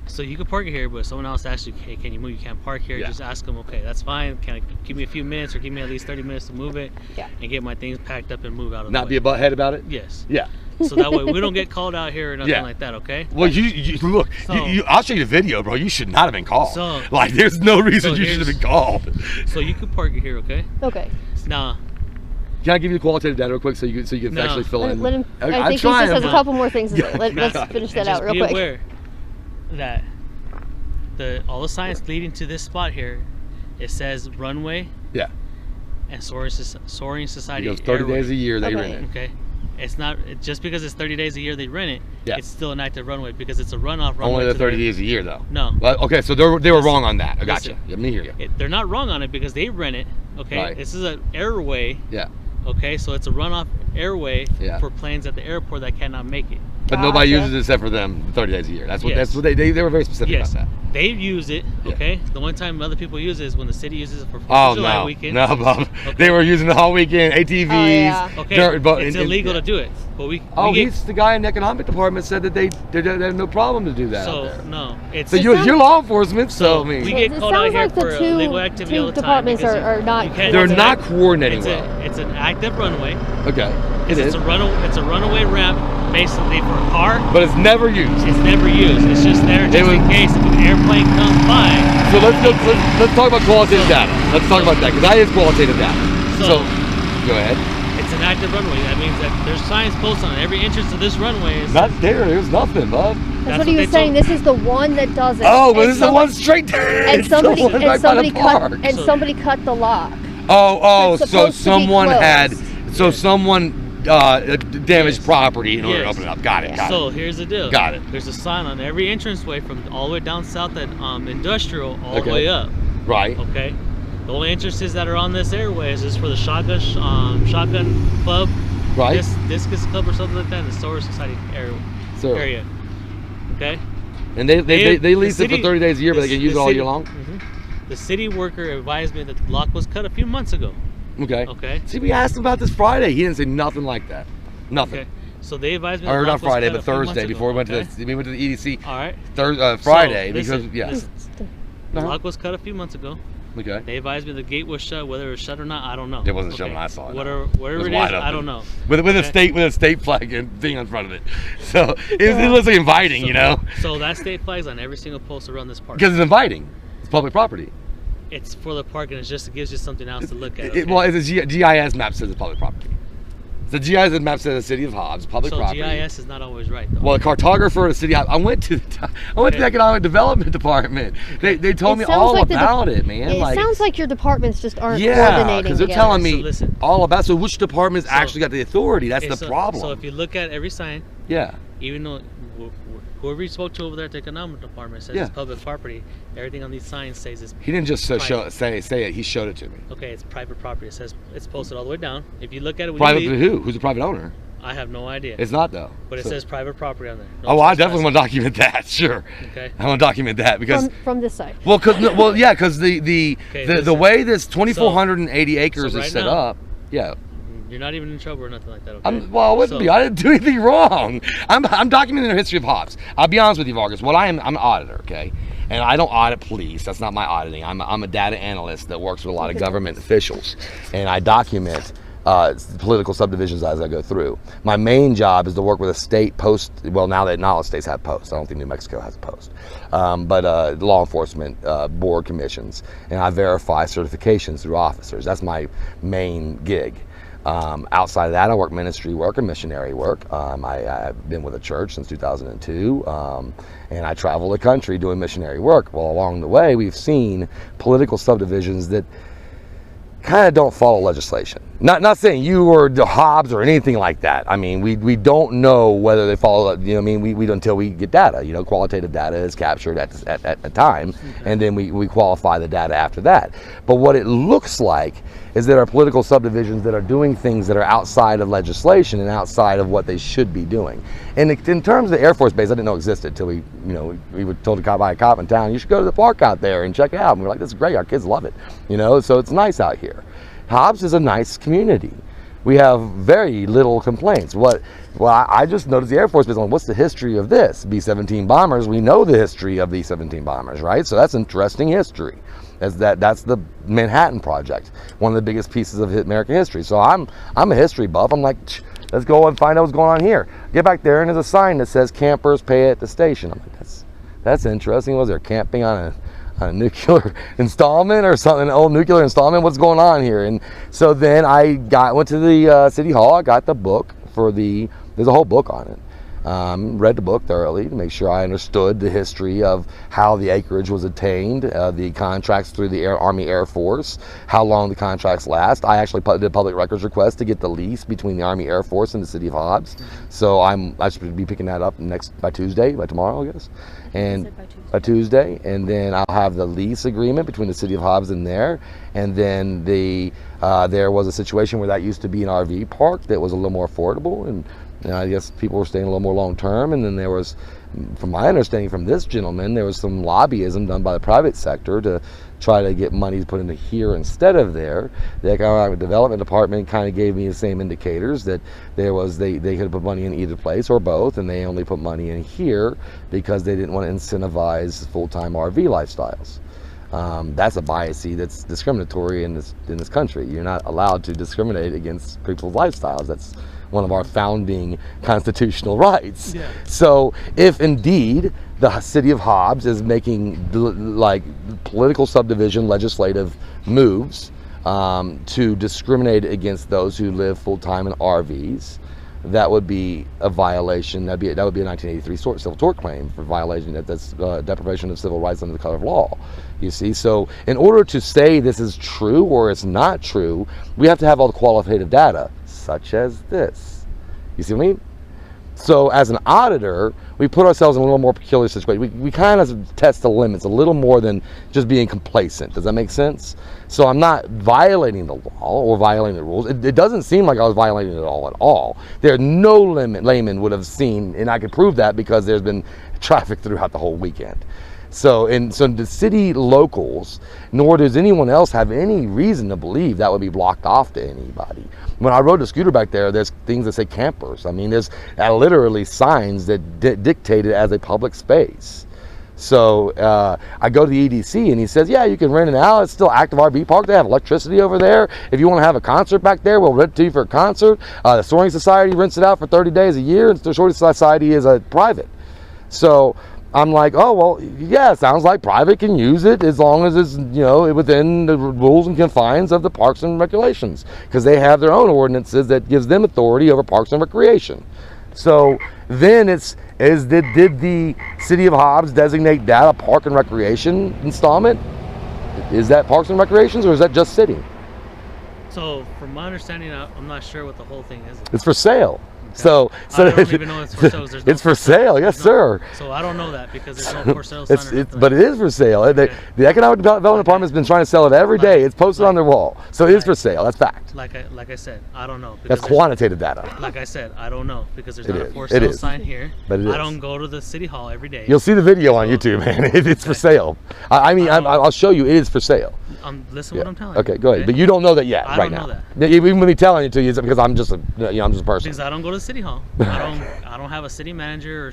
[SPEAKER 12] So you can park it here, but if someone else asks you, hey, can you move? You can't park here. Just ask them, okay, that's fine. Can I give me a few minutes or give me at least 30 minutes to move it and get my things packed up and move out of the way.
[SPEAKER 1] Not be a butthead about it?
[SPEAKER 12] Yes.
[SPEAKER 1] Yeah.
[SPEAKER 12] So that way we don't get called out here or nothing like that, okay?
[SPEAKER 1] Well, you look, I'll show you the video, bro. You should not have been called. There's no reason you should have been called.
[SPEAKER 12] So you can park it here, okay?
[SPEAKER 13] Okay.
[SPEAKER 12] Now,
[SPEAKER 1] can I give you the qualitative data real quick so you can actually fill in?
[SPEAKER 13] Let him, I think he just has a couple more things to say. Let's finish that out real quick.
[SPEAKER 12] Be aware that all the signs leading to this spot here, it says runway
[SPEAKER 1] Yeah.
[SPEAKER 12] And Soaring Society.
[SPEAKER 1] He goes 30
[SPEAKER 12] Airway.
[SPEAKER 1] days a year they rent it.
[SPEAKER 12] Okay. It's not just because it's 30 days a year they rent it.
[SPEAKER 1] Yeah.
[SPEAKER 12] It's still an active runway because it's a runoff runway.
[SPEAKER 1] Only the 30 days a year though.
[SPEAKER 12] No.
[SPEAKER 1] Well, okay, so they were wrong on that. I gotcha. Let me hear you.
[SPEAKER 12] They're not wrong on it because they rent it. Okay.
[SPEAKER 1] Right.
[SPEAKER 12] This is an airway.
[SPEAKER 1] Yeah.
[SPEAKER 12] Okay, so it's a runoff airway
[SPEAKER 1] Yeah.
[SPEAKER 12] for planes at the airport that cannot make it.
[SPEAKER 1] But nobody uses it except for them 30 days a year. That's what they were very specific about that.
[SPEAKER 12] They use it, okay? The one time other people use it is when the city uses it for 4th of July weekend.
[SPEAKER 1] No, Bob. Okay. They were using it all weekend, ATVs.
[SPEAKER 12] Okay, it's illegal to do it. But
[SPEAKER 1] he's the guy in the economic department said that they have no problem to do that.
[SPEAKER 12] So, no.
[SPEAKER 1] So you're law enforcement, so I mean.
[SPEAKER 12] We get called out here for illegal activity all the time.
[SPEAKER 13] Departments are not.
[SPEAKER 1] They're not coordinating well.
[SPEAKER 12] It's an active runway.
[SPEAKER 1] Okay.
[SPEAKER 12] It's a runaway ramp basically for a car.
[SPEAKER 1] But it's never used.
[SPEAKER 12] It's never used. It's just there just in case if an airplane comes by.
[SPEAKER 1] So let's talk about qualitative data. Let's talk about that because that is qualitative data. So go ahead.
[SPEAKER 12] It's an active runway. That means that there's signs posted on every entrance to this runway.
[SPEAKER 1] Not there. There's nothing, bub.
[SPEAKER 13] That's what he was saying. This is the one that doesn't.
[SPEAKER 1] Oh, but this is the one straight there.
[SPEAKER 13] And somebody cut the lock.
[SPEAKER 1] So someone damaged property in order to open it up. Got it.
[SPEAKER 12] So here's the deal.
[SPEAKER 1] Got it.
[SPEAKER 12] There's a sign on every entranceway from all the way down south at Industrial all the way up.
[SPEAKER 1] Right.
[SPEAKER 12] Okay. The only entrances that are on this airway is for the shotgun club,
[SPEAKER 1] right?
[SPEAKER 12] Discus club or something like that, in the Soaring Society area. Okay.
[SPEAKER 1] And they lease it for 30 days a year, but they can use it all year long.
[SPEAKER 12] Mm-hmm. The city worker advised me that the lock was cut a few months ago.
[SPEAKER 1] Okay. See, we asked him about this Friday. He didn't say nothing like that. Nothing.
[SPEAKER 12] Okay. So they advised me.
[SPEAKER 1] Or not Friday, but Thursday before we went to the EDC.
[SPEAKER 12] All right.
[SPEAKER 1] Friday
[SPEAKER 12] listen,
[SPEAKER 1] because
[SPEAKER 12] the lock was cut a few months ago.
[SPEAKER 1] Okay.
[SPEAKER 12] They advised me the gate was shut. Whether it was shut or not, I don't know.
[SPEAKER 1] It wasn't shut when I saw it.
[SPEAKER 12] Whatever it is, I don't know.
[SPEAKER 1] With a state flag and thing in front of it, so it looks like inviting, you know.
[SPEAKER 12] So that state flag's on every single post around this park.
[SPEAKER 1] Because it's inviting. It's public property.
[SPEAKER 12] It's for the park, and it gives you something else to look at. Okay?
[SPEAKER 1] Well, it's a GIS map says it's public property. The GIS map says the city of Hobbs, public property.
[SPEAKER 12] So GIS is not always right, though.
[SPEAKER 1] Well, the cartographer of the city, I went to the economic development department. They told me all about it, man.
[SPEAKER 13] It sounds like your departments just aren't coordinating
[SPEAKER 1] because they're telling me all about. So which department's actually got the authority? That's the problem.
[SPEAKER 12] So if you look at every sign, even though whoever you spoke to over there at the economic department says it's public property, everything on these signs says it's
[SPEAKER 1] He didn't just say it. He showed it to me.
[SPEAKER 12] Okay, it's private property. It says it's posted all the way down. If you look at it,
[SPEAKER 1] private to who? Who's the private owner?
[SPEAKER 12] I have no idea.
[SPEAKER 1] It's not though.
[SPEAKER 12] But it says private property on there.
[SPEAKER 1] I definitely want to document that. Sure.
[SPEAKER 12] Okay.
[SPEAKER 1] I want to document that because
[SPEAKER 13] from this side.
[SPEAKER 1] Well, because the way this 2,480 acres is set up. Yeah.
[SPEAKER 12] You're not even in trouble or nothing like that. Okay?
[SPEAKER 1] I wouldn't be. I didn't do anything wrong. I'm documenting the history of Hobbs. I'll be honest with you, Vargas. I'm an auditor, okay? And I don't audit police. That's not my auditing. I'm a data analyst that works with a lot of government officials, and I document political subdivisions as I go through. My main job is to work with a state post. Well, now that not all states have posts. I don't think New Mexico has a post, but law enforcement board commissions, and I verify certifications through officers. That's my main gig. Outside of that, I work ministry work and missionary work. I've been with a church since 2002, and I travel the country doing missionary work. Well, along the way, we've seen political subdivisions that kind of don't follow legislation. Not saying you or the Hobbs or anything like that. I mean, we don't know whether they follow. You know, I mean, we until we get data. You know, qualitative data is captured at a time, and then we qualify the data after that. But what it looks like is that our political subdivisions that are doing things that are outside of legislation and outside of what they should be doing. And in terms of the Air Force Base, I didn't know existed until we were told by a cop in town, you should go to the park out there and check it out. And we're like, this is great, our kids love it. You know, so it's nice out here. Hobbs is a nice community. We have very little complaints. I just noticed the Air Force Base, what's the history of this? B-17 bombers, we know the history of B-17 bombers, right? So that's interesting history. That's the Manhattan Project, one of the biggest pieces of American history. So I'm a history buff. I'm like, let's go and find out what's going on here. Get back there, and there's a sign that says campers pay at the station. I'm like, that's interesting. Was there camping on a nuclear installment or something, an old nuclear installment? What's going on here? And so then I went to the city hall. I got the book there's a whole book on it. read the book thoroughly to make sure I understood the history of how the acreage was attained, the contracts through the Army Air Force, how long the contracts last. I actually did a public records request to get the lease between the Army Air Force and the city of Hobbs. So I should be picking that up by tomorrow, I guess. And by Tuesday, and then I'll have the lease agreement between the city of Hobbs and there. And then there was a situation where that used to be an RV park that was a little more affordable, and I guess people were staying a little more long term. And then there was, from my understanding from this gentleman, there was some lobbyism done by the private sector to try to get money put into here instead of there. The Economic Development Department kind of gave me the same indicators that they could put money in either place or both, and they only put money in here because they didn't want to incentivize full-time RV lifestyles. That's a bias that's discriminatory in this country. You're not allowed to discriminate against people's lifestyles. That's one of our founding constitutional rights. Yeah. So if indeed the city of Hobbs is making like political subdivision legislative moves to discriminate against those who live full-time in RVs, that would be a violation. That would be a 1983 civil tort claim for violation. That's deprivation of civil rights under the color of law. You see, so in order to say this is true or it's not true, we have to have all the qualitative data, such as this. You see what I mean? So as an auditor, we put ourselves in a little more peculiar situation. We kind of test the limits a little more than just being complacent. Does that make sense? So I'm not violating the law or violating the rules. It doesn't seem like I was violating it all at all. There's no layman would have seen, and I could prove that because there's been traffic throughout the whole weekend. So the city locals, nor does anyone else have any reason to believe that would be blocked off to anybody. When I rode the scooter back there, there's things that say campers. I mean, there's literally signs that dictate it as a public space. So I go to the EDC and he says, yeah, you can rent it out. It's still active RV park. They have electricity over there. If you want to have a concert back there, we'll rent it to you for a concert. The Soaring Society rents it out for 30 days a year, and the Soaring Society is a private. So I'm like, oh, well, yeah, it sounds like private can use it as long as it's, within the rules and confines of the parks and regulations, because they have their own ordinances that gives them authority over parks and recreation. So then did the city of Hobbs designate that a park and recreation installment? Is that parks and recreations, or is that just city?
[SPEAKER 12] So from my understanding, I'm not sure what the whole thing is.
[SPEAKER 1] It's for sale.
[SPEAKER 12] Okay. So I don't even know it's for sale.
[SPEAKER 1] It's for sale, yes, sir.
[SPEAKER 12] So I don't know that because there's no for sale sign.
[SPEAKER 1] But it is for sale. Okay. The Economic Development Department has been trying to sell it every day. It's posted on their wall. So it is for sale. That's fact.
[SPEAKER 12] Like I said, I don't know.
[SPEAKER 1] That's quantitative data.
[SPEAKER 12] Like I said, I don't know because there's not a for sale sign here.
[SPEAKER 1] But it is.
[SPEAKER 12] I don't go to the city hall every day.
[SPEAKER 1] You'll see the video on YouTube, man. It's for sale. I'll show you. It is for sale.
[SPEAKER 12] Listen to what I'm telling you.
[SPEAKER 1] Okay, go ahead. But you don't know that yet, right now. I don't know that. Even with me telling it to you, it's because I'm just a person.
[SPEAKER 12] Because I don't go to the city hall. I don't have a city manager or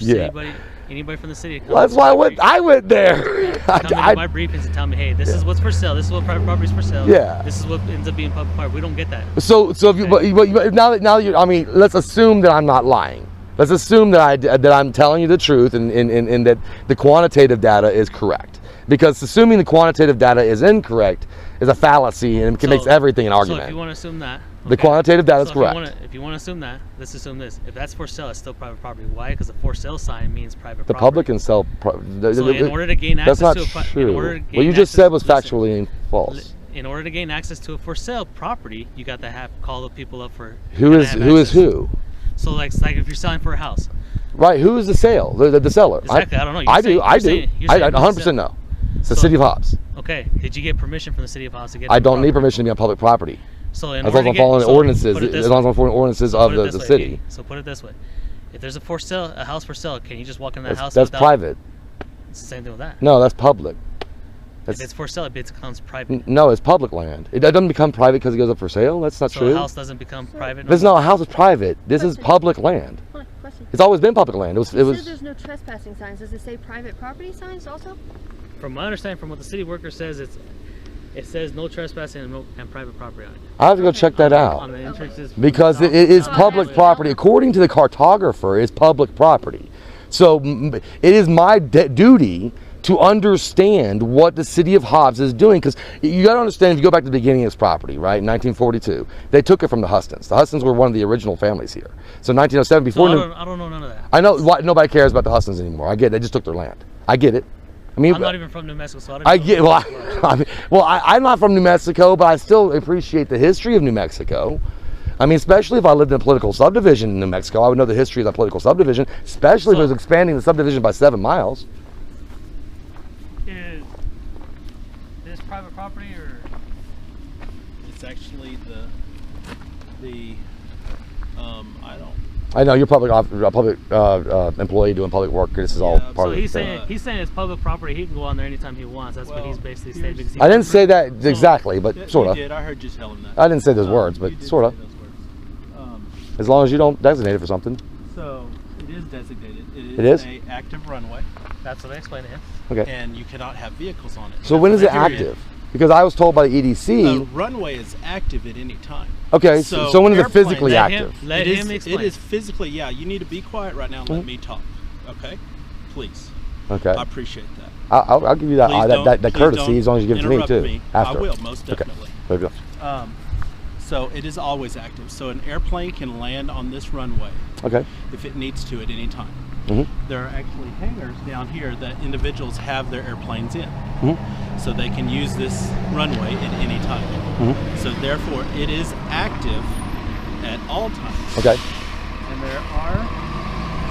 [SPEAKER 12] anybody from the city.
[SPEAKER 1] Well, that's why I went there.
[SPEAKER 12] Come to my briefings and tell me, hey, this is what's for sale. This is what private property is for sale.
[SPEAKER 1] Yeah.
[SPEAKER 12] This is what ends up being public property. We don't get that.
[SPEAKER 1] So if you, but now that you, let's assume that I'm not lying. Let's assume that I'm telling you the truth and that the quantitative data is correct. Because assuming the quantitative data is incorrect is a fallacy and it makes everything an argument.
[SPEAKER 12] So if you want to assume that,
[SPEAKER 1] the quantitative data is correct.
[SPEAKER 12] If you want to assume that, let's assume this. If that's for sale, it's still private property. Why? Because the for sale sign means private property.
[SPEAKER 1] The public can sell.
[SPEAKER 12] So in order to gain access
[SPEAKER 1] to what you just said was factually false.
[SPEAKER 12] In order to gain access to a for sale property, you got to call the people up for
[SPEAKER 1] who is who.
[SPEAKER 12] So like if you're selling for a house.
[SPEAKER 1] Right. Who is the sale? The seller.
[SPEAKER 12] Exactly. I don't know.
[SPEAKER 1] I do. I 100% know. It's the city of Hobbs.
[SPEAKER 12] Okay. Did you get permission from the city of Hobbs to get?
[SPEAKER 1] I don't need permission to be on public property.
[SPEAKER 12] So
[SPEAKER 1] as long as I'm following ordinances, as long as I'm following ordinances of the city.
[SPEAKER 12] So put it this way: if there's a house for sale, can you just walk in that house?
[SPEAKER 1] That's private.
[SPEAKER 12] It's the same thing with that.
[SPEAKER 1] No, that's public.
[SPEAKER 12] If it's for sale, it becomes private.
[SPEAKER 1] No, it's public land. It doesn't become private because it goes up for sale. That's not true.
[SPEAKER 12] So a house doesn't become private.
[SPEAKER 1] There's no, a house is private. This is public land. It's always been public land. It was.
[SPEAKER 13] There's no trespassing signs. Does it say private property signs also?
[SPEAKER 12] From my understanding, from what the city worker says, it says no trespassing and private property on it.
[SPEAKER 1] I have to go check that out.
[SPEAKER 12] On the entrances.
[SPEAKER 1] Because it is public property. According to the cartographer, it's public property. So it is my duty to understand what the city of Hobbs is doing. Because you got to understand, if you go back to the beginning of this property, right, in 1942, they took it from the Hustons. The Hustons were one of the original families here. So 1907, before...
[SPEAKER 12] So I don't know none of that.
[SPEAKER 1] I know nobody cares about the Hustons anymore. I get it. They just took their land. I get it. I mean,
[SPEAKER 12] I'm not even from New Mexico, so
[SPEAKER 1] I'm not from New Mexico, but I still appreciate the history of New Mexico. I mean, especially if I lived in a political subdivision in New Mexico, I would know the history of that political subdivision, especially if it was expanding the subdivision by 7 miles.
[SPEAKER 12] Is this private property, or?
[SPEAKER 14] It's actually
[SPEAKER 1] I know you're a public employee doing public work. This is all part of it.
[SPEAKER 12] So he's saying it's public property. He can go on there anytime he wants. That's what he's basically saying.
[SPEAKER 1] I didn't say that exactly, but sort of.
[SPEAKER 14] You did. I heard you tell him that.
[SPEAKER 1] I didn't say those words, but sort of. As long as you don't designate it for something.
[SPEAKER 14] So it is designated.
[SPEAKER 1] It is
[SPEAKER 14] an active runway.
[SPEAKER 12] That's what I explained to him.
[SPEAKER 1] Okay.
[SPEAKER 14] And you cannot have vehicles on it.
[SPEAKER 1] So when is it active? Because I was told by the EDC.
[SPEAKER 14] The runway is active at any time.
[SPEAKER 1] Okay, so when is it physically active?
[SPEAKER 12] Let him explain.
[SPEAKER 14] It is physically, yeah. You need to be quiet right now and let me talk. Okay? Please.
[SPEAKER 1] Okay.
[SPEAKER 14] I appreciate that.
[SPEAKER 1] I'll give you that courtesy as long as you give it to me too. After.
[SPEAKER 14] I will, most definitely.
[SPEAKER 1] Okay.
[SPEAKER 14] So it is always active. So an airplane can land on this runway.
[SPEAKER 1] Okay.
[SPEAKER 14] If it needs to at any time. There are actually hangars down here that individuals have their airplanes in. So they can use this runway at any time. So therefore it is active at all times.
[SPEAKER 1] Okay.
[SPEAKER 14] And there are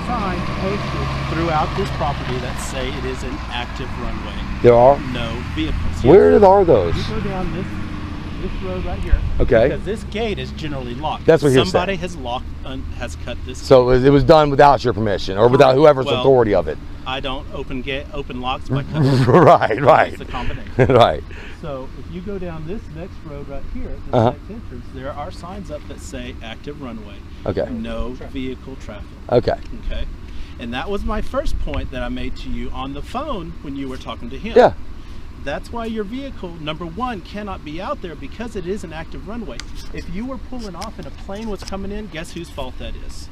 [SPEAKER 14] signs posted throughout this property that say it is an active runway.
[SPEAKER 1] There are?
[SPEAKER 14] No vehicles.
[SPEAKER 1] Where are those?
[SPEAKER 14] You go down this road right here.
[SPEAKER 1] Okay.
[SPEAKER 14] Because this gate is generally locked.
[SPEAKER 1] That's what
[SPEAKER 14] somebody has has cut this.
[SPEAKER 1] So it was done without your permission or without whoever's authority of it.
[SPEAKER 14] I don't open locks by cutting.
[SPEAKER 1] Right.
[SPEAKER 14] It's a combination.
[SPEAKER 1] Right.
[SPEAKER 14] So if you go down this next road right here, this next entrance, there are signs up that say active runway.
[SPEAKER 1] Okay.
[SPEAKER 14] No vehicle traffic.
[SPEAKER 1] Okay.
[SPEAKER 14] Okay. And that was my first point that I made to you on the phone when you were talking to him.
[SPEAKER 1] Yeah.
[SPEAKER 14] That's why your vehicle, number one, cannot be out there because it is an active runway. If you were pulling off and a plane was coming in, guess whose fault that is?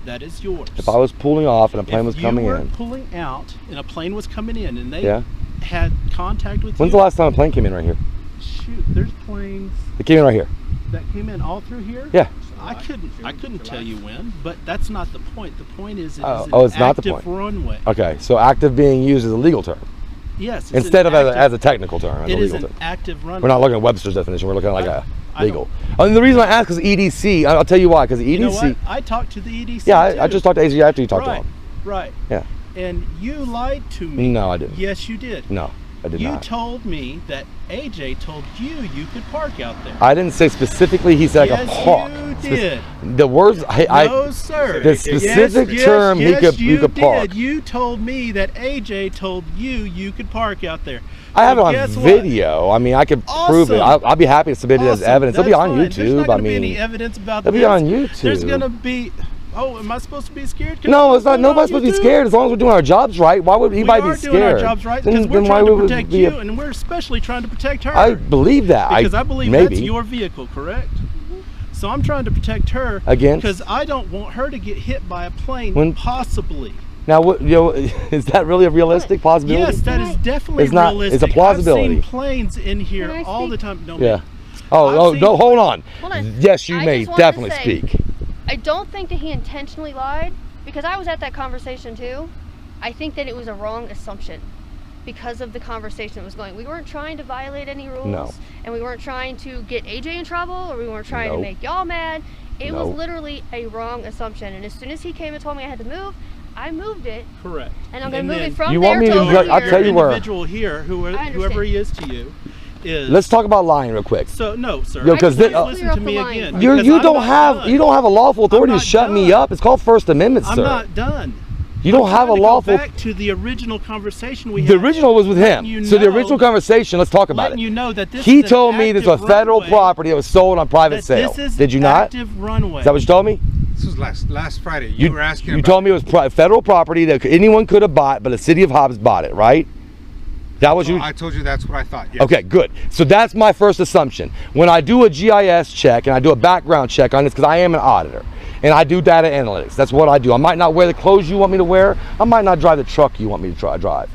[SPEAKER 14] That is yours.
[SPEAKER 1] If I was pulling off and a plane was coming in.
[SPEAKER 14] If you were pulling out and a plane was coming in and they had contact with you.
[SPEAKER 1] When's the last time a plane came in right here?
[SPEAKER 14] Shoot, there's planes.
[SPEAKER 1] It came in right here.
[SPEAKER 14] That came in all through here?
[SPEAKER 1] Yeah.
[SPEAKER 14] I couldn't tell you when, but that's not the point. The point is it's
[SPEAKER 1] it's not the point.
[SPEAKER 14] Runway.
[SPEAKER 1] Okay, so active being used as a legal term.
[SPEAKER 14] Yes.
[SPEAKER 1] Instead of as a technical term.
[SPEAKER 14] It is an active runway.
[SPEAKER 1] We're not looking at Webster's definition. We're looking at like a legal. And the reason I ask is EDC. I'll tell you why. Because the EDC.
[SPEAKER 14] You know what? I talked to the EDC.
[SPEAKER 1] Yeah, I just talked to AZ after you talked to him.
[SPEAKER 14] Right.
[SPEAKER 1] Yeah.
[SPEAKER 14] And you lied to me.
[SPEAKER 1] No, I didn't.
[SPEAKER 14] Yes, you did.
[SPEAKER 1] No, I did not.
[SPEAKER 14] You told me that AJ told you could park out there.
[SPEAKER 1] I didn't say specifically he said like a park.
[SPEAKER 14] Yes, you did.
[SPEAKER 1] The words
[SPEAKER 14] no, sir.
[SPEAKER 1] The specific term you could park.
[SPEAKER 14] You told me that AJ told you could park out there.
[SPEAKER 1] I have it on video. I mean, I could prove it. I'll be happy to submit it as evidence. It'll be on YouTube.
[SPEAKER 14] There's not going to be any evidence about this.
[SPEAKER 1] It'll be on YouTube.
[SPEAKER 14] There's going to be. Oh, am I supposed to be scared?
[SPEAKER 1] No, it's not. Nobody's supposed to be scared as long as we're doing our jobs right. Why would anybody be scared?
[SPEAKER 14] We are doing our jobs right because we're trying to protect you, and we're especially trying to protect her.
[SPEAKER 1] I believe that.
[SPEAKER 14] Because I believe that's your vehicle, correct? So I'm trying to protect her because I don't want her to get hit by a plane, possibly.
[SPEAKER 1] Now, is that really a realistic possibility?
[SPEAKER 14] Yes, that is definitely realistic.
[SPEAKER 1] It's a plausibility.
[SPEAKER 14] I've seen planes in here all the time. No,
[SPEAKER 1] yeah. No, hold on. Yes, you may definitely speak.
[SPEAKER 13] I don't think that he intentionally lied because I was at that conversation too. I think that it was a wrong assumption because of the conversation that was going. We weren't trying to violate any rules, and we weren't trying to get AJ in trouble, or we weren't trying to make y'all mad. It was literally a wrong assumption, and as soon as he came and told me I had to move, I moved it.
[SPEAKER 14] Correct.
[SPEAKER 13] And I'm going to move it from
[SPEAKER 1] you
[SPEAKER 13] there
[SPEAKER 1] want me
[SPEAKER 13] to over here.
[SPEAKER 1] I'll tell you where.
[SPEAKER 14] Individual here, whoever he is to you, is.
[SPEAKER 1] Let's talk about lying real quick.
[SPEAKER 14] So no, sir.
[SPEAKER 1] Because
[SPEAKER 14] listen to me again.
[SPEAKER 1] You don't have a lawful authority to shut me up. It's called First Amendment, sir.
[SPEAKER 14] I'm not done.
[SPEAKER 1] You don't have a lawful.
[SPEAKER 14] Go back to the original conversation we had.
[SPEAKER 1] The original was with him. So the original conversation. Let's talk about it.
[SPEAKER 14] You know that this.
[SPEAKER 1] He told me this was federal property that was sold on private sale. Did you not?
[SPEAKER 14] Active runway.
[SPEAKER 1] Is that what you told me?
[SPEAKER 9] This was last Friday. You were asking.
[SPEAKER 1] You told me it was federal property that anyone could have bought, but the city of Hobbs bought it, right? That was you.
[SPEAKER 9] I told you that's what I thought. Yes.
[SPEAKER 1] Okay, good. So that's my first assumption. When I do a GIS check and I do a background check on this, because I am an auditor and I do data analytics. That's what I do. I might not wear the clothes you want me to wear. I might not drive the truck you want me to drive.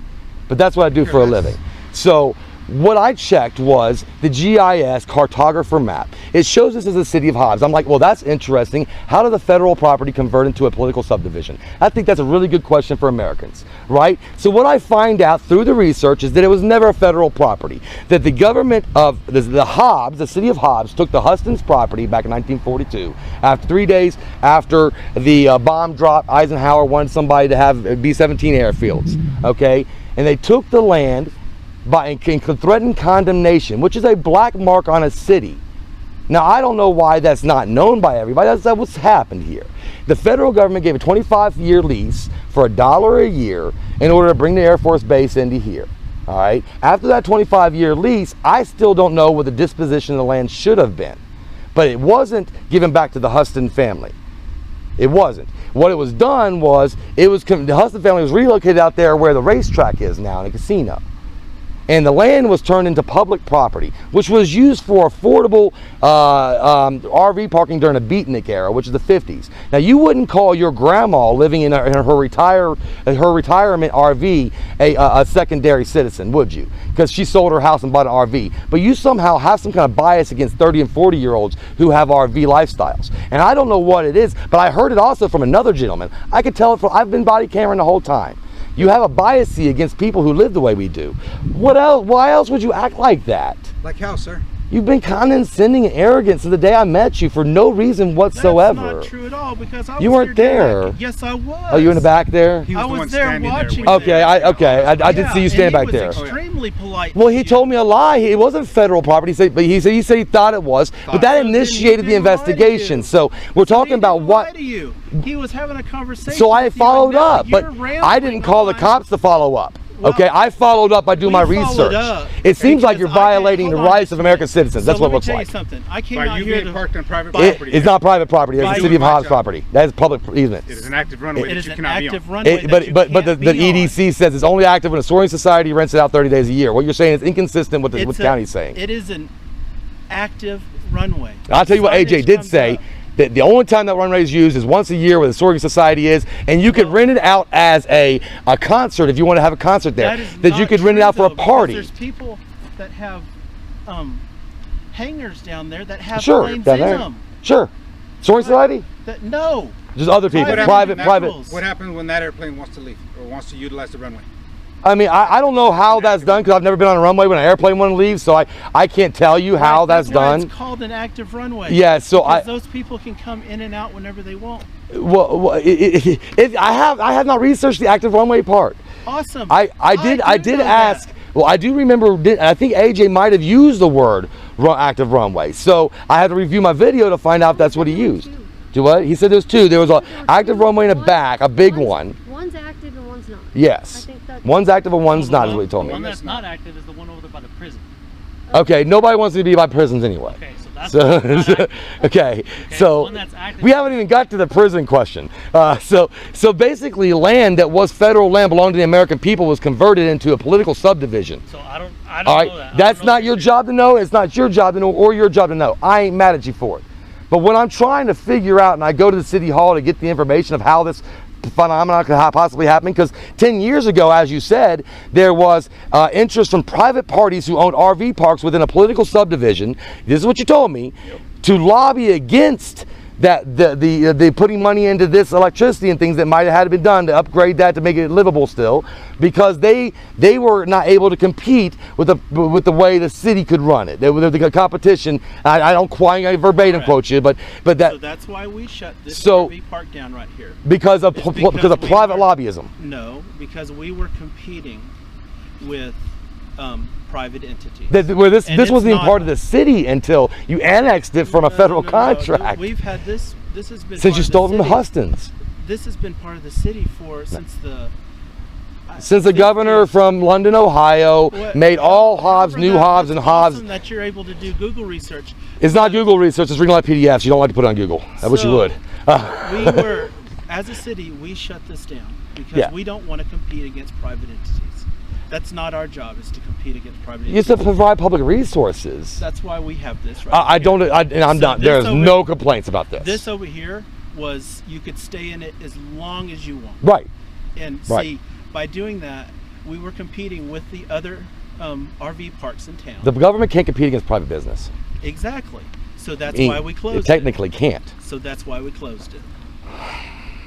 [SPEAKER 1] but that's what I do for a living. So what I checked was the GIS cartographer map. It shows this as the city of Hobbs. I'm like, well, that's interesting. How did the federal property convert into a political subdivision? I think that's a really good question for Americans, right? So what I find out through the research is that it was never a federal property. That the government of the Hobbs, the city of Hobbs, took the Huston's property back in 1942. After 3 days after the bomb dropped, Eisenhower wanted somebody to have B-17 airfields, okay? And they took the land by threatened condemnation, which is a black mark on a city. Now, I don't know why that's not known by everybody. That's what's happened here. The federal government gave a 25-year lease for $1 a year in order to bring the Air Force Base into here. All right. After that 25-year lease, I still don't know what the disposition of the land should have been, but it wasn't given back to the Huston family. It wasn't. What it was done was the Huston family was relocated out there where the racetrack is now, in a casino. And the land was turned into public property, which was used for affordable RV parking during the beatnik era, which is the 50s. Now, you wouldn't call your grandma living in her retirement RV a secondary citizen, would you? Because she sold her house and bought an RV. But you somehow have some kind of bias against 30 and 40-year-olds who have RV lifestyles. And I don't know what it is, but I heard it also from another gentleman. I could tell it from, I've been body cameraing the whole time. You have a bias against people who live the way we do. What else? Why else would you act like that?
[SPEAKER 15] Like how, sir?
[SPEAKER 1] You've been condescending and arrogant since the day I met you for no reason whatsoever.
[SPEAKER 15] That's not true at all, because I was
[SPEAKER 1] you weren't there.
[SPEAKER 15] Yes, I was.
[SPEAKER 1] Oh, you were in the back there?
[SPEAKER 15] I was there watching.
[SPEAKER 1] Okay, I did see you standing back there.
[SPEAKER 15] He was extremely polite.
[SPEAKER 1] Well, he told me a lie. It wasn't federal property. He said he thought it was, but that initiated the investigation. So we're talking about what.
[SPEAKER 15] He was having a conversation.
[SPEAKER 1] So I followed up, but I didn't call the cops to follow up. Okay, I followed up by doing my research. It seems like you're violating the rights of American citizens. That's what it looks like.
[SPEAKER 15] I came out here to parked on private property.
[SPEAKER 1] It's not private property. It's the city of Hobbs property. That is public easement.
[SPEAKER 15] It is an active runway. It is an active
[SPEAKER 1] runway. But the EDC says it's only active when a soaring society rents it out 30 days a year. What you're saying is inconsistent with what the county's saying.
[SPEAKER 15] It is an active runway.
[SPEAKER 1] I'll tell you what AJ did say. That the only time that runway is used is once a year where the Soaring Society is, and you could rent it out as a concert if you want to have a concert there. That you could rent it out for a party.
[SPEAKER 15] There's people that have hangars down there that have
[SPEAKER 1] down
[SPEAKER 15] planes
[SPEAKER 1] there.
[SPEAKER 15] in them.
[SPEAKER 1] Sure. Soaring Society?
[SPEAKER 15] No.
[SPEAKER 1] Just other people. Private.
[SPEAKER 15] What happens when that airplane wants to leave or wants to utilize the runway?
[SPEAKER 1] I mean, I don't know how that's done because I've never been on a runway when an airplane wants to leave, so I can't tell you how that's done.
[SPEAKER 15] It's called an active runway.
[SPEAKER 1] Yeah, so
[SPEAKER 15] those people can come in and out whenever they want.
[SPEAKER 1] Well, I have not researched the active runway part.
[SPEAKER 15] Awesome.
[SPEAKER 1] I did ask. Well, I do remember. I think AJ might have used the word active runway, so I had to review my video to find out if that's what he used. Do what? He said there's two. There was an active runway in the back, a big one.
[SPEAKER 13] One's active and one's not.
[SPEAKER 1] Yes. One's active and one's not, is what he told me.
[SPEAKER 12] The one that's not active is the one over there by the prison.
[SPEAKER 1] Okay, nobody wants to be by prisons anyway.
[SPEAKER 12] Okay, so that's
[SPEAKER 1] okay. So we haven't even got to the prison question. So basically, land that was federal land belonging to the American people was converted into a political subdivision.
[SPEAKER 12] So I don't
[SPEAKER 1] know that. That's not your job to know. It's not your job to know or your job to know. I ain't mad at you for it. But when I'm trying to figure out, and I go to the city hall to get the information of how this phenomenon could possibly happen, because 10 years ago, as you said, there was interest from private parties who owned RV parks within a political subdivision. This is what you told me, to lobby against that the putting money into this electricity and things that might have had to be done to upgrade that to make it livable still, because they were not able to compete with the way the city could run it. The competition. I don't quite verbatim quote you, but that.
[SPEAKER 15] So that's why we shut this RV park down right here.
[SPEAKER 1] Because of private lobbyism.
[SPEAKER 15] No, because we were competing with private entities.
[SPEAKER 1] This wasn't even part of the city until you annexed it from a federal contract.
[SPEAKER 15] We've had this has been
[SPEAKER 1] since you stole from the Hustons.
[SPEAKER 15] This has been part of the city
[SPEAKER 1] since the governor from London, Ohio, made all Hobbs, new Hobbs, and Hobbs.
[SPEAKER 15] Awesome that you're able to do Google research.
[SPEAKER 1] It's not Google research. It's reading a lot of PDFs. You don't like to put it on Google. I wish you would.
[SPEAKER 15] We were, as a city, we shut this down because we don't want to compete against private entities. That's not our job, is to compete against private entities.
[SPEAKER 1] It's to provide public resources.
[SPEAKER 15] That's why we have this
[SPEAKER 1] there's no complaints about this.
[SPEAKER 15] This over here was, you could stay in it as long as you want.
[SPEAKER 1] Right.
[SPEAKER 15] And see, by doing that, we were competing with the other RV parks in town.
[SPEAKER 1] The government can't compete against private business.
[SPEAKER 15] Exactly. So that's why we closed
[SPEAKER 1] it. Technically can't.
[SPEAKER 15] So that's why we closed it.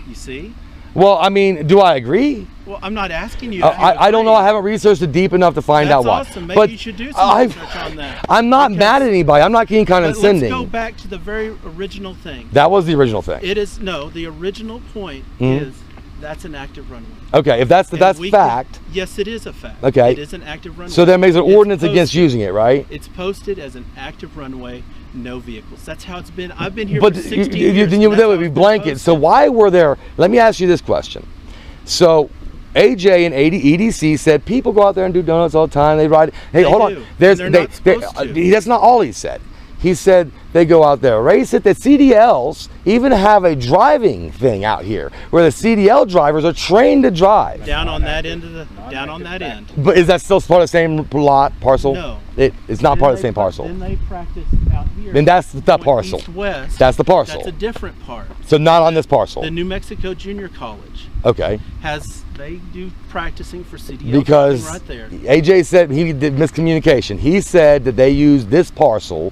[SPEAKER 15] You see?
[SPEAKER 1] Well, I mean, do I agree?
[SPEAKER 15] Well, I'm not asking you.
[SPEAKER 1] I don't know. I haven't researched it deep enough to find out why.
[SPEAKER 15] That's awesome. Maybe you should do some research on that.
[SPEAKER 1] I'm not mad at anybody. I'm not being condescending.
[SPEAKER 15] Let's go back to the very original thing.
[SPEAKER 1] That was the original thing.
[SPEAKER 15] It is the original point is that's an active runway.
[SPEAKER 1] Okay, if that's fact.
[SPEAKER 15] Yes, it is a fact.
[SPEAKER 1] Okay.
[SPEAKER 15] It is an active runway.
[SPEAKER 1] So that makes an ordinance against using it, right?
[SPEAKER 15] It's posted as an active runway, no vehicles. That's how it's been. I've been here for 16 years.
[SPEAKER 1] Then that would be blanket. So why were there? Let me ask you this question. So AJ and EDC said people go out there and do donuts all the time. They ride. Hey, hold on. That's not all he said. He said they go out there, race it. The CDLs even have a driving thing out here where the CDL drivers are trained to drive.
[SPEAKER 15] Down on that end
[SPEAKER 1] But is that still part of the same parcel?
[SPEAKER 15] No.
[SPEAKER 1] It's not part of the same parcel.
[SPEAKER 15] Then they practice out here.
[SPEAKER 1] Then that's the parcel.
[SPEAKER 15] East-west.
[SPEAKER 1] That's the parcel.
[SPEAKER 15] That's a different part.
[SPEAKER 1] So not on this parcel.
[SPEAKER 15] The New Mexico Junior College.
[SPEAKER 1] Okay.
[SPEAKER 15] They do practicing for CDL
[SPEAKER 1] because
[SPEAKER 15] right there.
[SPEAKER 1] AJ said he did miscommunication. He said that they use this parcel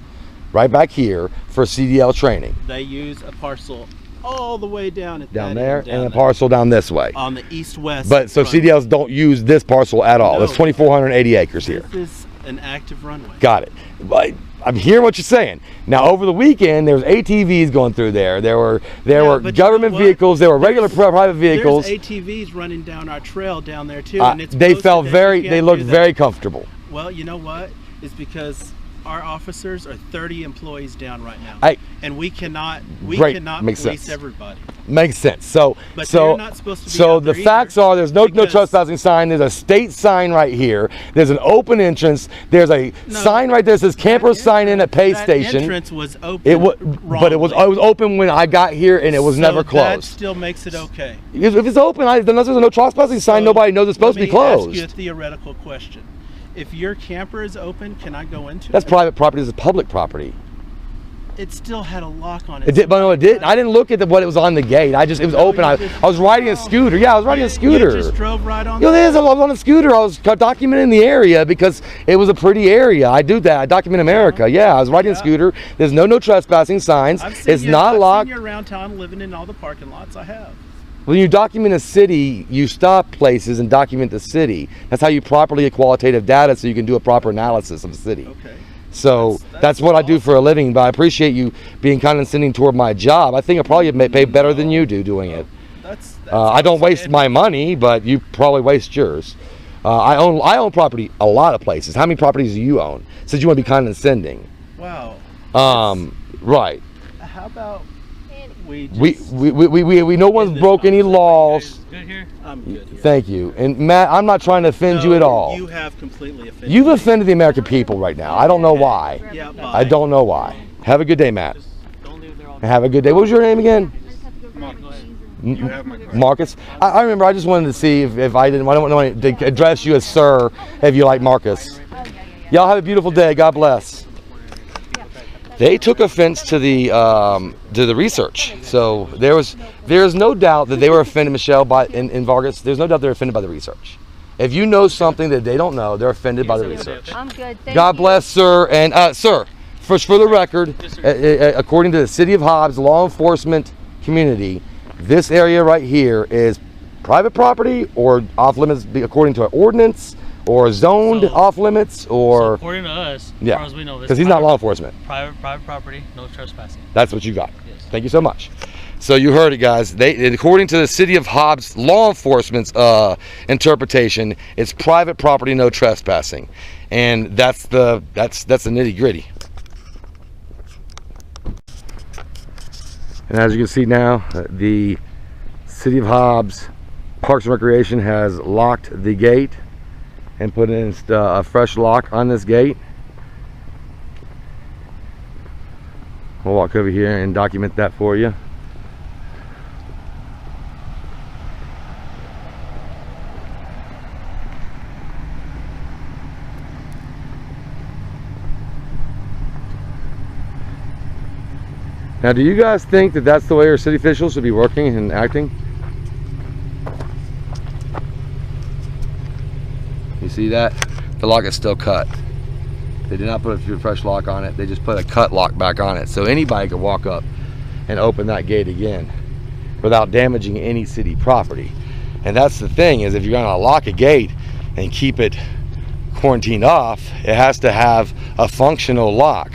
[SPEAKER 1] right back here for CDL training.
[SPEAKER 15] They use a parcel all the way down
[SPEAKER 1] there and a parcel down this way
[SPEAKER 15] on the east-west.
[SPEAKER 1] But so CDLs don't use this parcel at all. It's 2,480 acres here.
[SPEAKER 15] This is an active runway.
[SPEAKER 1] Got it. But I'm hearing what you're saying. Now over the weekend there was ATVs going through there. There were government vehicles. There were regular private vehicles.
[SPEAKER 15] There's ATVs running down our trail down there too, and it's
[SPEAKER 1] they looked very comfortable.
[SPEAKER 15] Well, you know what? It's because our officers are 30 employees down right now, and we cannot police everybody.
[SPEAKER 1] Makes sense. So
[SPEAKER 15] they're not supposed to be
[SPEAKER 1] so the facts are there's no trespassing sign. There's a state sign right here. There's an open entrance. There's a sign right there that says campers sign in at pay station.
[SPEAKER 15] Entrance was open.
[SPEAKER 1] But it was open when I got here and it was never closed.
[SPEAKER 15] That still makes it okay.
[SPEAKER 1] If it's open, unless there's no trespassing sign, nobody knows it's supposed to be closed.
[SPEAKER 15] Let me ask you a theoretical question. If your camper is open, can I go into it?
[SPEAKER 1] That's private property. This is public property.
[SPEAKER 15] It still had a lock on it.
[SPEAKER 1] It did, but no, it didn't. I didn't look at what it was on the gate. It was open. I was riding a scooter. Yeah, I was riding a scooter.
[SPEAKER 15] You just drove right on.
[SPEAKER 1] I was on a scooter. I was documenting the area because it was a pretty area. I do that. I document America. Yeah, I was riding a scooter. There's no trespassing signs. It's not locked.
[SPEAKER 15] I've seen you around town living in all the parking lots. I have.
[SPEAKER 1] When you document a city, you stop places and document the city. That's how you properly get qualitative data so you can do a proper analysis of the city.
[SPEAKER 15] Okay.
[SPEAKER 1] So that's what I do for a living, but I appreciate you being condescending toward my job. I think I probably pay better than you do doing it. I don't waste my money, but you probably waste yours. I own property a lot of places. How many properties do you own? Since you want to be condescending.
[SPEAKER 15] Wow.
[SPEAKER 1] Right.
[SPEAKER 15] How about
[SPEAKER 1] we no one's broke any laws.
[SPEAKER 12] Good here?
[SPEAKER 15] I'm good here.
[SPEAKER 1] Thank you. And Matt, I'm not trying to offend you at all.
[SPEAKER 15] You have completely offended
[SPEAKER 1] You've offended the American people right now. I don't know why.
[SPEAKER 15] Yeah,
[SPEAKER 1] I don't know why. Have a good day, Matt. Have a good day. What was your name again? Marcus. I remember. I just wanted to see if I don't want to address you as sir if you like Marcus. Y'all have a beautiful day. God bless. They took offense to the research. So there's no doubt that they were offended, Michelle, in Vargas. There's no doubt they're offended by the research. If you know something that they don't know, they're offended by the research.
[SPEAKER 13] I'm good.
[SPEAKER 1] God bless, sir. And sir, for the record, according to the City of Hobbs law enforcement community, this area right here is private property or off limits according to an ordinance. Or zoned off limits, or
[SPEAKER 12] according to us, as far as we know,
[SPEAKER 1] because he's not law enforcement.
[SPEAKER 12] Private property, no trespassing.
[SPEAKER 1] That's what you got. Yes. Thank you so much. So you heard it, guys. According to the City of Hobbs law enforcement's interpretation, it's private property, no trespassing, and that's the nitty gritty. And as you can see now, the City of Hobbs Parks and Recreation has locked the gate and put in a fresh lock on this gate. We'll walk over here and document that for you. Now, do you guys think that that's the way our city officials should be working and acting? You see that? The lock is still cut. They did not put a fresh lock on it. They just put a cut lock back on it. So anybody could walk up and open that gate again without damaging any city property. And that's the thing, is if you're gonna lock a gate and keep it quarantined off, it has to have a functional lock.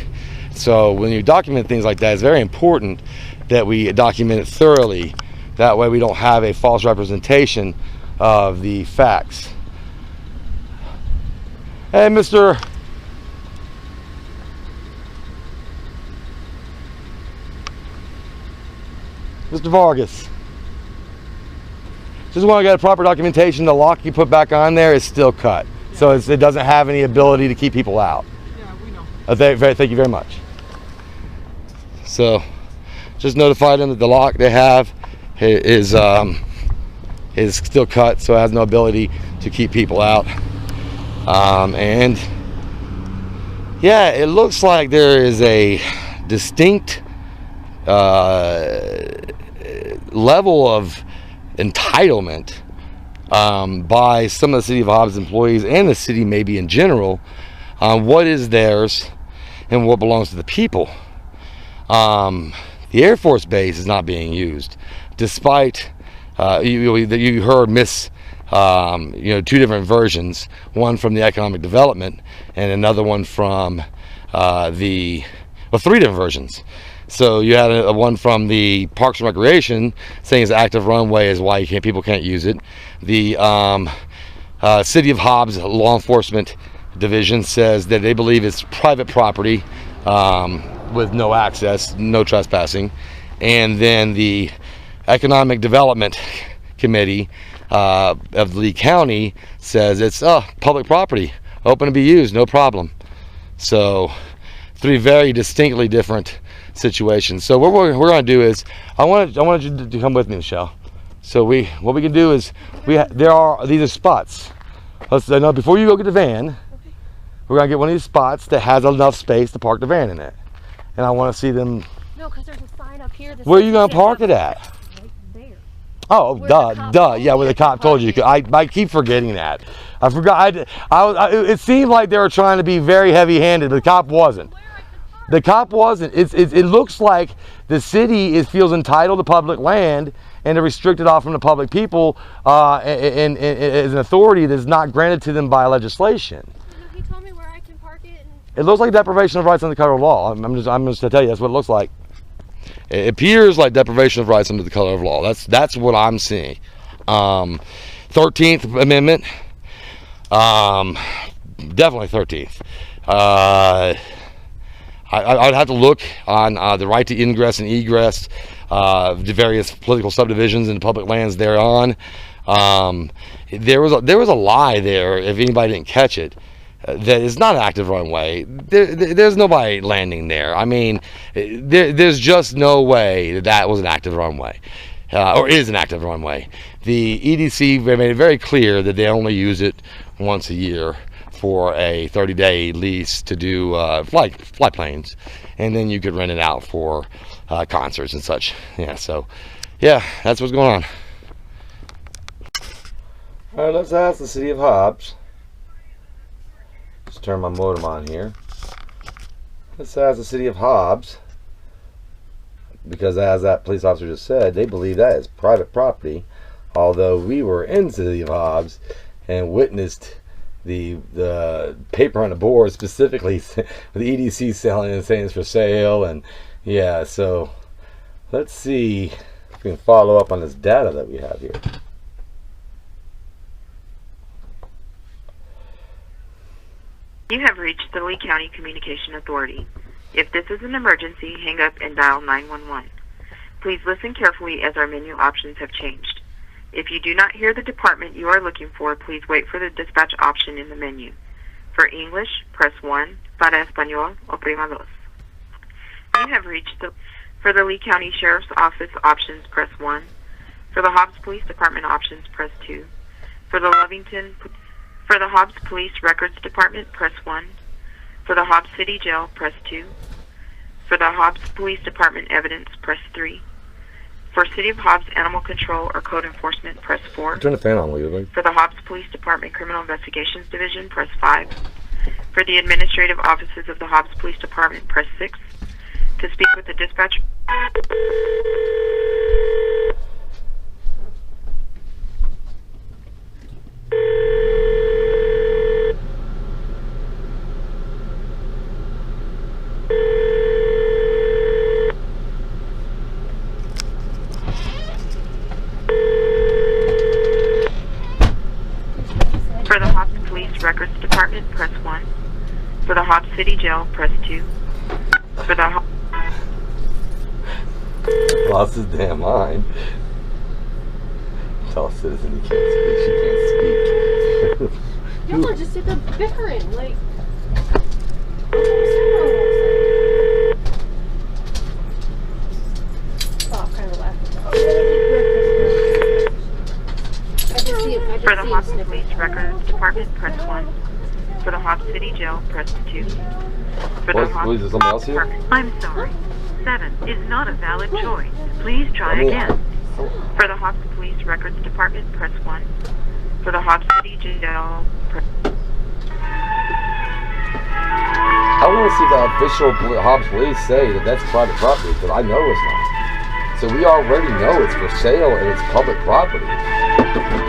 [SPEAKER 1] So when you document things like that, it's very important that we document it thoroughly. That way we don't have a false representation of the facts. Hey, Mr. Vargas. Just want to get a proper documentation. The lock you put back on there is still cut. Yeah. So it doesn't have any ability to keep people out.
[SPEAKER 7] Yeah, we know.
[SPEAKER 1] Thank you very much. So just notify them that the lock they have is still cut, so it has no ability to keep people out. And yeah, it looks like there is a distinct level of entitlement by some of the City of Hobbs employees and the city maybe in general on what is theirs and what belongs to the people. The Air Force Base is not being used, despite you heard two different versions, one from the economic development and another one from three different versions. So you had one from the Parks and Recreation saying it's active runway is why people can't use it. The City of Hobbs Law Enforcement Division says that they believe it's private property with no access, no trespassing. And then the Economic Development Committee of Lee County says it's public property, open to be used, no problem. So three very distinctly different situations. So what we're going to do is I wanted you to come with me, Michelle. So what we can do is these are spots. Before you go get the van, we're going to get one of these spots that has enough space to park the van in it. And I want to see them.
[SPEAKER 13] No, because there's a sign up here.
[SPEAKER 1] Where are you going to park it at?
[SPEAKER 13] Right there.
[SPEAKER 1] Oh, duh. Yeah, where the cop told you. I keep forgetting that. I forgot. It seemed like they were trying to be very heavy-handed, but the cop wasn't. The cop wasn't. It looks like the city feels entitled to public land and to restrict it off from the public people and as an authority that is not granted to them by legislation.
[SPEAKER 13] He told me where I can park it.
[SPEAKER 1] It looks like deprivation of rights under the color of law. I'm just going to tell you, that's what it looks like. It appears like deprivation of rights under the color of law. That's what I'm seeing. 13th Amendment. Definitely 13th. I'd have to look on the right to ingress and egress, the various political subdivisions and public lands thereon. There was a lie there, if anybody didn't catch it, that is not an active runway. There's nobody landing there. I mean, there's just no way that was an active runway, or is an active runway. The EDC made it very clear that they only use it once a year for a 30-day lease to do flight planes, and then you could rent it out for concerts and such. Yeah, so yeah, that's what's going on. All right, let's ask the City of Hobbs. Just turn my modem on here. Let's ask the City of Hobbs, because as that police officer just said, they believe that is private property, although we were in the City of Hobbs and witnessed the paper on the board, specifically the EDC selling and saying it's for sale. And yeah, so let's see if we can follow up on this data that we have here.
[SPEAKER 16] You have reached the Lee County Communication Authority. If this is an emergency, hang up and dial 911. Please listen carefully as our menu options have changed. If you do not hear the department you are looking for, please wait for the dispatch option in the menu. For English, press 1. Para Español, oprima dos. You have reached for the Lee County Sheriff's Office options, press 1. For the Hobbs Police Department options, press 2. For the Hobbs Police Records Department, press 1. For the Hobbs City Jail, press 2. For the Hobbs Police Department Evidence, press 3. For City of Hobbs Animal Control or Code Enforcement, press 4.
[SPEAKER 1] Turn the fan on, will you?
[SPEAKER 16] For the Hobbs Police Department Criminal Investigations Division, press 5. For the administrative offices of the Hobbs Police Department, press 6. To speak with the dispatcher. For the Hobbs Police Records Department, press 1. For the Hobbs City Jail, press 2. For the
[SPEAKER 1] Lost his damn mind. Tell a citizen he can't speak. She can't speak.
[SPEAKER 13] Y'all are just sitting there bickering, like. Oh, I'm kind of laughing.
[SPEAKER 16] For the Hobbs Police Records Department, press 1. For the Hobbs City Jail, press 2. For the Hobbs
[SPEAKER 1] is somebody else here?
[SPEAKER 16] I'm sorry. 7 is not a valid choice. Please try again. For the Hobbs Police Records Department, press 1. For the Hobbs City Jail, press...
[SPEAKER 1] I want to see the official Hobbs Police say that that's private property, because I know it's not. So we already know it's for sale and it's public property.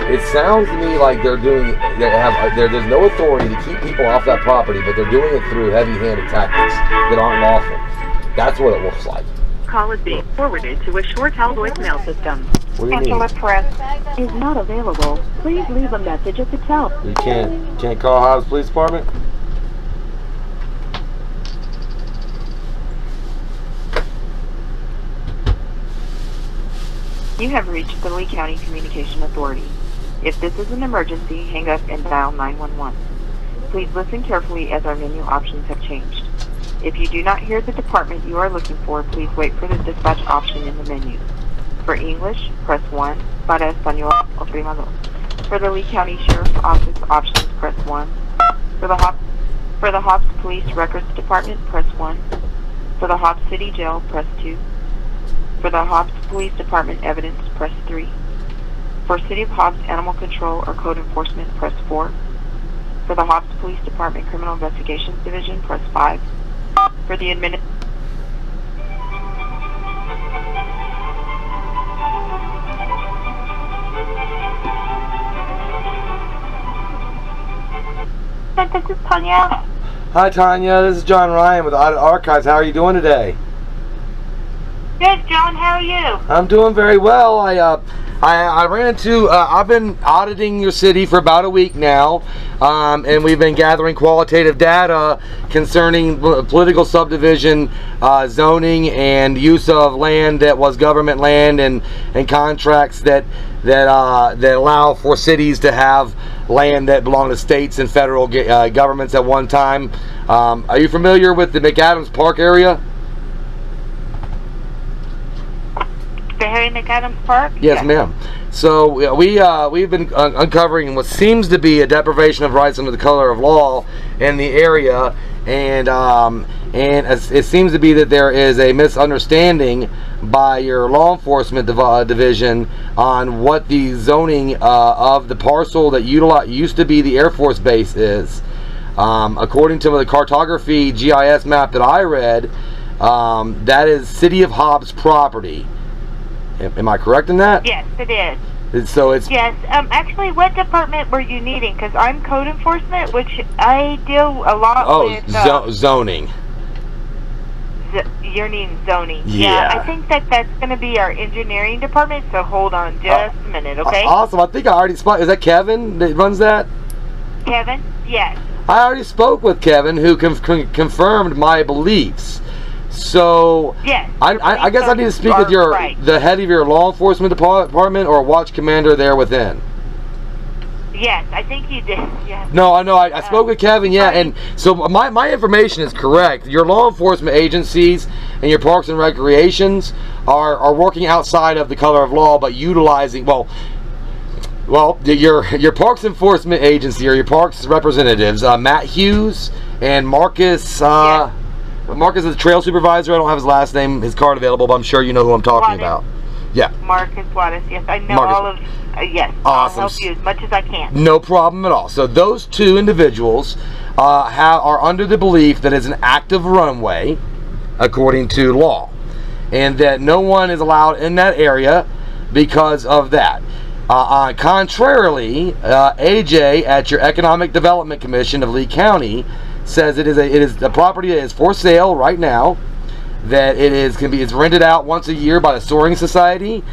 [SPEAKER 1] It sounds to me like there's no authority to keep people off that property, but they're doing it through heavy-handed tactics that aren't lawful. That's what it looks like.
[SPEAKER 16] Call is being forwarded to a ShoreTel voicemail system.
[SPEAKER 1] What do you mean?
[SPEAKER 16] Press is not available. Please leave a message at the tone.
[SPEAKER 1] You can't call Hobbs Police Department?
[SPEAKER 16] You have reached the Lee County Communication Authority. If this is an emergency, hang up and dial 911. Please listen carefully as our menu options have changed. If you do not hear the department you are looking for, please wait for the dispatch option in the menu. For English, press 1. Para Español, oprima dos. For the Lee County Sheriff's Office options, press 1. For the Hobbs Police Records Department, press 1. For the Hobbs City Jail, press 2. For the Hobbs Police Department Evidence, press 3. For City of Hobbs Animal Control or Code Enforcement, press 4. For the Hobbs Police Department Criminal Investigations Division, press 5. For the
[SPEAKER 11] This is Tanya.
[SPEAKER 1] Hi, Tanya. This is John Ryan with Audit Archives. How are you doing today?
[SPEAKER 11] Good, John. How are you?
[SPEAKER 1] I'm doing very well. I ran into, I've been auditing your city for about a week now, and we've been gathering qualitative data concerning political subdivision, zoning, and use of land that was government land, and contracts that allow for cities to have land that belong to states and federal governments at one time. Are you familiar with the McAdams Park area?
[SPEAKER 11] The Harry McAdams Park?
[SPEAKER 1] Yes, ma'am. So we've been uncovering what seems to be a deprivation of rights under the color of law in the area, and it seems to be that there is a misunderstanding by your law enforcement division on what the zoning of the parcel that used to be the Air Force Base is. According to the cartography GIS map that I read, that is City of Hobbs property. Am I correct in that?
[SPEAKER 11] Yes, it is.
[SPEAKER 1] So it's...
[SPEAKER 11] Yes. Actually, what department were you needing? Because I'm code enforcement, which I deal a lot with...
[SPEAKER 1] zoning.
[SPEAKER 11] You're needing zoning.
[SPEAKER 1] Yeah.
[SPEAKER 11] I think that's going to be our engineering department, so hold on just a minute, okay?
[SPEAKER 1] Awesome. I think I already spoke. Is that Kevin that runs that?
[SPEAKER 11] Kevin? Yes.
[SPEAKER 1] I already spoke with Kevin, who confirmed my beliefs. So
[SPEAKER 11] yes,
[SPEAKER 1] I guess I need to speak with the head of your law enforcement department or watch commander there within.
[SPEAKER 11] Yes, I think you did. Yes.
[SPEAKER 1] No, I know. I spoke with Kevin. Yeah, and so my information is correct. Your law enforcement agencies and your parks and recreations are working outside of the color of law, but utilizing well, your parks enforcement agency or your parks representatives, Matt Hughes and Marcus. Marcus is the trail supervisor. I don't have his last name, his card available, but I'm sure you know who I'm talking about. Yeah.
[SPEAKER 4] Marcus Wattis. Yes, I know
[SPEAKER 1] Marcus.
[SPEAKER 4] all of. Yes.
[SPEAKER 1] Awesome.
[SPEAKER 4] I'll help you as much as I can.
[SPEAKER 1] No problem at all. So those two individuals are under the belief that it's an active runway, according to law, and that no one is allowed in that area because of that. Contrarily, AJ at your Economic Development Commission of Lee County says it is the property that is for sale right now. That it's rented out once a year by the Soaring Society.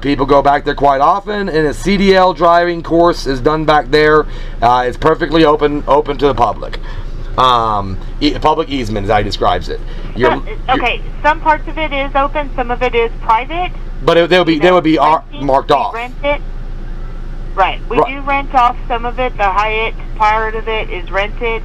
[SPEAKER 1] People go back there quite often, and a CDL driving course is done back there. It's perfectly open to the public. Public easement, as I describes it.
[SPEAKER 4] Okay, some parts of it is open, some of it is private.
[SPEAKER 1] But they would be marked off.
[SPEAKER 4] Rent it. Right. We do rent off some of it. The Hyatt part of it is rented.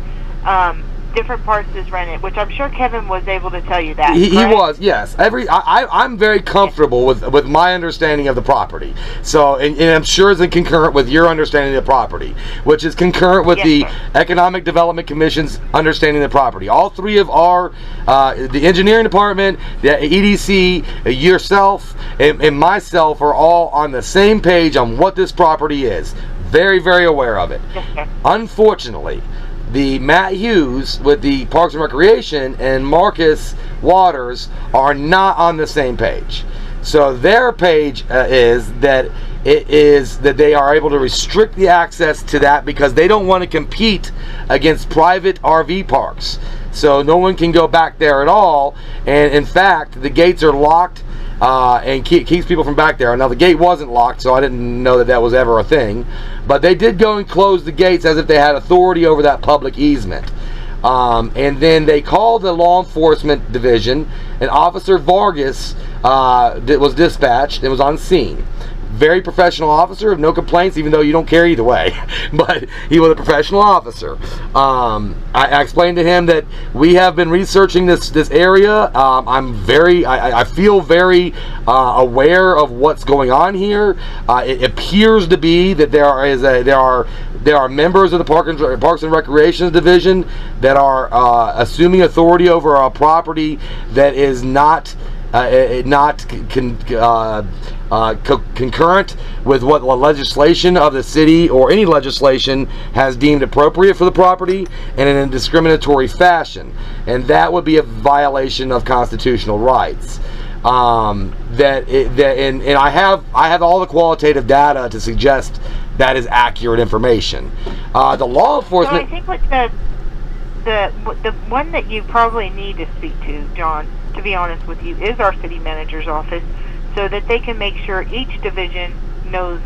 [SPEAKER 4] Different parts is rented, which I'm sure Kevin was able to tell you that.
[SPEAKER 1] He was, yes. I'm very comfortable with my understanding of the property. So, and I'm sure it's concurrent with your understanding of the property, which is concurrent with the Economic Development Commission's understanding of the property. All three of our, the engineering department, the EDC, yourself, and myself are all on the same page on what this property is. Very, very aware of it. Unfortunately, the Matt Hughes with the Parks and Recreation and Marcus Waters are not on the same page. So their page is that they are able to restrict the access to that because they don't want to compete against private RV parks. So no one can go back there at all. And in fact, the gates are locked and keeps people from back there. Now the gate wasn't locked, so I didn't know that was ever a thing. But they did go and close the gates as if they had authority over that public easement. And then they called the law enforcement division, and Officer Vargas was dispatched and was on scene. Very professional officer, no complaints, even though you don't care either way. But he was a professional officer. I explained to him that we have been researching this area. I feel very aware of what's going on here. It appears to be that there are members of the Parks and Recreation Division that are assuming authority over a property that is not concurrent with what the legislation of the city or any legislation has deemed appropriate for the property, and in a discriminatory fashion, and that would be a violation of constitutional rights. And I have all the qualitative data to suggest that is accurate information. The law enforcement.
[SPEAKER 4] So I think what the one that you probably need to speak to, John, to be honest with you, is our city manager's office, so that they can make sure each division knows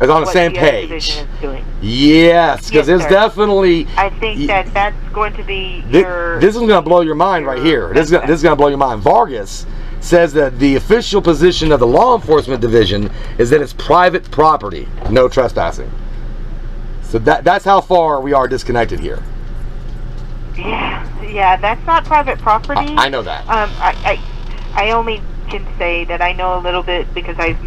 [SPEAKER 1] is on the same page.
[SPEAKER 4] Division is doing.
[SPEAKER 1] Yes, because there's definitely.
[SPEAKER 4] I think that's going to be
[SPEAKER 1] this is going to blow your mind right here. This is going to blow your mind. Vargas says that the official position of the law enforcement division is that it's private property, no trespassing. So that's how far we are disconnected here.
[SPEAKER 4] Yeah, that's not private property.
[SPEAKER 1] I know that.
[SPEAKER 4] I only can say that I know a little bit because I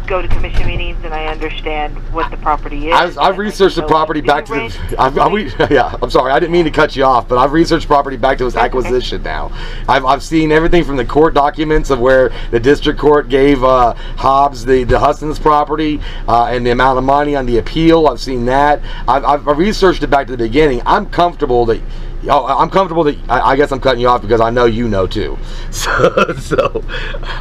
[SPEAKER 4] go to commission meetings and I understand what the property is.
[SPEAKER 1] I've researched the property back to I'm sorry, I didn't mean to cut you off, but I've researched property back to its acquisition now. I've seen everything from the court documents of where the district court gave Hobbs the Hustons property and the amount of money on the appeal. I've seen that. I've researched it back to the beginning. I'm comfortable that I guess I'm cutting you off because I know you know too. So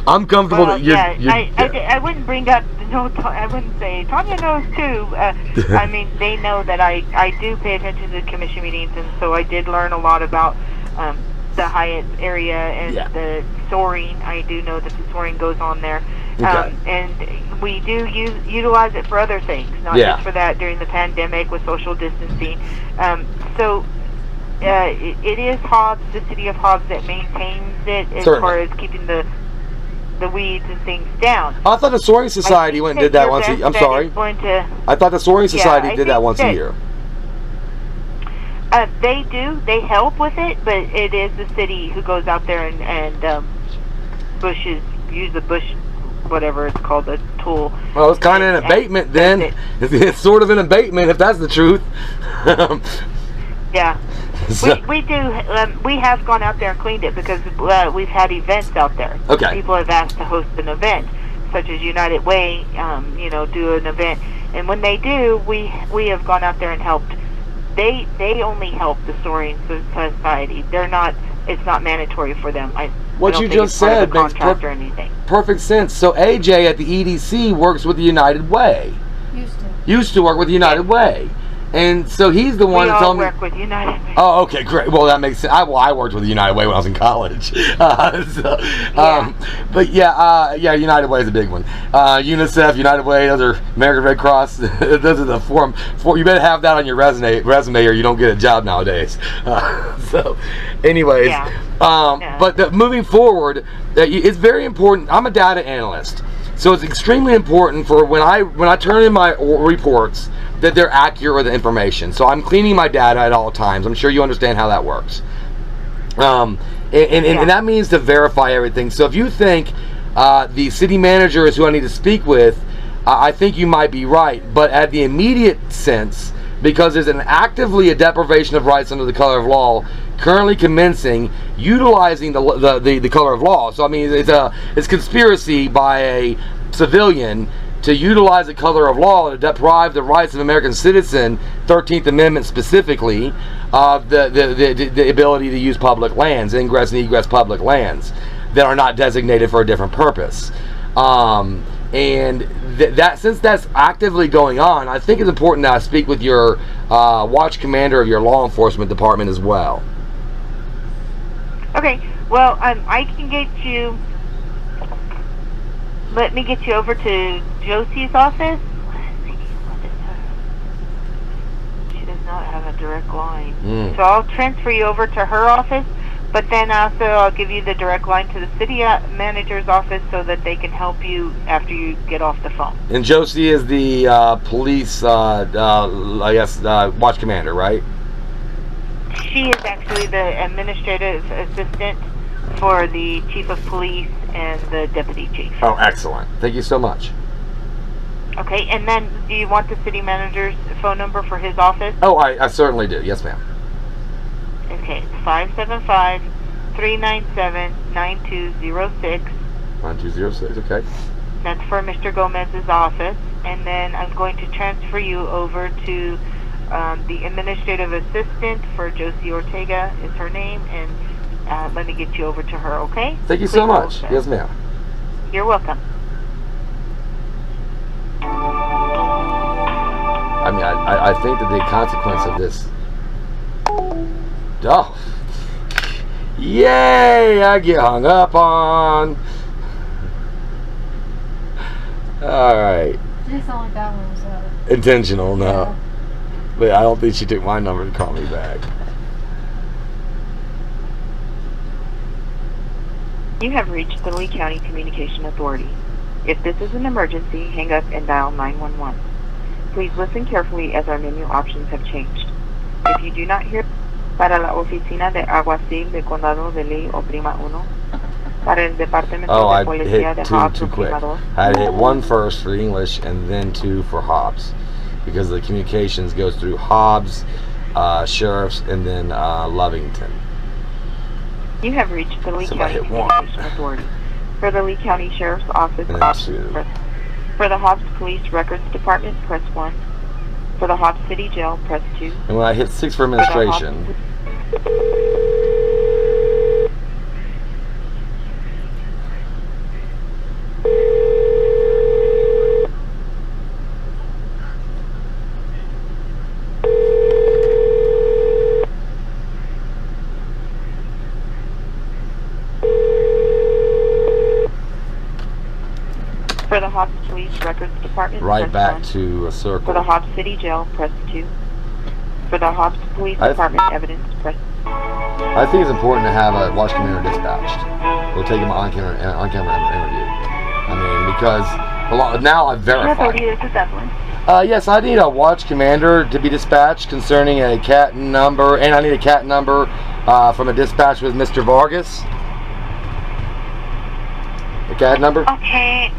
[SPEAKER 1] I'm comfortable that you're.
[SPEAKER 4] I wouldn't bring up I wouldn't say Tanya knows too. I mean, they know that I do pay attention to the commission meetings, and so I did learn a lot about the Hyatt area and the soaring. I do know that the soaring goes on there. And we do utilize it for other things, not just for that during the pandemic with social distancing. It is Hobbs, the city of Hobbs, that maintains it as far as keeping the weeds and things down.
[SPEAKER 1] I thought the Soaring Society went and did that once a year. I'm sorry. I thought the Soaring Society did that once a year.
[SPEAKER 4] They do. They help with it, but it is the city who goes out there and use the bush, whatever it's called, the tool.
[SPEAKER 1] Well, it's kind of an abatement then. It's sort of an abatement if that's the truth.
[SPEAKER 4] Yeah.
[SPEAKER 1] So,
[SPEAKER 4] we do. We have gone out there and cleaned it because we've had events out there.
[SPEAKER 1] Okay.
[SPEAKER 4] People have asked to host an event, such as United Way. Do an event, and when they do, we have gone out there and helped. They only help the Soaring Society. They're not. It's not mandatory for them.
[SPEAKER 1] what you just said makes perfect sense. So AJ at the EDC works with the United Way. Used to work with the United Way. And so he's the one
[SPEAKER 4] we
[SPEAKER 1] that told me.
[SPEAKER 4] We all work with United Way.
[SPEAKER 1] Oh, okay, great. Well, that makes sense. I worked with the United Way when I was in college. But United Way is a big one. UNICEF, United Way, those are American Red Cross. Those are the four. You better have that on your resume, or you don't get a job nowadays. Anyways, but moving forward, it's very important. I'm a data analyst, so it's extremely important for when I turn in my reports that they're accurate with the information. So I'm cleaning my data at all times. I'm sure you understand how that works. And that means to verify everything. So if you think the city manager is who I need to speak with, I think you might be right. But at the immediate sense, because there's actively a deprivation of rights under the color of law currently commencing, utilizing the color of law. So I mean, it's conspiracy by a civilian to utilize the color of law to deprive the rights of American citizen, 13th Amendment specifically, of the ability to use public lands, ingress and egress public lands that are not designated for a different purpose. And that since that's actively going on, I think it's important that I speak with your watch commander of your law enforcement department as well.
[SPEAKER 4] Okay, well, I can get you. Let me get you over to Josie's office. She does not have a direct line. So I'll transfer you over to her office, but then also I'll give you the direct line to the city manager's office so that they can help you after you get off the phone.
[SPEAKER 1] And Josie is the police, watch commander, right?
[SPEAKER 4] She is actually the administrative assistant for the chief of police and the deputy chief.
[SPEAKER 1] Oh, excellent. Thank you so much.
[SPEAKER 4] Okay, and then do you want the city manager's phone number for his office?
[SPEAKER 1] Oh, I certainly do. Yes, ma'am.
[SPEAKER 4] Okay, it's 575-397-9206.
[SPEAKER 1] 9206, okay.
[SPEAKER 4] That's for Mr. Gomez's office. And then I'm going to transfer you over to the administrative assistant for Josie Ortega is her name, and let me get you over to her, okay?
[SPEAKER 1] Thank you so much. Yes, ma'am.
[SPEAKER 4] You're welcome.
[SPEAKER 1] I mean, I think that the consequence of this... Oh. Yay! I get hung up on. Alright.
[SPEAKER 13] Didn't sound like that one was
[SPEAKER 1] intentional, no. Yeah. But I don't think she took my number to call me back.
[SPEAKER 16] You have reached the Lee County Communication Authority. If this is an emergency, hang up and dial 911. Please listen carefully as our menu options have changed. If you do not hear, para la oficina de alguacil de condado de Lee, oprima 1. Para el departamento de policía de Hobbs, oprima 2.
[SPEAKER 1] I had hit 1 first for English and then 2 for Hobbs, because the communications goes through Hobbs, Sheriff's, and then Lovington.
[SPEAKER 16] You have reached the Lee County Communication Authority. For the Lee County Sheriff's Office, for the Hobbs Police Records Department, press 1. For the Hobbs City Jail, press 2.
[SPEAKER 1] And when I hit 6 for administration...
[SPEAKER 16] For the Hobbs Police Records Department,
[SPEAKER 1] right
[SPEAKER 16] press
[SPEAKER 1] back
[SPEAKER 16] 1.
[SPEAKER 1] to a circle.
[SPEAKER 16] For the Hobbs City Jail, press 2. For the Hobbs Police Department evidence, press.
[SPEAKER 1] I think it's important to have a watch commander dispatched. We'll take him on camera interview. I mean, because now I've verified.
[SPEAKER 2] This is Evelyn.
[SPEAKER 1] Yes, I need a watch commander to be dispatched concerning a CAT number, and I need a CAT number from a dispatch with Mr. Vargas. The CAT number?
[SPEAKER 2] Okay.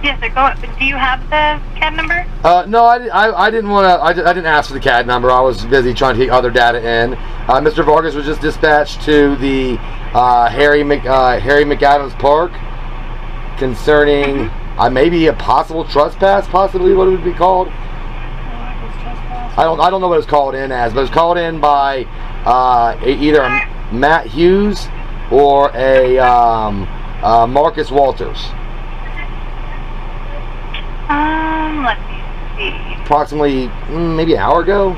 [SPEAKER 11] Yes, sir. Go. Do you have the CAD number?
[SPEAKER 1] No, I didn't want to. I didn't ask for the CAD number. I was busy trying to take other data in. Mr. Vargas was just dispatched to the Harry McAdams Park concerning maybe a possible trespass, possibly what it would be called. I don't know what it's called in as, but it's called in by either Matt Hughes or a Marcus Walters.
[SPEAKER 11] Let me see.
[SPEAKER 1] Approximately maybe an hour ago.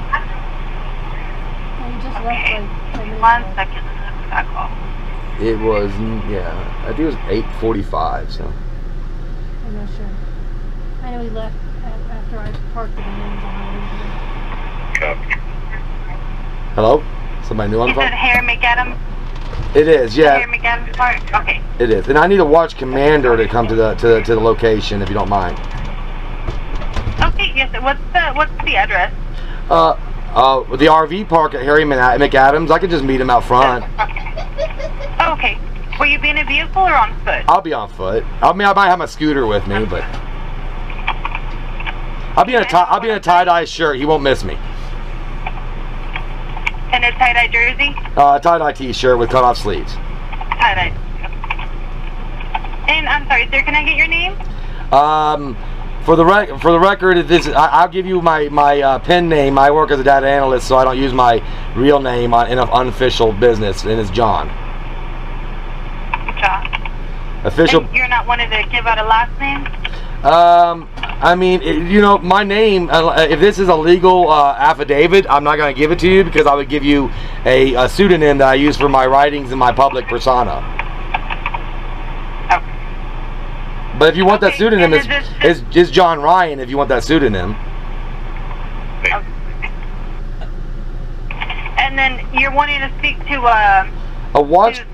[SPEAKER 11] Okay. 1 second. That call.
[SPEAKER 1] It was, yeah, I think it was 8:45. So.
[SPEAKER 13] I'm not sure. I know he left after I parked the van behind him.
[SPEAKER 1] Hello? Somebody new on the phone?
[SPEAKER 11] Is it Harry McAdams?
[SPEAKER 1] It is, yeah.
[SPEAKER 11] Harry McAdams Park? Okay.
[SPEAKER 1] It is. And I need a watch commander to come to the location if you don't mind.
[SPEAKER 11] Okay, yes, sir. What's the address?
[SPEAKER 1] The RV park at Harry McAdams. I could just meet him out front.
[SPEAKER 11] Okay. Will you be in a vehicle or on foot?
[SPEAKER 1] I'll be on foot. I mean, I might have my scooter with me, but I'll be in a tie-dye shirt. He won't miss me.
[SPEAKER 11] And a tie-dye jersey?
[SPEAKER 1] Tie-dye t-shirt with cut-off sleeves.
[SPEAKER 11] Tie-dye. And I'm sorry, sir. Can I get your name?
[SPEAKER 1] For the record, I'll give you my pen name. I work as a data analyst, so I don't use my real name in an unofficial business, and it's John.
[SPEAKER 11] John.
[SPEAKER 1] Official.
[SPEAKER 11] And you're not wanting to give out a last name?
[SPEAKER 1] I mean, my name. If this is a legal affidavit, I'm not going to give it to you because I would give you a pseudonym that I use for my writings and my public persona. But if you want that pseudonym, is John Ryan. If you want that pseudonym.
[SPEAKER 11] And then you're wanting to speak to
[SPEAKER 1] Officer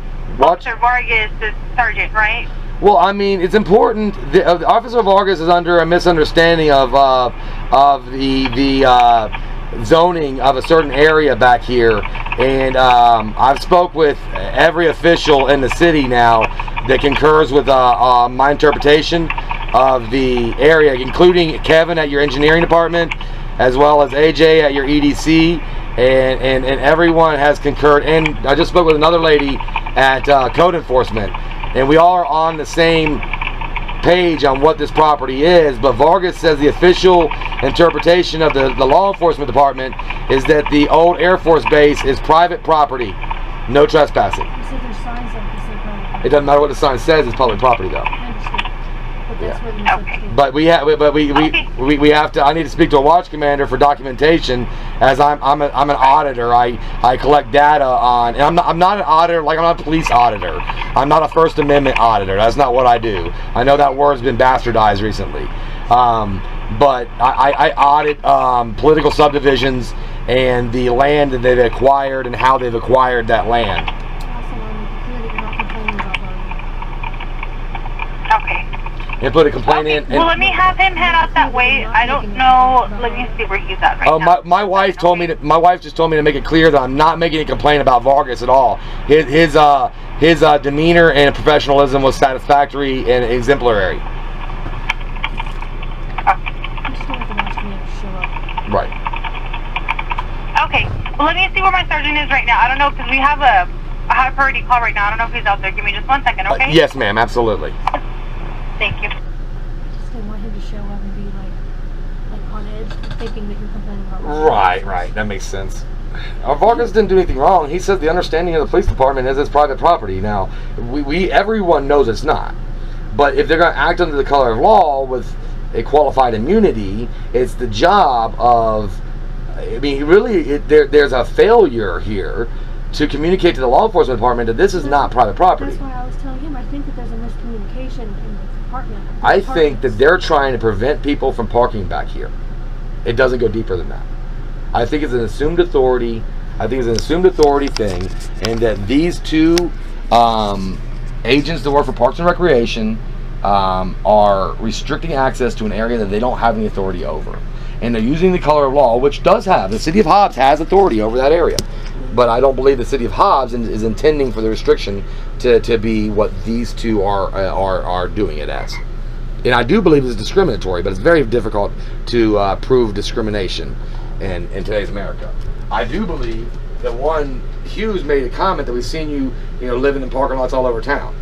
[SPEAKER 11] Vargas, the sergeant, right?
[SPEAKER 1] Well, I mean, it's important. Officer Vargas is under a misunderstanding of the zoning of a certain area back here, and I've spoke with every official in the city now that concurs with my interpretation of the area, including Kevin at your engineering department, as well as AJ at your EDC, and everyone has concurred. And I just spoke with another lady at code enforcement, and we all are on the same page on what this property is. But Vargas says the official interpretation of the law enforcement department is that the old Air Force base is private property, no trespassing.
[SPEAKER 13] You said there's signs up that say private property.
[SPEAKER 1] It doesn't matter what the sign says; it's public property, though.
[SPEAKER 13] I understand. But that's where the misunderstanding.
[SPEAKER 1] But we have to. I need to speak to a watch commander for documentation, as I'm an auditor. I collect data on, and I'm not an auditor. Like, I'm not a police auditor. I'm not a First Amendment auditor. That's not what I do. I know that word's been bastardized recently, but I audit political subdivisions and the land that they've acquired and how they've acquired that land.
[SPEAKER 11] Okay.
[SPEAKER 1] And put a complaint in.
[SPEAKER 11] Well, let me have him head out that way. I don't know. Let me see where he's at right now.
[SPEAKER 1] My wife told me my wife just told me to make it clear that I'm not making a complaint about Vargas at all. His demeanor and professionalism was satisfactory and exemplary. Right.
[SPEAKER 11] Okay. Well, let me see where my sergeant is right now. I don't know, because we have a high priority call right now. I don't know if he's out there. Give me just 1 second, okay?
[SPEAKER 1] Yes, ma'am. Absolutely.
[SPEAKER 11] Thank you.
[SPEAKER 13] I just didn't want him to show up and be like on edge, thinking that you're complaining about.
[SPEAKER 1] Right. That makes sense. Vargas didn't do anything wrong. He says the understanding of the police department is it's private property. Now, everyone knows it's not. But if they're going to act under the color of law with a qualified immunity, it's the job of. I mean, really, there's a failure here to communicate to the law enforcement department that this is not private property.
[SPEAKER 13] That's why I was telling him. I think that there's a miscommunication in the department.
[SPEAKER 1] I think that they're trying to prevent people from parking back here. It doesn't go deeper than that. I think it's an assumed authority. I think it's an assumed authority thing, and that these two agents that work for Parks and Recreation are restricting access to an area that they don't have any authority over. And they're using the color of law, which does have, the city of Hobbs has authority over that area. But I don't believe the city of Hobbs is intending for the restriction to be what these two are doing it as. And I do believe it's discriminatory, but it's very difficult to prove discrimination in today's America. I do believe that one, Hughes made a comment that we've seen you living in parking lots all over town.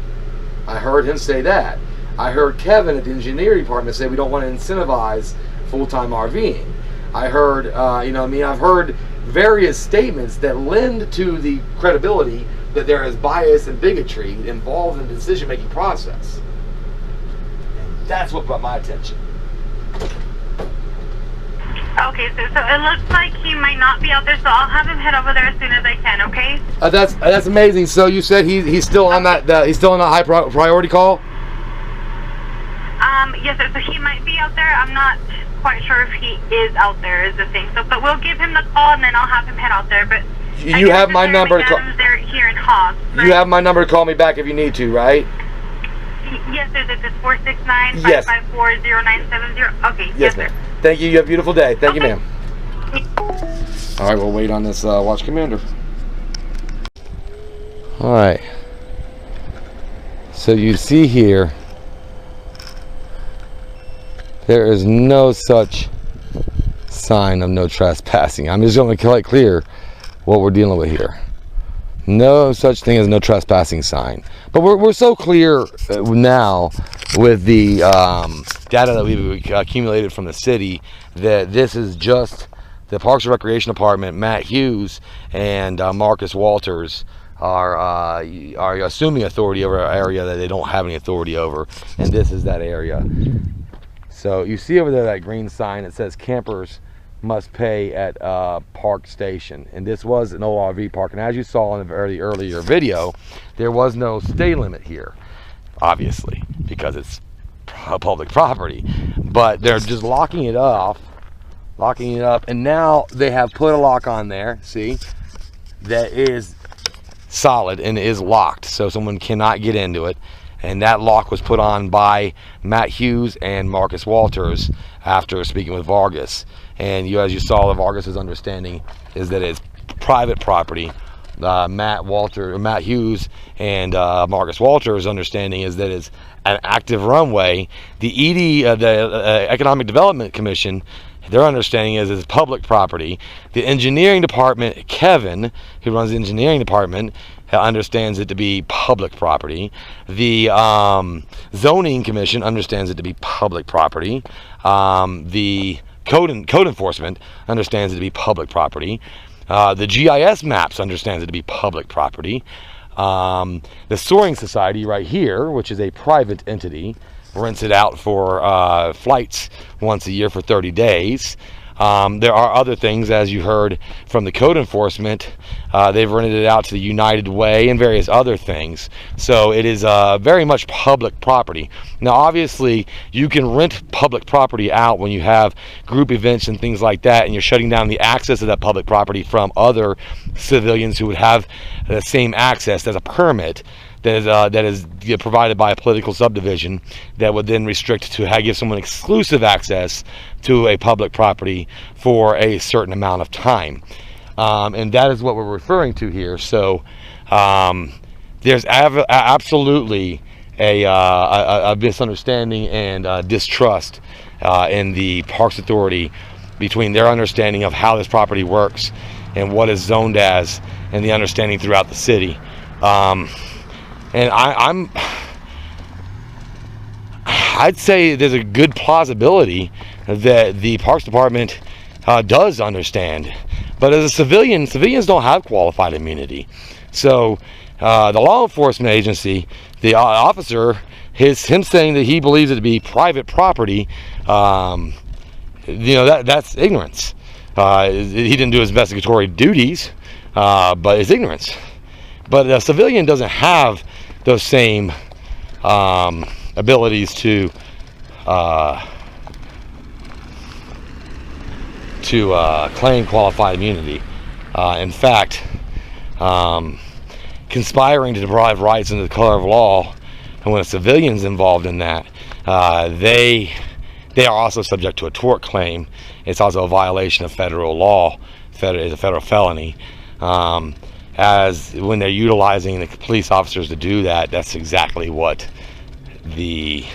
[SPEAKER 1] I heard him say that. I heard Kevin at the engineering department say we don't want to incentivize full-time RVing. I heard, I've heard various statements that lend to the credibility that there is bias and bigotry involved in the decision-making process. And that's what brought my attention.
[SPEAKER 11] Okay, so it looks like he might not be out there, so I'll have him head over there as soon as I can. Okay?
[SPEAKER 1] That's amazing. So you said he's still on that he's still on that high priority call?
[SPEAKER 11] Yes, sir. So he might be out there. I'm not quite sure if he is out there is the thing. So, but we'll give him the call and then I'll have him head out there. But
[SPEAKER 1] you have my number to call.
[SPEAKER 11] They're here in Hobbs. Right?
[SPEAKER 1] You have my number to call me back if you need to, right?
[SPEAKER 11] Yes, sir. This is 469-554-0970. Okay. Yes, sir.
[SPEAKER 1] Thank you. You have a beautiful day. Thank you, ma'am. All right, we'll wait on this watch commander. All right. So you see here, there is no such sign of no trespassing. I'm just going to make clear what we're dealing with here. No such thing as no trespassing sign. But we're so clear now with the data that we've accumulated from the city that this is just the Parks and Recreation Department, Matt Hughes and Marcus Walters are assuming authority over an area that they don't have any authority over, and this is that area. So you see over there that green sign that says campers must pay at Park Station, and this was an old RV park, and as you saw in the earlier video, there was no stay limit here, obviously, because it's public property, but they're just locking it up, and now they have put a lock on there, see, that is solid and is locked, so someone cannot get into it. And that lock was put on by Matt Hughes and Marcus Walters after speaking with Vargas. And as you saw, Vargas's understanding is that it's private property. Matt Hughes and Marcus Walters' understanding is that it's an active runway. The Economic Development Commission, their understanding is it's public property. The engineering department, Kevin, who runs the engineering department, understands it to be public property. The zoning commission understands it to be public property. The code enforcement understands it to be public property. The GIS maps understands it to be public property. The Soaring Society right here, which is a private entity, rents it out for flights once a year for 30 days. There are other things, as you heard from the code enforcement. They've rented it out to the United Way and various other things. So it is very much public property. Now, obviously, you can rent public property out when you have group events and things like that, and you're shutting down the access to that public property from other civilians who would have the same access as a permit that is provided by a political subdivision that would then restrict to give someone exclusive access to a public property for a certain amount of time. And that is what we're referring to here. So there's absolutely a misunderstanding and distrust in the Parks Authority between their understanding of how this property works and what is zoned as, and the understanding throughout the city. And I'd say there's a good plausibility that the Parks Department does understand. But as a civilian, civilians don't have qualified immunity. So the law enforcement agency, the officer, him saying that he believes it to be private property, that's ignorance. He didn't do his investigatory duties, but it's ignorance. But a civilian doesn't have those same abilities to claim qualified immunity. In fact, conspiring to deprive rights under the color of law, and when a civilian's involved in that, they are also subject to a tort claim. It's also a violation of federal law. It's a federal felony. As when they're utilizing the police officers to do that, that's exactly what the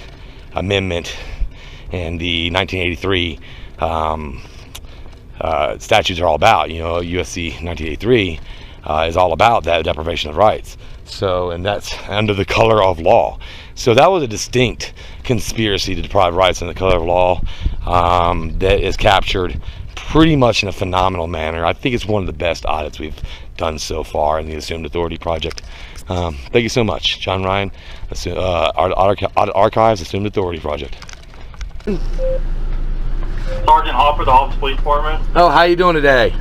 [SPEAKER 1] amendment and the 1983 statutes are all about. You know, USC 1983 is all about that deprivation of rights. So, and that's under the color of law. So that was a distinct conspiracy to deprive rights in the color of law that is captured pretty much in a phenomenal manner. I think it's one of the best audits we've done so far in the Assumed Authority Project. Thank you so much, John Ryan, Audit Archives, Assumed Authority Project.
[SPEAKER 17] Sergeant Hopper, the Hobbs Police Department.
[SPEAKER 1] Oh, how you doing today?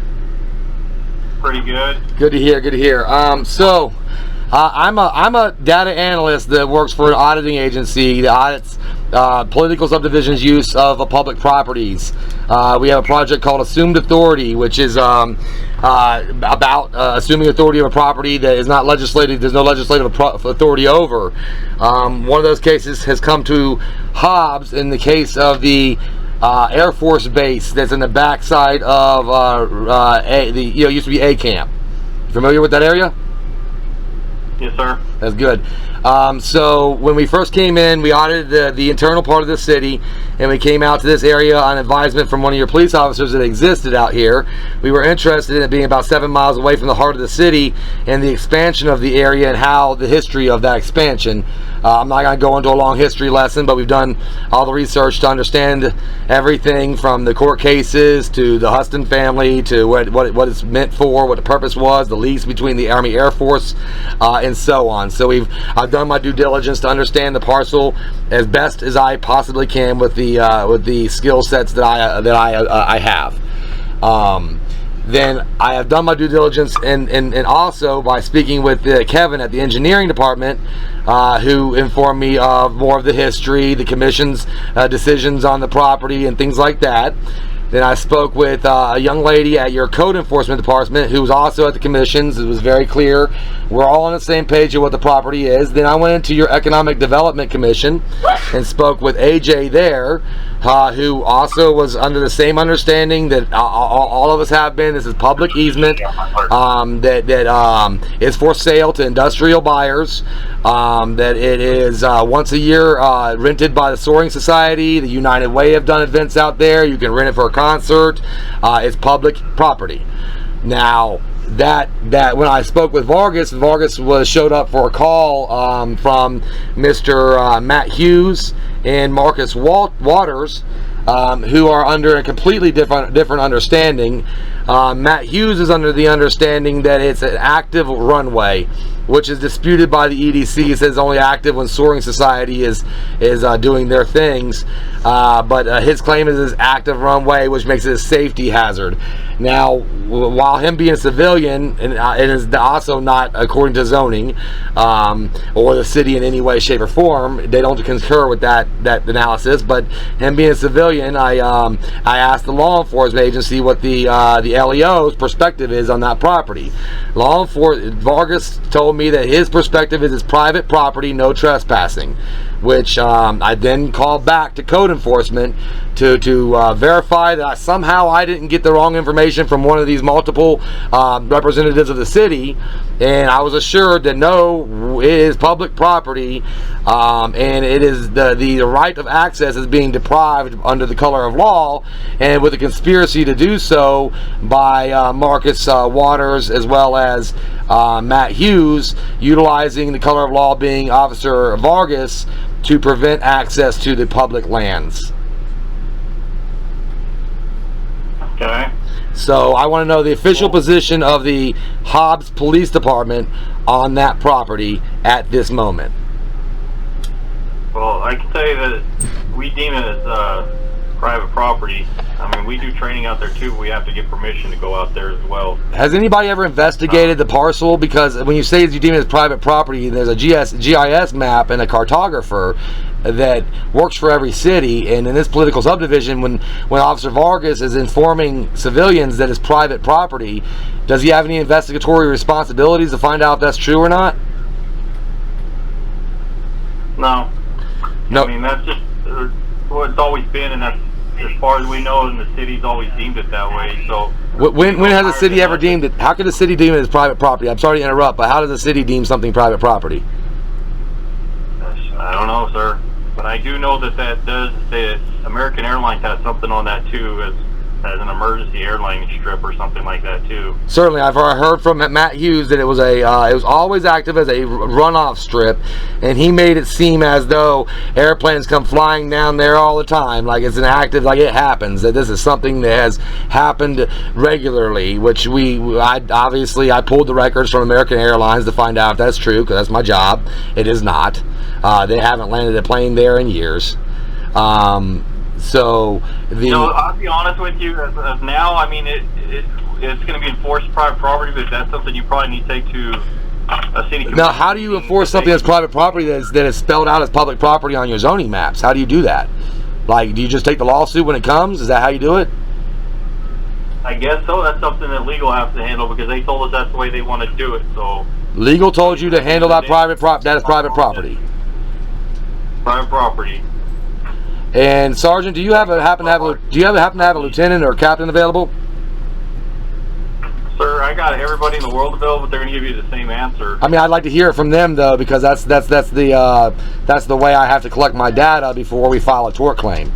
[SPEAKER 17] Pretty good.
[SPEAKER 1] Good to hear. Good to hear. I'm a data analyst that works for an auditing agency that audits political subdivisions' use of public properties. We have a project called Assumed Authority, which is about assuming authority of a property that is not legislated. There's no legislative authority over. One of those cases has come to Hobbs in the case of the Air Force base that's in the backside of used to be A camp. Familiar with that area?
[SPEAKER 17] Yes, sir.
[SPEAKER 1] That's good. So when we first came in, we audited the internal part of the city, and we came out to this area on advisement from one of your police officers that existed out here. We were interested in it being about 7 miles away from the heart of the city and the expansion of the area and how the history of that expansion. I'm not going to go into a long history lesson, but we've done all the research to understand everything from the court cases to the Huston family to what it's meant for, what the purpose was, the lease between the Army Air Force, and so on. So I've done my due diligence to understand the parcel as best as I possibly can with the skill sets that I have. Then I have done my due diligence and also by speaking with Kevin at the engineering department, who informed me of more of the history, the commission's decisions on the property and things like that. Then I spoke with a young lady at your code enforcement department who was also at the commissions. It was very clear. We're all on the same page of what the property is. Then I went into your economic development commission and spoke with AJ there, who also was under the same understanding that all of us have been. This is public easement that is for sale to industrial buyers. That it is once a year rented by the Soaring Society. The United Way have done events out there. You can rent it for a concert. It's public property. Now that when I spoke with Vargas showed up for a call from Mr. Matt Hughes and Marcus Waters, who are under a completely different understanding. Matt Hughes is under the understanding that it's an active runway, which is disputed by the EDC. It says it's only active when Soaring Society is doing their things, but his claim is this active runway, which makes it a safety hazard. Now, while him being a civilian, and it is also not according to zoning or the city in any way, shape, or form, they don't concur with that analysis. But him being a civilian, I asked the law enforcement agency what the LEO's perspective is on that property. Law enforcement Vargas told me that his perspective is it's private property, no trespassing, which I then called back to code enforcement to verify that somehow I didn't get the wrong information from one of these multiple representatives of the city, and I was assured that no, it is public property, and it is the right of access is being deprived under the color of law, and with a conspiracy to do so by Marcus Waters as well as Matt Hughes, utilizing the color of law being Officer Vargas to prevent access to the public lands.
[SPEAKER 17] Okay.
[SPEAKER 1] So I want to know the official position of the Hobbs Police Department on that property at this moment.
[SPEAKER 17] Well, I can tell you that we deem it as private property. I mean, we do training out there too, but we have to get permission to go out there as well.
[SPEAKER 1] Has anybody ever investigated the parcel? Because when you say you deem it as private property, there's a GIS map and a cartographer that works for every city, and in this political subdivision, when Officer Vargas is informing civilians that it's private property, does he have any investigatory responsibilities to find out if that's true or not?
[SPEAKER 17] No. I mean, that's just what it's always been, and that's as far as we know, and the city's always deemed it that way. So
[SPEAKER 1] when has the city ever deemed it? How could the city deem it as private property? I'm sorry to interrupt, but how does the city deem something private property?
[SPEAKER 17] I don't know, sir. But but I do know that does say American Airlines has something on that too, as an emergency airline strip or something like that too.
[SPEAKER 1] Certainly, I've heard from Matt Hughes that it was always active as a runoff strip, and he made it seem as though airplanes come flying down there all the time, like it's an active, like it happens. That this is something that has happened regularly, which I pulled the records from American Airlines to find out if that's true, because that's my job. It is not. They haven't landed a plane there in years. So
[SPEAKER 17] I'll be honest with you. As of now, I mean, it's going to be enforced private property, but that's something you probably need to take to a city commission.
[SPEAKER 1] Now, how do you enforce something that's private property that is spelled out as public property on your zoning maps? How do you do that? Like, do you just take the lawsuit when it comes? Is that how you do it?
[SPEAKER 17] I guess so. That's something that legal has to handle, because they told us that's the way they want to do it. So
[SPEAKER 1] legal told you to handle that that is private property.
[SPEAKER 17] Private property.
[SPEAKER 1] And Sergeant, do you happen to have a lieutenant or a captain available?
[SPEAKER 17] Sir, I got everybody in the world available, but they're going to give you the same answer.
[SPEAKER 1] I mean, I'd like to hear it from them though, because that's the way I have to collect my data before we file a tort claim.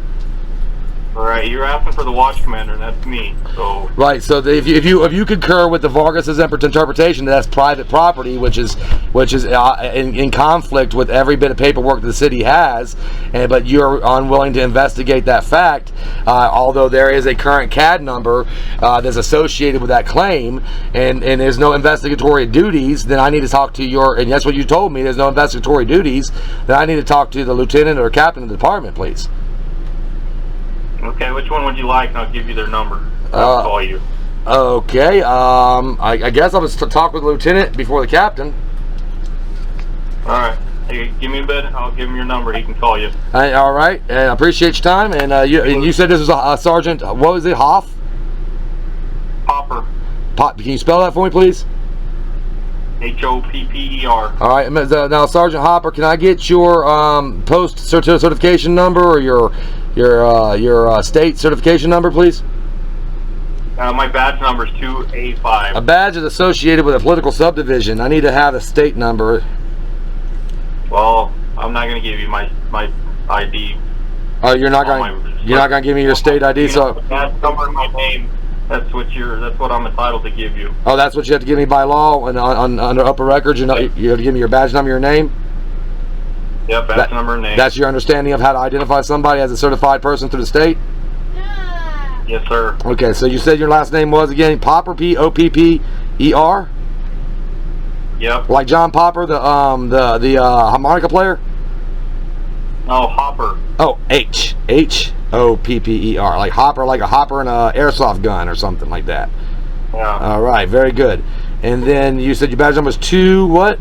[SPEAKER 17] All right, you're asking for the watch commander, and that's me. So
[SPEAKER 1] right. So if you concur with the Vargas' interpretation that that's private property, which is in conflict with every bit of paperwork the city has, but you're unwilling to investigate that fact, although there is a current CAD number that's associated with that claim, and there's no investigatory duties, then I need to talk to and that's what you told me. There's no investigatory duties. Then I need to talk to the lieutenant or captain of the department, please.
[SPEAKER 17] Okay, which one would you like? And I'll give you their number. I'll call you.
[SPEAKER 1] Okay, I guess I'll just talk with the lieutenant before the captain.
[SPEAKER 17] All right. Hey, give me a bit. I'll give him your number. He can call you.
[SPEAKER 1] All right, and I appreciate your time. And you said this was a Sergeant. What was it? Hoff?
[SPEAKER 17] Hopper.
[SPEAKER 1] Can you spell that for me, please?
[SPEAKER 17] Hopper.
[SPEAKER 1] All right. Now, Sergeant Hopper, can I get your post certification number or your state certification number, please?
[SPEAKER 17] My badge number is 2A5.
[SPEAKER 1] A badge is associated with a political subdivision. I need to have a state number.
[SPEAKER 17] Well, I'm not going to give you my ID.
[SPEAKER 1] Oh, you're not going to give me your state ID. So
[SPEAKER 17] badge number and my name. That's what I'm entitled to give you.
[SPEAKER 1] Oh, that's what you have to give me by law, and under upper records, you have to give me your badge number, your name.
[SPEAKER 17] Yep, badge number and name.
[SPEAKER 1] That's your understanding of how to identify somebody as a certified person through the state?
[SPEAKER 17] Yes, sir.
[SPEAKER 1] Okay, so you said your last name was again Popper, Popper?
[SPEAKER 17] Yep.
[SPEAKER 1] Like John Popper, the harmonica player?
[SPEAKER 17] No, Hopper.
[SPEAKER 1] Oh, Hopper, like hopper, like a hopper in an airsoft gun or something like that.
[SPEAKER 17] Yeah.
[SPEAKER 1] All right, very good. And then you said your badge number was 2 what?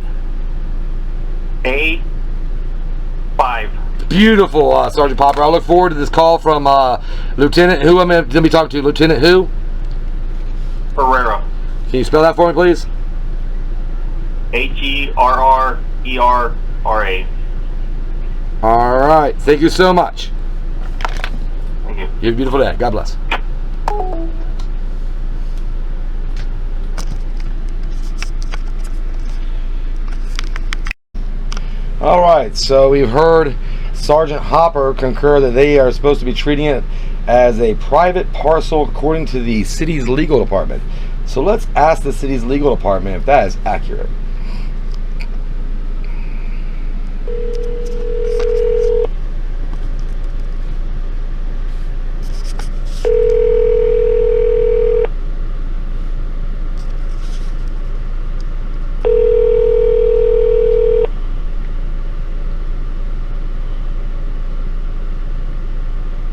[SPEAKER 17] A5.
[SPEAKER 1] Beautiful, Sergeant Popper. I look forward to this call from Lieutenant. Who am I going to be talking to? Lieutenant who?
[SPEAKER 17] Herrera.
[SPEAKER 1] Can you spell that for me, please?
[SPEAKER 17] Herrera.
[SPEAKER 1] All right. Thank you so much.
[SPEAKER 17] Thank you.
[SPEAKER 1] You have a beautiful day. God bless. All right. So we've heard Sergeant Hopper concur that they are supposed to be treating it as a private parcel according to the city's legal department. So let's ask the city's legal department if that is accurate.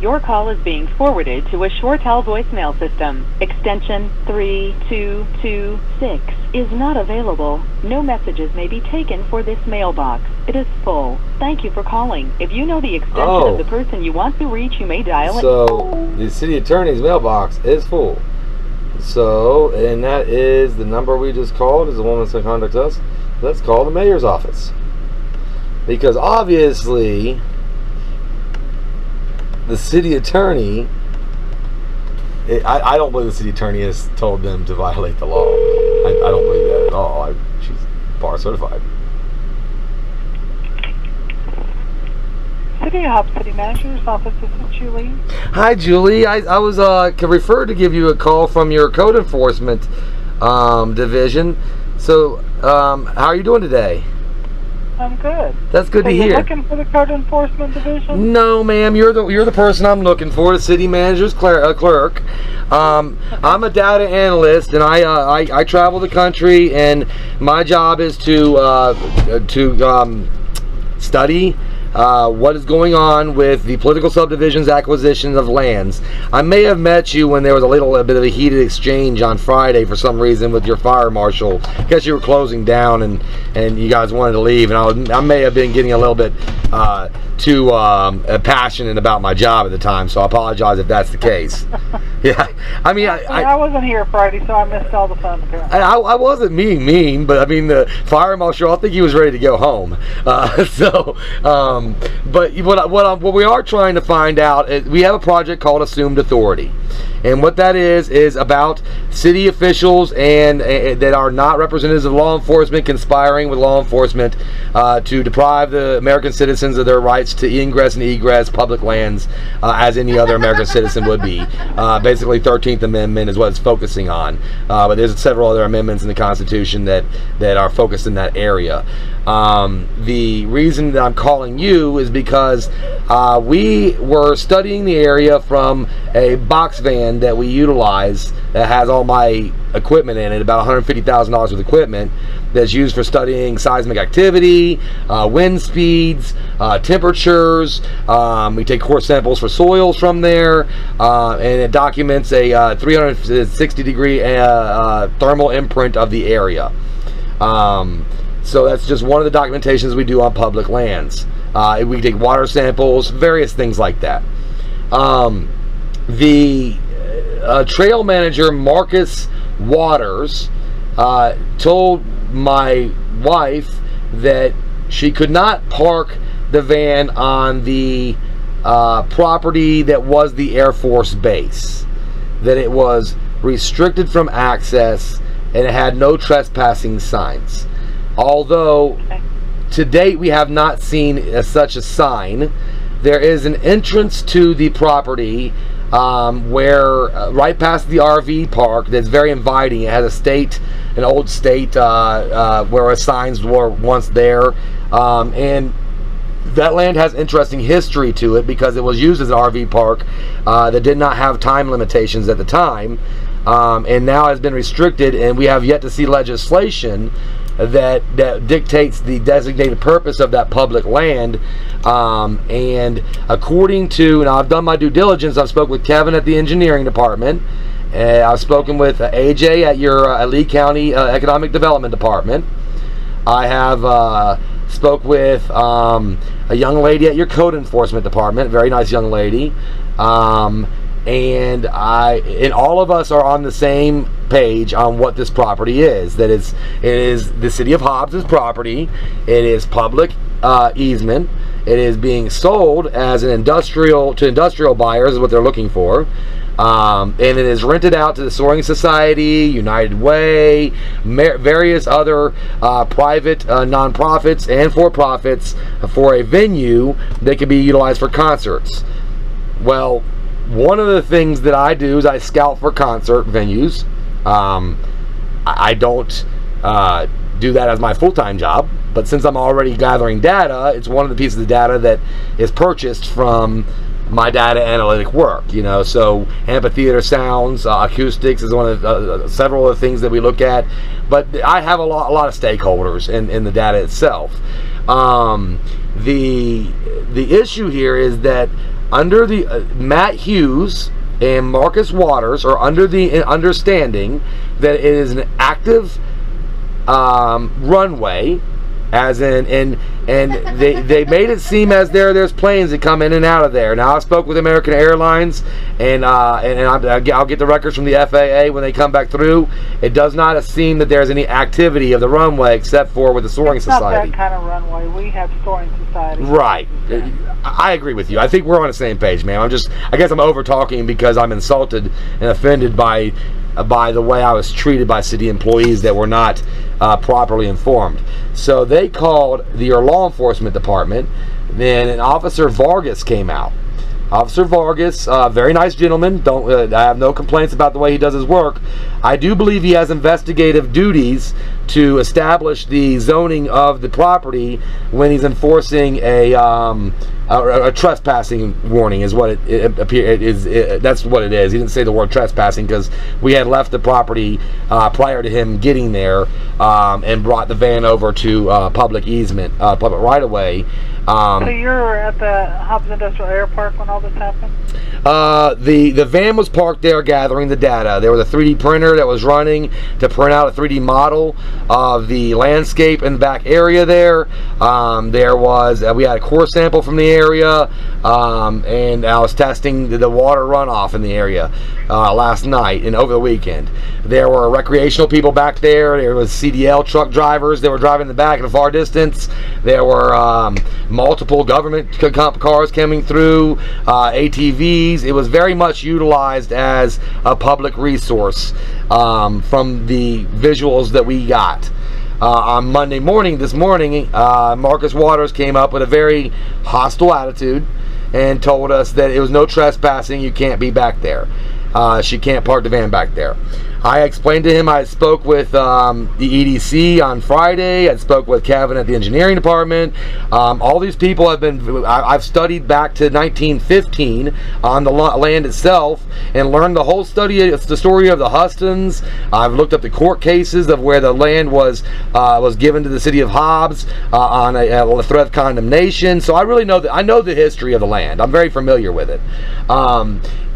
[SPEAKER 18] Your call is being forwarded to a ShoreTel voicemail system. Extension 3226 is not available. No messages may be taken for this mailbox. It is full. Thank you for calling. If you know the extension of the person you want to reach, you may dial it.
[SPEAKER 1] So the city attorney's mailbox is full. So, and that is the number we just called, is the one that's going to contact us. Let's call the mayor's office. Because obviously the city attorney, I don't believe the city attorney has told them to violate the law. I don't believe that at all. She's bar certified.
[SPEAKER 19] City Hobbs City Manager's Office. This is Julie.
[SPEAKER 1] Hi, Julie. I was referred to give you a call from your code enforcement division. So, how are you doing today?
[SPEAKER 19] I'm good.
[SPEAKER 1] That's good to hear.
[SPEAKER 19] You're looking for the code enforcement division?
[SPEAKER 1] No, ma'am. You're the person I'm looking for. The city manager's clerk. I'm a data analyst, and I travel the country, and my job is to study what is going on with the political subdivisions acquisitions of lands. I may have met you when there was a bit of a heated exchange on Friday for some reason with your fire marshal. I guess you were closing down and you guys wanted to leave, and I may have been getting a little bit too passionate about my job at the time, so I apologize if that's the case. Yeah, I mean,
[SPEAKER 19] I wasn't here Friday, so I missed all the fun. Apparently,
[SPEAKER 1] I wasn't mean, but I mean the fire marshal, I think he was ready to go home. But what we are trying to find out is we have a project called Assumed Authority, and what that is about city officials and that are not representatives of law enforcement conspiring with law enforcement to deprive the American citizens of their rights to ingress and egress public lands as any other American citizen would be. Basically, 13th Amendment is what it's focusing on, but there's several other amendments in the Constitution that are focused in that area. The reason that I'm calling you is because we were studying the area from a box van that we utilize that has all my equipment in it, about $150,000 worth of equipment that's used for studying seismic activity, wind speeds, temperatures. We take core samples for soils from there, and it documents a 360 degree thermal imprint of the area. So that's just one of the documentations we do on public lands. We take water samples, various things like that. The trail manager, Marcus Waters, told my wife that she could not park the van on the property that was the Air Force base, that it was restricted from access and it had no trespassing signs. Although to date we have not seen such a sign. There is an entrance to the property where right past the RV park that's very inviting. It has an old state where signs were once there, and that land has interesting history to it because it was used as an RV park that did not have time limitations at the time, and now has been restricted, and we have yet to see legislation that dictates the designated purpose of that public land. And according to, and I've done my due diligence, I've spoken with Kevin at the engineering department, I've spoken with AJ at your Lee County Economic Development Department. I have spoke with a young lady at your Code Enforcement Department, very nice young lady, and all of us are on the same page on what this property is. That it is the city of Hobbs' property. It is public easement. It is being sold as an industrial buyers is what they're looking for. And it is rented out to the Soaring Society, United Way, various other private nonprofits and for-profits for a venue that can be utilized for concerts. Well, one of the things that I do is I scout for concert venues. I don't do that as my full-time job, but since I'm already gathering data, it's one of the pieces of data that is purchased from my data analytic work, so amphitheater sounds, acoustics is one of several of the things that we look at, but I have a lot of stakeholders in the data itself. The issue here is that under the Matt Hughes and Marcus Waters are under the understanding that it is an active runway, as in, and they made it seem as there's planes that come in and out of there. Now I spoke with American Airlines, and I'll get the records from the FAA when they come back through. It does not seem that there's any activity of the runway except for with the Soaring Society.
[SPEAKER 19] It's not that kind of runway. We have Soaring Society.
[SPEAKER 1] Right. I agree with you. I think we're on the same page, ma'am. I guess I'm over talking because I'm insulted and offended by by the way I was treated by city employees that were not properly informed. So they called your law enforcement department. Then an Officer Vargas came out. Officer Vargas, very nice gentleman. I have no complaints about the way he does his work. I do believe he has investigative duties to establish the zoning of the property when he's enforcing a trespassing warning. Is what it appears. That's what it is. He didn't say the word trespassing because we had left the property prior to him getting there and brought the van over to public easement, public right of way.
[SPEAKER 19] So you were at the Hobbs Industrial Air Park when all this happened?
[SPEAKER 1] The van was parked there gathering the data. There was a 3D printer that was running to print out a 3D model of the landscape in the back area there. We had a core sample from the area, and I was testing the water runoff in the area last night and over the weekend. There were recreational people back there. There was CDL truck drivers that were driving in the back in a far distance. There were multiple government cars coming through, ATVs. It was very much utilized as a public resource from the visuals that we got. On Monday morning, this morning, Marcus Waters came up with a very hostile attitude and told us that it was no trespassing, you can't be back there. She can't park the van back there. I explained to him I spoke with the EDC on Friday. I spoke with Kevin at the engineering department. All these people I've studied back to 1915 on the land itself and learned the whole the story of the Hustons. I've looked up the court cases of where the land was given to the city of Hobbs on a threat of condemnation. So I really know I know the history of the land. I'm very familiar with it.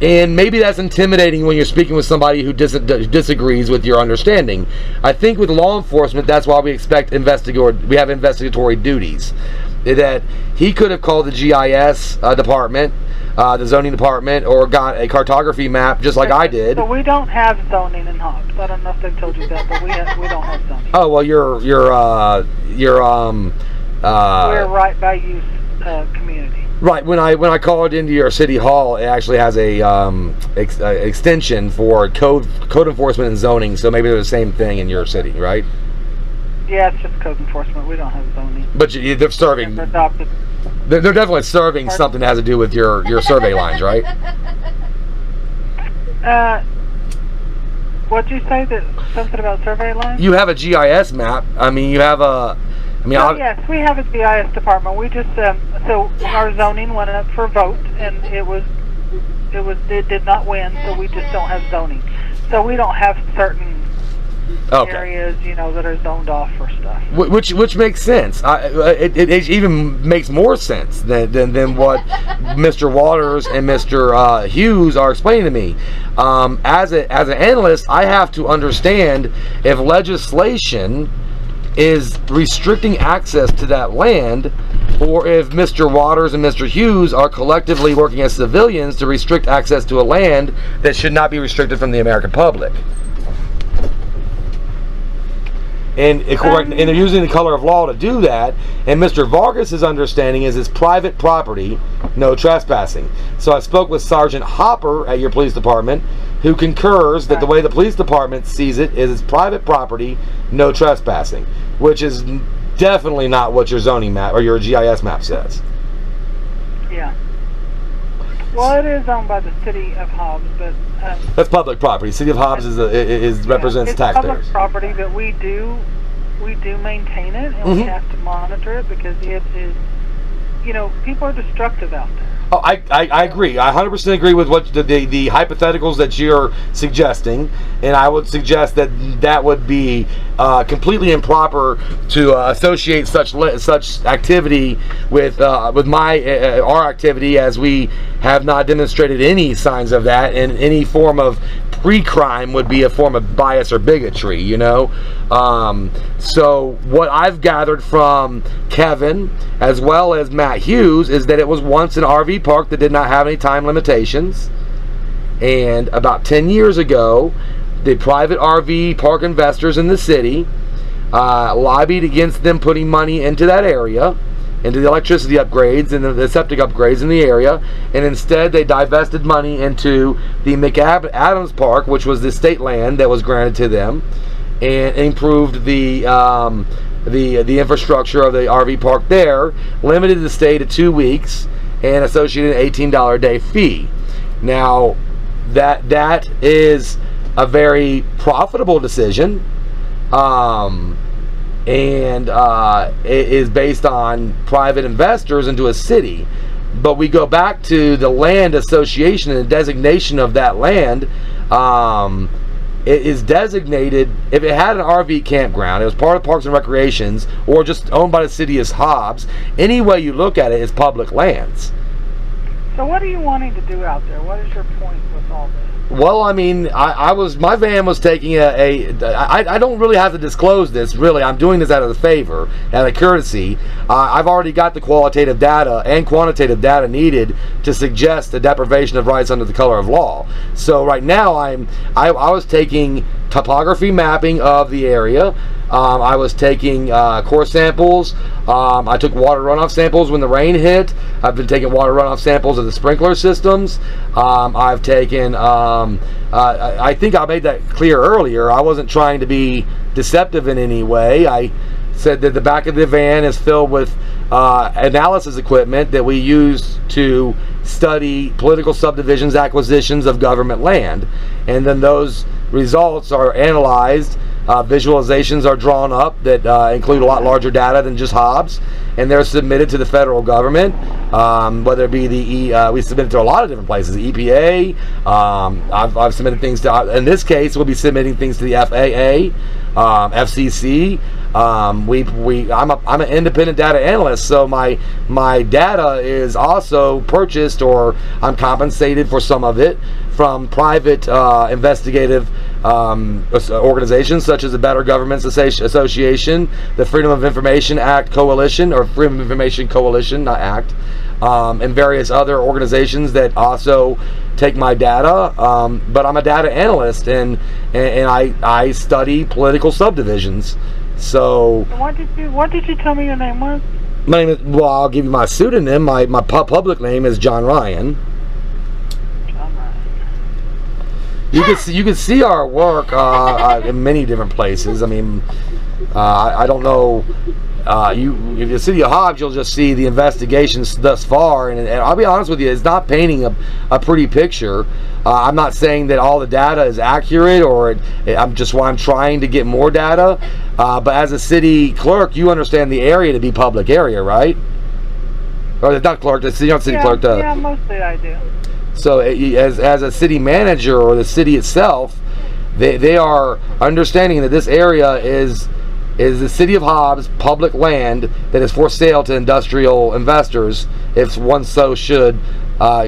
[SPEAKER 1] And maybe that's intimidating when you're speaking with somebody who disagrees with your understanding. I think with law enforcement, that's why we expect we have investigatory duties. That he could have called the GIS department, the zoning department, or got a cartography map just like I did.
[SPEAKER 19] So we don't have zoning in Hobbs. I don't know if they've told you that, but we don't have zoning.
[SPEAKER 1] Oh well,
[SPEAKER 19] we're right by use community.
[SPEAKER 1] Right. When I called into your city hall, it actually has a extension for code enforcement and zoning. So maybe they're the same thing in your city, right?
[SPEAKER 19] Yeah, it's just code enforcement. We don't have zoning.
[SPEAKER 1] But they're serving. They're definitely serving something that has to do with your survey lines, right?
[SPEAKER 19] What'd you say? That something about survey lines?
[SPEAKER 1] You have a GIS map. I mean, you have a.
[SPEAKER 19] Yes, we have a GIS department. We just so our zoning went up for vote, and it did not win, so we just don't have zoning. So we don't have certain areas, that are zoned off for stuff.
[SPEAKER 1] Which makes sense. It even makes more sense than what Mr. Waters and Mr. Hughes are explaining to me. As an analyst, I have to understand if legislation is restricting access to that land, or if Mr. Waters and Mr. Hughes are collectively working as civilians to restrict access to a land that should not be restricted from the American public. And they're using the color of law to do that. And Mr. Vargas' understanding is it's private property, no trespassing. So I spoke with Sergeant Hopper at your police department, who concurs that the way the police department sees it is it's private property, no trespassing, which is definitely not what your zoning map or your GIS map says.
[SPEAKER 19] Yeah. Well, it is owned by the city of Hobbs, but
[SPEAKER 1] that's public property. City of Hobbs represents taxpayers.
[SPEAKER 19] It's public property, but we do maintain it, and we have to monitor it because it is, people are destructive out there.
[SPEAKER 1] Oh, I agree. I 100% agree with what the hypotheticals that you're suggesting, and I would suggest that would be completely improper to associate such activity with our activity, as we have not demonstrated any signs of that, and any form of pre-crime would be a form of bias or bigotry, So what I've gathered from Kevin as well as Matt Hughes is that it was once an RV park that did not have any time limitations, and about 10 years ago the private RV park investors in the city lobbied against them putting money into that area into the electricity upgrades and the septic upgrades in the area, and instead they divested money into the McAdams Park, which was the state land that was granted to them, and improved the infrastructure of the RV park there, limited the stay to 2 weeks, and associated an $18 a day fee. Now, that is a very profitable decision. And it is based on private investors into a city. But we go back to the land association and the designation of that land. It is designated, if it had an RV campground, it was part of Parks and Recreations, or just owned by the city as Hobbs, any way you look at it, is public lands.
[SPEAKER 19] So what are you wanting to do out there? What is your point with all this?
[SPEAKER 1] Well, I mean, my van was taking I don't really have to disclose this, really. I'm doing this out of the favor, out of courtesy. I've already got the qualitative data and quantitative data needed to suggest the deprivation of rights under the color of law. So right now, I was taking topography mapping of the area. I was taking core samples. I took water runoff samples when the rain hit. I've been taking water runoff samples of the sprinkler systems. I've taken, I think I made that clear earlier. I wasn't trying to be deceptive in any way. I said that the back of the van is filled with analysis equipment that we use to study political subdivisions, acquisitions of government land. And then those results are analyzed. Visualizations are drawn up that include a lot larger data than just Hobbs, and they're submitted to the federal government, whether it be we submitted to a lot of different places, the EPA. I've submitted things to, in this case, we'll be submitting things to the FAA, FCC. I'm an independent data analyst, so my data is also purchased, or I'm compensated for some of it from private investigative organizations such as the Better Governments Association, the Freedom of Information Act Coalition, or Freedom of Information Coalition, not Act, and various other organizations that also take my data. But I'm a data analyst, and I study political subdivisions. So
[SPEAKER 19] what did you tell me your name was?
[SPEAKER 1] My name is, well, I'll give you my pseudonym. My public name is John Ryan. You can see our work in many different places. I mean, I don't know. If you see the Hobbs, you'll just see the investigations thus far, and I'll be honest with you, it's not painting a pretty picture. I'm not saying that all the data is accurate, or I'm trying to get more data. But as a city clerk, you understand the area to be public area, right? Or not clerk, the city clerk.
[SPEAKER 19] Yeah, mostly I do.
[SPEAKER 1] So as a city manager, or the city itself, they are understanding that this area is the city of Hobbs public land that is for sale to industrial investors if one so should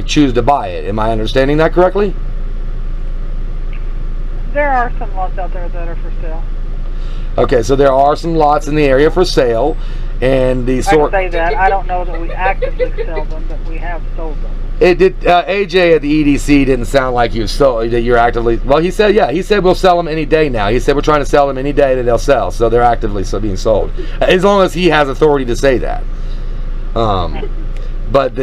[SPEAKER 1] choose to buy it. Am I understanding that correctly?
[SPEAKER 19] There are some lots out there that are for sale.
[SPEAKER 1] Okay, so there are some lots in the area for sale, and the sort.
[SPEAKER 19] I say that. I don't know that we actively sell them, but we have sold them.
[SPEAKER 1] It did. AJ at the EDC didn't sound like that you're actively. Well, he said, yeah. He said we'll sell them any day now. He said we're trying to sell them any day that they'll sell. So they're actively being sold, as long as he has authority to say that. But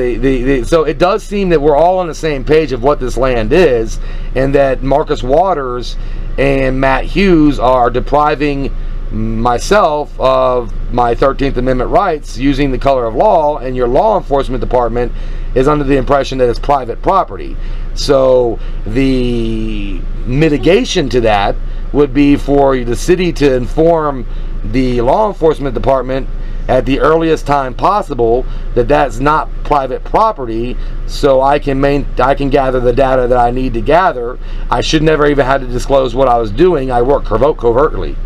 [SPEAKER 1] so it does seem that we're all on the same page of what this land is, and that Marcus Waters and Matt Hughes are depriving myself of my 13th Amendment rights using the color of law, and your law enforcement department is under the impression that it's private property. So the mitigation to that would be for the city to inform the law enforcement department at the earliest time possible that that's not private property, so I can gather the data that I need to gather. I should never even have to disclose what I was doing. I work covertly.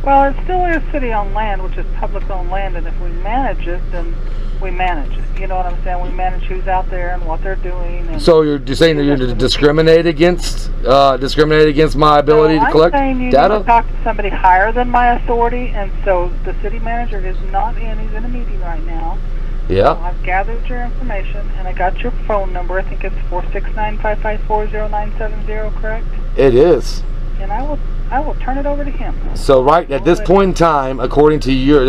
[SPEAKER 19] Well, it still is city-owned land, which is public-owned land, and if we manage it, then we manage it. You know what I'm saying? We manage who's out there and what they're doing. And
[SPEAKER 1] so you're saying that you're to discriminate against my ability to collect
[SPEAKER 19] data? I'm saying you
[SPEAKER 1] data?
[SPEAKER 19] need to talk to somebody higher than my authority, and so the city manager is not in. He's in a meeting right now.
[SPEAKER 1] Yeah.
[SPEAKER 19] So I've gathered your information, and I got your phone number. I think it's 469-554-0970, correct?
[SPEAKER 1] It is.
[SPEAKER 19] and I will turn it over to him.
[SPEAKER 1] So right at this point in time, according to you,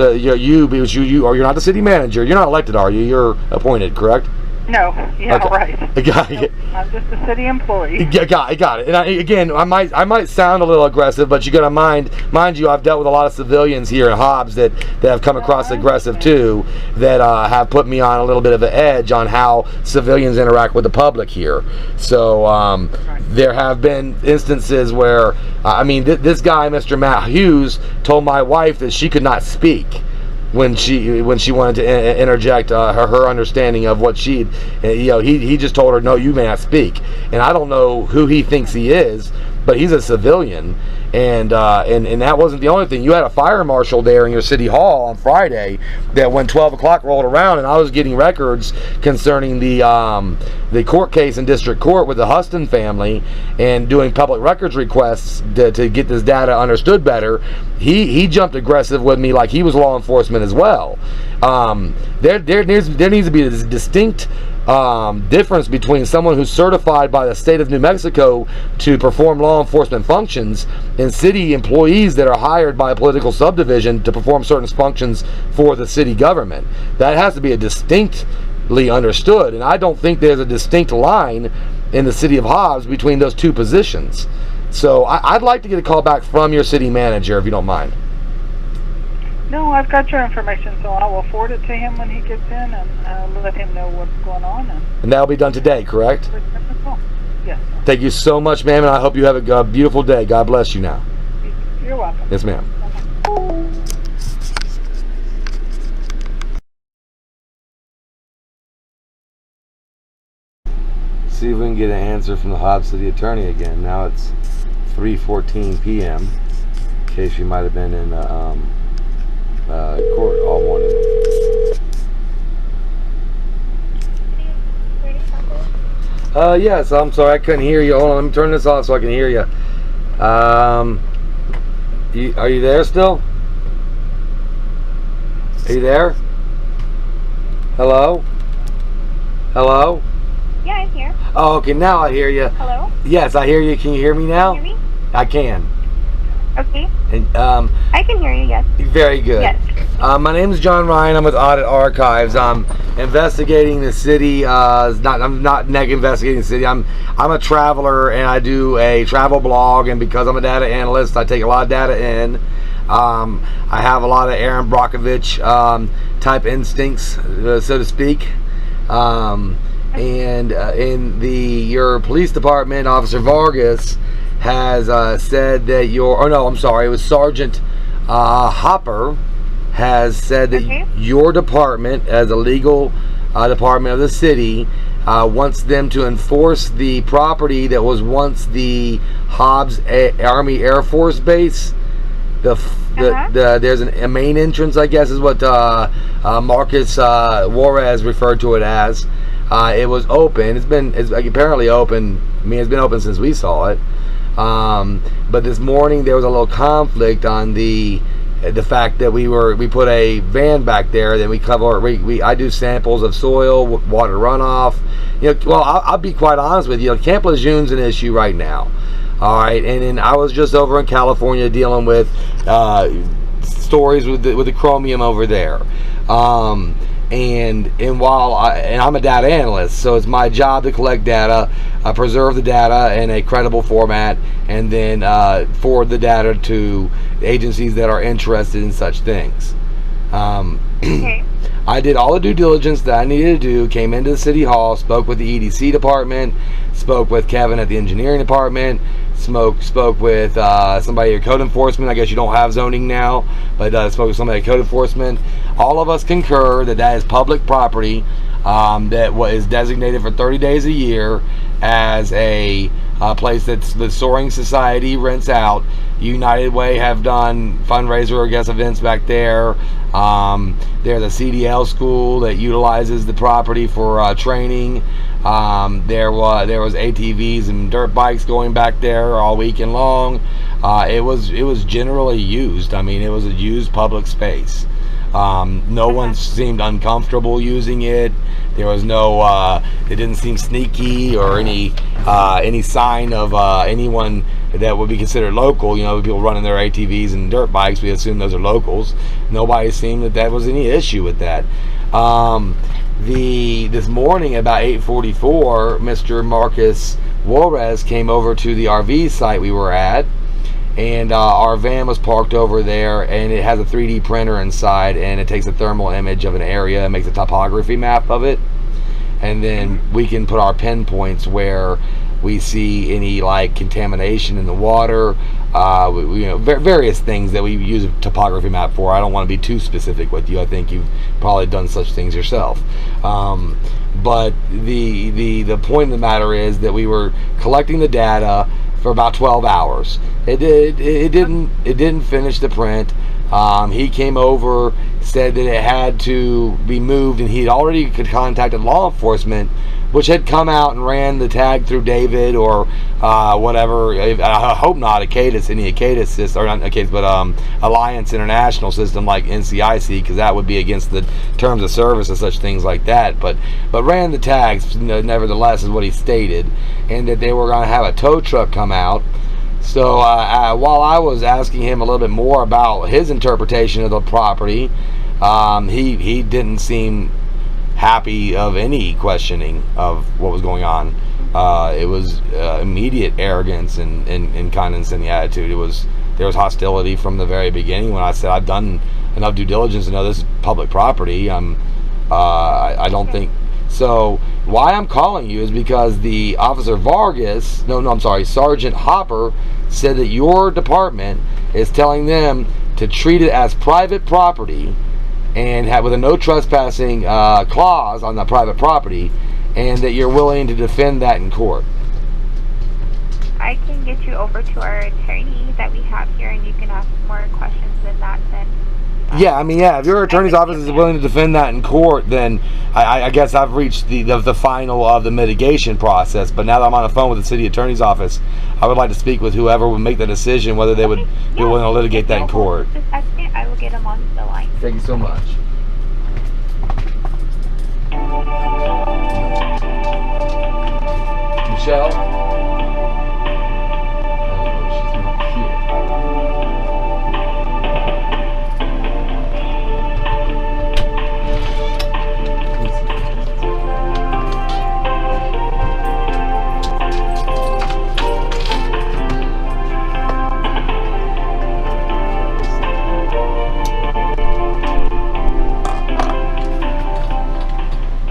[SPEAKER 1] because you're not the city manager, you're not elected, are you? You're appointed, correct?
[SPEAKER 19] No, yeah,
[SPEAKER 1] Okay.
[SPEAKER 19] right.
[SPEAKER 1] Got it.
[SPEAKER 19] Nope, I'm just a city employee.
[SPEAKER 1] Got it. And I might sound a little aggressive, but you got to mind you, I've dealt with a lot of civilians here in Hobbs that have come across aggressive too, that have put me on a little bit of an edge on how civilians interact with the public here. So there have been instances where, this guy, Mr. Matt Hughes, told my wife that she could not speak when she wanted to interject her understanding of what he just told her, no, you may not speak. And I don't know who he thinks he is, but he's a civilian, and that wasn't the only thing. You had a fire marshal there in your city hall on Friday that when 12 o'clock rolled around and I was getting records concerning the court case in district court with the Huston family and doing public records requests to get this data understood better, he jumped aggressive with me like he was law enforcement as well. There needs to be a distinct difference between someone who's certified by the state of New Mexico to perform law enforcement functions and city employees that are hired by a political subdivision to perform certain functions for the city government. That has to be a distinctly understood, and I don't think there's a distinct line in the city of Hobbs between those two positions. So I'd like to get a call back from your city manager if you don't mind.
[SPEAKER 19] No, I've got your information, so I will forward it to him when he gets in and let him know what's going on.
[SPEAKER 1] And that'll be done today, correct?
[SPEAKER 19] Yes.
[SPEAKER 1] Thank you so much, ma'am, and I hope you have a beautiful day. God bless you now.
[SPEAKER 19] You're welcome.
[SPEAKER 1] Yes, ma'am. See if we can get an answer from the Hobbs City Attorney again. Now it's 3:14 p.m. in case you might have been in court all morning. Yes, I'm sorry, I couldn't hear you. Hold on, let me turn this off so I can hear you. Are you there still? Are you there? Hello? Hello?
[SPEAKER 2] Yeah, I'm here.
[SPEAKER 1] Oh, okay, now I hear you.
[SPEAKER 2] Hello?
[SPEAKER 1] Yes, I hear you. Can you hear me now?
[SPEAKER 2] Can you hear me?
[SPEAKER 1] I can.
[SPEAKER 2] Okay.
[SPEAKER 1] And
[SPEAKER 2] I can hear you, yes.
[SPEAKER 1] very good.
[SPEAKER 2] Yes.
[SPEAKER 1] My name is John Ryan. I'm with Audit Archives. I'm investigating the city. I'm not investigating the city. I'm a traveler and I do a travel blog. And because I'm a data analyst, I take a lot of data in. I have a lot of Aaron Brockovich type instincts, so to speak. And in your police department, Officer Vargas has said that it was Sergeant Hopper has said that your department, as a legal department of the city, wants them to enforce the property that was once the Hobbs Army Air Force Base. There's a main entrance, I guess, is what Marcus Juarez referred to it as. It was open. It's apparently open. I mean, it's been open since we saw it. But this morning there was a little conflict on the fact that we put a van back there. Then I do samples of soil, water runoff. I'll be quite honest with you. Camp Lejeune's an issue right now. All right, and then I was just over in California dealing with stories with the chromium over there. And I'm a data analyst, so it's my job to collect data, preserve the data in a credible format, and then forward the data to agencies that are interested in such things. I did all the due diligence that I needed to do, came into the city hall, spoke with the EDC department, spoke with Kevin at the engineering department, spoke with somebody at code enforcement. I guess you don't have zoning now, but spoke with somebody at code enforcement. All of us concur that is public property that is designated for 30 days a year as a place that the Soaring Society rents out. United Way have done fundraiser, I guess, events back there. There's a CDL school that utilizes the property for training. There was ATVs and dirt bikes going back there all weekend long. It was generally used. I mean, it was a used public space. No one seemed uncomfortable using it. There was no, it didn't seem sneaky or any sign of anyone that would be considered local. You know, people running their ATVs and dirt bikes, we assume those are locals. Nobody seemed that was any issue with that. This morning about 8:44, Mr. Marcus Juarez came over to the RV site we were at, and our van was parked over there, and it has a 3D printer inside, and it takes a thermal image of an area and makes a topography map of it, and then we can put our pinpoints where we see any like contamination in the water, various things that we use a topography map for. I don't want to be too specific with you. I think you've probably done such things yourself. But the point of the matter is that we were collecting the data for about 12 hours. It didn't finish the print. He came over, said that it had to be moved, and he'd already contacted law enforcement, which had come out and ran the tag through David or whatever. I hope not any ACADIS system, or not ACADIS, but Alliance International system like NCIC, because that would be against the terms of service and such things like that. But ran the tags, nevertheless, is what he stated, and that they were going to have a tow truck come out. So while I was asking him a little bit more about his interpretation of the property, he didn't seem happy of any questioning of what was going on. It was immediate arrogance and condescending attitude. There was hostility from the very beginning when I said I've done enough due diligence to know this is public property. I don't think so. Why I'm calling you is because the officer Sergeant Hopper said that your department is telling them to treat it as private property and with a no trespassing clause on the private property, and that you're willing to defend that in court.
[SPEAKER 2] I can get you over to our attorney that we have here, and you can ask more questions than that. Then.
[SPEAKER 1] If your attorney's office is willing to defend that in court, then I guess I've reached the final of the mitigation process. But now that I'm on the phone with the city attorney's office, I would like to speak with whoever would make the decision whether they would be willing to litigate that in court.
[SPEAKER 2] Just ask me. I will get them on the line.
[SPEAKER 1] Thank you so much. Michelle?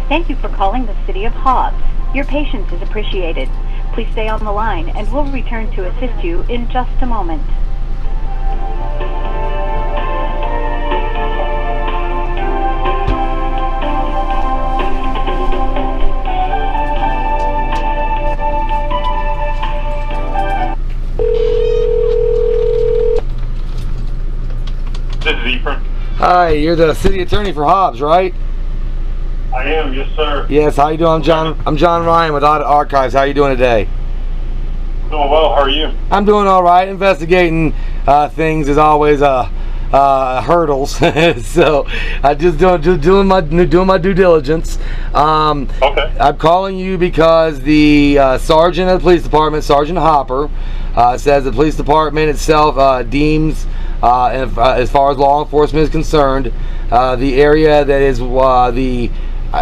[SPEAKER 18] Thank you for calling the City of Hobbs. Your patience is appreciated. Please stay on the line and we'll return to assist you in just a moment.
[SPEAKER 17] This is Ephraim.
[SPEAKER 1] Hi, you're the city attorney for Hobbs, right?
[SPEAKER 17] I am, yes, sir.
[SPEAKER 1] Yes, how you doing? I'm John Ryan with Audit Archives. How you doing today?
[SPEAKER 17] Doing well. How are you?
[SPEAKER 1] I'm doing all right. Investigating things is always hurdles, so I just doing my due diligence.
[SPEAKER 17] Okay.
[SPEAKER 1] I'm calling you because the sergeant of the police department, Sergeant Hopper, says the police department itself deems, as far as law enforcement is concerned, the area that is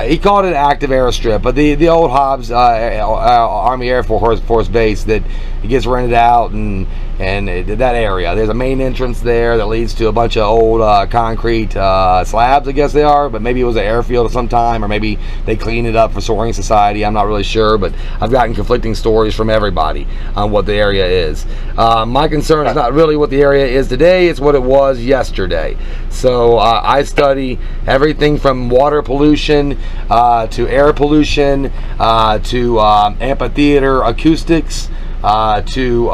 [SPEAKER 1] he called it an active airstrip, but the old Hobbs Army Air Force base that gets rented out, and that area. There's a main entrance there that leads to a bunch of old concrete slabs, I guess they are, but maybe it was an airfield at some time, or maybe they cleaned it up for Soaring Society. I'm not really sure, but I've gotten conflicting stories from everybody on what the area is. My concern is not really what the area is today, it's what it was yesterday. So I study everything from water pollution to air pollution to amphitheater acoustics to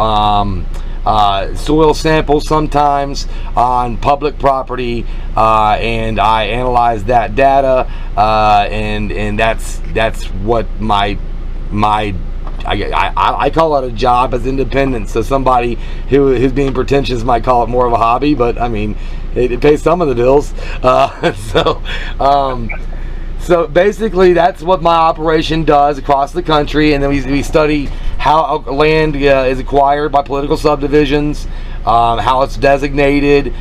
[SPEAKER 1] soil samples sometimes on public property, and I analyze that data, and that's what my I call it a job as independent. So somebody who's being pretentious might call it more of a hobby, but I mean, it pays some of the bills. So basically, that's what my operation does across the country, and then we study how land is acquired by political subdivisions, how it's designated,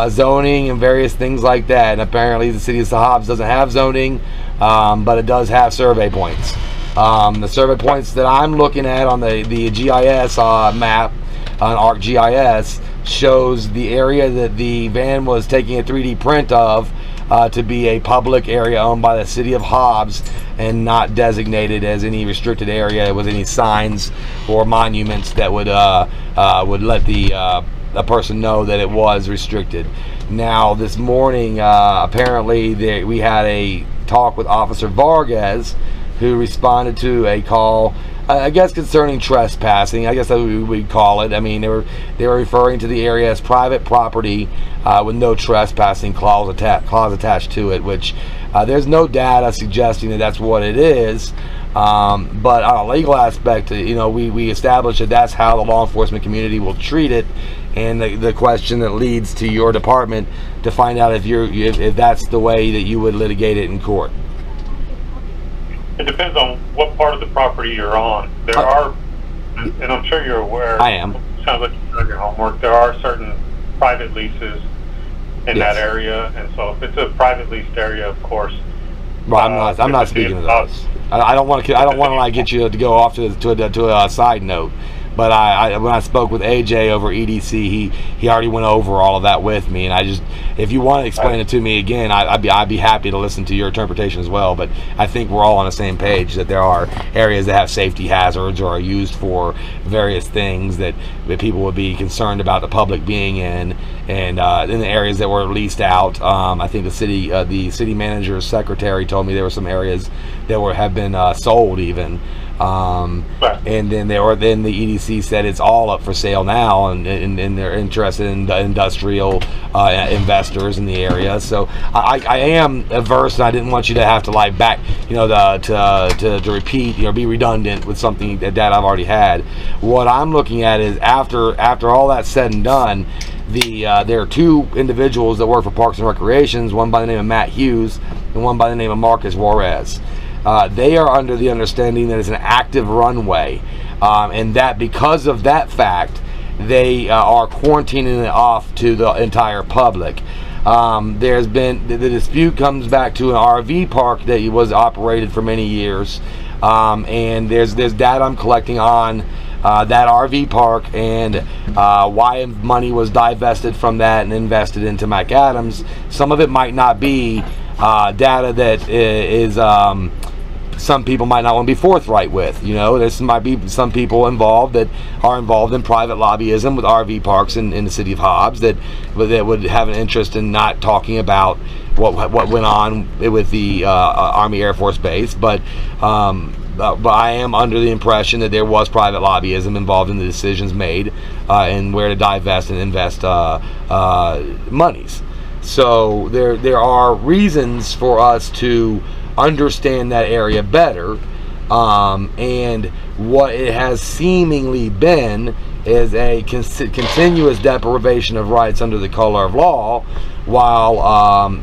[SPEAKER 1] zoning, and various things like that. And apparently, the city of Hobbs doesn't have zoning, but it does have survey points. The survey points that I'm looking at on the GIS map on ArcGIS shows the area that the van was taking a 3D print of to be a public area owned by the city of Hobbs and not designated as any restricted area with any signs or monuments that would let a person know that it was restricted. Now, this morning, apparently we had a talk with Officer Vargas, who responded to a call, I guess, concerning trespassing. I guess that's what we'd call it. I mean, they were referring to the area as private property with no trespassing clause attached to it, which there's no data suggesting that that's what it is. But on a legal aspect, we established that that's how the law enforcement community will treat it, and the question that leads to your department to find out if that's the way that you would litigate it in court.
[SPEAKER 17] It depends on what part of the property you're on. There are, and I'm sure you're aware.
[SPEAKER 1] I am.
[SPEAKER 17] Sounds like you've done your homework. There are certain private leases in that area, and so if it's a private leased area, of course.
[SPEAKER 1] Well, I'm not speaking of those. I don't want to like get you to go off to a side note. But when I spoke with AJ over EDC, he already went over all of that with me, and if you want to explain it to me again, I'd be happy to listen to your interpretation as well. But I think we're all on the same page that there are areas that have safety hazards or are used for various things that people would be concerned about the public being in, and in the areas that were leased out. I think the city manager's secretary told me there were some areas that have been sold even. And then the EDC said it's all up for sale now, and they're interested in the industrial investors in the area. So I am averse, and I didn't want you to have to to repeat be redundant with something that I've already had. What I'm looking at is after all that's said and done, there are two individuals that work for Parks and Recreations, one by the name of Matt Hughes and one by the name of Marcus Juarez. They are under the understanding that it's an active runway, and that because of that fact, they are quarantining it off to the entire public. There's been the dispute comes back to an RV park that was operated for many years, and there's data I'm collecting on that RV park and why money was divested from that and invested into McAdams. Some of it might not be data that is some people might not want to be forthright with. There might be some people involved that are involved in private lobbyism with RV parks in the city of Hobbs that would have an interest in not talking about what went on with the Army Air Force Base. But I am under the impression that there was private lobbyism involved in the decisions made and where to divest and invest monies. So there are reasons for us to understand that area better, and what it has seemingly been is a continuous deprivation of rights under the color of law, while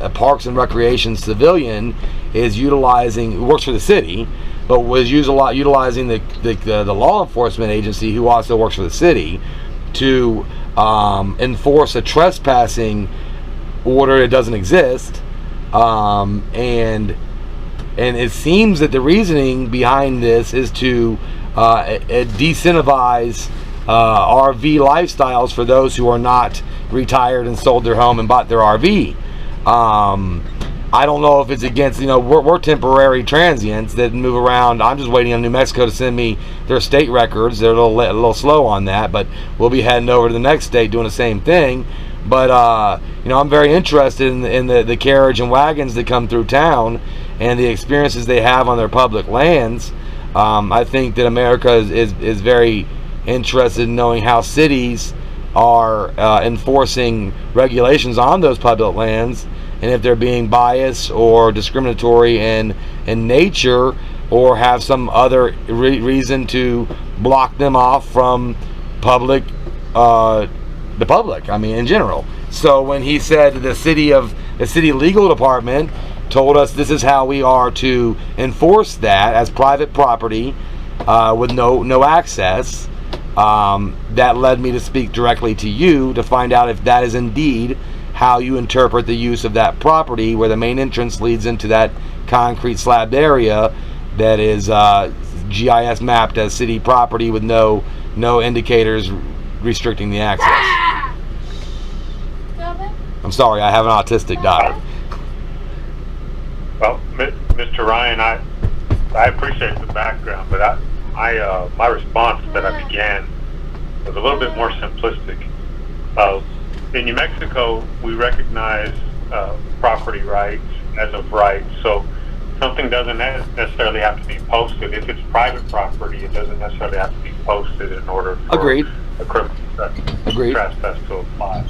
[SPEAKER 1] a Parks and Recreation civilian works for the city, but was utilizing the law enforcement agency, who also works for the city, to enforce a trespassing order that doesn't exist, and it seems that the reasoning behind this is to disincentivize RV lifestyles for those who are not retired and sold their home and bought their RV. I don't know if it's against, we're temporary transients that move around. I'm just waiting on New Mexico to send me their state records. They're a little slow on that, but we'll be heading over to the next state doing the same thing. But I'm very interested in the carriage and wagons that come through town and the experiences they have on their public lands. I think that America is very interested in knowing how cities are enforcing regulations on those public lands, and if they're being biased or discriminatory in nature or have some other reason to block them off from the public, I mean, in general. So when he said the city legal department told us this is how we are to enforce that as private property with no access, that led me to speak directly to you to find out if that is indeed how you interpret the use of that property, where the main entrance leads into that concrete slabbed area that is GIS mapped as city property with no indicators restricting the access. I'm sorry, I have an autistic daughter.
[SPEAKER 20] Well, Mr. Ryan, I appreciate the background, but my response that I began was a little bit more simplistic. In New Mexico, we recognize property rights as of right, so something doesn't necessarily have to be posted. If it's private property, it doesn't necessarily have to be posted in order for a criminal trespass to apply.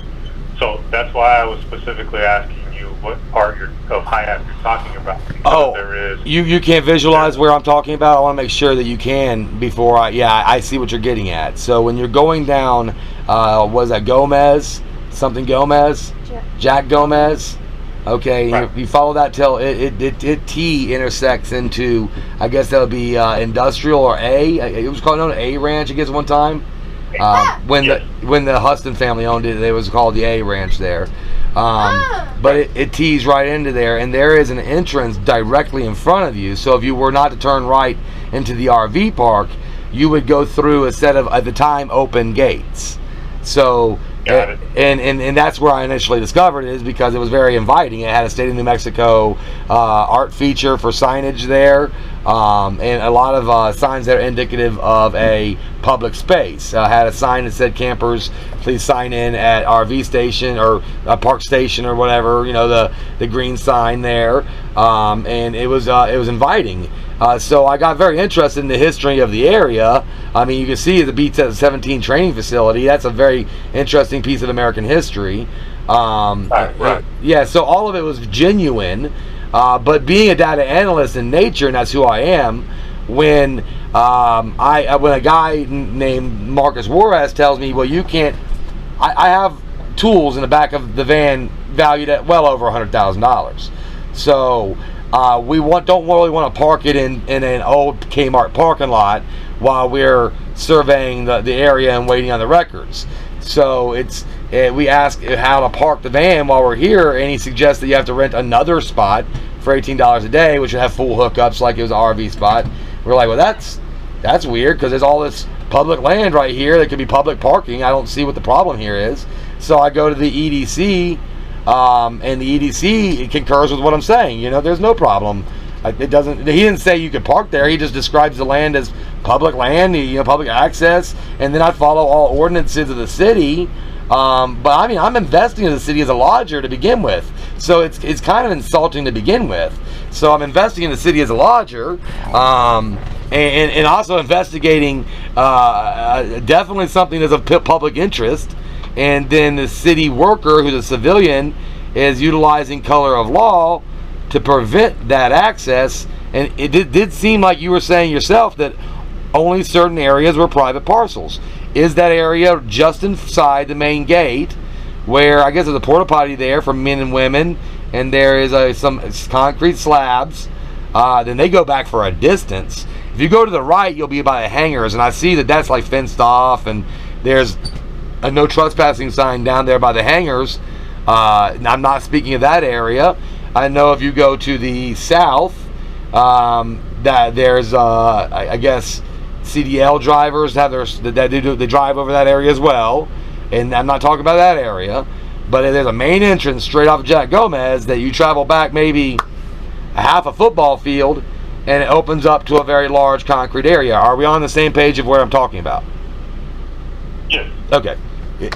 [SPEAKER 20] So that's why I was specifically asking you what part of HIAP you're talking about.
[SPEAKER 1] You can't visualize where I'm talking about. I want to make sure that you can before I see what you're getting at. So when you're going down, was that Gomez? Something Gomez? Jack Gomez? Okay, right. You follow that till it T intersects into, I guess that would be industrial or A. It was called known A Ranch, I guess, one time. When the Huston family owned it, it was called the A Ranch there. But it tees right into there, and there is an entrance directly in front of you. So if you were not to turn right into the RV park, you would go through a set of, at the time, open gates. So and that's where I initially discovered it, is because it was very inviting. It had a state of New Mexico art feature for signage there, and a lot of signs that are indicative of a public space. Had a sign that said, "Campers, please sign in at RV station or park station," or whatever, the green sign there, and it was inviting. So I got very interested in the history of the area. I mean, you can see the B-17 training facility. That's a very interesting piece of American history. Right. Yeah, so all of it was genuine. But being a data analyst in nature, and that's who I am, when a guy named Marcus Juarez tells me, well, you can't, I have tools in the back of the van valued at well over $100,000. So we don't really want to park it in an old Kmart parking lot while we're surveying the area and waiting on the records. So we ask how to park the van while we're here, and he suggests that you have to rent another spot for $18 a day, which would have full hookups like it was an RV spot. We're like, well, that's weird, because there's all this public land right here that could be public parking. I don't see what the problem here is. So I go to the EDC, and the EDC concurs with what I'm saying. There's no problem. He didn't say you could park there. He just describes the land as public land, public access, and then I follow all ordinances of the city. But I mean, I'm investing in the city as a lodger to begin with, so it's kind of insulting to begin with. So I'm investing in the city as a lodger, and also investigating definitely something that's of public interest. And then the city worker, who's a civilian, is utilizing color of law to prevent that access. And it did seem like you were saying yourself that only certain areas were private parcels. Is that area just inside the main gate, where I guess there's a porta potty there for men and women, and there is some concrete slabs? Then they go back for a distance. If you go to the right, you'll be by the hangars, and I see that that's like fenced off, and there's a no trespassing sign down there by the hangars. I'm not speaking of that area. I know if you go to the south, that there's I guess CDL drivers they drive over that area as well, and I'm not talking about that area, but there's a main entrance straight off of Jack Gomez that you travel back maybe a half a football field, and it opens up to a very large concrete area. Are we on the same page of where I'm talking about?
[SPEAKER 20] Yes.
[SPEAKER 1] Okay.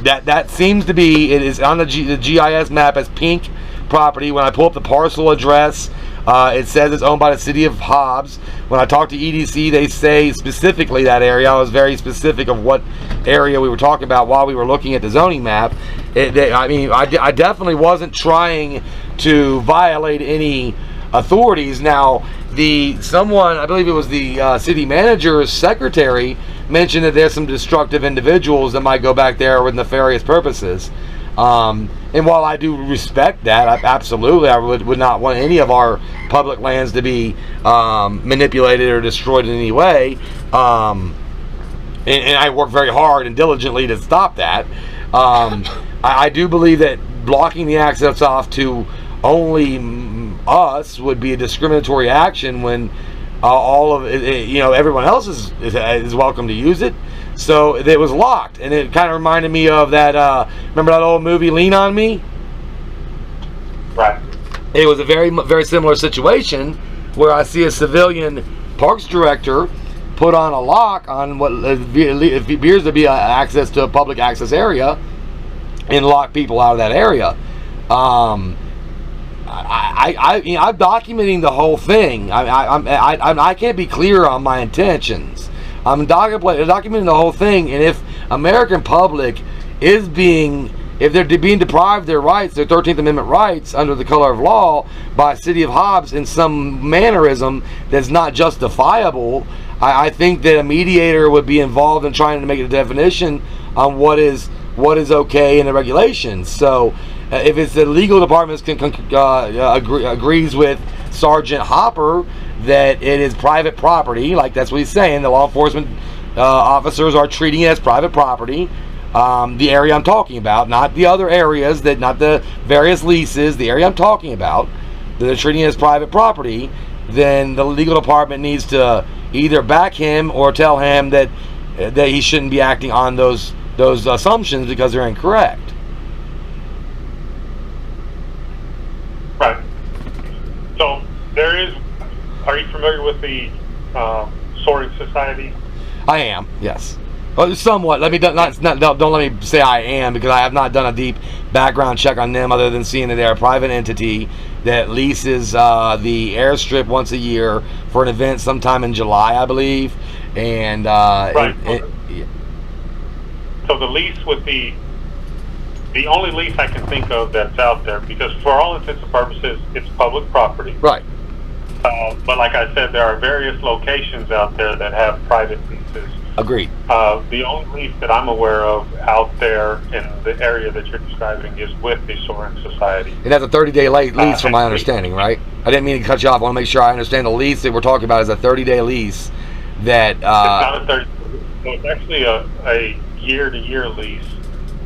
[SPEAKER 1] That seems to be, it is on the GIS map as pink property. When I pull up the parcel address, it says it's owned by the city of Hobbs. When I talk to EDC, they say specifically that area. I was very specific of what area we were talking about while we were looking at the zoning map. I definitely wasn't trying to violate any authorities. Now, someone, I believe it was the city manager's secretary, mentioned that there's some destructive individuals that might go back there with nefarious purposes. And while I do respect that, I would not want any of our public lands to be manipulated or destroyed in any way. And I work very hard and diligently to stop that. I do believe that blocking the access off to only us would be a discriminatory action when all of it, everyone else is welcome to use it. So it was locked, and it kind of reminded me of that. Remember that old movie Lean on Me?
[SPEAKER 20] Right.
[SPEAKER 1] It was a very, very similar situation where I see a civilian parks director put on a lock on what appears to be access to a public access area and lock people out of that area. I'm documenting the whole thing. I can't be clear on my intentions. I'm documenting the whole thing, and if American public is if they're being deprived of their rights, their 13th Amendment rights under the color of law by City of Hobbs in some mannerism that's not justifiable, I think that a mediator would be involved in trying to make a definition on what is okay in the regulations. So if it's the legal department agrees with Sergeant Hopper that it is private property, like that's what he's saying, the law enforcement officers are treating it as private property, the area I'm talking about, not the other areas, not the various leases, the area I'm talking about, that they're treating it as private property, then the legal department needs to either back him or tell him that he shouldn't be acting on those assumptions because they're incorrect.
[SPEAKER 20] Right. So are you familiar with the Soaring Society?
[SPEAKER 1] I am, yes. Well, somewhat. Don't let me say I am, because I have not done a deep background check on them other than seeing that they're a private entity that leases the airstrip once a year for an event sometime in July, I believe. And
[SPEAKER 20] right. So the lease with the only lease I can think of that's out there, because for all intents and purposes, it's public property.
[SPEAKER 1] Right.
[SPEAKER 20] But like I said, there are various locations out there that have private leases.
[SPEAKER 1] Agreed.
[SPEAKER 20] The only lease that I'm aware of out there in the area that you're describing is with the Soaring Society.
[SPEAKER 1] And that's a 30-day lease from my understanding, right? I didn't mean to cut you off. I want to make sure I understand the lease that we're talking about is a 30-day lease that... it's
[SPEAKER 20] not a 30. So it's actually a year-to-year lease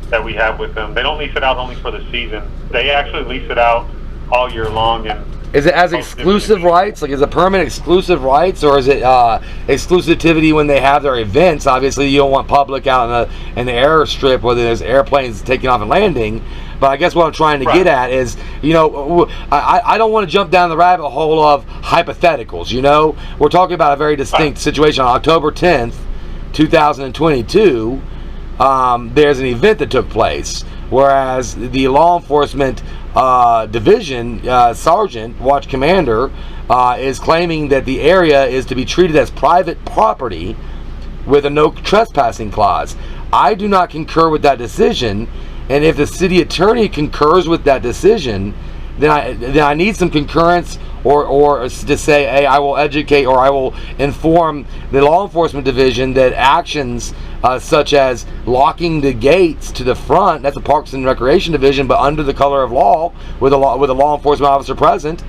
[SPEAKER 20] that we have with them. They don't lease it out only for the season. They actually lease it out all year long. And
[SPEAKER 1] is it as exclusive rights? Like, is it permanent exclusive rights, or is it exclusivity when they have their events? Obviously, you don't want public out in the airstrip where there's airplanes taking off and landing. But I guess what I'm trying to get at is, I don't want to jump down the rabbit hole of hypotheticals. We're talking about a very distinct situation. On October 10th, 2022, there's an event that took place, whereas the law enforcement division sergeant, watch commander, is claiming that the area is to be treated as private property with a no trespassing clause. I do not concur with that decision, and if the city attorney concurs with that decision, then I need some concurrence or to say, hey, I will educate or I will inform the law enforcement division that actions such as locking the gates to the front, that's the Parks and Recreation Division, but under the color of law with a law enforcement officer present,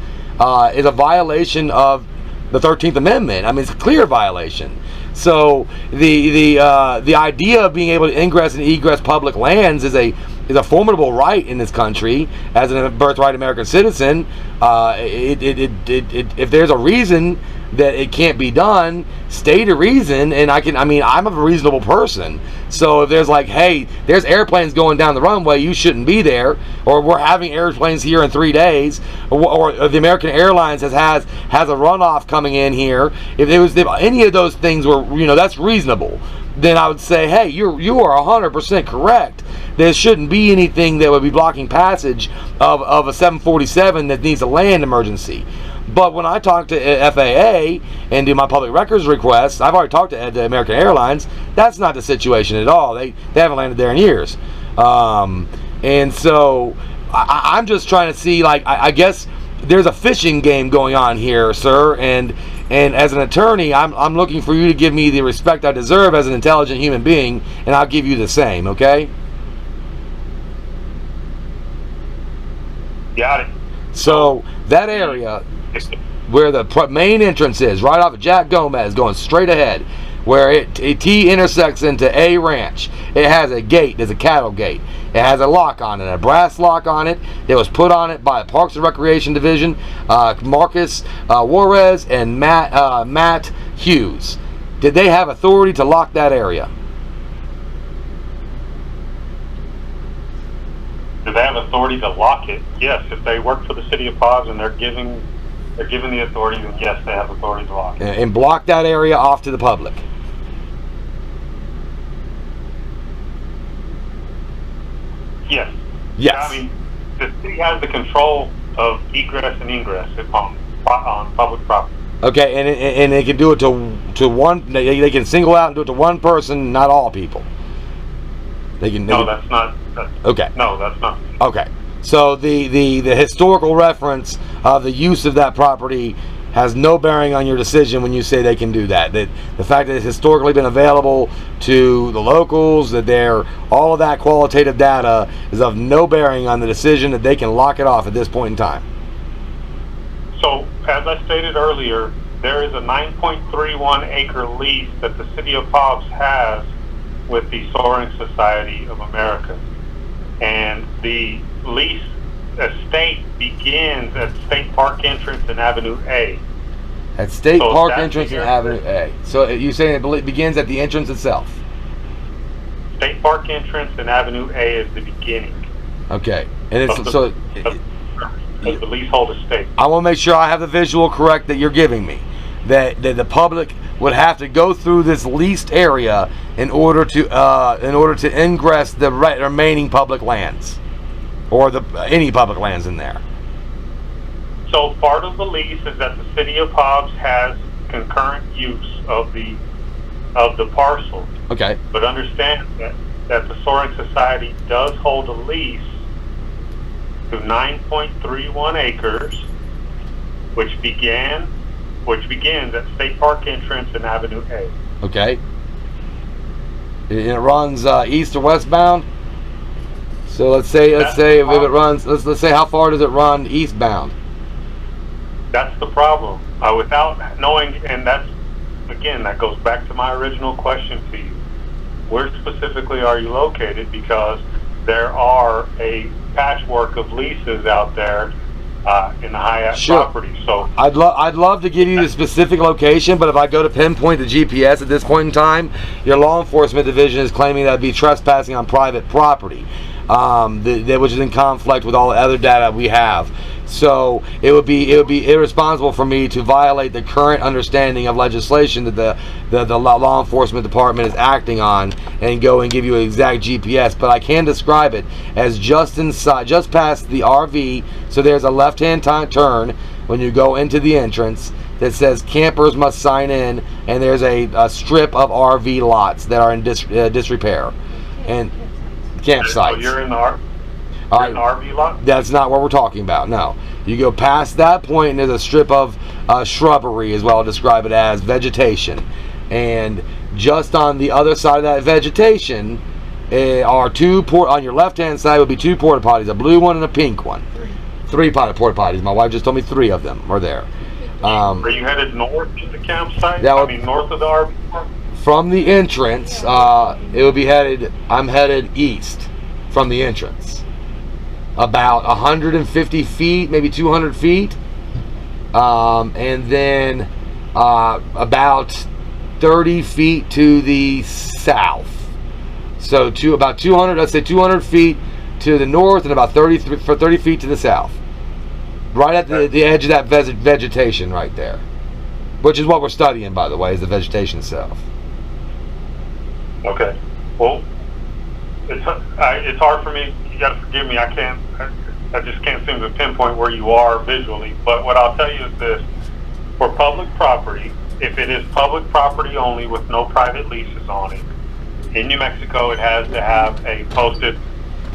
[SPEAKER 1] is a violation of the 13th Amendment. I mean, it's a clear violation. So the idea of being able to ingress and egress public lands is a formidable right in this country as a birthright American citizen. If there's a reason that it can't be done, state a reason, and I'm a reasonable person. So if there's like, hey, there's airplanes going down the runway, you shouldn't be there, or we're having airplanes here in 3 days, or the American Airlines has a runoff coming in here, if any of those things were, that's reasonable, then I would say, hey, you are 100% correct. There shouldn't be anything that would be blocking passage of a 747 that needs a land emergency. But when I talk to FAA and do my public records requests, I've already talked to American Airlines. That's not the situation at all. They haven't landed there in years. And so I'm just trying to see, like, I guess there's a fishing game going on here, sir, and as an attorney, I'm looking for you to give me the respect I deserve as an intelligent human being, and I'll give you the same, okay?
[SPEAKER 20] Got it.
[SPEAKER 1] So that area where the main entrance is, right off of Jack Gomez, going straight ahead, where T intersects into A Ranch, it has a gate. There's a cattle gate. It has a lock on it, a brass lock on it. It was put on it by Parks and Recreation Division, Marcus Juarez and Matt Hughes. Did they have authority to lock that area?
[SPEAKER 20] Do they have authority to lock it? Yes. If they work for the city of Hobbs and they're given the authority, then yes, they have authority to lock it.
[SPEAKER 1] And block that area off to the public.
[SPEAKER 20] Yes.
[SPEAKER 1] Yes.
[SPEAKER 20] I mean, the city has the control of egress and ingress on public property.
[SPEAKER 1] Okay, and they can do it to one. They can single out and do it to one person, not all people.
[SPEAKER 20] No, that's not.
[SPEAKER 1] Okay.
[SPEAKER 20] No, that's not.
[SPEAKER 1] Okay. So the historical reference of the use of that property has no bearing on your decision when you say they can do that. That the fact that it's historically been available to the locals, that all of that qualitative data is of no bearing on the decision that they can lock it off at this point in time.
[SPEAKER 20] So, as I stated earlier, there is a 9.31 acre lease that the city of Hobbs has with the Soaring Society of America. And the lease estate begins at State Park entrance and Avenue A.
[SPEAKER 1] At State Park entrance and Avenue A. So you're saying it begins at the entrance itself?
[SPEAKER 20] State Park entrance and Avenue A is the beginning.
[SPEAKER 1] Okay. And it's
[SPEAKER 20] the leasehold estate.
[SPEAKER 1] I want to make sure I have the visual correct that you're giving me. That the public would have to go through this leased area in order to ingress the remaining public lands, or any public lands in there.
[SPEAKER 20] So part of the lease is that the city of Hobbs has concurrent use of the parcel.
[SPEAKER 1] Okay.
[SPEAKER 20] But understand that the Soaring Society does hold a lease to 9.31 acres, which begins at State Park entrance and Avenue A.
[SPEAKER 1] Okay. And it runs east or westbound. So let's say if it runs, let's say how far does it run eastbound?
[SPEAKER 20] That's the problem. Without knowing, and that goes back to my original question to you. Where specifically are you located? Because there are a patchwork of leases out there in the Hyatt property. So
[SPEAKER 1] I'd love to give you the specific location, but if I go to pinpoint the GPS at this point in time, your law enforcement division is claiming that would be trespassing on private property, which is in conflict with all the other data we have. So it would be irresponsible for me to violate the current understanding of legislation that the law enforcement department is acting on and go and give you an exact GPS. But I can describe it as just past the RV. So there's a left-hand turn when you go into the entrance that says campers must sign in, and there's a strip of RV lots that are in disrepair and campsites.
[SPEAKER 20] So you're in the RV lot?
[SPEAKER 1] That's not what we're talking about, no. You go past that point and there's a strip of shrubbery, as well I'll describe it as, vegetation. And just on the other side of that vegetation are on your left-hand side would be two porta potties, a blue one and a pink one. Three porta potties. My wife just told me 3 of them are there.
[SPEAKER 20] Are you headed north of the campsite? North of the RV park?
[SPEAKER 1] From the entrance, it would be I'm headed east from the entrance. About 150 feet, maybe 200 feet. And then about 30 feet to the south. So about 200, let's say 200 feet to the north and about 30 feet to the south. Right at the edge of that vegetation right there. Which is what we're studying, by the way, is the vegetation itself.
[SPEAKER 20] Okay. Well, it's hard for me. You got to forgive me. I just can't seem to pinpoint where you are visually. But what I'll tell you is this: for public property, if it is public property only with no private leases on it, in New Mexico, it has to have a posted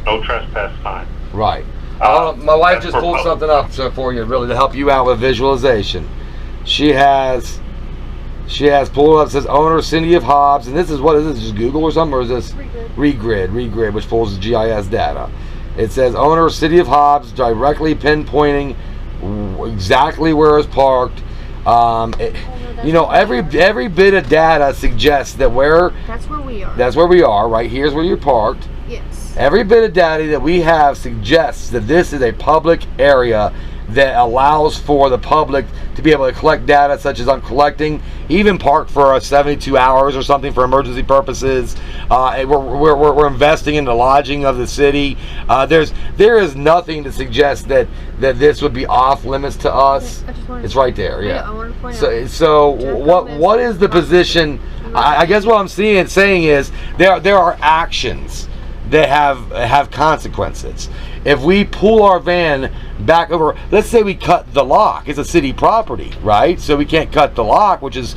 [SPEAKER 20] no trespass sign.
[SPEAKER 1] Right. My wife just pulled something up for you, really, to help you out with visualization. She has pulled up, says owner, City of Hobbs, and this is what is this, just Google or something, or is this Regrid, which pulls the GIS data. It says owner, City of Hobbs, directly pinpointing exactly where it's parked. Every bit of data suggests that
[SPEAKER 13] that's where we are.
[SPEAKER 1] That's where we are, right? Here's where you're parked.
[SPEAKER 13] Yes.
[SPEAKER 1] Every bit of data that we have suggests that this is a public area that allows for the public to be able to collect data, such as I'm collecting, even parked for 72 hours or something for emergency purposes. We're investing in the lodging of the city. There is nothing to suggest that this would be off limits to us. It's right there, yeah.
[SPEAKER 13] I want to point
[SPEAKER 1] So what is the position? I guess what I'm saying is there are actions that have consequences. If we pull our van back over, let's say we cut the lock, it's a city property, right? So we can't cut the lock, which is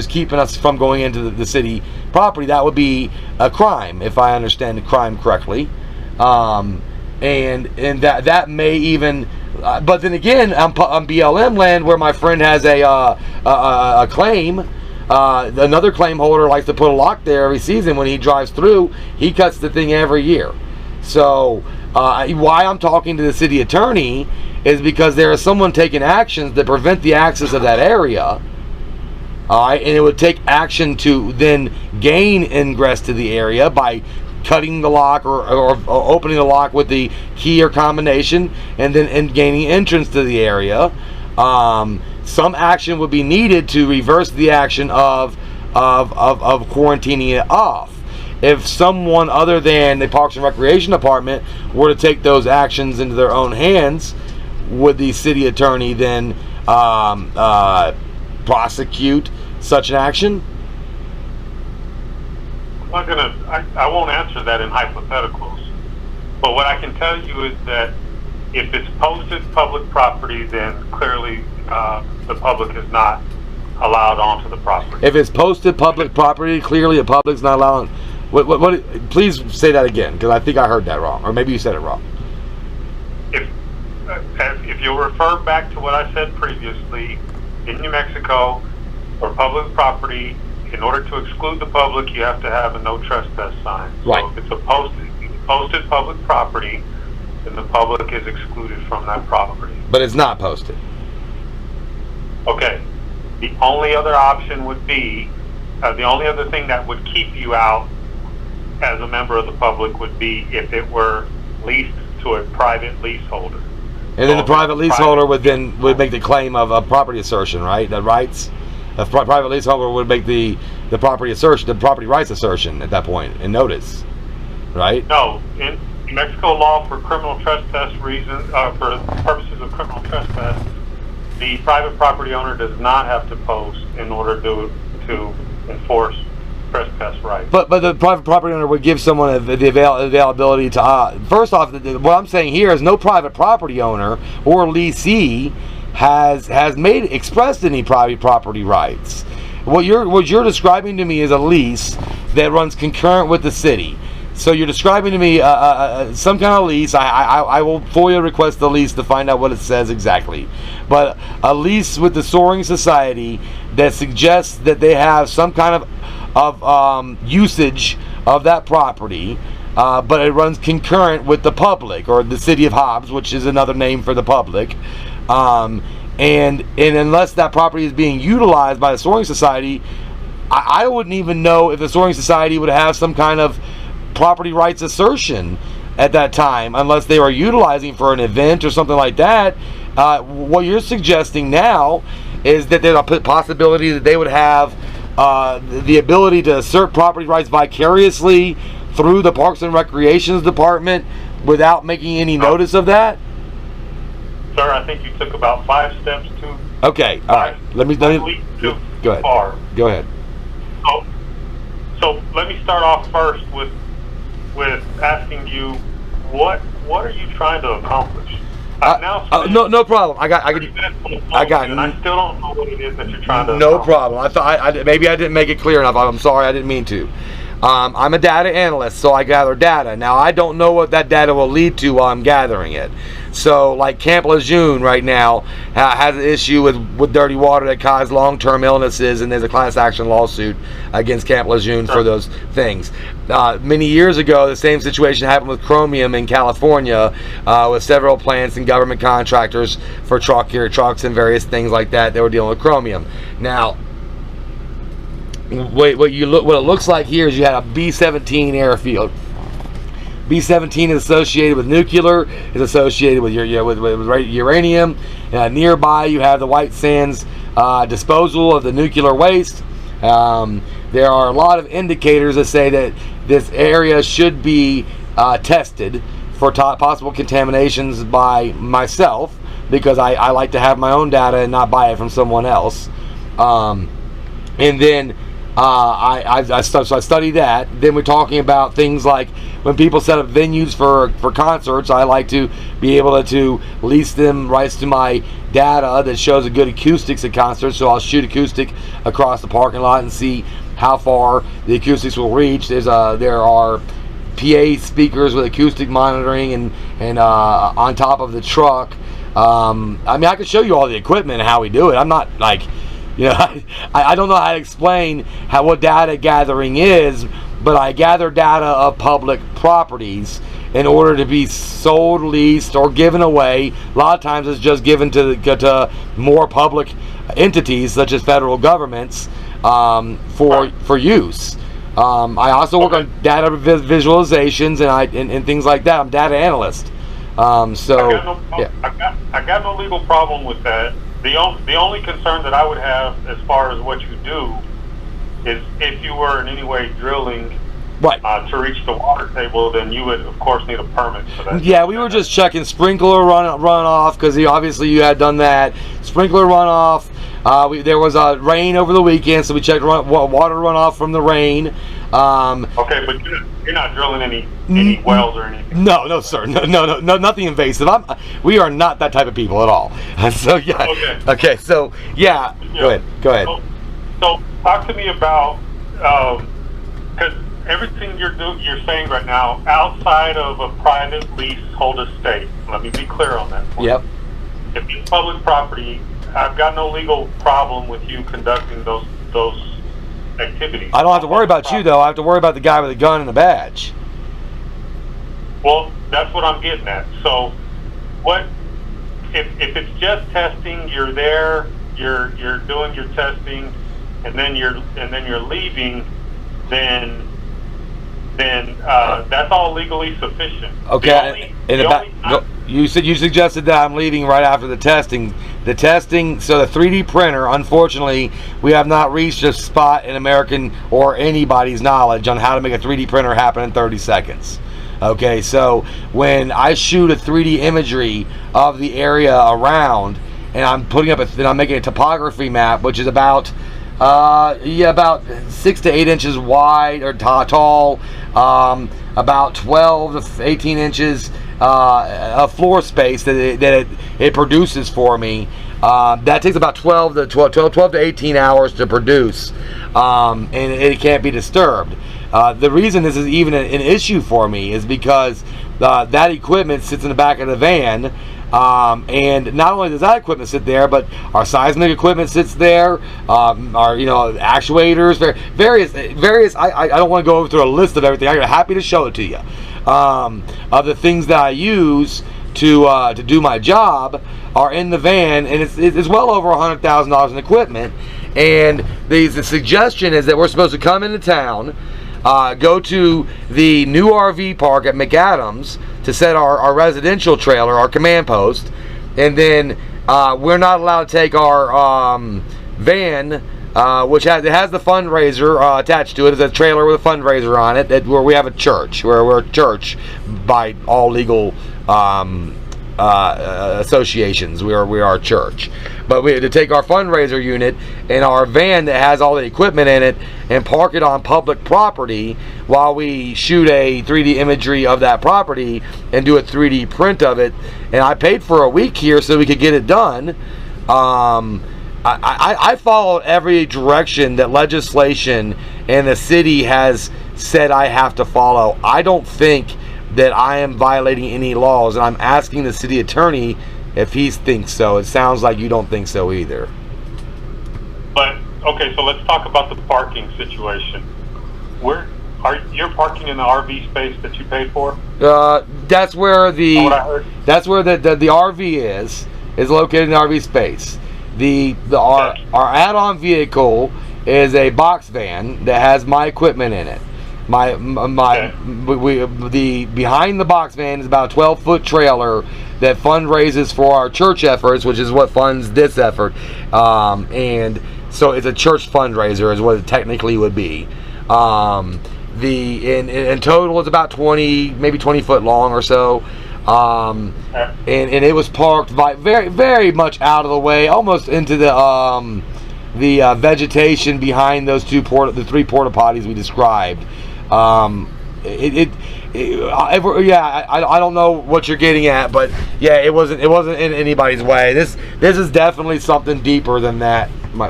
[SPEAKER 1] keeping us from going into the city property. That would be a crime, if I understand the crime correctly. And that may even, but then again, on BLM land where my friend has a claim. Another claim holder likes to put a lock there every season. When he drives through, he cuts the thing every year. So why I'm talking to the city attorney is because there is someone taking actions that prevent the access of that area. All right, and it would take action to then gain ingress to the area by cutting the lock or opening the lock with the key or combination, and then gaining entrance to the area. Some action would be needed to reverse the action of quarantining it off. If someone other than the Parks and Recreation Department were to take those actions into their own hands, would the city attorney then prosecute such an action?
[SPEAKER 20] I won't answer that in hypotheticals. But what I can tell you is that if it's posted public property, then clearly the public is not allowed onto the property.
[SPEAKER 1] If it's posted public property, clearly the public's not allowed. What? Please say that again, because I think I heard that wrong, or maybe you said it wrong.
[SPEAKER 20] If you'll refer back to what I said previously, in New Mexico, for public property, in order to exclude the public, you have to have a no trespass sign.
[SPEAKER 1] Right.
[SPEAKER 20] So if it's a posted public property, then the public is excluded from that property.
[SPEAKER 1] But it's not posted.
[SPEAKER 20] Okay. The only other option would be, the only other thing that would keep you out as a member of the public would be if it were leased to a private leaseholder.
[SPEAKER 1] And then the private leaseholder would make the claim of a property assertion, right? The rights. A private leaseholder would make the property assertion, the property rights assertion at that point, and notice, right?
[SPEAKER 20] No, in New Mexico law for criminal trespass reasons, for purposes of criminal trespass, the private property owner does not have to post in order to enforce trespass rights.
[SPEAKER 1] But the private property owner would give someone the availability to. First off, what I'm saying here is no private property owner or leasee has expressed any private property rights. What you're describing to me is a lease that runs concurrent with the city. So you're describing to me some kind of lease. I will FOIA request the lease to find out what it says exactly. But a lease with the Soaring Society that suggests that they have some kind of usage of that property, but it runs concurrent with the public, or the City of Hobbs, which is another name for the public. And unless that property is being utilized by the Soaring Society, I wouldn't even know if the Soaring Society would have some kind of property rights assertion at that time, unless they were utilizing for an event or something like that. What you're suggesting now is that there's a possibility that they would have the ability to assert property rights vicariously through the Parks and Recreation Department without making any notice of that?
[SPEAKER 20] Sir, I think you took about 5 steps too.
[SPEAKER 1] Okay, all right. Let me go ahead.
[SPEAKER 20] Far.
[SPEAKER 1] Go ahead.
[SPEAKER 20] So let me start off first with asking you, what are you trying to accomplish?
[SPEAKER 1] No problem. I got.
[SPEAKER 20] And I still don't know what it is that you're trying to.
[SPEAKER 1] No problem. I thought maybe I didn't make it clear enough. I'm sorry. I didn't mean to. I'm a data analyst, so I gather data. Now, I don't know what that data will lead to while I'm gathering it. So, like Camp Lejeune right now has an issue with dirty water that caused long-term illnesses, and there's a class action lawsuit against Camp Lejeune for those things. Many years ago, the same situation happened with chromium in California, with several plants and government contractors for trucks and various things like that. They were dealing with chromium. Now, what it looks like here is you had a B-17 airfield. B-17 is associated with nuclear, is associated with uranium. Nearby, you have the White Sands disposal of the nuclear waste. There are a lot of indicators that say that this area should be tested for possible contaminations by myself, because I like to have my own data and not buy it from someone else. And then I study that. Then we're talking about things like when people set up venues for concerts, I like to be able to lease them rights to my data that shows a good acoustics at concerts. So I'll shoot acoustic across the parking lot and see how far the acoustics will reach. There are PA speakers with acoustic monitoring and on top of the truck. I mean, I could show you all the equipment and how we do it. I'm not like, I don't know how to explain what data gathering is, but I gather data of public properties in order to be sold, leased, or given away. A lot of times it's just given to more public entities, such as federal governments, for use. I also work on data visualizations and things like that. I'm a data analyst. I
[SPEAKER 20] got no legal problem with that. The only concern that I would have as far as what you do is if you were in any way drilling to reach the water table, then you would of course need a permit for that.
[SPEAKER 1] Yeah, we were just checking sprinkler runoff, because obviously you had done that. Sprinkler runoff. There was rain over the weekend, so we checked water runoff from the rain.
[SPEAKER 20] Okay, but you're not drilling any wells or anything.
[SPEAKER 1] No, sir. No, nothing invasive. We are not that type of people at all. So yeah. Okay. So yeah. Go ahead.
[SPEAKER 20] So talk to me about because everything you're saying right now outside of a private leasehold estate. Let me be clear on that point.
[SPEAKER 1] Yep.
[SPEAKER 20] If it's public property, I've got no legal problem with you conducting those activities.
[SPEAKER 1] I don't have to worry about you, though. I have to worry about the guy with the gun and the badge.
[SPEAKER 20] Well, that's what I'm getting at. So, what if it's just testing? You're there, you're doing your testing, and then you're leaving. Then that's all legally sufficient.
[SPEAKER 1] Okay. You suggested that I'm leaving right after the testing. The testing, so the 3D printer, unfortunately, we have not reached a spot in American or anybody's knowledge on how to make a 3D printer happen in 30 seconds. Okay, so when I shoot a 3D imagery of the area around, and I'm putting up I'm making a topography map, which is about 6 to 8 inches wide or tall, about 12 to 18 inches of floor space that it produces for me. That takes about 12 to 18 hours to produce, and it can't be disturbed. The reason this is even an issue for me is because that equipment sits in the back of the van. And not only does that equipment sit there, but our seismic equipment sits there, our actuators, various. I don't want to go through a list of everything. I'm happy to show it to you. Of the things that I use to do my job are in the van, and it's well over $100,000 in equipment. And the suggestion is that we're supposed to come into town, go to the new RV park at McAdams to set our residential trailer, our command post, and then we're not allowed to take our van, which has the fundraiser attached to it. It's a trailer with a fundraiser on it, where we have a church, where we're a church by all legal associations. We are a church, but we had to take our fundraiser unit and our van that has all the equipment in it and park it on public property while we shoot a 3D imagery of that property and do a 3D print of it. And I paid for a week here so we could get it done. I followed every direction that legislation and the city has said I have to follow. I don't think that I am violating any laws, and I'm asking the city attorney if he thinks so. It sounds like you don't think so either.
[SPEAKER 20] But okay, so let's talk about the parking situation. You're parking in the RV space that you paid for?
[SPEAKER 1] That's where the RV is located in the RV space. Our add-on vehicle is a box van that has my equipment in it. The behind the box van is about a 12-foot trailer that fundraises for our church efforts, which is what funds this effort. And so it's a church fundraiser is what it technically would be. In total it's about 20, maybe 20 foot long or so. And it was parked very, very much out of the way, almost into the vegetation behind those the 3 porta potties we described. I don't know what you're getting at, but yeah, it wasn't in anybody's way. This is definitely something deeper than that, my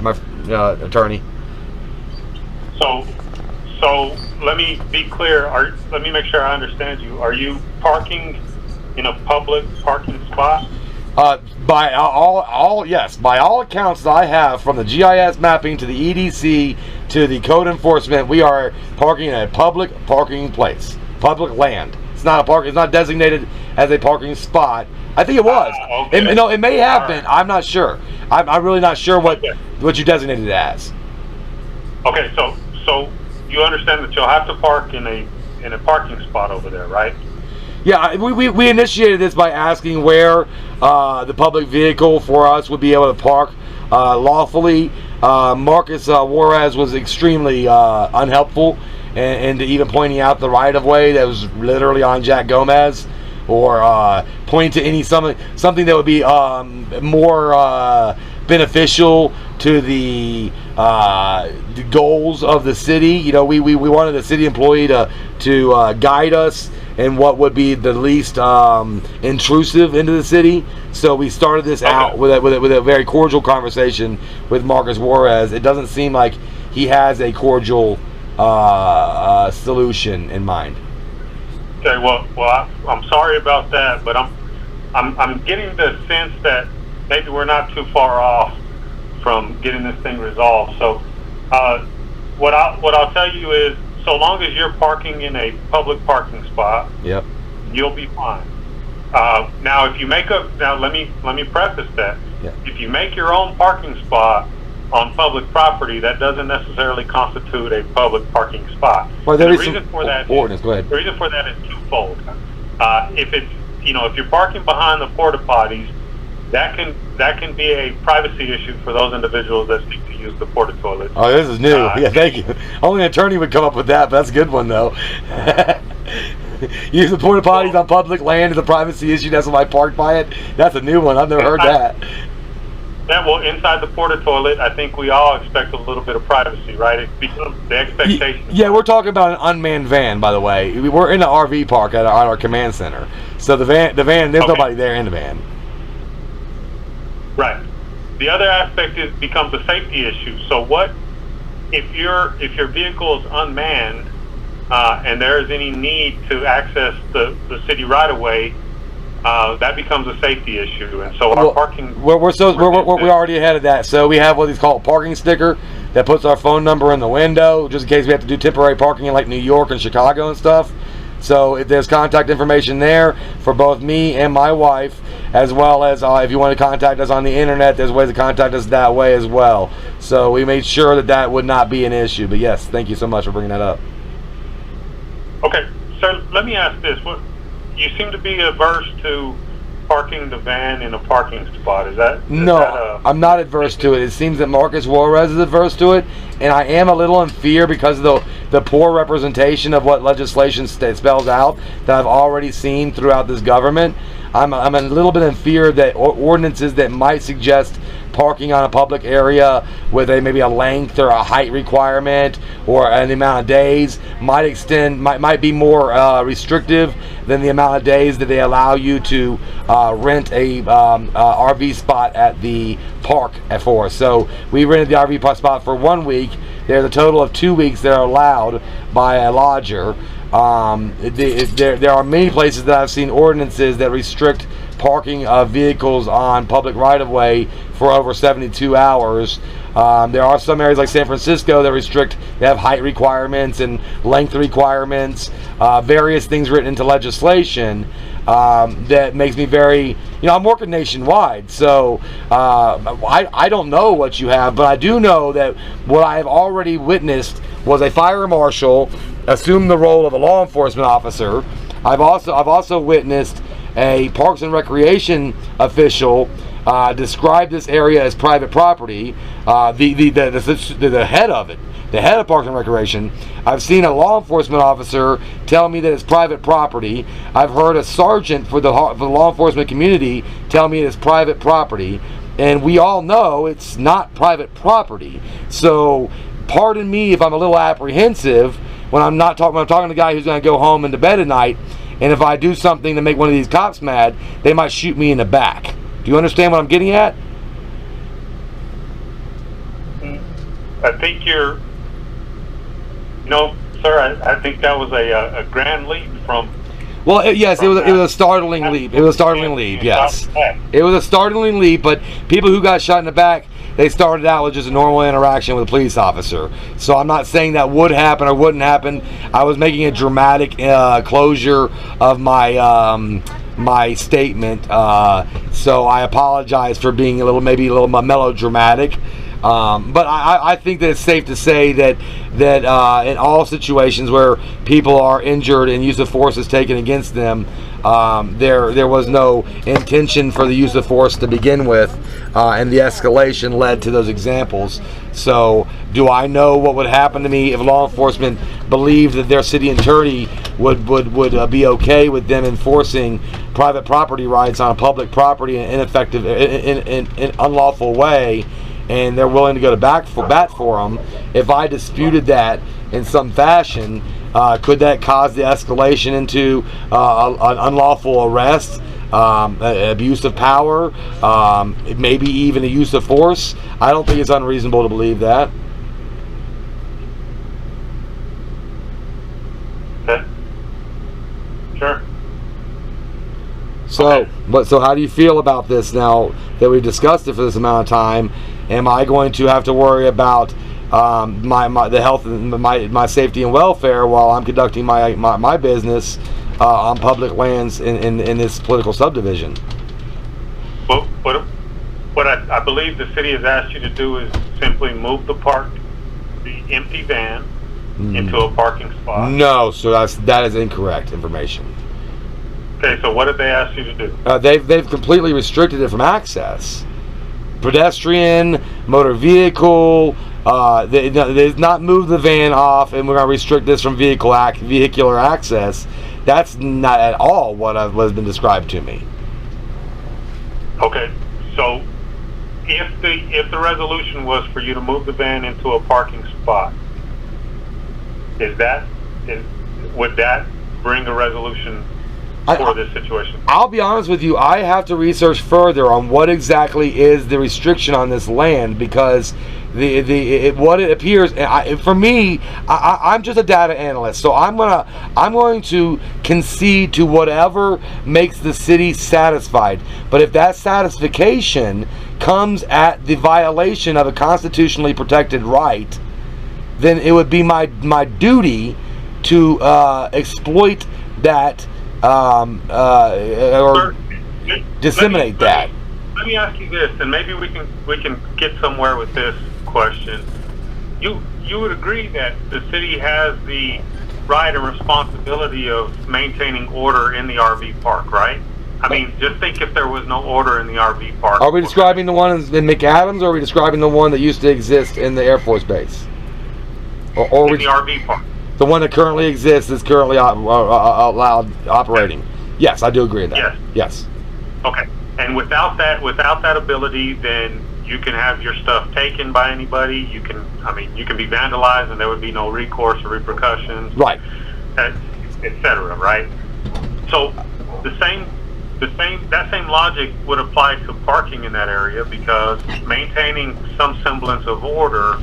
[SPEAKER 1] attorney.
[SPEAKER 20] So let me be clear. Let me make sure I understand you. Are you parking in a public parking spot?
[SPEAKER 1] By all accounts that I have, from the GIS mapping to the EDC to the code enforcement, we are parking in a public parking place, public land. It's not it's not designated as a parking spot. I think it was. Okay. It may have been. I'm not sure. I'm really not sure what you designated it as.
[SPEAKER 20] Okay, so you understand that you'll have to park in a parking spot over there, right?
[SPEAKER 1] Yeah, we initiated this by asking where the public vehicle for us would be able to park lawfully. Marcus Juarez was extremely unhelpful, and even pointing out the right-of-way that was literally on Jack Gomez, or pointing to something that would be more beneficial to the goals of the city. We wanted the city employee to guide us in what would be the least intrusive into the city. So we started this out with a very cordial conversation with Marcus Juarez. It doesn't seem like he has a cordial solution in mind.
[SPEAKER 20] Okay, well, I'm sorry about that, but I'm getting the sense that maybe we're not too far off from getting this thing resolved. So what I'll tell you is, so long as you're parking in a public parking spot,
[SPEAKER 1] yep,
[SPEAKER 20] you'll be fine. Now, if you let me preface that.
[SPEAKER 1] Yeah.
[SPEAKER 20] If you make your own parking spot on public property, that doesn't necessarily constitute a public parking spot.
[SPEAKER 1] Well,
[SPEAKER 20] the reason for that
[SPEAKER 1] ordinance. Go ahead.
[SPEAKER 20] The reason for that is twofold. If you're parking behind the porta potties, that can be a privacy issue for those individuals that seek to use the porta toilet.
[SPEAKER 1] Oh, this is new. Yeah, thank you. Only an attorney would come up with that, but that's a good one, though. Use the porta potties on public land is a privacy issue. That's why I parked by it. That's a new one. I've never heard that.
[SPEAKER 20] Inside the porta toilet, I think we all expect a little bit of privacy, right? It becomes the expectation.
[SPEAKER 1] Yeah, we're talking about an unmanned van, by the way. We're in an RV park at our command center. So the van, there's nobody there in the van.
[SPEAKER 20] Right. The other aspect becomes a safety issue. So what if your vehicle is unmanned and there is any need to access the city right of way? That becomes a safety issue, and so our parking. We're
[SPEAKER 1] already ahead of that. So we have what is called a parking sticker that puts our phone number in the window, just in case we have to do temporary parking in like New York and Chicago and stuff. So if there's contact information there for both me and my wife, as well as if you want to contact us on the internet, there's ways to contact us that way as well. So we made sure that would not be an issue. But yes, thank you so much for bringing that up.
[SPEAKER 20] Okay, so let me ask this: you seem to be averse to parking the van in a parking spot.
[SPEAKER 1] No, I'm not adverse to it. It seems that Marcus Juarez is adverse to it, and I am a little in fear because of the poor representation of what legislation spells out that I've already seen throughout this government. I'm a little bit in fear that ordinances that might suggest parking on a public area with maybe a length or a height requirement or an amount of days might be more restrictive than the amount of days that they allow you to rent a RV spot at the park for us. So we rented the RV spot for 1 week. There's a total of 2 weeks that are allowed by a lodger. There are many places that I've seen ordinances that restrict parking of vehicles on public right-of-way for over 72 hours. There are some areas like San Francisco that they have height requirements and length requirements, various things written into legislation that makes me very, I'm working nationwide, so I don't know what you have, but I do know that what I have already witnessed was a fire marshal assume the role of a law enforcement officer. I've also witnessed a Parks and Recreation official describe this area as private property. The head of it, the head of Parks and Recreation. I've seen a law enforcement officer tell me that it's private property. I've heard a sergeant for the law enforcement community tell me it's private property, and we all know it's not private property. So, pardon me if I'm a little apprehensive when I'm talking to the guy who's going to go home and to bed at night. And if I do something to make one of these cops mad, they might shoot me in the back. Do you understand what I'm getting at?
[SPEAKER 20] I think sir, I think that was a grand leap from...
[SPEAKER 1] Well, yes, it was a startling leap. It was a startling leap, yes. It was a startling leap, but people who got shot in the back, they started out with just a normal interaction with a police officer. So I'm not saying that would happen or wouldn't happen. I was making a dramatic closure of my my statement. So I apologize for being maybe a little melodramatic. But I think that it's safe to say that in all situations where people are injured and use of force is taken against them, there was no intention for the use of force to begin with, and the escalation led to those examples. So, do I know what would happen to me if law enforcement believed that their city attorney would be okay with them enforcing private property rights on public property in an ineffective, in unlawful way? And they're willing to go to bat for them. If I disputed that in some fashion, could that cause the escalation into an unlawful arrest, abuse of power, maybe even a use of force? I don't think it's unreasonable to believe that.
[SPEAKER 20] Okay. Sure.
[SPEAKER 1] So how do you feel about this now that we've discussed it for this amount of time? Am I going to have to worry about the health and my safety and welfare while I'm conducting my business on public lands in this political subdivision?
[SPEAKER 20] Well, what I believe the city has asked you to do is simply move the empty van into a parking spot.
[SPEAKER 1] No, so that is incorrect information.
[SPEAKER 20] Okay, so what did they ask you to do?
[SPEAKER 1] They've completely restricted it from access. Pedestrian, motor vehicle. They've not moved the van off, and we're going to restrict this from vehicular access. That's not at all what has been described to me.
[SPEAKER 20] Okay, so if the resolution was for you to move the van into a parking spot, would that bring a resolution for this situation?
[SPEAKER 1] I'll be honest with you, I have to research further on what exactly is the restriction on this land, because what it appears, for me, I'm just a data analyst, so I'm going to concede to whatever makes the city satisfied. But if that satisfaction comes at the violation of a constitutionally protected right, then it would be my duty to exploit that or disseminate that.
[SPEAKER 20] Let me ask you this, and maybe we can get somewhere with this question. You would agree that the city has the right and responsibility of maintaining order in the RV park, right? I mean, just think if there was no order in the RV park.
[SPEAKER 1] Are we describing the one in McAdams, or are we describing the one that used to exist in the Air Force Base? Or
[SPEAKER 20] in the RV park.
[SPEAKER 1] The one that currently exists is currently allowed operating. Yes, I do agree with that. Yes.
[SPEAKER 20] Okay. And without that ability, then you can have your stuff taken by anybody. You can be vandalized, and there would be no recourse or repercussions.
[SPEAKER 1] Right.
[SPEAKER 20] Etc. Right. So that same logic would apply to parking in that area, because maintaining some semblance of order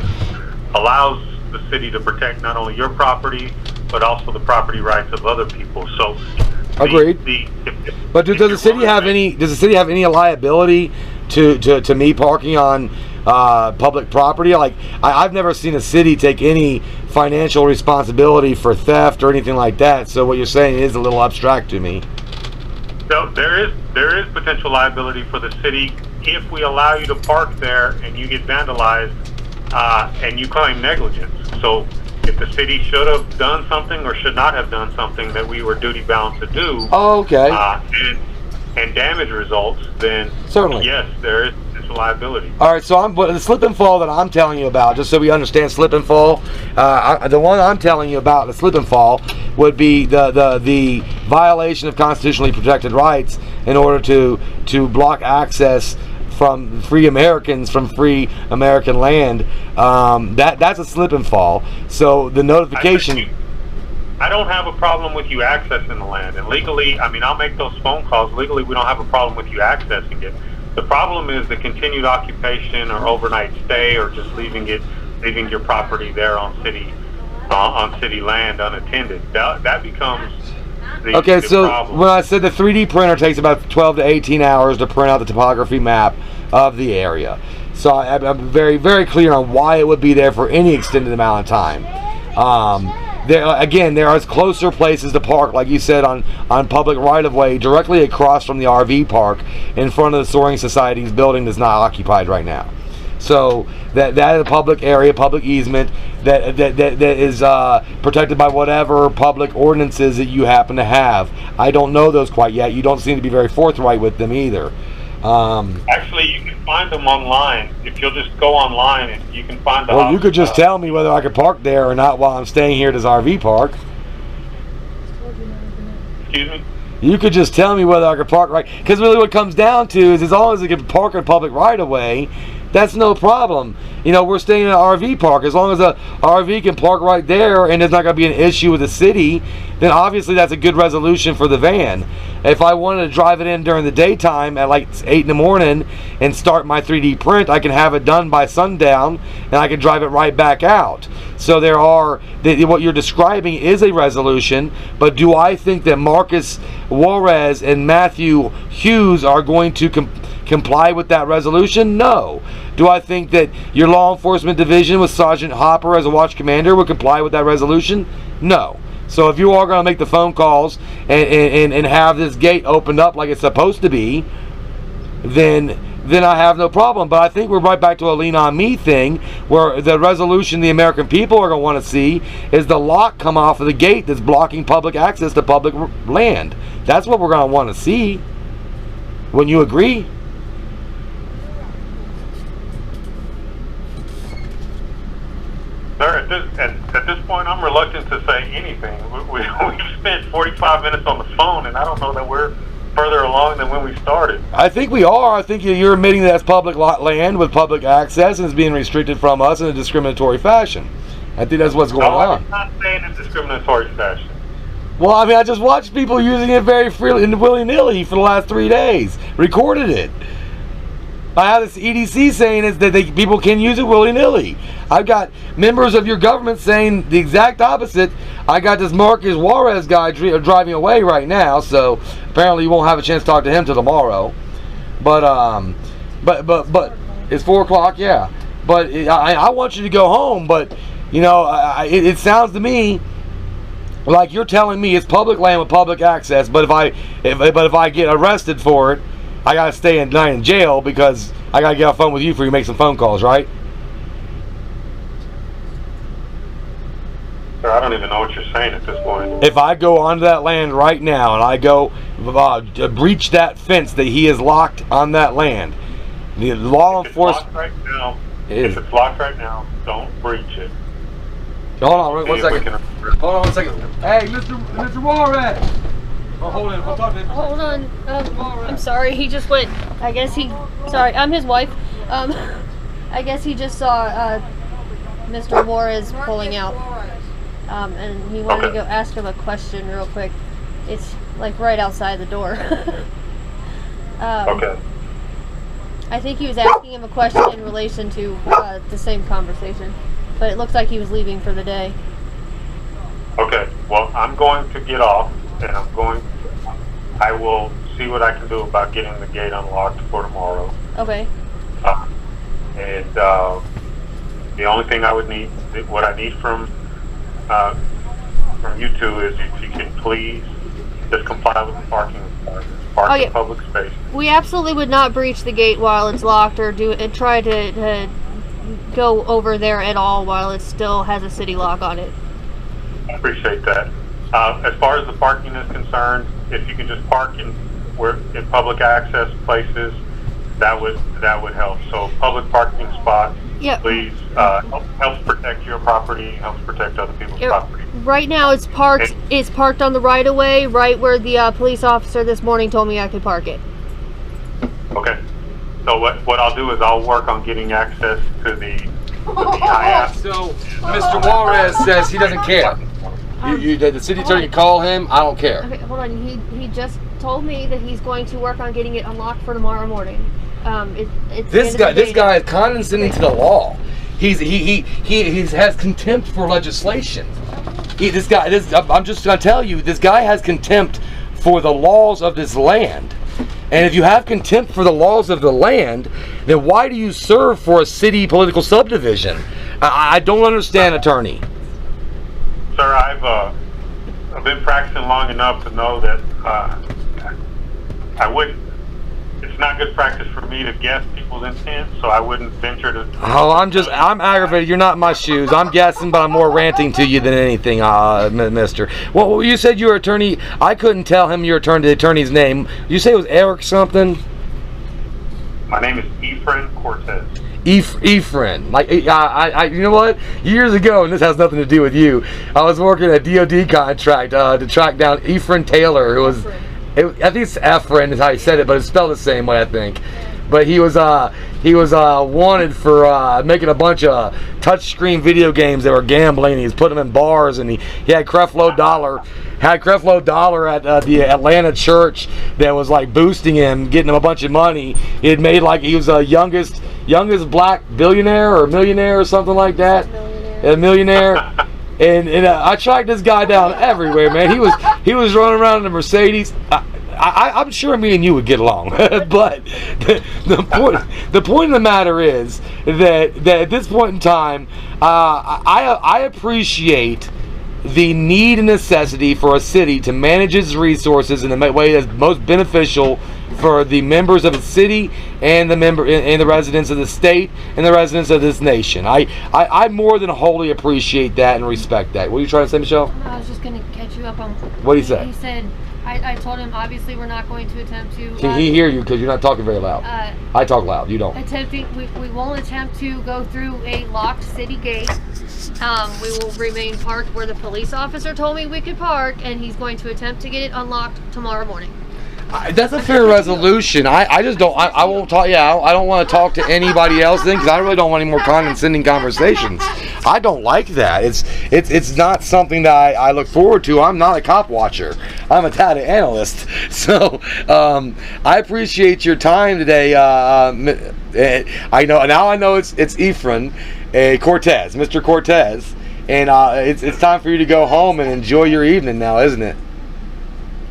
[SPEAKER 20] allows the city to protect not only your property, but also the property rights of other people. So,
[SPEAKER 1] agreed. But does the city have any? Does the city have any liability to me parking on public property? Like I've never seen a city take any financial responsibility for theft or anything like that. So what you're saying is a little abstract to me.
[SPEAKER 20] So there is potential liability for the city if we allow you to park there and you get vandalized and you claim negligence. So if the city should have done something or should not have done something that we were duty bound to do, and damage results, then
[SPEAKER 1] certainly
[SPEAKER 20] yes, there is potential liability.
[SPEAKER 1] All right, so the slip and fall that I'm telling you about, just so we understand slip and fall, the one I'm telling you about, the slip and fall, would be the violation of constitutionally protected rights in order to block access from free Americans from free American land. That's a slip and fall. So the notification.
[SPEAKER 20] I don't have a problem with you accessing the land, and legally, I mean, I'll make those phone calls. Legally, we don't have a problem with you accessing it. The problem is the continued occupation or overnight stay, or just leaving your property there on city land unattended. That becomes the problem.
[SPEAKER 1] When I said the 3D printer takes about 12 to 18 hours to print out the topography map of the area, so I'm very, very clear on why it would be there for any extended amount of time. There are closer places to park, like you said, on public right-of-way, directly across from the RV park, in front of the Soaring Society's building that's not occupied right now. So that is a public area, public easement that is protected by whatever public ordinances that you happen to have. I don't know those quite yet. You don't seem to be very forthright with them either.
[SPEAKER 20] Actually, you can find them online. If you'll just go online, and you can find the.
[SPEAKER 1] Well, you could just tell me whether I could park there or not while I'm staying here at this RV park.
[SPEAKER 20] Excuse me?
[SPEAKER 1] You could just tell me whether I could park right. Because really what it comes down to is as long as I can park in a public right-of-way, that's no problem. You know, we're staying in an RV park. As long as a RV can park right there and there's not going to be an issue with the city, then obviously that's a good resolution for the van. If I wanted to drive it in during the daytime at like 8 in the morning and start my 3D print, I can have it done by sundown and I can drive it right back out. So there are, what you're describing is a resolution, but do I think that Marcus Juarez and Matthew Hughes are going to comply with that resolution? No. Do I think that your law enforcement division with Sergeant Hopper as a watch commander would comply with that resolution? No. So if you are going to make the phone calls and have this gate opened up like it's supposed to be, then I have no problem. But I think we're right back to a lean on me thing, where the resolution the American people are going to want to see is the lock come off of the gate that's blocking public access to public land. That's what we're going to want to see. Wouldn't you agree?
[SPEAKER 20] Sir, at this point, I'm reluctant to say anything. We've spent 45 minutes on the phone, and I don't know that we're further along than when we started.
[SPEAKER 1] I think we are. I think you're admitting that that's public land with public access and it's being restricted from us in a discriminatory fashion. I think that's what's going on.
[SPEAKER 20] I'm not saying it's discriminatory fashion.
[SPEAKER 1] Well, I mean, I just watched people using it very freely and willy-nilly for the last 3 days. Recorded it. I have this EDC saying is that people can use it willy-nilly. I've got members of your government saying the exact opposite. I got this Marcus Juarez guy driving away right now, so apparently you won't have a chance to talk to him till tomorrow. But it's 4 o'clock, yeah. But I want you to go home. But you know, it sounds to me like you're telling me it's public land with public access. But if I get arrested for it, I gotta stay in jail because I gotta get off the phone with you before you make some phone calls, right?
[SPEAKER 20] Sir, I don't even know what you're saying at this point.
[SPEAKER 1] If I go onto that land right now and I go breach that fence that he has locked on that land, the law enforcement.
[SPEAKER 20] If it's locked right now, don't breach it.
[SPEAKER 1] Hold on, one second. Hold on 1 second. Hey, Mr. Juarez. Oh, hold on. I'll talk to him.
[SPEAKER 13] Hold on. I'm sorry. He just went. I guess he. Sorry, I'm his wife. I guess he just saw Mr. Juarez pulling out, and he wanted to go ask him a question real quick. It's like right outside the door.
[SPEAKER 20] Okay.
[SPEAKER 13] I think he was asking him a question in relation to the same conversation. but it looked like he was leaving for the day.
[SPEAKER 20] Okay, well, I'm going to get off, and I will see what I can do about getting the gate unlocked for tomorrow.
[SPEAKER 13] Okay.
[SPEAKER 20] And the only thing I would need, what I need from you two is if you can please just comply with the parking requirements. Park in public space.
[SPEAKER 13] We absolutely would not breach the gate while it's locked or try to go over there at all while it still has a city lock on it.
[SPEAKER 20] I appreciate that. As far as the parking is concerned, if you can just park in public access places, that would help. So public parking spots, please, helps protect your property, helps protect other people's property.
[SPEAKER 13] Right now, it's parked. It's parked on the right of way, right where the police officer this morning told me I could park it.
[SPEAKER 20] Okay. So what I'll do is I'll work on getting access to the IAP.
[SPEAKER 1] So Mr. Juarez says he doesn't care. The city attorney can call him. I don't care.
[SPEAKER 13] Okay, hold on. He just told me that he's going to work on getting it unlocked for tomorrow morning.
[SPEAKER 1] This guy is condescending to the law. He has contempt for legislation. I'm just going to tell you, this guy has contempt for the laws of this land. And if you have contempt for the laws of the land, then why do you serve for a city political subdivision? I don't understand, attorney.
[SPEAKER 20] Sir, I've been practicing long enough to know that it's not good practice for me to guess people's intent, so I wouldn't venture to.
[SPEAKER 1] Oh, I'm aggravated. You're not in my shoes. I'm guessing, but I'm more ranting to you than anything, mister. Well, you said you were attorney. I couldn't tell him the attorney's name. You say it was Eric something?
[SPEAKER 20] My name is Efren Cortez.
[SPEAKER 1] Efren, like you know what? Years ago, and this has nothing to do with you, I was working a DOD contract to track down Efren Taylor, who was, I think it's Efren is how he said it, but it's spelled the same way, I think. But he was wanted for making a bunch of touchscreen video games that were gambling. He was putting them in bars, and he had Creflo Dollar. Had Creflo Dollar at the Atlanta church that was like boosting him, getting him a bunch of money. He had made like he was the youngest black billionaire or millionaire or something like that. A millionaire. And I tracked this guy down everywhere, man. He was running around in a Mercedes. I'm sure me and you would get along, but the point of the matter is that at this point in time, I appreciate the need and necessity for a city to manage its resources in the way that's most beneficial for the members of the city and the residents of the state and the residents of this nation. I more than wholly appreciate that and respect that. What are you trying to say, Michelle?
[SPEAKER 13] I was just going to catch you up on
[SPEAKER 1] what he said.
[SPEAKER 13] He said, I told him, obviously, we're not going to attempt to...
[SPEAKER 1] Can he hear you? Because you're not talking very loud. I talk loud. You don't.
[SPEAKER 13] We won't attempt to go through a locked city gate. We will remain parked where the police officer told me we could park, and he's going to attempt to get it unlocked tomorrow morning.
[SPEAKER 1] That's a fair resolution. I just don't. I won't talk. Yeah, I don't want to talk to anybody else then, because I really don't want any more condescending conversations. I don't like that. It's not something that I look forward to. I'm not a cop watcher. I'm a data analyst. So I appreciate your time today. I know it's Efren Cortez, Mr. Cortez, and it's time for you to go home and enjoy your evening now, isn't it?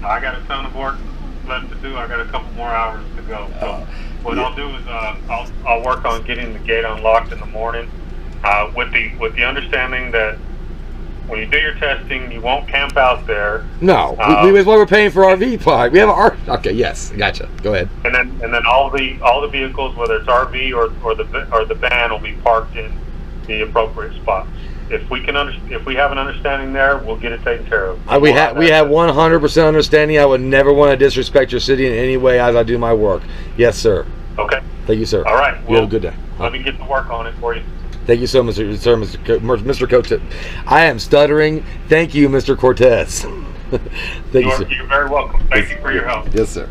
[SPEAKER 20] I got a ton of work left to do. I got a couple more hours to go. So what I'll do is I'll work on getting the gate unlocked in the morning, with the understanding that when you do your testing, you won't camp out there. No,
[SPEAKER 1] that's why we're paying for RV park. We have our okay. Yes, gotcha. Go ahead.
[SPEAKER 20] And then all the vehicles, whether it's RV or the van, will be parked in the appropriate spots. If we have an understanding there, we'll get it taken care of.
[SPEAKER 1] We have 100% understanding. I would never want to disrespect your city in any way as I do my work. Yes, sir.
[SPEAKER 20] Okay.
[SPEAKER 1] Thank you, sir.
[SPEAKER 20] All right.
[SPEAKER 1] You have a good day.
[SPEAKER 20] Let me get to work on it for you.
[SPEAKER 1] Thank you so much, Mr. Cortez. I am stuttering. Thank you, Mr. Cortez. Thank you, sir.
[SPEAKER 20] You're very welcome. Thank you for your help.
[SPEAKER 1] Yes, sir.